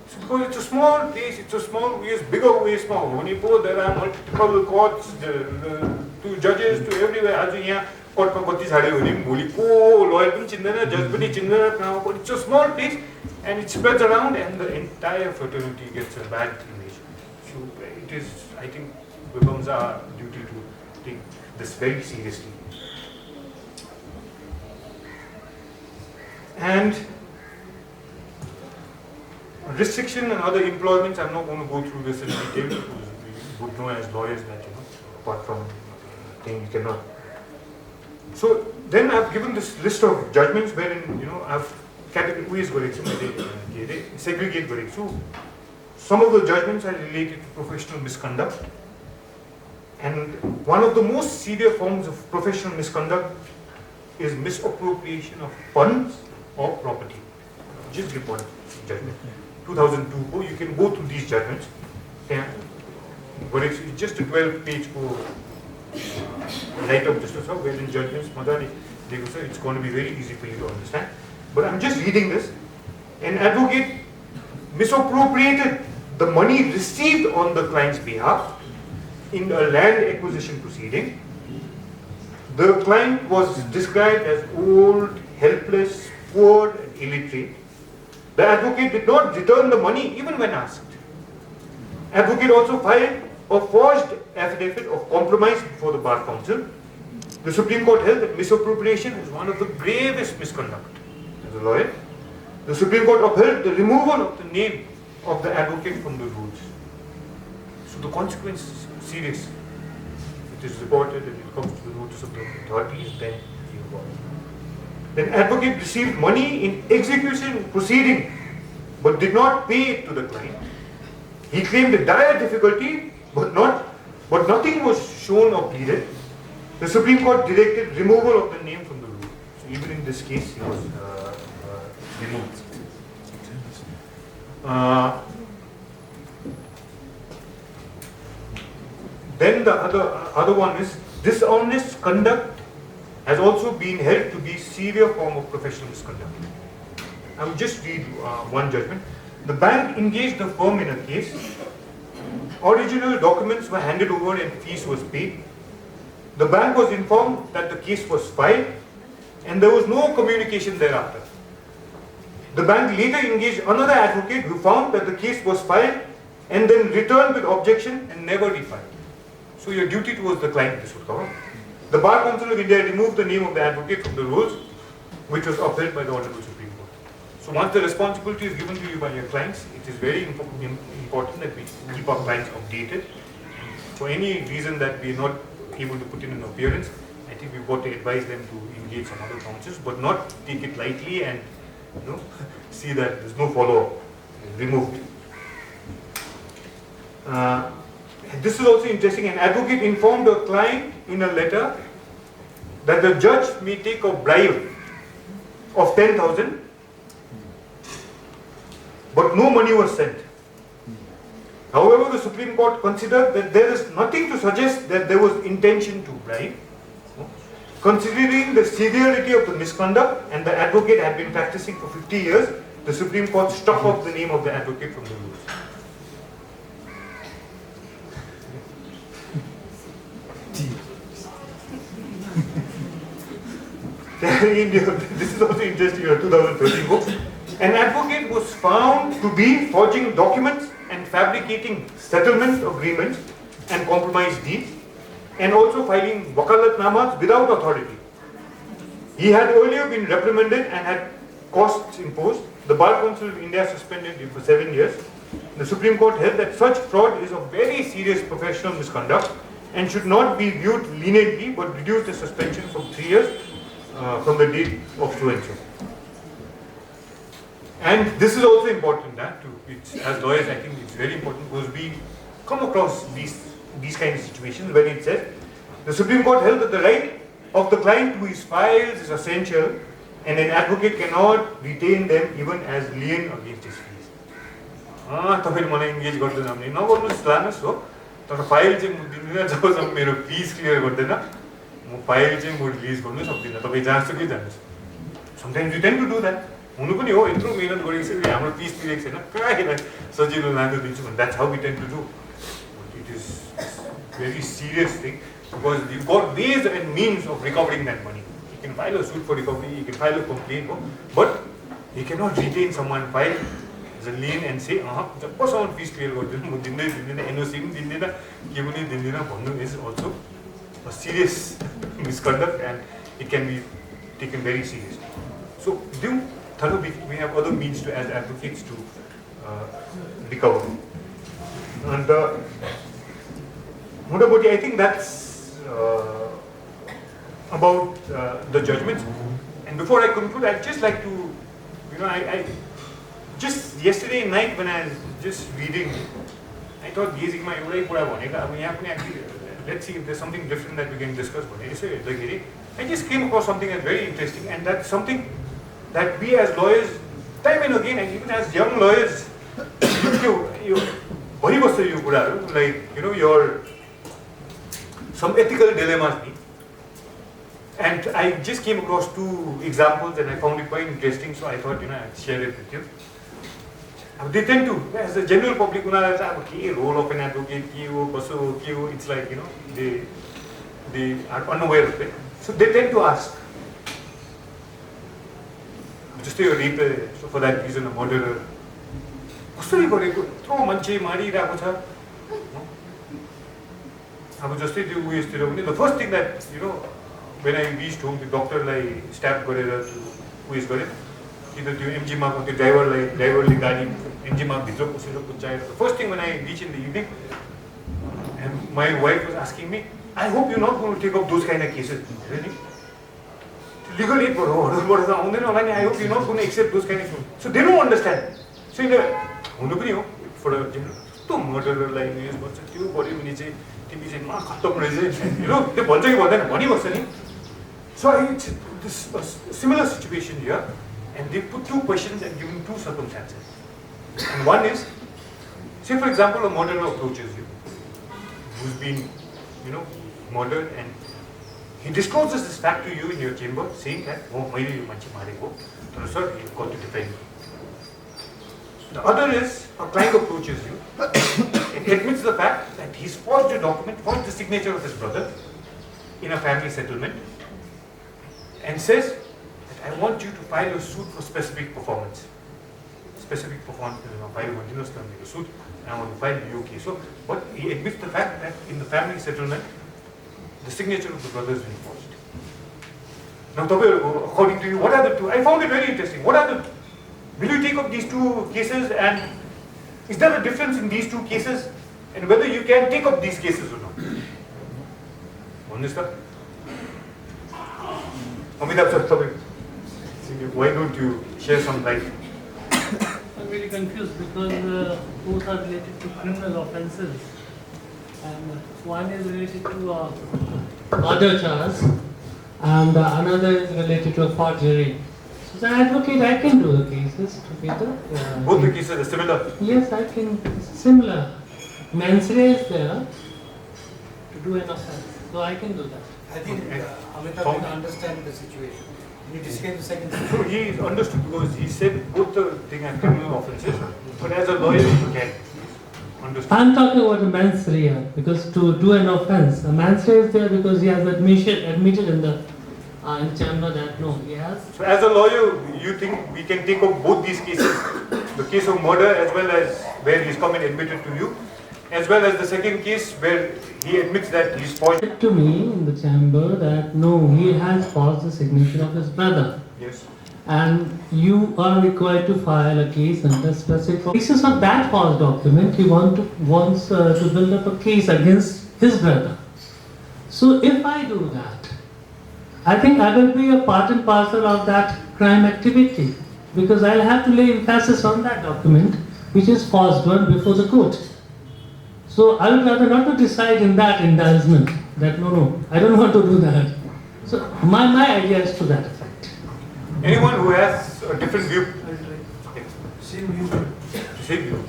So because it's a small place, it's a small ways, bigger ways, small. When you go, there are multiple courts, two judges, to everywhere. As in court ma gati chhade hone bholi ko lawyer pani chindena, judge pani chindena, but it's a small place and it spreads around and the entire fraternity gets a bad image. So it is, I think, becomes our duty to take this very seriously. And restriction and other employments, I'm not going to go through this in detail, because we would know as lawyers that, apart from thing you cannot. So then I've given this list of judgments wherein, I've categorized segregate गरेको छु. Some of the judgments are related to professional misconduct. And one of the most severe forms of professional misconduct is misappropriation of funds or property. Just report judgment. 2002, you can go through these judgments. Yeah. But it's just a 12-page write-up just as well, in judgments, it's going to be very easy for you to understand. But I'm just reading this. An advocate misappropriated the money received on the client's behalf in a land acquisition proceeding. The client was described as old, helpless, poor, and illiterate. The advocate did not return the money even when asked. Advocate also filed a forged affidavit of compromise before the Bar Council. The Supreme Court held that misappropriation is one of the gravest misconduct. As a lawyer, the Supreme Court upheld the removal of the name of the advocate from the rules. So the consequence is serious. It is reported and it comes to the notice of the authorities, then you go. Then advocate received money in execution proceeding but did not pay it to the client. He claimed a dire difficulty but nothing was shown or pleaded. The Supreme Court directed removal of the name from the rule. So even in this case, he was removed. Then the other one is dishonest conduct has also been held to be a severe form of professional misconduct. I will just read one judgment. The bank engaged the firm in a case. Original documents were handed over and fees was paid. The bank was informed that the case was filed and there was no communication thereafter. The bank later engaged another advocate who found that the case was filed and then returned with objection and never refiled. So your duty towards the client this would cover. The Bar Council of India removed the name of the advocate from the rules, which was upheld by the Honorable Supreme Court. So once the responsibility is given to you by your clients, it is very important that we keep our clients updated. For any reason that we are not able to put in an appearance, I think we've got to advise them to engage some other counsels, but not take it lightly and see that there's no follow-up, removed. This is also interesting. An advocate informed a client in a letter that the judge may take a bribe of 10,000, but no money was sent. However, the Supreme Court considered that there is nothing to suggest that there was intention to bribe. Considering the severity of the misconduct and the advocate had been practicing for 50 years, the Supreme Court struck off the name of the advocate from the rules. This is also interesting, 2013 book. An advocate was found to be forging documents and fabricating settlement agreements and compromise deeds, and also filing wakalatnamas without authority. He had earlier been reprimanded and had costs imposed. The Bar Council of India suspended him for 7 years. The Supreme Court held that such fraud is a very serious professional misconduct and should not be viewed leniently, but reduced the suspension from 3 years from the date of so and so. And this is also important, as lawyers, I think it's very important because we come across these kind of situations when it says the Supreme Court held that the right of the client to his files is essential and an advocate cannot retain them even as lien against his fees. तपाईले मलाई engage गर्दैन भने नगर्नुस् लानुस् हो तर file चाहिँ म दिन्दिनँ जबसम्म मेरो फीस क्लियर गर्दैन म फाइल चाहिँ म रिलिज गर्नु सक्दिनँ तपाई जहाँसुकै जानुस्. Sometimes you tend to do that. हुनु पनि हो यत्रो मेहनत गरिसक्यो हाम्रो फीस तिरेको छैन कहाँलाई सजिलो लानु दिन्छु भने that's how we tend to do. It is a very serious thing because you've got ways and means of recovering that money. You can file a suit for recovery, you can file a complaint, but you cannot retain someone file as a lien and say जबसम्म fees clear गर्दैन म दिँदैन NOC पनि दिँदैन के पनि दिँदैन भन्नु is also a serious misconduct and it can be taken very seriously. So we have other means to, as advocates, to recover. And Mudaboti, I think that's about the judgments. And before I conclude, I'd just like to, I just yesterday night when I was just reading, I thought, let's see if there's something different that we can discuss. I just came across something that's very interesting, and that's something that we as lawyers, time and again, and even as young lawyers, you like, your some ethical dilemmas. And I just came across 2 examples and I found it quite interesting, so I thought, I'd share it with you. They tend to, as the general public, role of an advocate, it's like, they are unaware of it. So they tend to ask, just a rape, so for that reason a murderer. The first thing that, when I reached home, the doctor like stabbed who is going either the MG mark or the driver like MG mark. The first thing when I reached in the evening, and my wife was asking me, I hope you're not going to take up those kind of cases. Really? Legal aid, I hope you're not going to accept those kind of things. So they don't understand. So in the for a general, to murderer like so it's this similar situation here, and they put 2 questions and given 2 circumstances. And one is, say for example, a murderer approaches you, who's been, murdered, and he discloses this fact to you in your chamber, saying that, sir, you've got to defend me. The other is, a client approaches you and admits the fact that he's forged a document, forged the signature of his brother in a family settlement, and says that I want you to file a suit for specific performance. Specific performance, file a suit, and I want to file your case. So, but he admits the fact that in the family settlement, the signature of the brother has been forged. Now, according to you, what are the 2? I found it very interesting. What are the? Will you take up these 2 cases, and is there a difference in these 2 cases, and whether you can take up these cases or not? Understand? Samita, sir, why don't you share some light? I'm really confused because both are related to criminal offences, and one is related to murder charge, and another is related to forgery. So, as an advocate, I can do the cases together. Both the cases are similar? Yes, I can. It's similar. Mens rea is there to do an offence, so I can do that. I think Amita can understand the situation. You discuss the second thing. So he understood because he said both the thing are criminal offences, but as a lawyer you can understand. I'm talking about the mens rea, because to do an offence, the mens rea is there because he has admitted in the chamber that no, he has. So as a lawyer, you think we can take up both these cases, the case of murder as well as where he's come and admitted to you, as well as the second case where he admits that he's forged. Said to me in the chamber that no, he has forged the signature of his brother. Yes. And you are required to file a case under specific basis of that forged document. He wants to build up a case against his brother. So if I do that, I think I will be a part and parcel of that crime activity, because I'll have to lay emphasis on that document, which is forged one before the court. So I would rather not to decide in that indictment that no, I don't want to do that. So my idea is to that effect. Anyone who has a different view? Same view. Same view.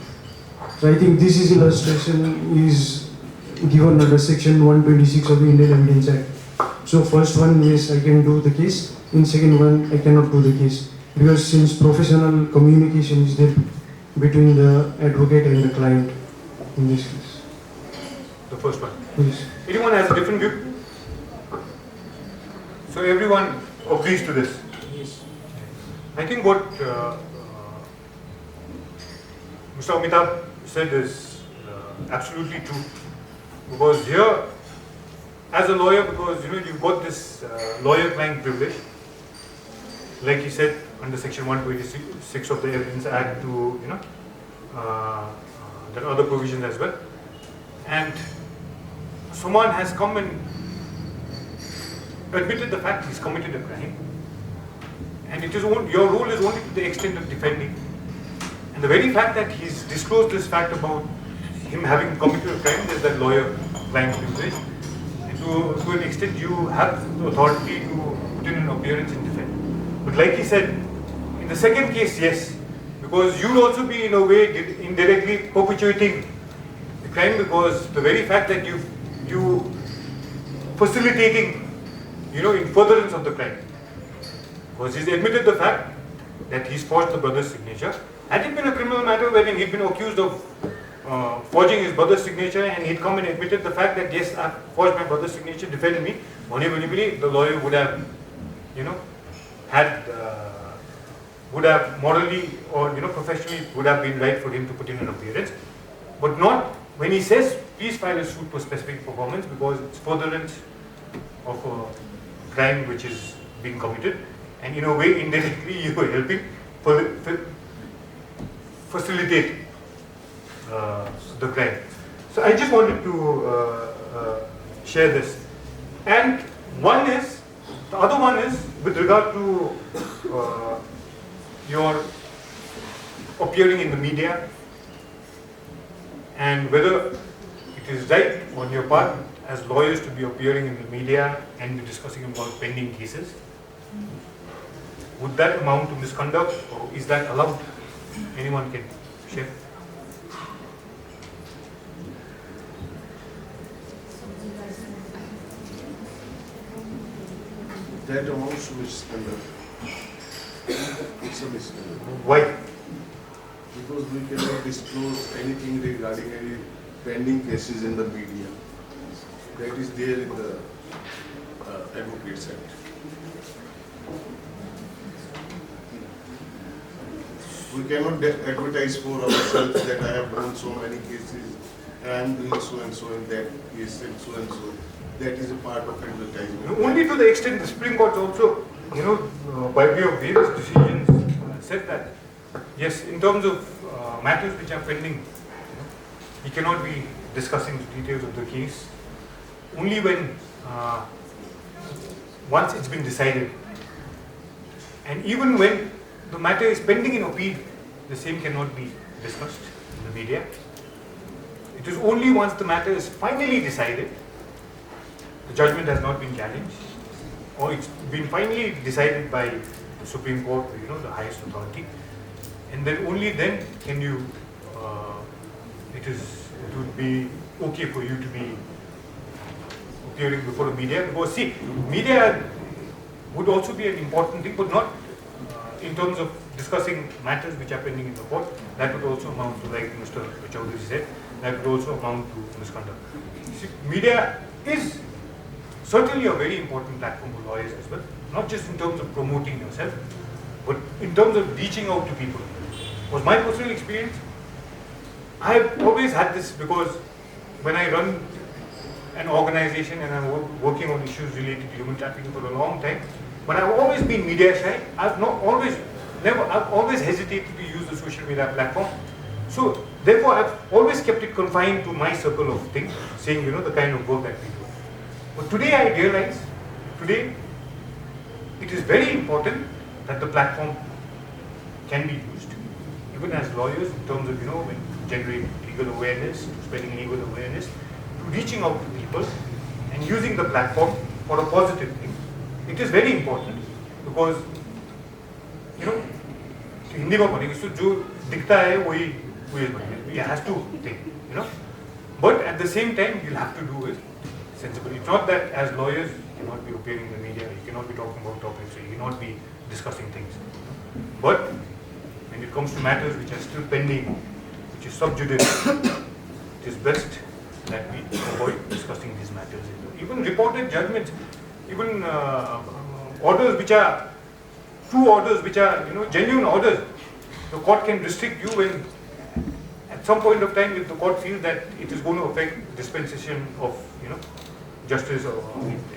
So I think this is illustration is given under section 126 of the Indian Evidence Act. So first one is I can do the case, in second one I cannot do the case, because since professional communication is there between the advocate and the client in this case. The first one. Yes. Anyone has a different view? So everyone agrees to this? Yes. I think what Mr. Amitabh said is absolutely true. Because here, as a lawyer, because you've got this lawyer-client privilege, like he said under section 126 of the Evidence Act to there are other provisions as well, and someone has come and admitted the fact he's committed a crime, and it is your role is only to the extent of defending, and the very fact that he's disclosed this fact about him having committed a crime is that lawyer-client privilege. To an extent, you have the authority to appearance in defense. But like he said, in the second case, yes, because you'll also be in a way indirectly perpetuating the crime, because the very fact that you facilitating, in furtherance of the crime. Because he's admitted the fact that he's forged the brother's signature. Had it been a criminal matter wherein he'd been accused of forging his brother's signature and he'd come and admitted the fact that yes, I've forged my brother's signature, defend me, the lawyer would have, would have morally or professionally would have been right for him to put in an appearance, but not when he says please file a suit for specific performance because it's furtherance of a crime which is being committed, and in a way indirectly you are helping facilitate the crime. So I just wanted to share this. And the other one is with regard to your appearing in the media and whether it is right on your part as lawyers to be appearing in the media and be discussing about pending cases. Would that amount to misconduct or is that allowed? Anyone can share. That amounts to misconduct. It's a misconduct. Why? Because we cannot disclose anything regarding any pending cases in the media. That is there in the Advocates Act. We cannot advertise for ourselves that I have done so many cases, I am doing so and so in that case and so and so. That is a part of advertisement. Only to the extent the Supreme Court also, by way of various decisions, said that, yes, in terms of matters which are pending, he cannot be discussing the details of the case only when, once it's been decided. And even when the matter is pending in appeal, the same cannot be discussed in the media. It is only once the matter is finally decided, the judgment has not been challenged, or it's been finally decided by the Supreme Court, the highest authority, and then only then can you, it would be okay for you to be appearing before the media, because see, media would also be an important thing, but not in terms of discussing matters which are pending in the court. That would also amount to, like Mr. Chaudhary said, that would also amount to misconduct. See, media is certainly a very important platform for lawyers as well, not just in terms of promoting yourself, but in terms of reaching out to people. Was my personal experience, I have always had this because when I run an organization and I'm working on issues related to human trafficking for a long time, but I've always been media shy. I've always hesitated to use the social media platform. So therefore, I've always kept it confined to my circle of things, saying, the kind of work that we do. But today I realize, it is very important that the platform can be used, even as lawyers, in terms of, when generating legal awareness, spreading legal awareness, to reaching out to people and using the platform for a positive thing. It is very important because, Hindi में पढ़ेंगे, so जो दिखता है वही बनेगा. You have to think, But at the same time, you'll have to do it sensibly. It's not that as lawyers, you cannot be appearing in the media, you cannot be talking about topics, you cannot be discussing things. But when it comes to matters which are still pending, which is sub judice, it is best that we avoid discussing these matters. Even reported judgments, even orders which are true orders, which are genuine orders, the court can restrict you when at some point of time if the court feels that it is going to affect dispensation of justice or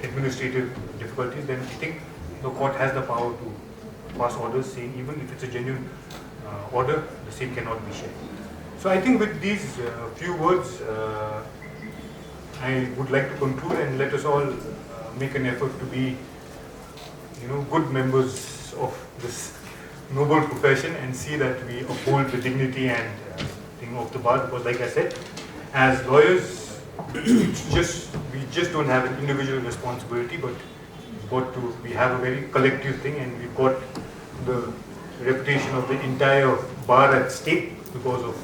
administrative difficulties, then I think the court has the power to pass orders saying even if it's a genuine order, the same cannot be shared. So I think with these few words, I would like to conclude and let us all make an effort to be, good members of this noble profession and see that we uphold the dignity and thing of the bar. Because, like I said, as lawyers, we just don't have an individual responsibility, but we have a very collective thing, and we've got the reputation of the entire bar at stake because of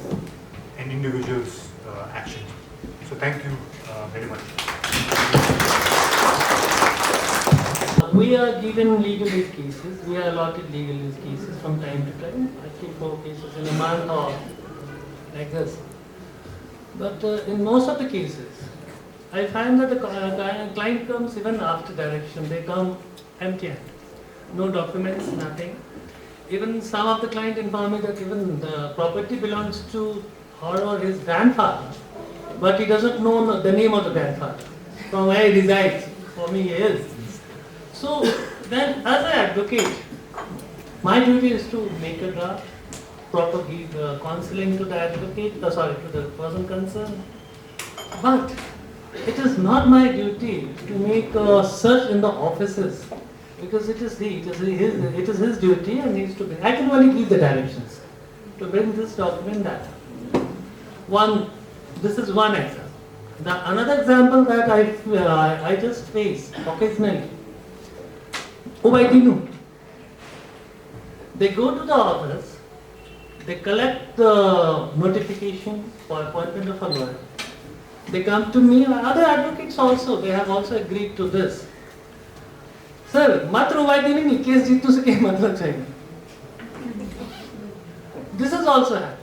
an individual's action. So thank you very much. We are given legal aid cases, we are allotted legal aid cases from time to time, I think 4 cases in a month or like this. But in most of the cases, I find that the client comes even after direction, they come empty-handed. No documents, nothing. Even some of the client inform me that even the property belongs to her or his grandfather, but he doesn't know the name of the grandfather, from where he resides, for me he is. So then as an advocate, my duty is to make a draft, proper give counseling to the advocate, to the person concerned. But it is not my duty to make a search in the offices, because it is his duty and needs to bring. I can only give the directions to bring this document that. This is one example. Another example that I just face occasionally. They go to the office, they collect the notification for appointment of a lawyer. They come to me, other advocates also, they have also agreed to this. Sir, matra uvaidini nahi, case jeetne se kya matlab chahiye. This has also happened.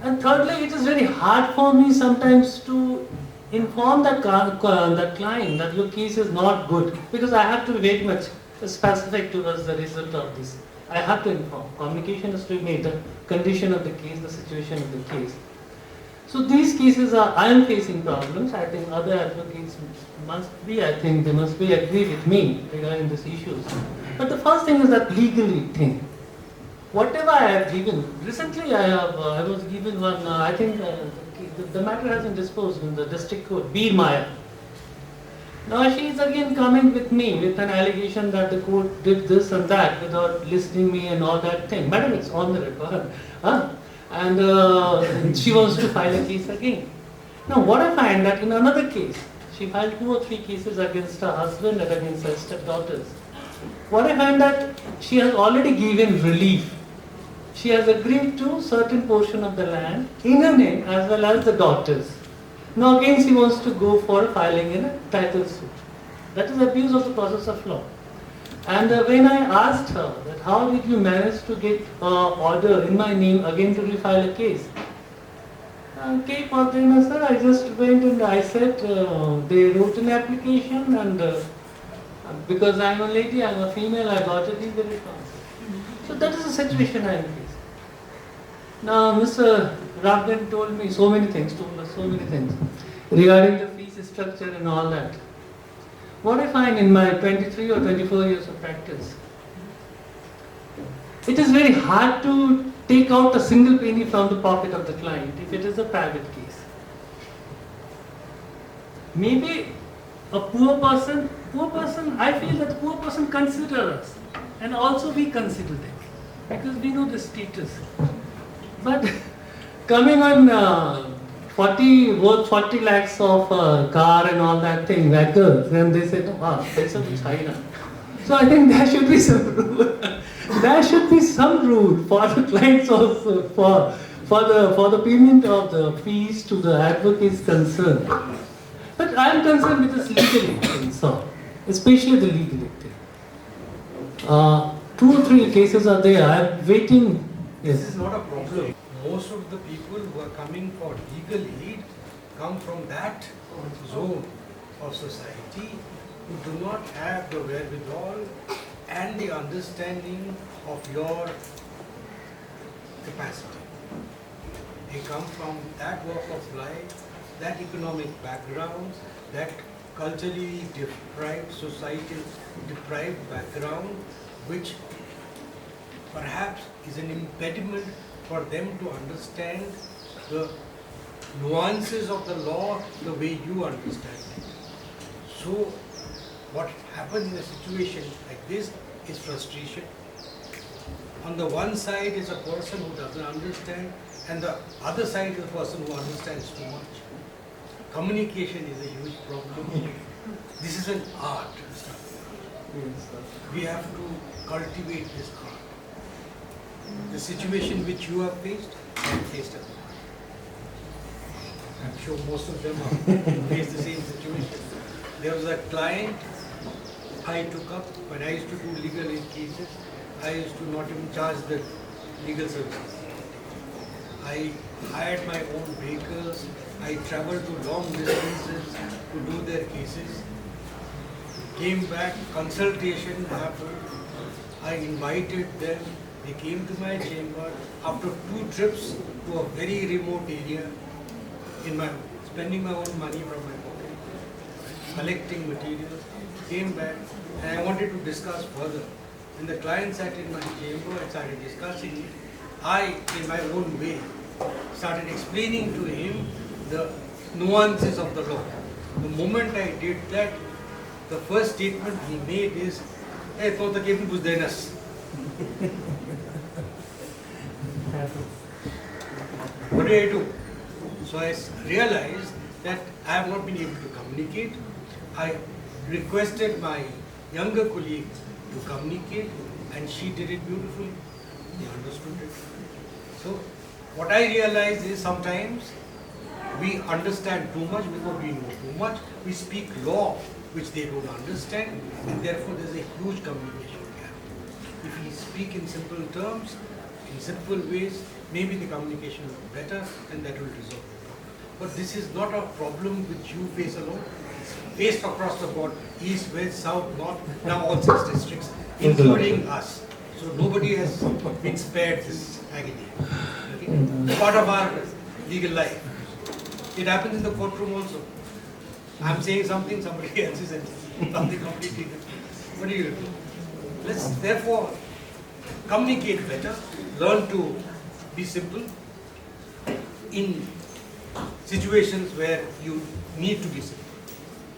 And thirdly, it is very hard for me sometimes to inform that client that your case is not good, because I have to be very much specific towards the result of this. I have to inform. Communication is to be made, the condition of the case, the situation of the case. So these cases I am facing problems. I think other advocates they must be agree with me regarding these issues. But the first thing is that legally thing. Whatever I have given, recently I was given one, I think the matter has been disposed in the district court, Beer Maya. Now she is again coming with me with an allegation that the court did this and that without listening me and all that thing. Madam, it's on the record. And she wants to file a case again. Now what I find that in another case, she filed 2 or 3 cases against her husband and against her stepdaughters. What I find that she has already given relief. She has agreed to certain portion of the land in her name as well as the daughters. Now again she wants to go for filing in a title suit. That is abuse of the process of law. And when I asked her that how did you manage to get order in my name again to refile a case? Sir, I just went and I said they wrote an application and because I am a lady, I am a female, I got a legal response. So that is the situation I am facing. Now Mr. Rapten told me so many things regarding the fees structure and all that. What I find in my 23 or 24 years of practice, it is very hard to take out a single penny from the pocket of the client if it is a private case. Maybe a poor person, I feel that poor person consider us and also we consider them because we know the status. But coming on 40 lakhs of car and all that thing, vehicles, and they say, that's a China. So I think there should be some rule. There should be some rule for the clients also, for the payment of the fees to the advocates concerned. But I am concerned with this legal thing, so especially the legal thing. 2 or 3 cases are there. I am waiting. Yes. This is not a problem. Most of the people who are coming for legal aid come from that zone of society who do not have the wherewithal and the understanding of your capacity. They come from that walk of life, that economic background, that culturally deprived, societal deprived background, which perhaps is an impediment for them to understand the nuances of the law the way you understand it. So what happens in a situation like this is frustration. On the one side is a person who doesn't understand, and the other side is a person who understands too much. Communication is a huge problem. This is is an art. We have to cultivate this art. The situation which you have faced, I have faced as well. I'm sure most of them have faced the same situation. There was a client I took up when I used to do legal aid cases. I used to not even charge the legal services. I hired my own vehicles. I traveled to long distances to do their cases. Came back, consultation happened. I invited them. They came to my chamber after 2 trips to a very remote area, spending my own money from my pocket, collecting materials. Came back and I wanted to discuss further. When the client sat in my chamber and started discussing it, I, in my own way, started explaining to him the nuances of the law. The moment I did that, the first statement he made is, "Hey, to the game was denas." What did I do? So I realized that I have not been able to communicate. I requested my younger colleague to communicate and she did it beautifully. He understood it. So what I realized is sometimes we understand too much because we know too much. We speak law which they don't understand and therefore there is a huge communication gap. If we speak in simple terms, in simple ways, maybe the communication will be better and that will resolve the problem. But this is not a problem which you face alone. It's faced across the board, east, west, south, north, now all 6 districts, including us. So nobody has been spared this agony. Okay? Part of our legal life. It happens in the courtroom also. I'm saying something, somebody else is saying something completely different. What do you do? Let's therefore communicate better, learn to be simple in situations where you need to be simple.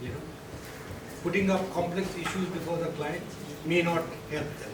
You know, putting up complex issues before the client may not help them.